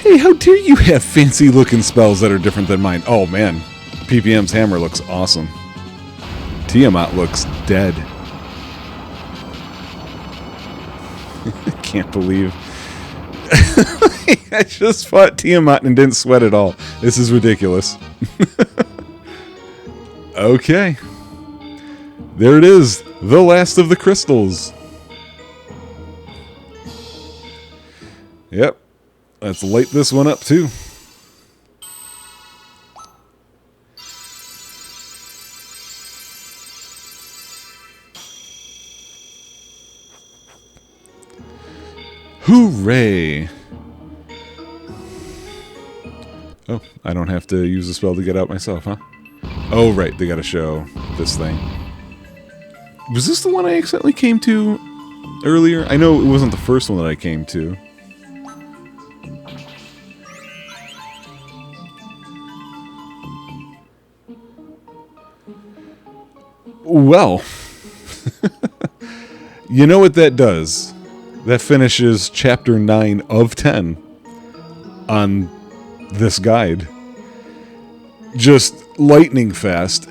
Hey, how dare you have fancy looking spells that are different than mine? Oh man, PPM's hammer looks awesome. Tiamat looks dead. Can't believe I just fought Tiamat and didn't sweat at all. This is ridiculous. Okay. There it is. The last of the crystals. Yep. Let's light this one up too. Hooray! Oh, I don't have to use the spell to get out myself, huh? Oh, right, they gotta show this thing. Was this the one I accidentally came to earlier? I know it wasn't the first one that I came to. Well, you know what that does? That finishes chapter 9 of 10 on this guide. Just lightning fast.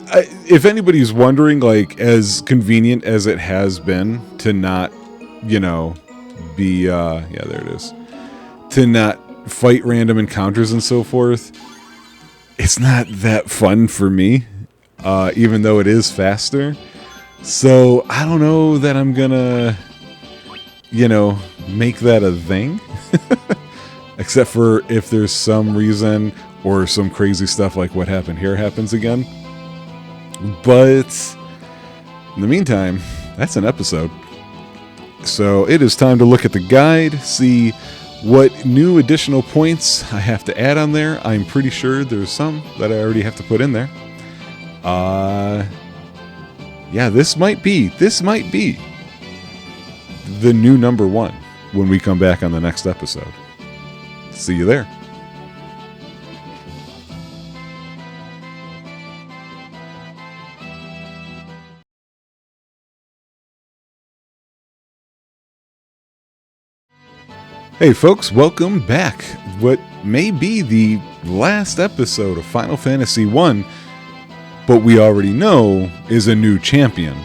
If anybody's wondering, like, as convenient as it has been to not, you know, be, yeah, there it is, to not fight random encounters and so forth, it's not that fun for me, even though it is faster. So I don't know that I'm gonna, you know, make that a thing. Except for if there's some reason or some crazy stuff like what happened here happens again. But in the meantime, that's an episode. So it is time to look at the guide, see what new additional points I have to add on there. I'm pretty sure there's some that I already have to put in there. Yeah, this might be the new number 1 when we come back on the next episode. See you there. Hey folks, welcome back. What may be the last episode of Final Fantasy I, but we already know is a new champion.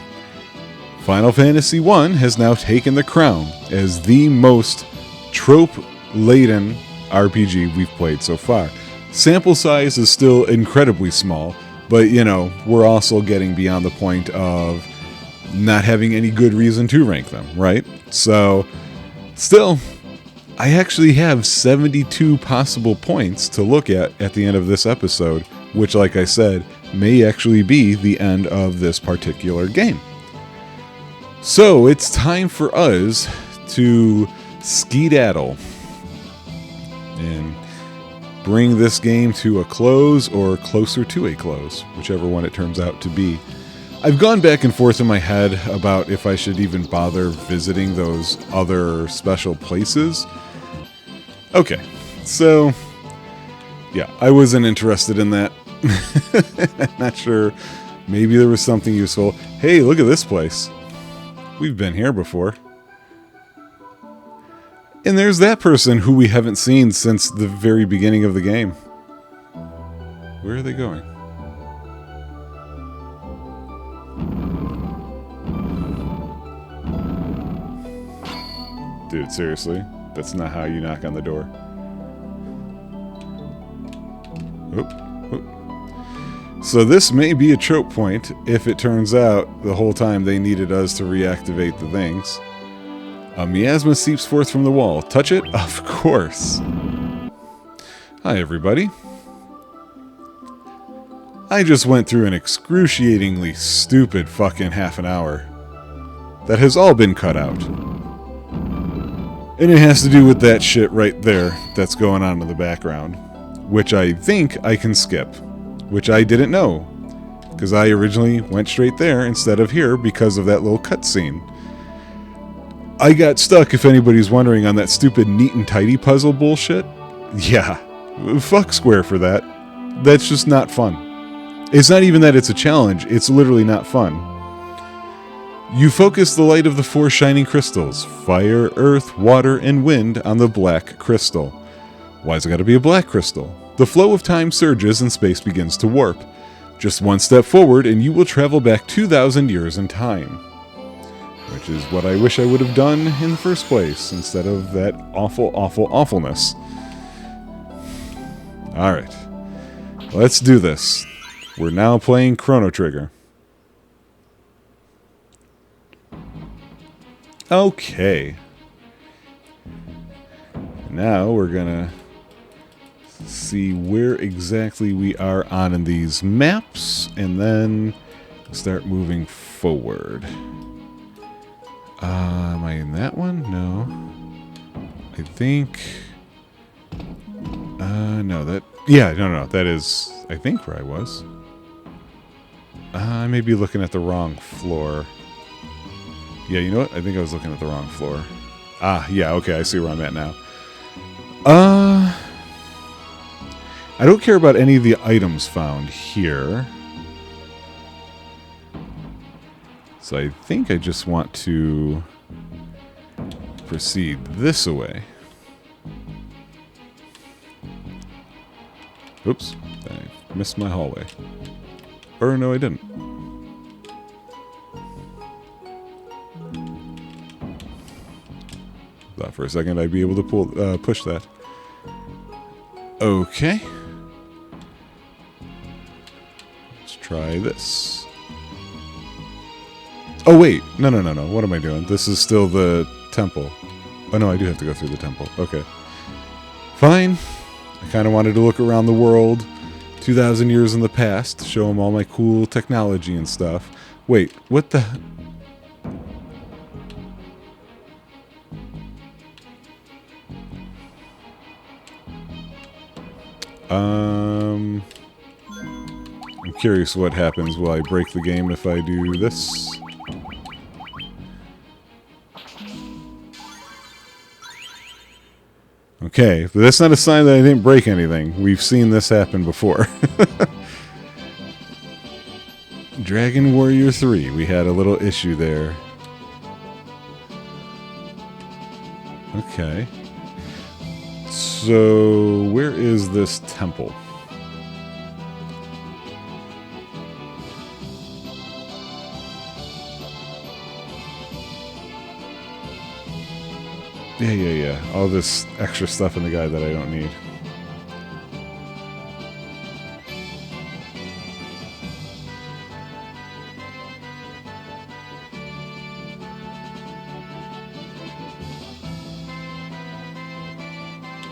Final Fantasy I has now taken the crown as the most trope-laden RPG we've played so far. Sample size is still incredibly small, but you know, we're also getting beyond the point of not having any good reason to rank them, right? So, still, I actually have 72 possible points to look at the end of this episode, which, like I said, may actually be the end of this particular game. So, it's time for us to skedaddle and bring this game to a close or closer to a close, whichever one it turns out to be. I've gone back and forth in my head about if I should even bother visiting those other special places. Okay, so yeah, I wasn't interested in that. Not sure. Maybe there was something useful. Hey, look at this place. We've been here before. And there's that person who we haven't seen since the very beginning of the game. Where are they going? Dude, seriously? That's not how you knock on the door. Oop, oop. So this may be a trope point if it turns out the whole time they needed us to reactivate the things. A miasma seeps forth from the wall. Touch it? Of course. Hi, everybody. I just went through an excruciatingly stupid fucking half an hour. That has all been cut out. And it has to do with that shit right there that's going on in the background. Which I think I can skip. Which I didn't know. Because I originally went straight there instead of here because of that little cutscene. I got stuck, if anybody's wondering, on that stupid neat and tidy puzzle bullshit. Yeah, fuck Square for that. That's just not fun. It's not even that it's a challenge, it's literally not fun. You focus the light of the 4 shining crystals, fire, earth, water, and wind, on the black crystal. Why's it gotta be a black crystal? The flow of time surges and space begins to warp. Just one step forward and you will travel back 2,000 years in time. Which is what I wish I would have done in the first place, instead of that awful, awful, awfulness. Alright. Let's do this. We're now playing Chrono Trigger. Okay. Now we're gonna see where exactly we are on in these maps, and then start moving forward. Am I in that one? No. I think... no, that... Yeah, no, that is, I think, where I was. I may be looking at the wrong floor. Yeah, you know what? I think I was looking at the wrong floor. Ah, yeah, okay, I see where I'm at now. I don't care about any of the items found here. So I think I just want to proceed this way. Oops, I missed my hallway. Or no, I didn't. Thought for a second I'd be able to push that. Okay. Let's try this. Oh wait, no. What am I doing? This is still the temple. Oh no, I do have to go through the temple. Okay. Fine. I kind of wanted to look around the world 2,000 years in the past, show them all my cool technology and stuff. Wait, what the... I'm curious what happens. Will I break the game if I do this? Okay, but that's not a sign that I didn't break anything. We've seen this happen before. Dragon Warrior 3, we had a little issue there. Okay. So, where is this temple? Yeah. All this extra stuff in the guide that I don't need.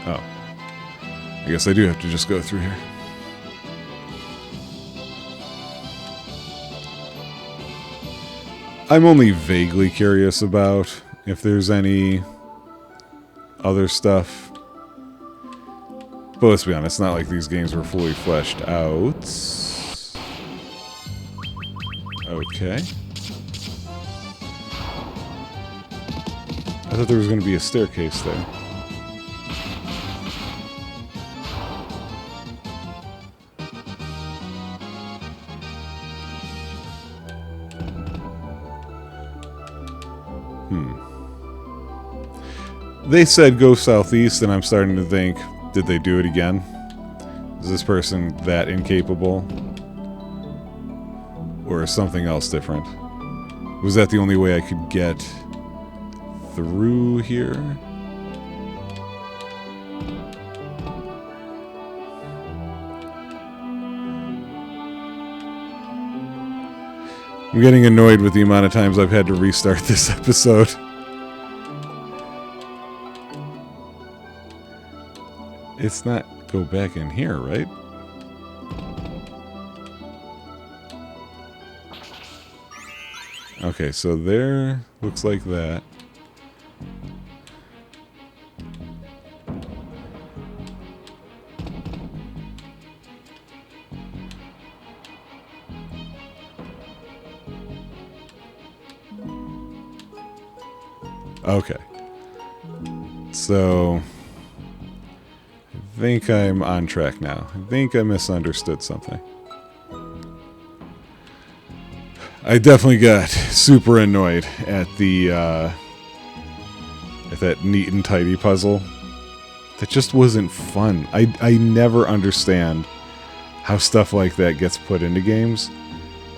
Oh. I guess I do have to just go through here. I'm only vaguely curious about if there's any other stuff. But let's be honest, it's not like these games were fully fleshed out. Okay. I thought there was going to be a staircase there. They said go southeast, and I'm starting to think, did they do it again? Is this person that incapable? Or is something else different? Was that the only way I could get through here? I'm getting annoyed with the amount of times I've had to restart this episode. It's not go back in here, right? Okay, so there looks like that. Okay. So I think I'm on track now. I think I misunderstood something. I definitely got super annoyed at the at that neat and tidy puzzle. That just wasn't fun. I never understand how stuff like that gets put into games.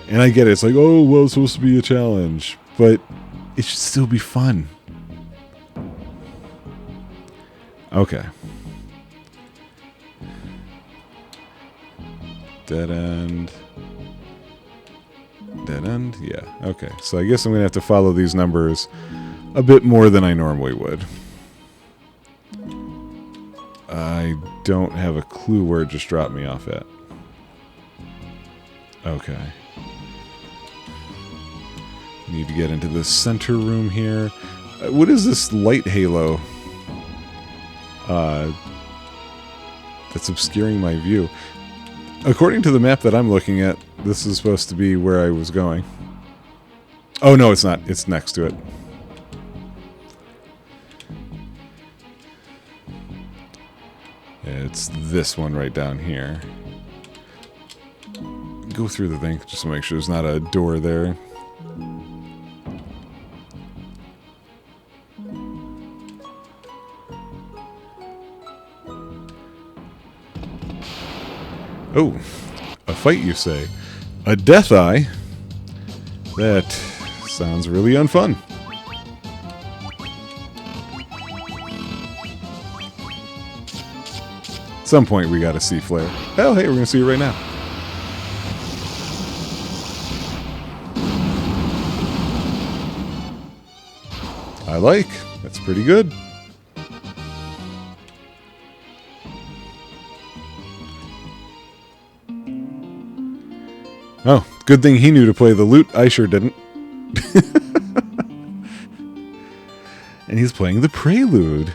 And I get it. It's like, oh, well, it's supposed to be a challenge. But it should still be fun. Okay. Dead end. Dead end? Yeah. Okay. So I guess I'm going to have to follow these numbers a bit more than I normally would. I don't have a clue where it just dropped me off at. Okay. Need to get into the center room here. What is this light halo? That's obscuring my view. According to the map that I'm looking at, this is supposed to be where I was going. Oh, no, it's not. It's next to it. It's this one right down here. Go through the thing just to make sure there's not a door there. Oh, a fight, you say? A death eye? That sounds really unfun. At some point we gotta see Flare. Hell, hey, we're gonna see it right now. I like. That's pretty good. Oh, good thing he knew to play the lute. I sure didn't. And he's playing the prelude.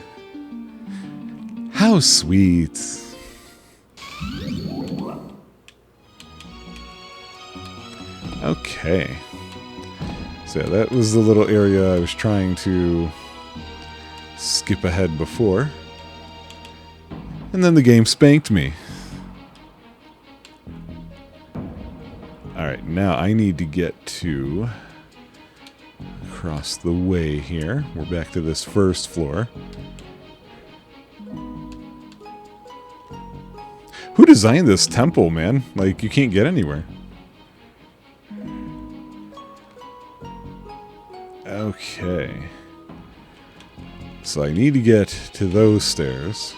How sweet. Okay. So yeah, that was the little area I was trying to skip ahead before. And then the game spanked me. Alright, now I need to get to across the way here. We're back to this first floor. Who designed this temple, man? Like, you can't get anywhere. Okay. So I need to get to those stairs.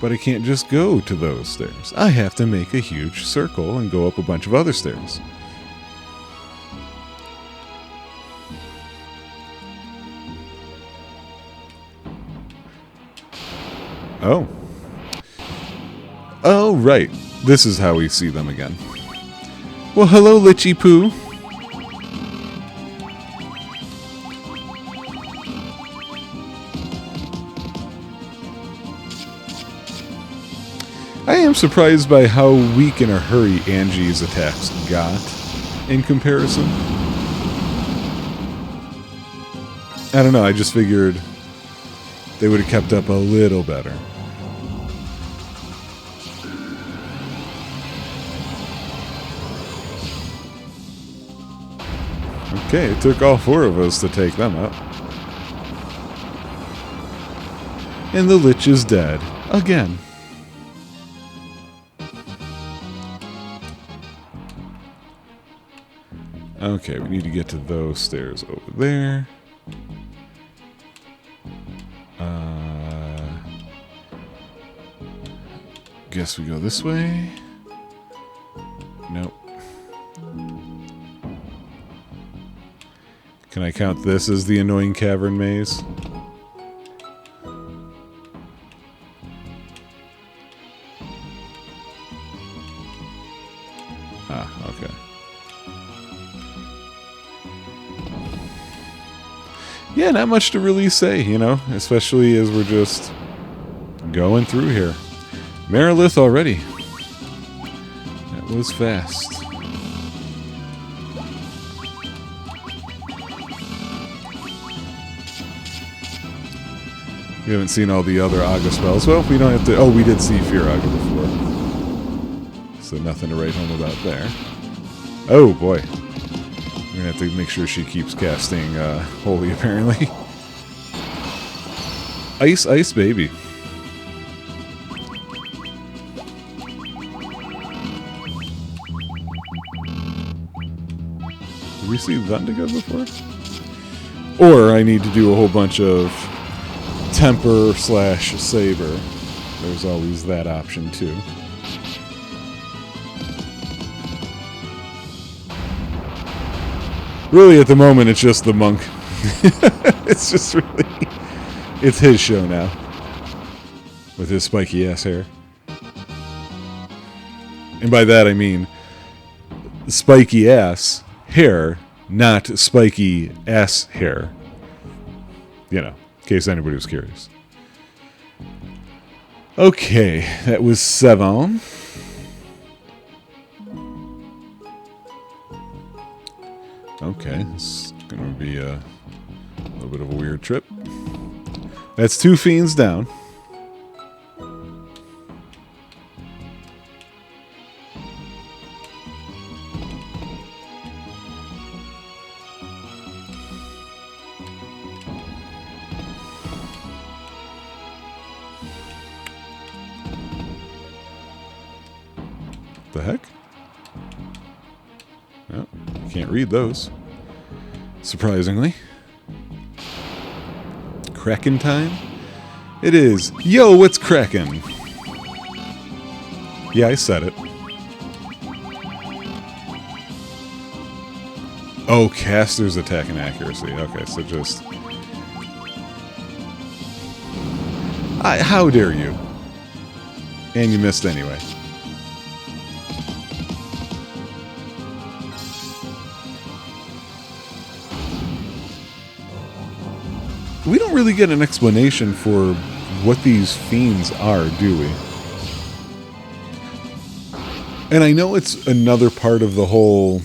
But I can't just go to those stairs. I have to make a huge circle and go up a bunch of other stairs. Oh. Oh, right. This is how we see them again. Well, hello, Litchi Poo. I am surprised by how weak in a hurry Angie's attacks got in comparison. I don't know, I just figured they would have kept up a little better. Okay, it took all four of us to take them out. And the Lich is dead. Again. Okay, we need to get to those stairs over there. Guess we go this way. Nope. Can I count this as the annoying cavern maze? Ah, okay. Yeah, not much to really say, you know, especially as we're just going through here. Marilith already. That was fast. We haven't seen all the other Aga spells. Well, we don't have to... Oh, we did see Fear Aga before. So nothing to write home about there. Oh, boy. We're going to have to make sure she keeps casting Holy, apparently. Ice, ice, baby. Did we see Vendiga before? Or I need to do a whole bunch of Temper / Saber. There's always that option too. Really, at the moment, it's just the monk. It's just really... It's his show now. With his spiky ass hair. And by that I mean spiky ass hair, not spiky ass hair. You know, in case anybody was curious. Okay, that was 7. Okay, it's gonna be a little bit of a weird trip. That's 2 fiends down. The heck? Oh, can't read those. Surprisingly. Kraken time? It is. Yo, what's crackin'? Yeah, I said it. Oh, caster's attack and accuracy. Okay, so just... how dare you? And you missed anyway. We don't really get an explanation for what these fiends are, do we? And I know it's another part of the whole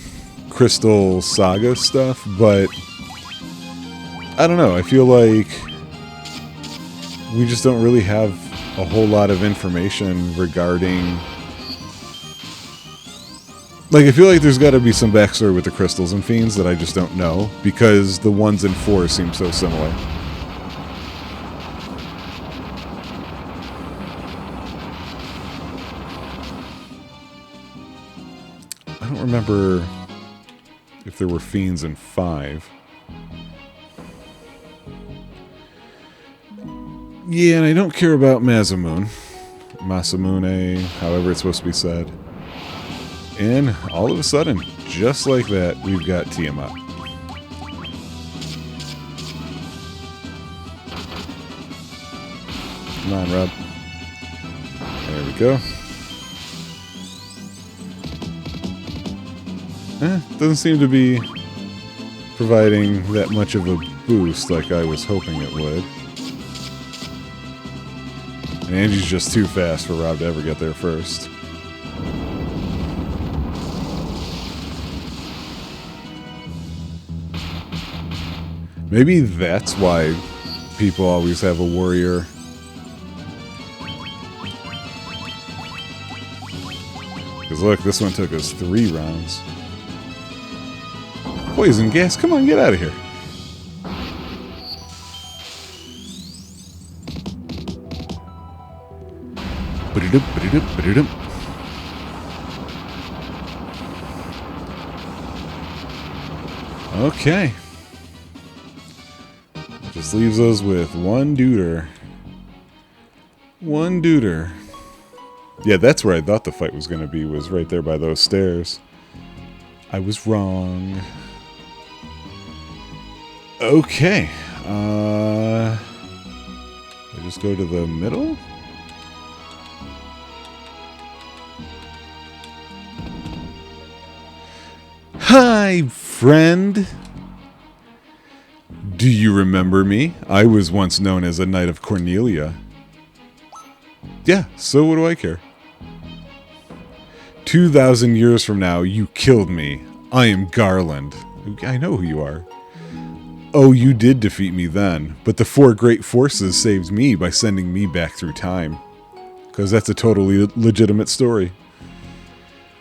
Crystal Saga stuff, but I don't know. I feel like we just don't really have a whole lot of information regarding... Like, I feel like there's got to be some backstory with the crystals and fiends that I just don't know, because the ones in 4 seem so similar. I don't remember if there were fiends in 5. Yeah, and I don't care about Masamune. Masamune, however it's supposed to be said. And all of a sudden, just like that, we've got Tiamat. Come on, Rob. There we go. Doesn't seem to be providing that much of a boost like I was hoping it would. And Angie's just too fast for Rob to ever get there first. Maybe that's why people always have a warrior. Because look, this one took us 3 rounds. Poison gas, come on, get out of here. Okay. Just leaves us with 1 duder. 1 duder. Yeah, that's where I thought the fight was going to be, was right there by those stairs. I was wrong. Okay. I just go to the middle? Hi, friend. Do you remember me? I was once known as a Knight of Cornelia. Yeah, so what do I care? 2,000 years from now, you killed me. I am Garland. I know who you are. Oh, you did defeat me then, but the 4 great forces saved me by sending me back through time. Because that's a totally legitimate story.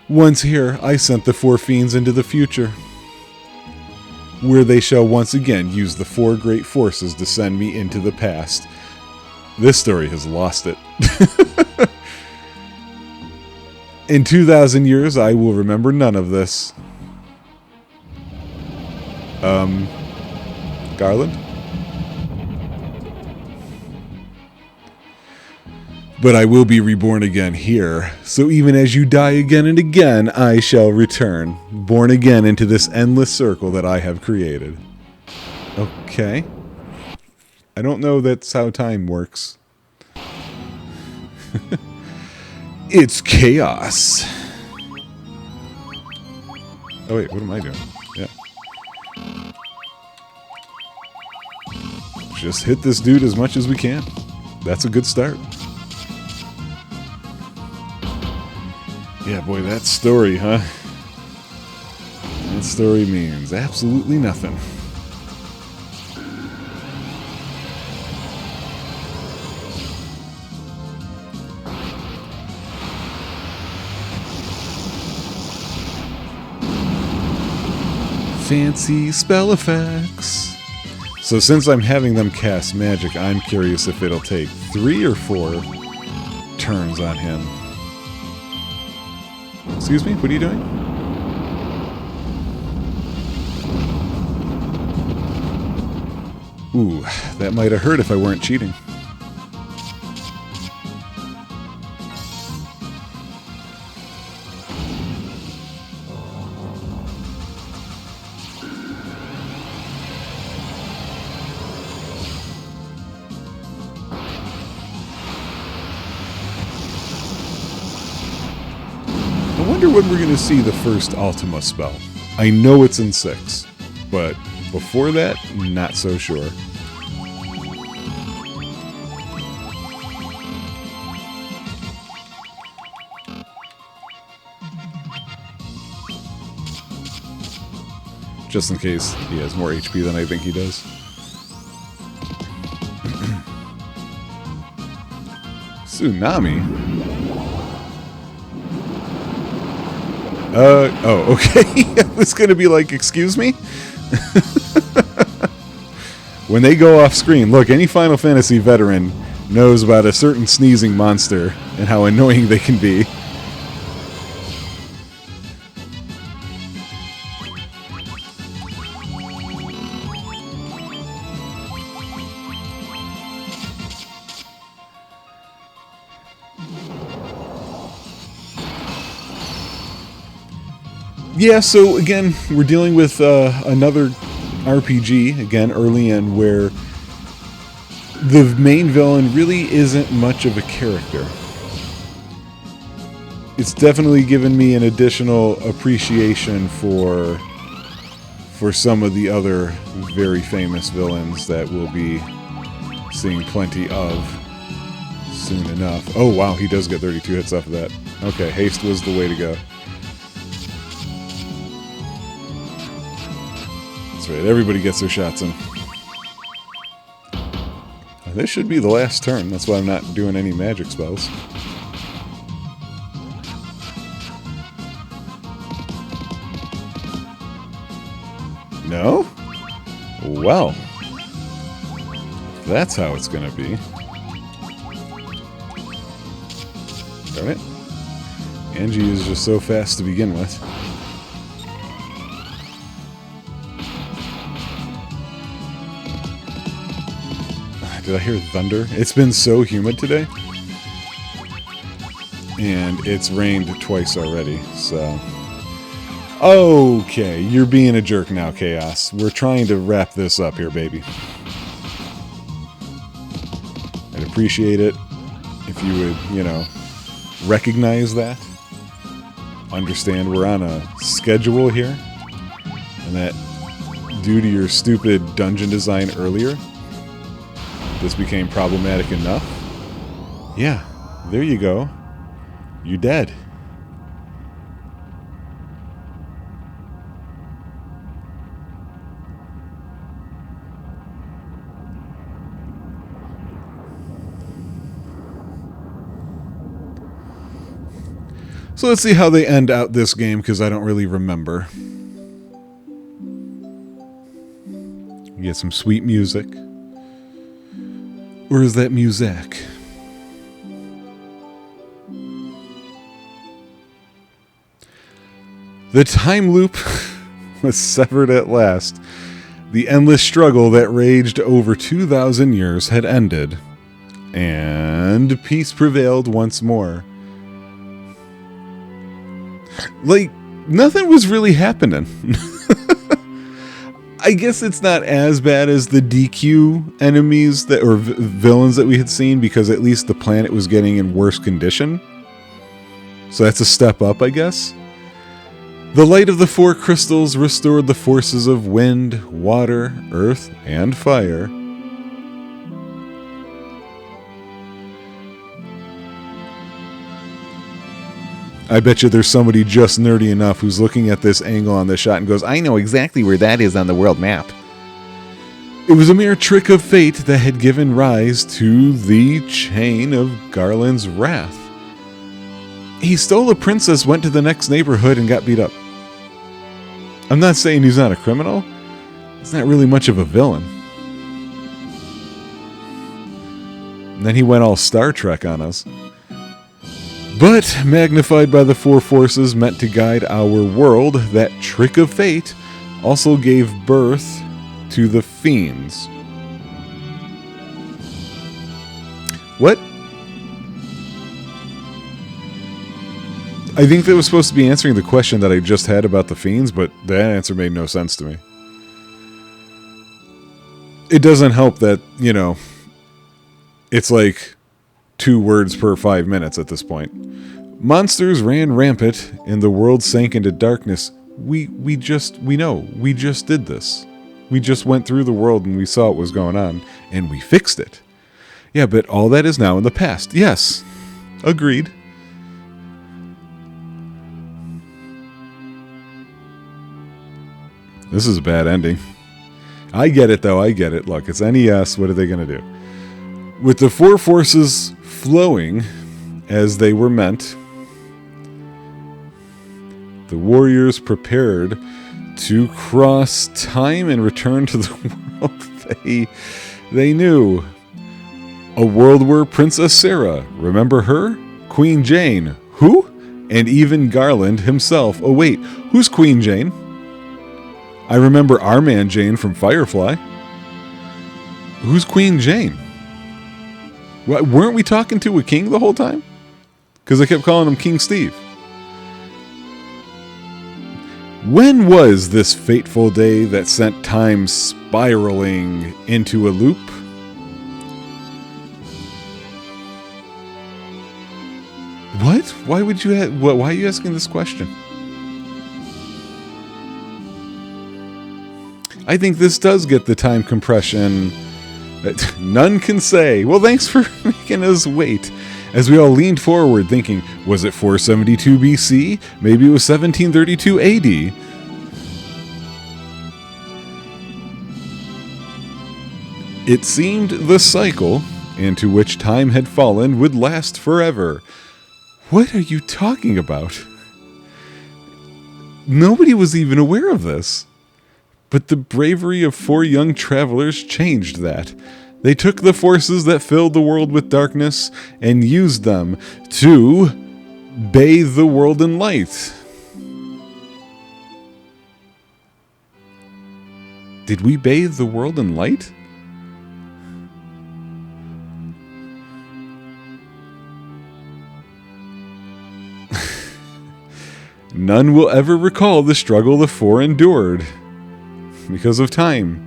Once here, I sent the 4 fiends into the future, where they shall once again use the 4 great forces to send me into the past. This story has lost it. In 2,000 years, I will remember none of this. Garland? But I will be reborn again here, so even as you die again and again, I shall return, born again into this endless circle that I have created. Okay. I don't know that's how time works. It's chaos. Oh wait, what am I doing? Yeah. Just hit this dude as much as we can. That's a good start. Yeah, boy, that story, huh? That story means absolutely nothing. Fancy spell effects. So since I'm having them cast magic, I'm curious if it'll take 3 or 4 turns on him. Excuse me, what are you doing? Ooh, that might have hurt if I weren't cheating. I wonder when we're going to see the first Ultima spell. I know it's in 6, but before that, not so sure. Just in case he has more HP than I think he does. Tsunami? Oh, okay. I was gonna be like, excuse me? When they go off screen, look, any Final Fantasy veteran knows about a certain sneezing monster and how annoying they can be. Yeah, so again, we're dealing with another RPG, again, early in, where the main villain really isn't much of a character. It's definitely given me an additional appreciation for some of the other very famous villains that we'll be seeing plenty of soon enough. Oh, wow, he does get 32 hits off of that. Okay, haste was the way to go. Right, everybody gets their shots in. This should be the last turn. That's why I'm not doing any magic spells. No? Well, that's how it's gonna be. Darn it. Angie is just so fast to begin with. Did I hear thunder? It's been so humid today. And it's rained twice already, so... Okay, you're being a jerk now, Chaos. We're trying to wrap this up here, baby. I'd appreciate it if you would, you know, recognize that. Understand we're on a schedule here. And that, due to your stupid dungeon design earlier, this became problematic enough. Yeah, there you go. You dead. So let's see how they end out this game, because I don't really remember. You get some sweet music. Or is that music? The time loop was severed at last. The endless struggle that raged over 2,000 years had ended, and peace prevailed once more. Like, nothing was really happening. I guess it's not as bad as the DQ enemies that or villains that we had seen, because at least the planet was getting in worse condition. So that's a step up, I guess. The light of the 4 crystals restored the forces of wind, water, earth, and fire. I bet you there's somebody just nerdy enough who's looking at this angle on this shot and goes, I know exactly where that is on the world map. It was a mere trick of fate that had given rise to the chain of Garland's wrath. He stole a princess, went to the next neighborhood, and got beat up. I'm not saying he's not a criminal. He's not really much of a villain. And then he went all Star Trek on us. But, magnified by the four forces meant to guide our world, that trick of fate also gave birth to the fiends. What? I think that was supposed to be answering the question that I just had about the fiends, but that answer made no sense to me. It doesn't help that, you know, it's like 2 words per 5 minutes at this point. Monsters ran rampant and the world sank into darkness. We know. We just did this. We just went through the world and we saw what was going on and we fixed it. Yeah, but all that is now in the past. Yes. Agreed. This is a bad ending. I get it, though. I get it. Look, it's NES. What are they going to do? With the four forces flowing as they were meant, the warriors prepared to cross time and return to the world they knew. A world where Princess Sarah, remember her? Queen Jane, who? And even Garland himself. Oh wait, who's Queen Jane? I remember our man Jane from Firefly. Who's Queen Jane? What, weren't we talking to a king the whole time? Because I kept calling him King Steve. When was this fateful day that sent time spiraling into a loop? What? Why would you? Why are you asking this question? I think this does get the time compression that none can say. Well, thanks for making us wait. As we all leaned forward thinking, was it 472 BC? Maybe it was 1732 AD. It seemed the cycle into which time had fallen would last forever. What are you talking about? Nobody was even aware of this. But the bravery of 4 young travelers changed that. They took the forces that filled the world with darkness and used them to bathe the world in light. Did we bathe the world in light? None will ever recall the struggle the 4 endured. Because of time.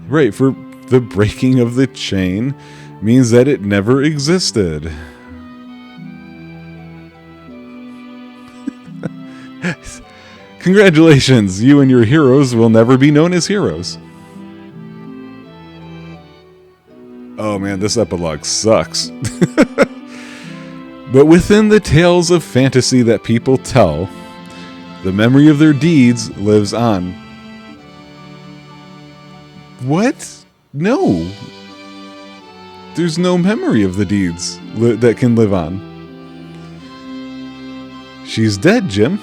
Right, for the breaking of the chain means that it never existed. Congratulations, you and your heroes will never be known as heroes. Oh man, this epilogue sucks. But within the tales of fantasy that people tell, the memory of their deeds lives on. What? No. There's no memory of the deeds that can live on. She's dead, Jim.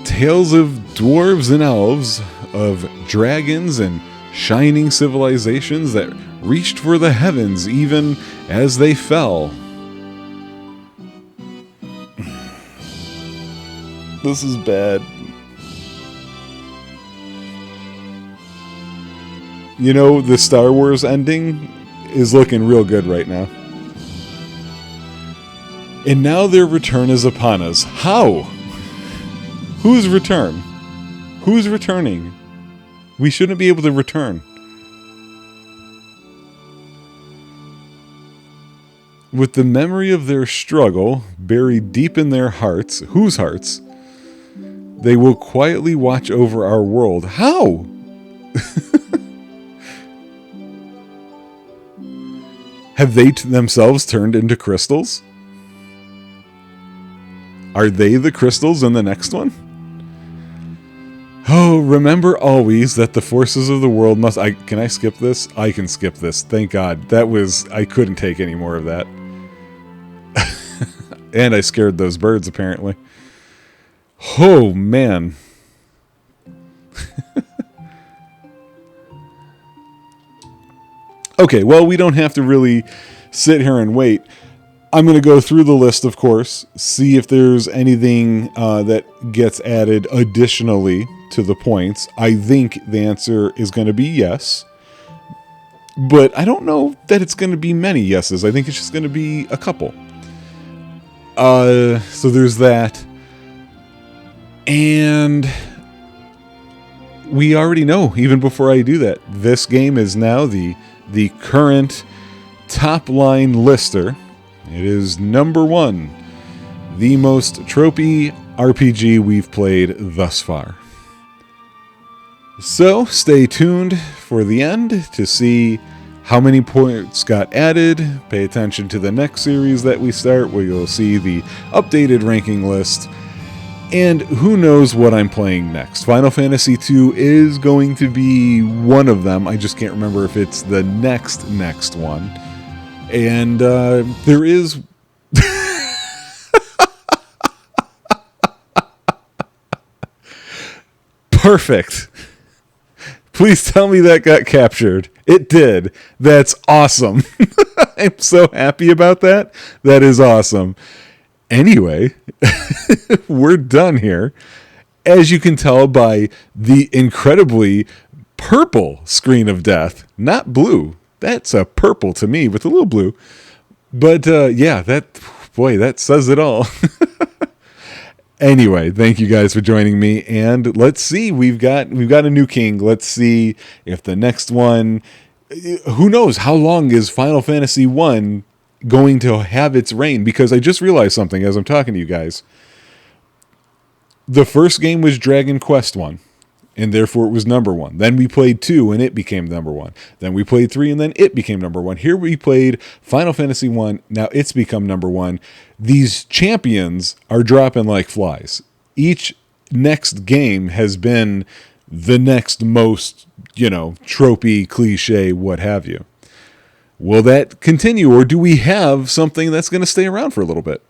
Tales of dwarves and elves, of dragons and shining civilizations that reached for the heavens even as they fell. This is bad. You know, the Star Wars ending is looking real good right now. And now their return is upon us. How? Whose return? Who's returning? We shouldn't be able to return. With the memory of their struggle buried deep in their hearts, whose hearts? They will quietly watch over our world. How? Have they themselves turned into crystals? Are they the crystals in the next one? Oh, remember always that the forces of the world must... Can I skip this? I can skip this. Thank God. I couldn't take any more of that. And I scared those birds, apparently. Oh, man. Okay, well, we don't have to really sit here and wait. I'm going to go through the list, of course, see if there's anything that gets added additionally to the points. I think the answer is going to be yes. But I don't know that it's going to be many yeses. I think it's just going to be a couple. So there's that. And we already know, even before I do that, this game is now the current top line lister. It is number 1, the most tropey RPG we've played thus far. So stay tuned for the end to see how many points got added. Pay attention to the next series that we start, where you'll see the updated ranking list. And who knows what I'm playing next. Final Fantasy II is going to be one of them. I just can't remember if it's the next one. And there is... Perfect. Please tell me that got captured. It did. That's awesome. I'm so happy about that. That is awesome. Anyway, we're done here. As you can tell by the incredibly purple screen of death, not blue. That's a purple to me with a little blue. But yeah, that says it all. Anyway, thank you guys for joining me, and let's see. We've got a new king. Let's see if the next one. Who knows how long is Final Fantasy I going to have its reign? Because I just realized something as I'm talking to you guys. The first game was Dragon Quest 1. And therefore it was number 1. Then we played 2 and it became number 1. Then we played 3 and then it became number 1. Here we played Final Fantasy 1. Now it's become number 1. These champions are dropping like flies. Each next game has been the next most, tropey, cliche, what have you. Will that continue, or do we have something that's going to stay around for a little bit?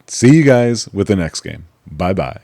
See you guys with the next game. Bye-bye.